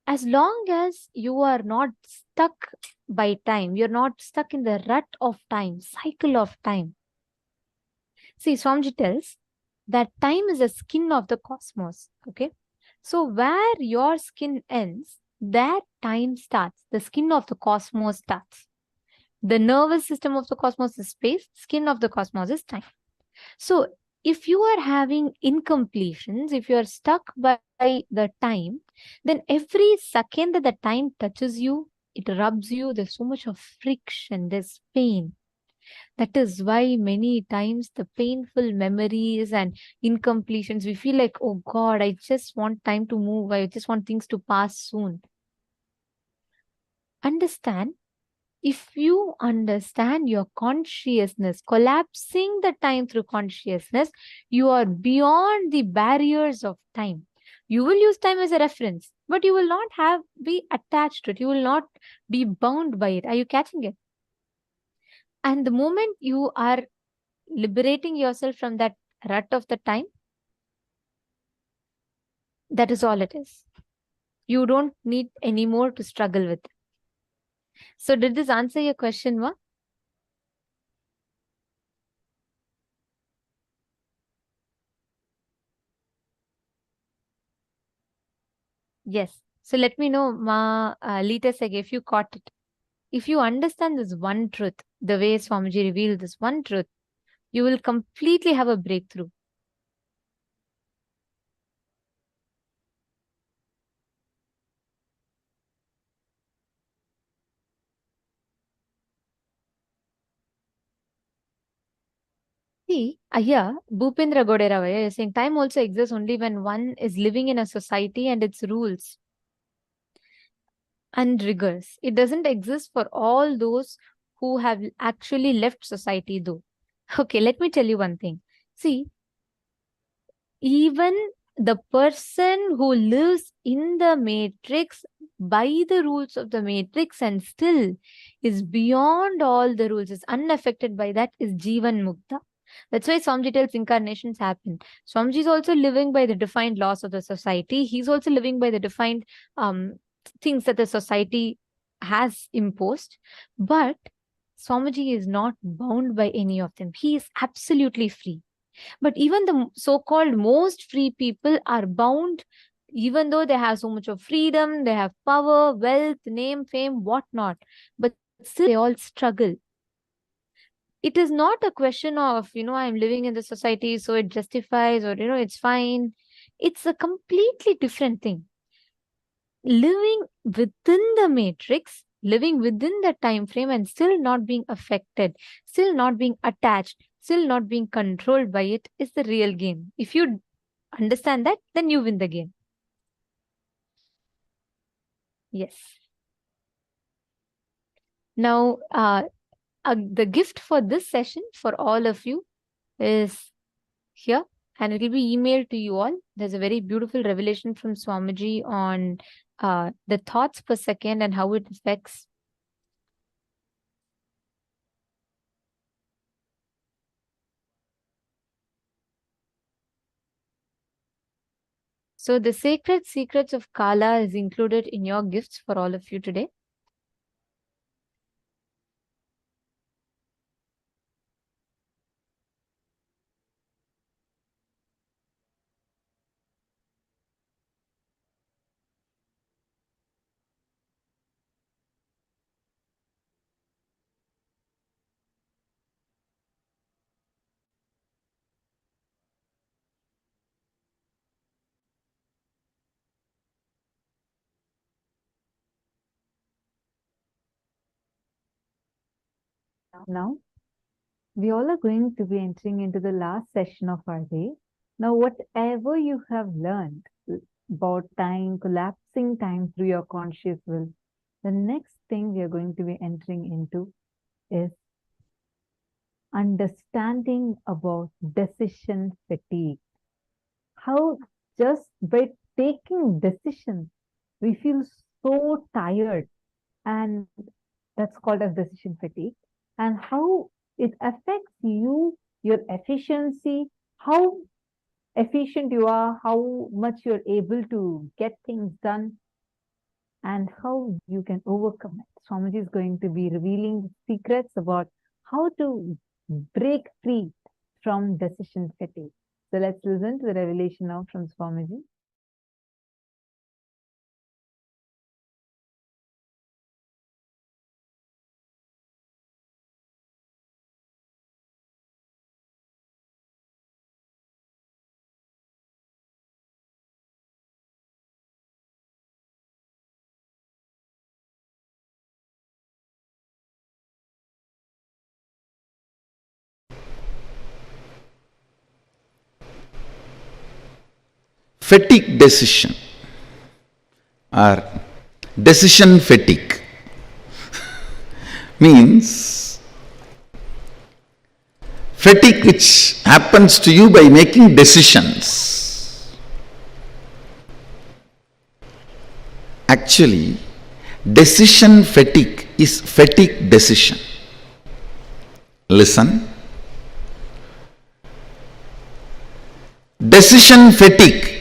As long as you are not stuck by time, you're not stuck in the rut of time, cycle of time. See, Swamiji tells that time is the skin of the cosmos. Okay. So where your skin ends, there time starts. The skin of the cosmos starts. The nervous system of the cosmos is space, skin of the cosmos is time. So if you are having incompletions, if you are stuck by the time, then every second that the time touches you, it rubs you, there's so much of friction, there's pain. That is why many times the painful memories and incompletions, we feel like, oh God, I just want time to move. I just want things to pass soon. Understand, if you understand your consciousness, collapsing the time through consciousness, you are beyond the barriers of time. You will use time as a reference, but you will not be attached to it. You will not be bound by it. Are you catching it? And the moment you are liberating yourself from that rut of the time, that is all it is. You don't need any more to struggle with. So did this answer your question, Ma? Yes. So let me know, Ma, Lita Sege, if you caught it. If you understand this one truth, the way Swamiji revealed this one truth, you will completely have a breakthrough. See, here, Bhupendra Goderavaya is saying time also exists only when one is living in a society and its rules and rigors. It doesn't exist for all those who have actually left society though. Okay, let me tell you one thing. See, even the person who lives in the matrix by the rules of the matrix and still is beyond all the rules, is unaffected by that, is Jivan Mukta. That's why Swamiji tells incarnations happen. Swamiji is also living by the defined laws of the society. He's also living by the defined things that the society has imposed. But Swamiji is not bound by any of them. He is absolutely free. But even the so-called most free people are bound, even though they have so much of freedom, they have power, wealth, name, fame, whatnot. But still they all struggle. It is not a question of, I'm living in the society, so it justifies, or, it's fine. It's a completely different thing. Living within the matrix, living within the time frame and still not being affected, still not being attached, still not being controlled by it is the real game. If you understand that, then you win the game. Yes. Now, the gift for this session for all of you is here, and it will be emailed to you all. There's a very beautiful revelation from Swamiji on the thoughts per second and how it affects. So the sacred secrets of Kala is included in your gifts for all of you today. Now, we all are going to be entering into the last session of our day. Now, whatever you have learned about time, collapsing time through your conscious will, the next thing we are going to be entering into is understanding about decision fatigue. How just by taking decisions, we feel so tired, and that's called as decision fatigue, and how it affects you, your efficiency, how efficient you are, how much you're able to get things done, and how you can overcome it. Swamiji is going to be revealing secrets about how to break free from decision fatigue. So let's listen to the revelation now from Swamiji. Fatigue decision or decision fatigue means fatigue which happens to you by making decisions. Actually, decision fatigue is fatigue decision. Listen. Decision fatigue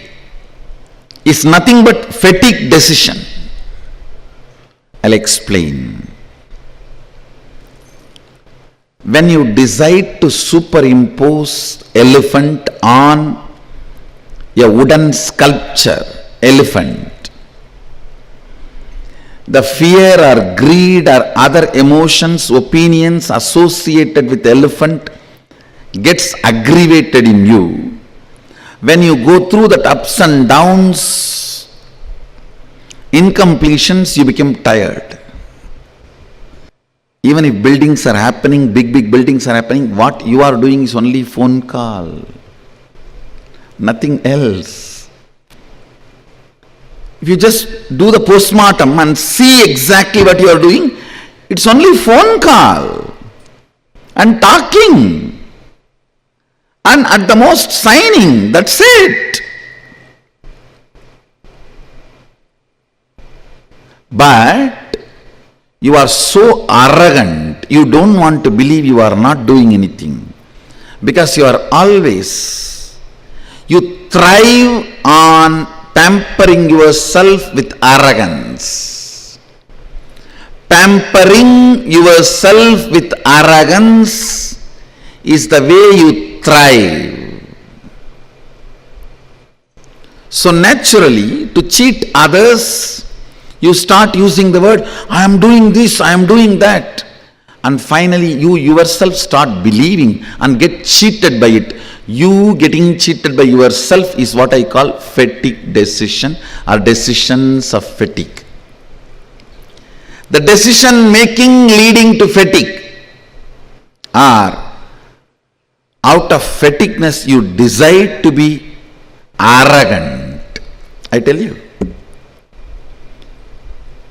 is nothing but fatigue decision. I'll explain. When you decide to superimpose elephant on a wooden sculpture, elephant, the fear or greed or other emotions, opinions associated with elephant gets aggravated in you. When you go through that ups and downs, incompletions, you become tired. Even if buildings are happening, big buildings are happening, what you are doing is only phone call, nothing else. If you just do the postmortem and see exactly what you are doing, it's only phone call and talking. And at the most signing, that's it. But you are so arrogant, you don't want to believe you are not doing anything. Because you are always, you thrive on pampering yourself with arrogance. Pampering yourself with arrogance is the way you thrive. So naturally, to cheat others, you start using the word, I am doing this, I am doing that. And finally, you yourself start believing and get cheated by it. You getting cheated by yourself is what I call fatigue decision or decisions of fatigue. The decision making leading to fatigue are out of fatigueness you decide to be arrogant. I tell you.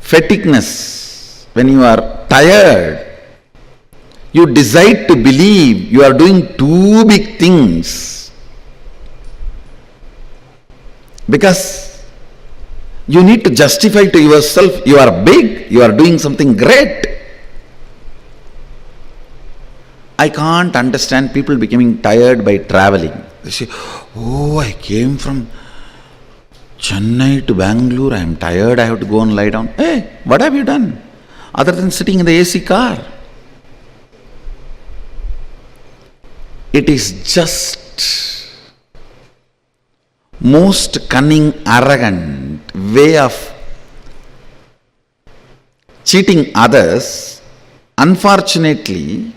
Fatigueness, when you are tired, you decide to believe you are doing too big things. Because you need to justify to yourself you are big, you are doing something great. I can't understand people becoming tired by traveling. They say, oh, I came from Chennai to Bangalore, I am tired, I have to go and lie down. Hey, what have you done? Other than sitting in the AC car. It is just most cunning, arrogant way of cheating others. Unfortunately,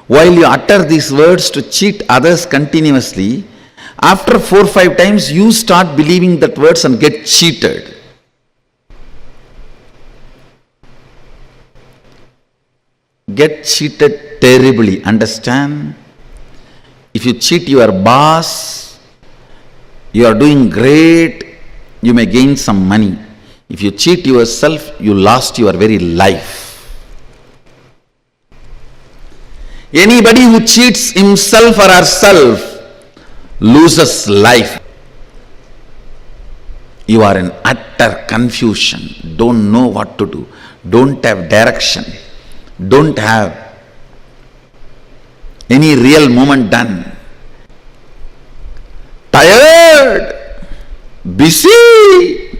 while you utter these words to cheat others continuously, after 4 or 5 times you start believing that words and get cheated. Get cheated terribly, understand? If you cheat your boss, you are doing great, you may gain some money. If you cheat yourself, you lost your very life. Anybody who cheats himself or herself loses life. You are in utter confusion, don't know what to do, don't have direction, don't have any real movement done. Tired, busy.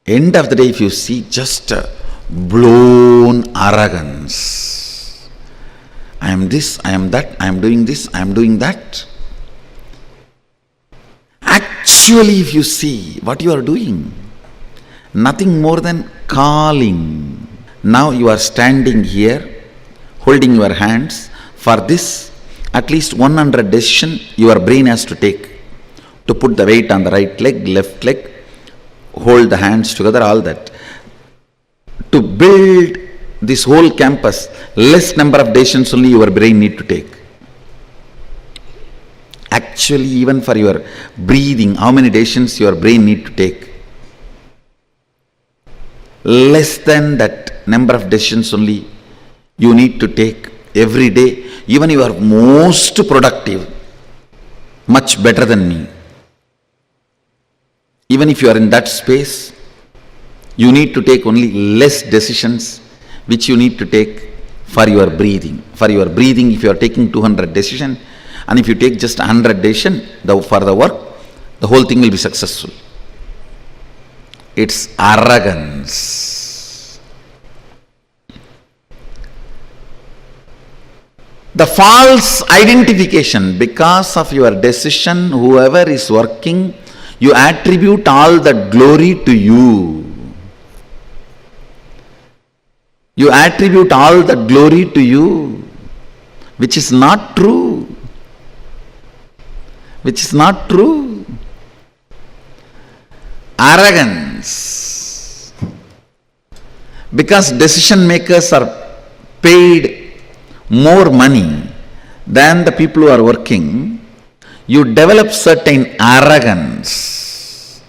End of the day, if you see, just blown arrogance. I am this, I am that, I am doing this, I am doing that. Actually, if you see what you are doing, nothing more than calling. Now you are standing here, holding your hands. For this, at least 100 decisions your brain has to take. To put the weight on the right leg, left leg, hold the hands together, all that. To build this whole campus, less number of decisions only your brain need to take. Actually, even for your breathing, how many decisions your brain need to take? Less than that number of decisions only you need to take every day. Even you are most productive, much better than me. Even if you are in that space, you need to take only less decisions which you need to take for your breathing. For your breathing, if you are taking 200 decisions, and if you take just 100 decisions for the work, the whole thing will be successful. It's arrogance. The false identification, because of your decision, whoever is working, you attribute all the glory to you. You attribute all the glory to you, which is not true. Which is not true. Arrogance. Because decision makers are paid more money than the people who are working, you develop certain arrogance.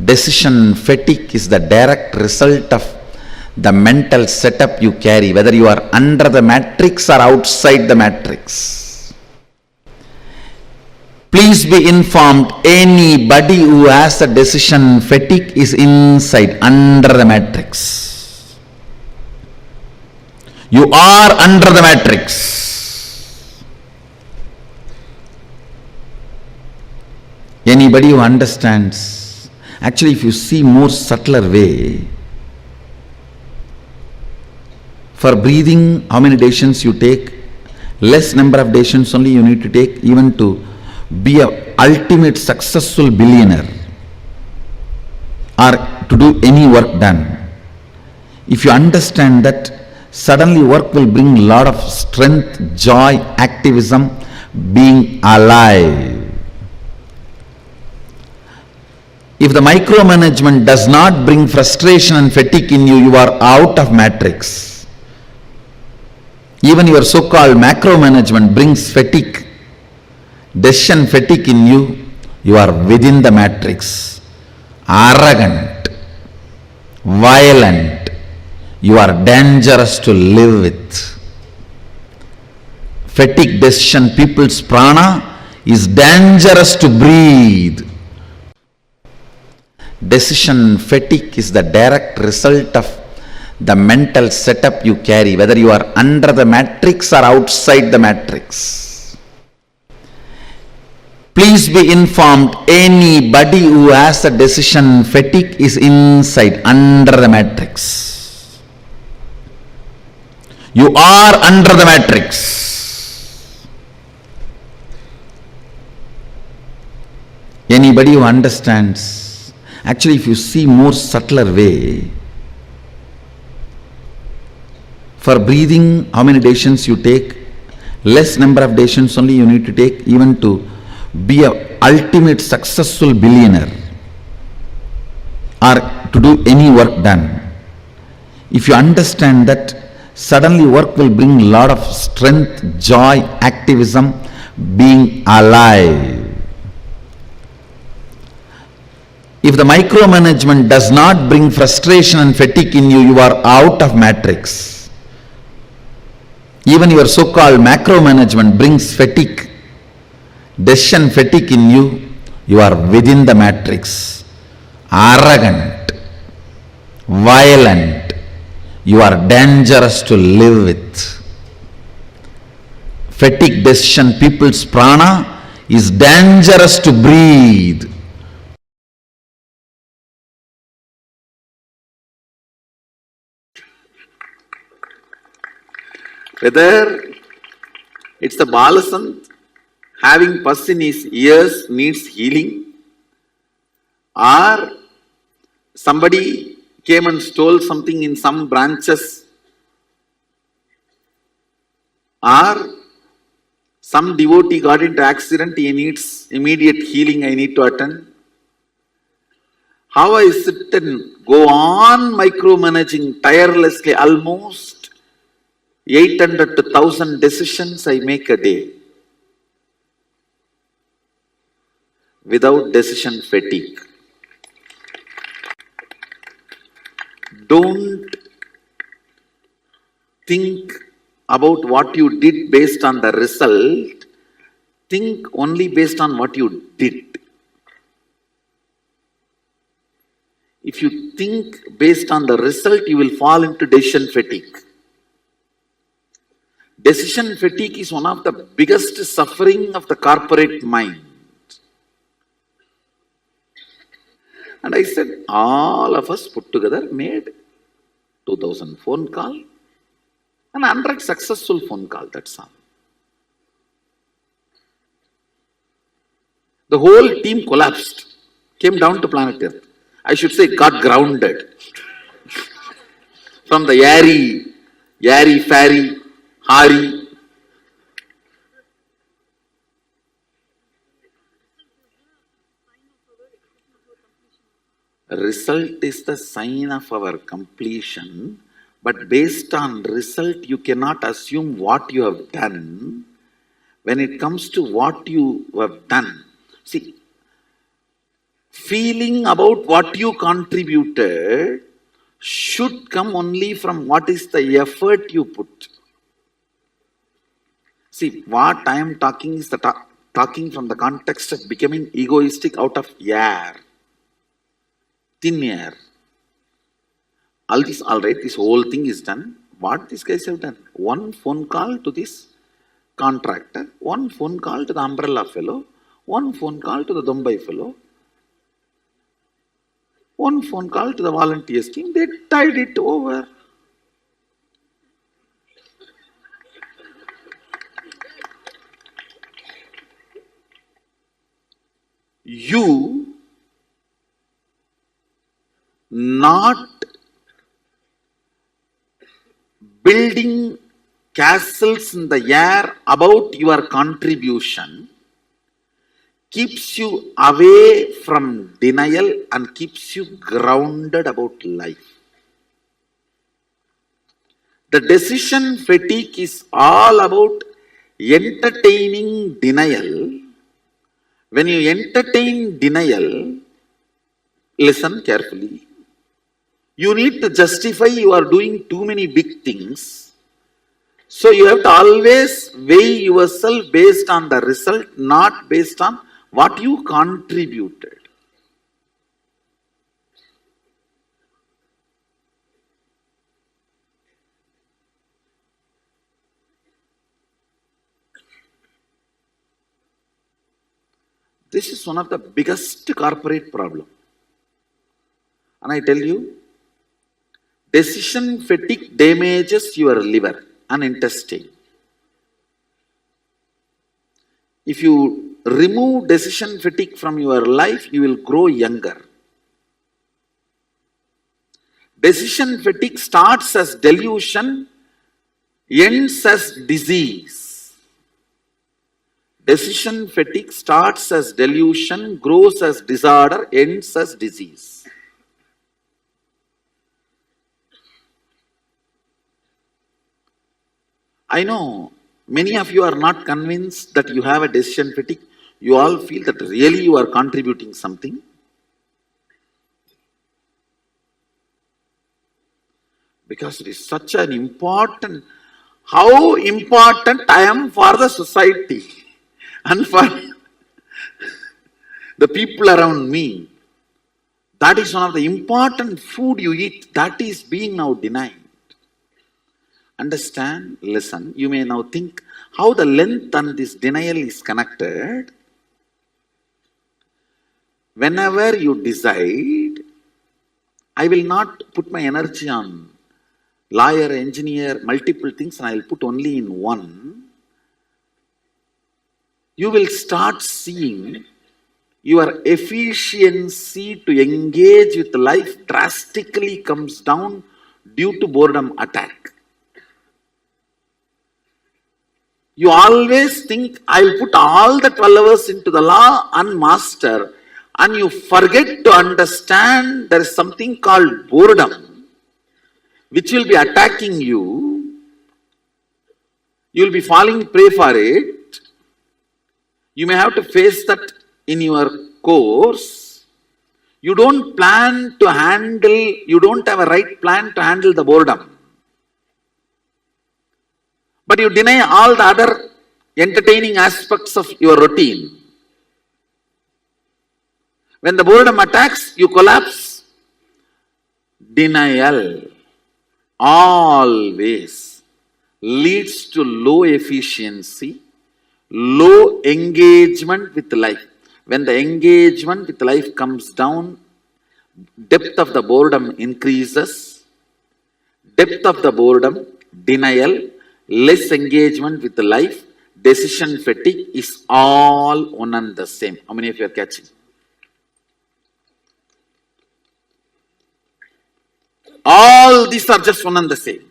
Decision fatigue is the direct result of the mental setup you carry, whether you are under the matrix or outside the matrix. Please be informed, anybody who has a decision fatigue is inside, under the matrix. You are under the matrix. Anybody who understands, actually if you see more subtler way, for breathing, how many decisions you take? Less number of decisions only you need to take, even to be an ultimate successful billionaire or to do any work done. If you understand that, suddenly work will bring a lot of strength, joy, activism, being alive. If the micromanagement does not bring frustration and fatigue in you, you are out of matrix. Even your so-called macromanagement brings fatigue, decision fatigue in you, you are within the matrix. Arrogant, violent, you are dangerous to live with. Fatigue decision, people's prana is dangerous to breathe. Decision fatigue is the direct result of the mental setup you carry, whether you are under the matrix or outside the matrix. Please be informed, anybody who has a decision fatigue is inside, under the matrix. You are under the matrix. Anybody who understands, actually if you see more subtler way, for breathing, how many decisions you take, less number of decisions only you need to take, even to be a ultimate successful billionaire or to do any work done. If you understand that, suddenly work will bring a lot of strength, joy, activism, being alive. If the micromanagement does not bring frustration and fatigue in you, you are out of matrix. Even your so-called macromanagement brings fatigue, decision fatigue in you, you are within the matrix. Arrogant, violent, you are dangerous to live with. Fatigue decision, people's prana is dangerous to breathe. Whether it's the Balasant having pus in his ears needs healing, or somebody came and stole something in some branches, or some devotee got into accident, he needs immediate healing, I need to attend. How I sit and go on micromanaging tirelessly, almost 800 to 1000 decisions I make a day, without decision fatigue. Don't think about what you did based on the result. Think only based on what you did. If you think based on the result, you will fall into decision fatigue. Decision fatigue is one of the biggest suffering of the corporate mind. And I said, all of us put together made 2000 phone call and 100 successful phone call, that's all. The whole team collapsed, came down to planet Earth. I should say got grounded from the airy, fairy, Hari. Result is the sign of our completion, but based on result, you cannot assume what you have done. When it comes to what you have done, see, feeling about what you contributed should come only from what is the effort you put. See, what I am talking is talking from the context of becoming egoistic out of air, thin air. All this, all right, this whole thing is done. What these guys have done? One phone call to this contractor, one phone call to the umbrella fellow, one phone call to the Dumbai fellow, one phone call to the volunteers team. They tied it over. You not building castles in the air about your contribution keeps you away from denial and keeps you grounded about life. The decision fatigue is all about entertaining denial. When you entertain denial, listen carefully. You need to justify you are doing too many big things. So you have to always weigh yourself based on the result, not based on what you contributed. This is one of the biggest corporate problem. And I tell you, decision fatigue damages your liver and intestine. If you remove decision fatigue from your life, you will grow younger. Decision fatigue starts as delusion, ends as disease. Decision fatigue starts as delusion, grows as disorder, ends as disease. I know many of you are not convinced that you have a decision fatigue. You all feel that really you are contributing something. Because it is such an important, how important I am for the society and for the people around me. That is one of the important food you eat that is being now denied. Understand, listen, you may now think how the length and this denial is connected. Whenever you decide, I will not put my energy on lawyer, engineer, multiple things, and I will put only in one. You will start seeing your efficiency to engage with life drastically comes down due to boredom attack. You always think, I will put all the 12 hours into the law and master, and you forget to understand there is something called boredom, which will be attacking you. You will be falling prey for it. You may have to face that in your course. You don't plan to handle, you don't have a right plan to handle the boredom. But you deny all the other entertaining aspects of your routine. When the boredom attacks, you collapse. Denial always leads to low efficiency, low engagement with life. When the engagement with life comes down, depth of the boredom increases. Depth of the boredom, denial, less engagement with life, decision fatigue is all one and the same. How many of you are catching? All these are just one and the same.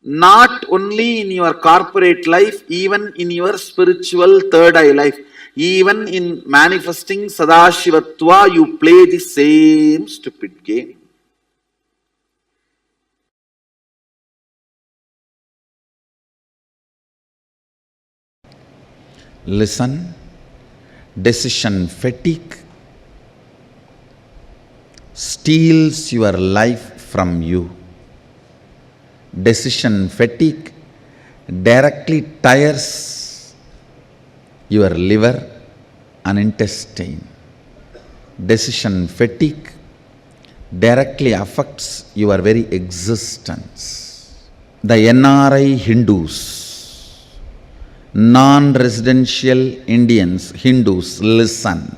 Not only in your corporate life, even in your spiritual third eye life, even in manifesting Sadashivatva, you play the same stupid game. Listen, decision fatigue steals your life from you. Decision fatigue directly tires your liver and intestine. Decision fatigue directly affects your very existence. The NRI Hindus, non-residential Indians, Hindus, listen.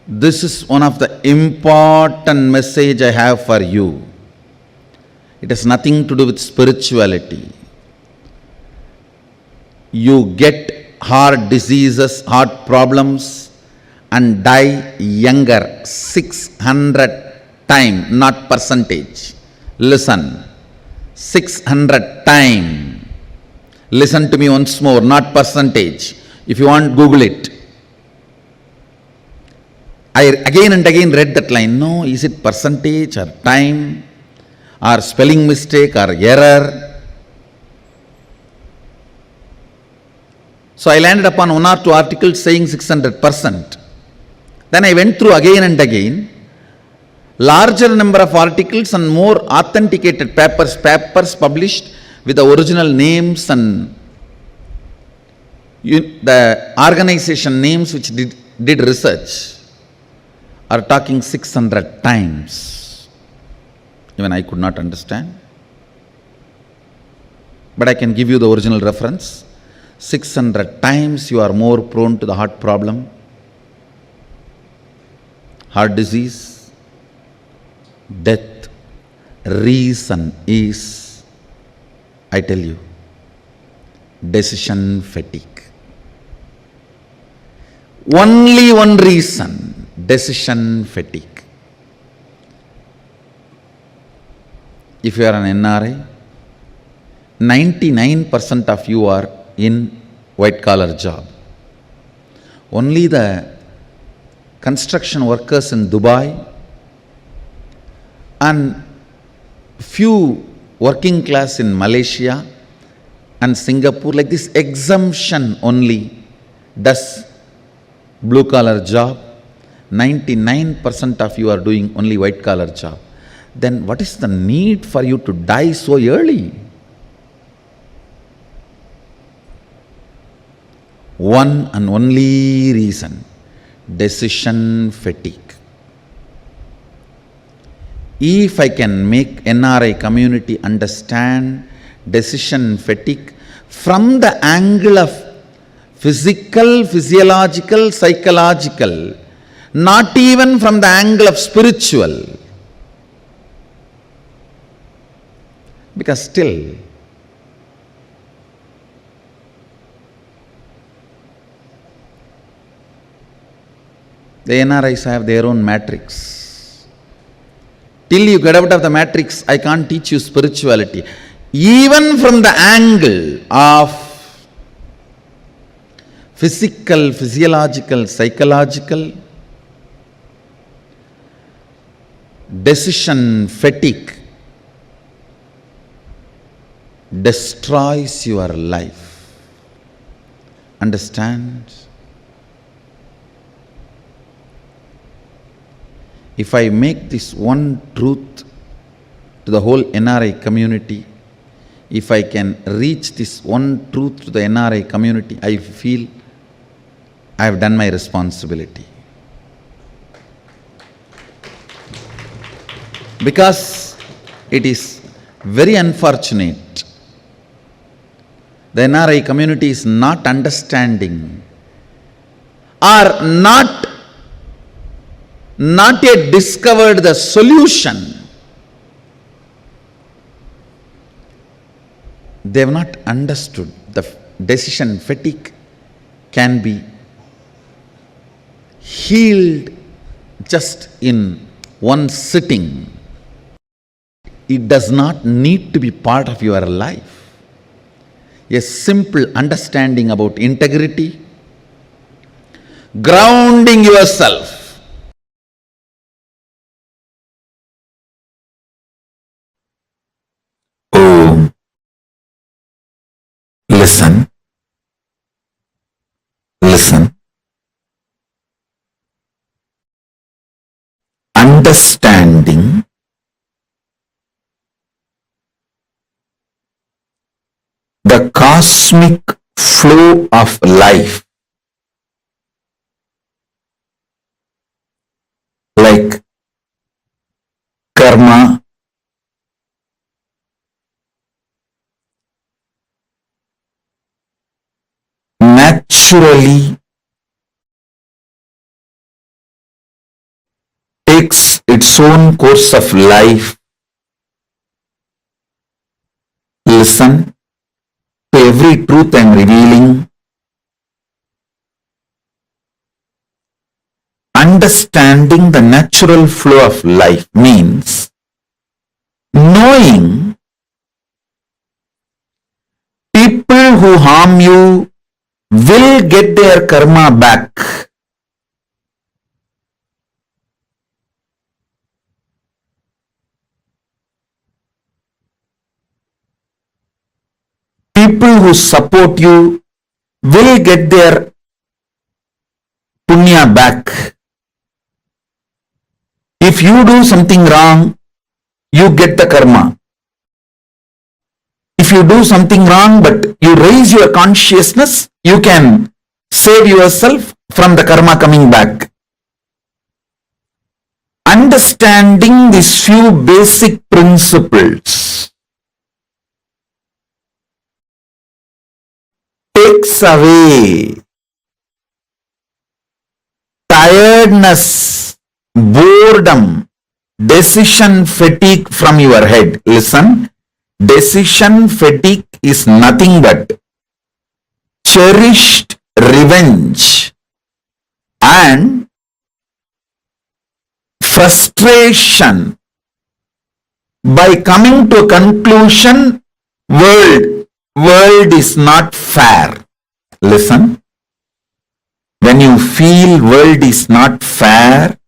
This is one of the important message I have for you. It has nothing to do with spirituality. You get heart diseases, heart problems, and die younger 600 times, not percentage. Listen, 600 times. Listen to me once more, not percentage. If you want, Google it. I again and again read that line. No, is it percentage or time or spelling mistake or error? So I landed upon one or two articles saying 600%. Then I went through again and again. Larger number of articles and more authenticated papers published with the original names and the organization names which did research are talking 600 times. Even I could not understand. But I can give you the original reference. 600 times you are more prone to the heart problem, heart disease, death. Reason is, I tell you, decision fatigue. Only one reason, decision fatigue. If you are an NRI, 99% of you are in white collar job. Only the construction workers in Dubai and few working class in Malaysia and Singapore, like this exemption only does blue collar job. 99% of you are doing only white collar job. Then what is the need for you to die so early? One and only reason, decision fatigue. If I can make NRI community understand decision fatigue from the angle of physical, physiological, psychological, not even from the angle of spiritual, because still the NRIs have their own matrix. Till you get out of the matrix, I can't teach you spirituality. Even from the angle of physical, physiological, psychological, decision fatigue destroys your life. Understand? If I make this one truth to the whole NRI community, if I can reach this one truth to the NRI community, I feel I have done my responsibility. Because it is very unfortunate, the NRI community is not understanding or not yet discovered the solution. They have not understood the decision fatigue can be healed just in one sitting. It does not need to be part of your life. A simple understanding about integrity, grounding yourself. Listen, listen, understanding the cosmic flow of life, like karma, naturally takes its own course of life. Listen to every truth I am revealing. Understanding the natural flow of life means knowing people who harm you will get their karma back. People who support you will get their punya back. If you do something wrong, you get the karma. If you do something wrong but you raise your consciousness, you can save yourself from the karma coming back. Understanding these few basic principles takes away tiredness, boredom, decision fatigue from your head. Listen, decision fatigue is nothing but cherished revenge and frustration by coming to a conclusion, world is not fair. Listen, when you feel world is not fair,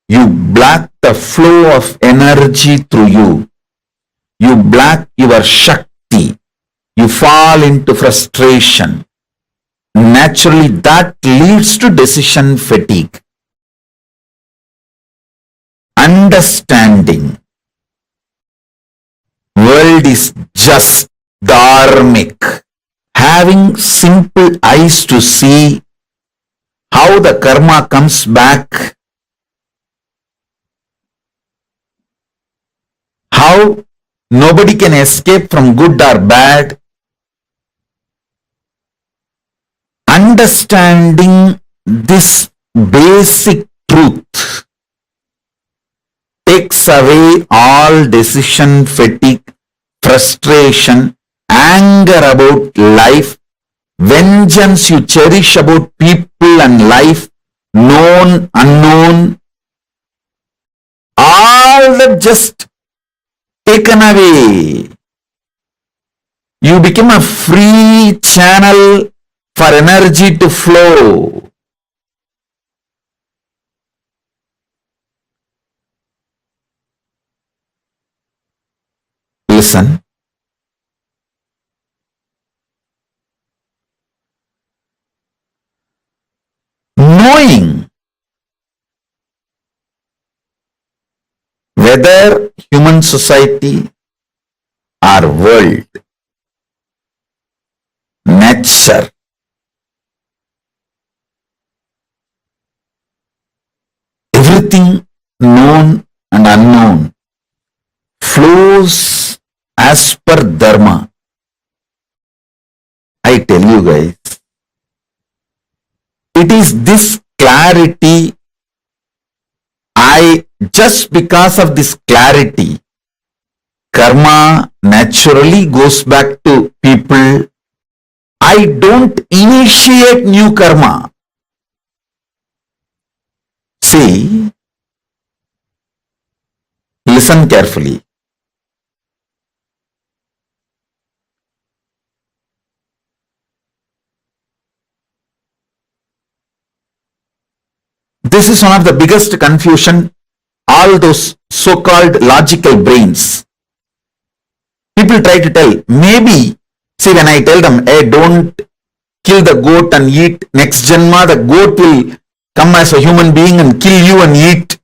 you block the flow of energy through you. You block your Shakti. You fall into frustration. Naturally, that leads to decision fatigue. Understanding world is just dharmic. Having simple eyes to see how the karma comes back, how nobody can escape from good or bad. Understanding this basic truth takes away all decision fatigue, frustration, anger about life, vengeance you cherish about people and life, known, unknown, all that just taken away. You become a free channel for energy to flow. Listen. Knowing whether human society or world, nature, everything known and unknown flows as per dharma. I tell you guys, it is this clarity, just because of this clarity, karma naturally goes back to people. I don't initiate new karma. See, listen carefully. This is one of the biggest confusion, all those so-called logical brains. People try to tell, maybe, see, when I tell them, hey, don't kill the goat and eat, next janma, the goat will come as a human being and kill you and eat.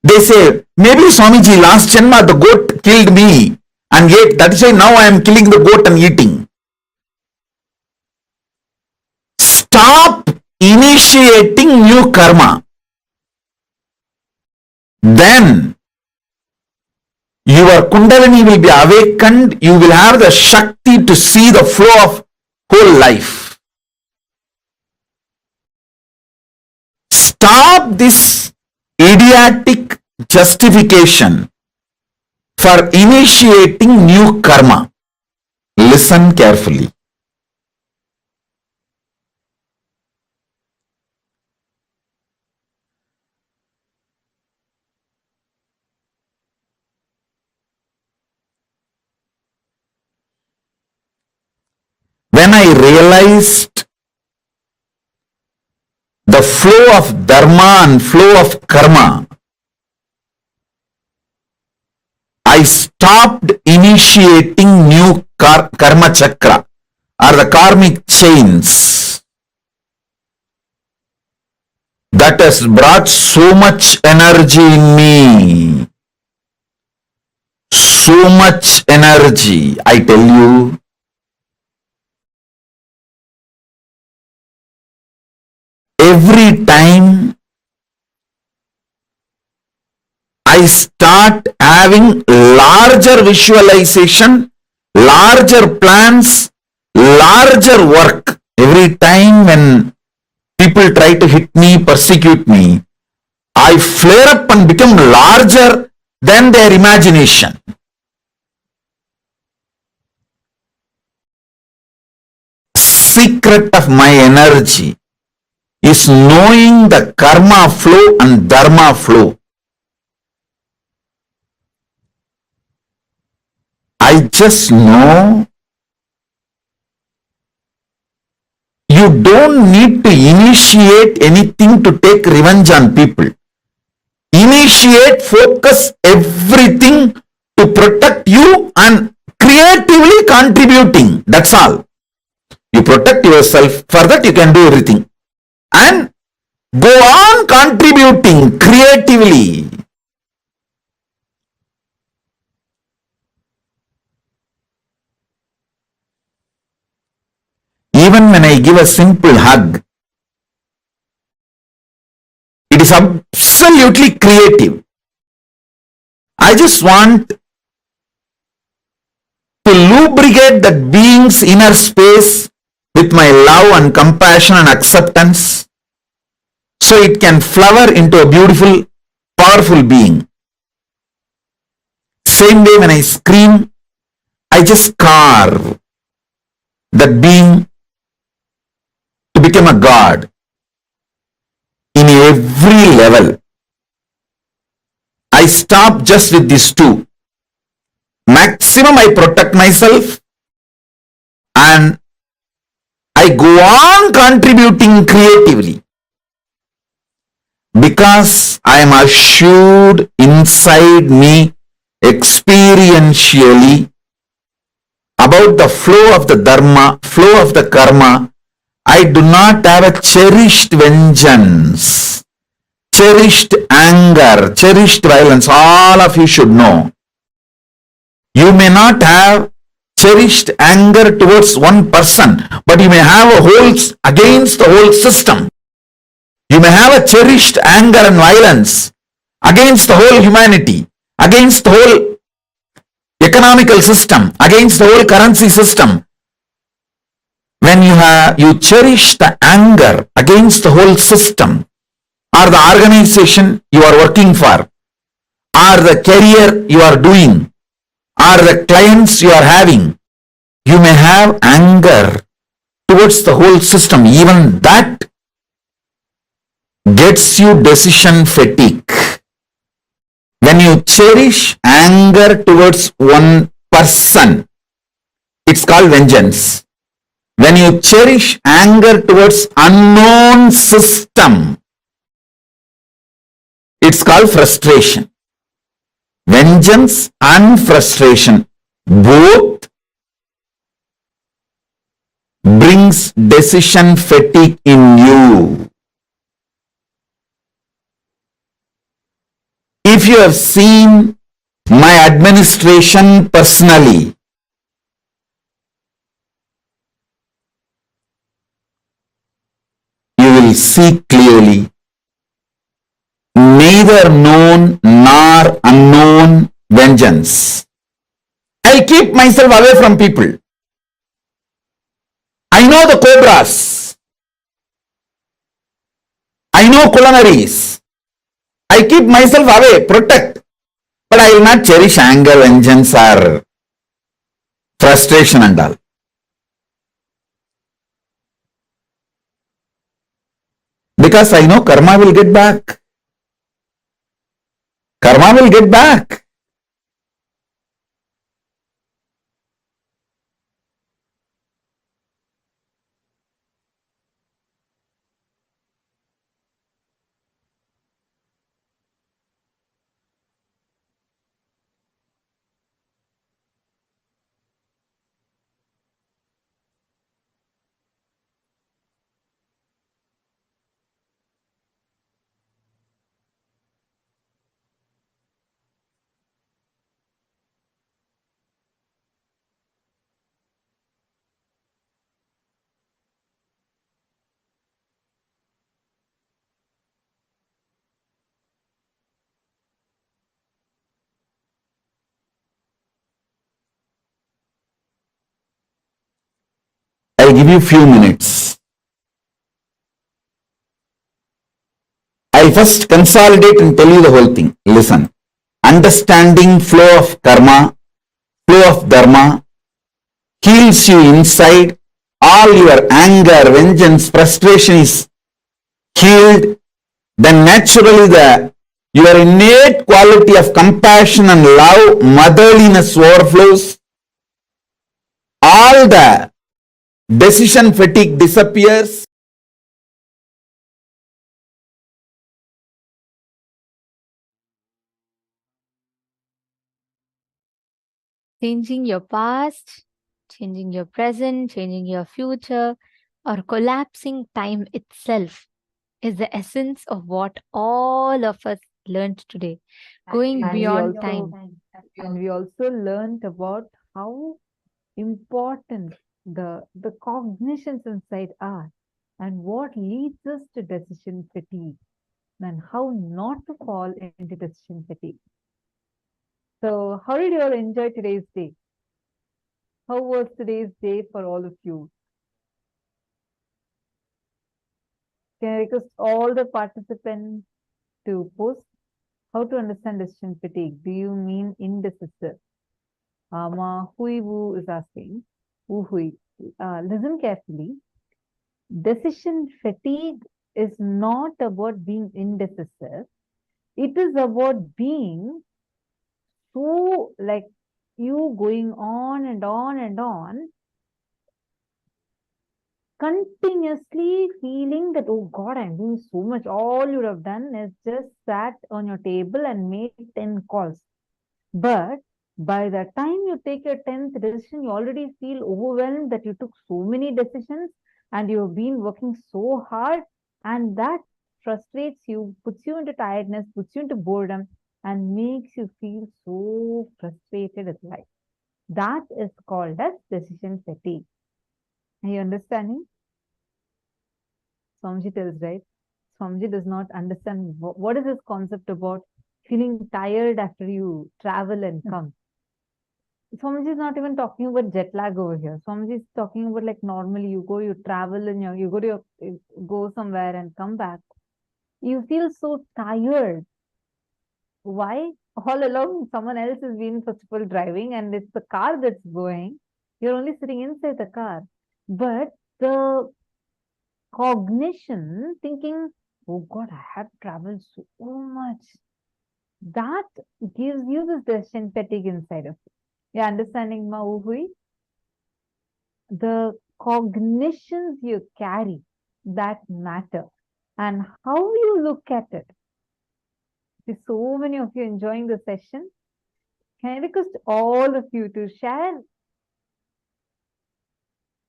They say, maybe Swamiji, last janma, the goat killed me and ate, that is why now I am killing the goat and eating. Stop initiating new karma. Then your Kundalini will be awakened. You will have the Shakti to see the flow of whole life. Stop this idiotic justification for initiating new karma. Listen carefully. When I realized the flow of dharma and flow of karma, I stopped initiating new karma chakra or the karmic chains that has brought so much energy in me. So much energy, I tell you. Every time I start having larger visualization, larger plans, larger work. Every time when people try to hit me, persecute me, I flare up and become larger than their imagination. Secret of my energy is knowing the karma flow and dharma flow. I just know you don't need to initiate anything to take revenge on people. Initiate, focus everything to protect you and creatively contributing. That's all. You protect yourself. For that you can do everything. And go on contributing creatively. Even when I give a simple hug, it is absolutely creative. I just want to lubricate that being's inner space with my love and compassion and acceptance so it can flower into a beautiful, powerful being. Same way when I scream, I just carve that being to become a god in every level. I stop just with these two. Maximum I protect myself and I go on contributing creatively because I am assured inside me experientially about the flow of the dharma, flow of the karma. I do not have a cherished vengeance, cherished anger, cherished violence. All of you should know. You may not have cherished anger towards one person, but you may have a whole against the whole system. You may have a cherished anger and violence against the whole humanity, against the whole economical system, against the whole currency system. When you cherish the anger against the whole system, or the organization you are working for, or the career you are doing, or the clients you are having, you may have anger towards the whole system. Even that gets you decision fatigue. When you cherish anger towards one person, it's called vengeance. When you cherish anger towards unknown system, it's called frustration. Vengeance and frustration both brings decision fatigue in you. If you have seen my administration personally, you will see clearly neither known nor unknown vengeance. I keep myself away from people. I know the cobras. I know culinaries. I keep myself away, protect. But I will not cherish anger, vengeance or frustration and all. Because I know karma will get back. Karma will get back. I'll give you few minutes. I'll first consolidate and tell you the whole thing. Listen. Understanding flow of karma, flow of dharma, heals you inside. All your anger, vengeance, frustration is healed. Then naturally your innate quality of compassion and love, motherliness overflows. All the decision fatigue disappears. Changing your past, changing your present, changing your future, or collapsing time itself is the essence of what all of us learned today. Going And we beyond also- time. And we also learned about how important the cognitions inside are and what leads us to decision fatigue and how not to fall into decision fatigue. So how did you all enjoy today's day? How was today's day for all of you? Can I request all the participants to post how to understand decision fatigue? Do you mean indecisive? Hui Wu is asking. Hui. Listen carefully. Decision fatigue is not about being indecisive. It is about being so like you going on and on and on, continuously feeling that, oh God, I'm doing so much. All you would have done is just sat on your table and made 10 calls. But by the time you take your 10th decision, you already feel overwhelmed that you took so many decisions and you have been working so hard, and that frustrates you, puts you into tiredness, puts you into boredom, and makes you feel so frustrated with life. That is called as decision fatigue. Are you understanding? Swamiji tells, right? Swamiji does not understand what is this concept about feeling tired after you travel and come. Swamiji is not even talking about jet lag over here. Swamiji is talking about like normally you go, you travel and you go to go somewhere and come back. You feel so tired. Why? All along someone else has been first of all driving and it's the car that's going. You're only sitting inside the car. But the cognition, thinking, oh God, I have traveled so much. That gives you this decision fatigue inside of you. You're understanding, Ma Uhui? The cognitions you carry that matter and how you look at it. See, so many of you enjoying the session. Can I request all of you to share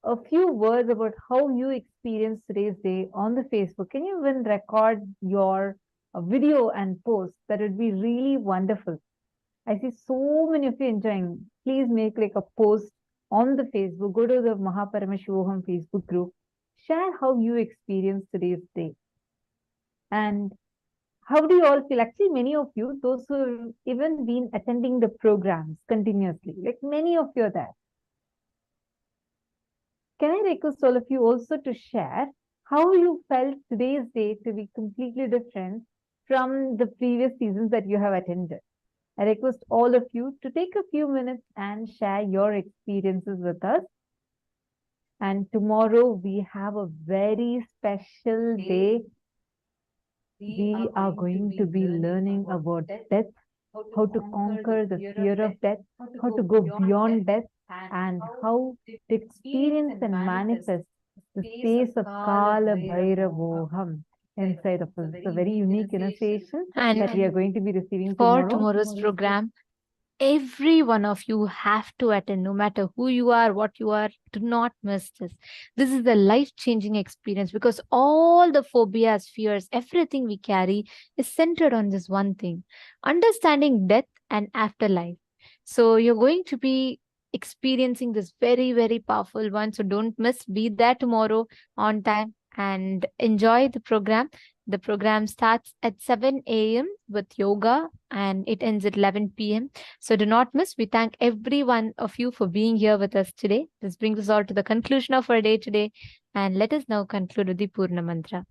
a few words about how you experienced today's day on the Facebook? Can you even record your video and post? That would be really wonderful. I see so many of you enjoying. Please make like a post on the Facebook. Go to the Paramashivoham Facebook group. Share how you experienced today's day. And how do you all feel? Actually, many of you, those who have even been attending the programs continuously, like many of you are there. Can I request all of you also to share how you felt today's day to be completely different from the previous seasons that you have attended? I request all of you to take a few minutes and share your experiences with us. And tomorrow we have a very special day. We are going to be learning about death, how to conquer the fear of death, how to go beyond death, and how to experience and manifest the space of Kala Bhairavoham inside of us. It's a very unique initiation that we are going to be receiving For tomorrow. tomorrow's program, every one of you have to attend, no matter who you are, what you are. Do not miss this. This is the life-changing experience because all the phobias, fears, everything we carry is centered on this one thing: understanding death and afterlife. So you're going to be experiencing this very, very powerful one. So don't miss. Be there tomorrow on time and enjoy the program. The program starts at 7 a.m. with yoga and it ends at 11 p.m. So do not miss. We thank every one of you for being here with us today. This brings us all to the conclusion of our day today. And let us now conclude with the Purna Mantra.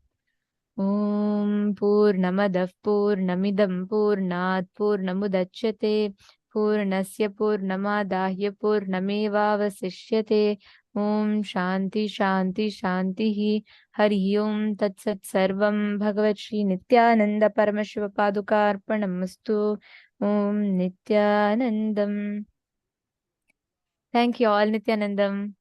Om Purnamadah Purnamidam Purnat Purnamudachyate Purnasya Purnamadahya Purnamevavasishyate Om Shanti Shanti Shantihi Hari Om Tat Sat Sarvam Bhagavat Shri Nithyananda Paramashiva Padukarpanamastu Om Nithyanandam. Thank you all, Nithyanandam.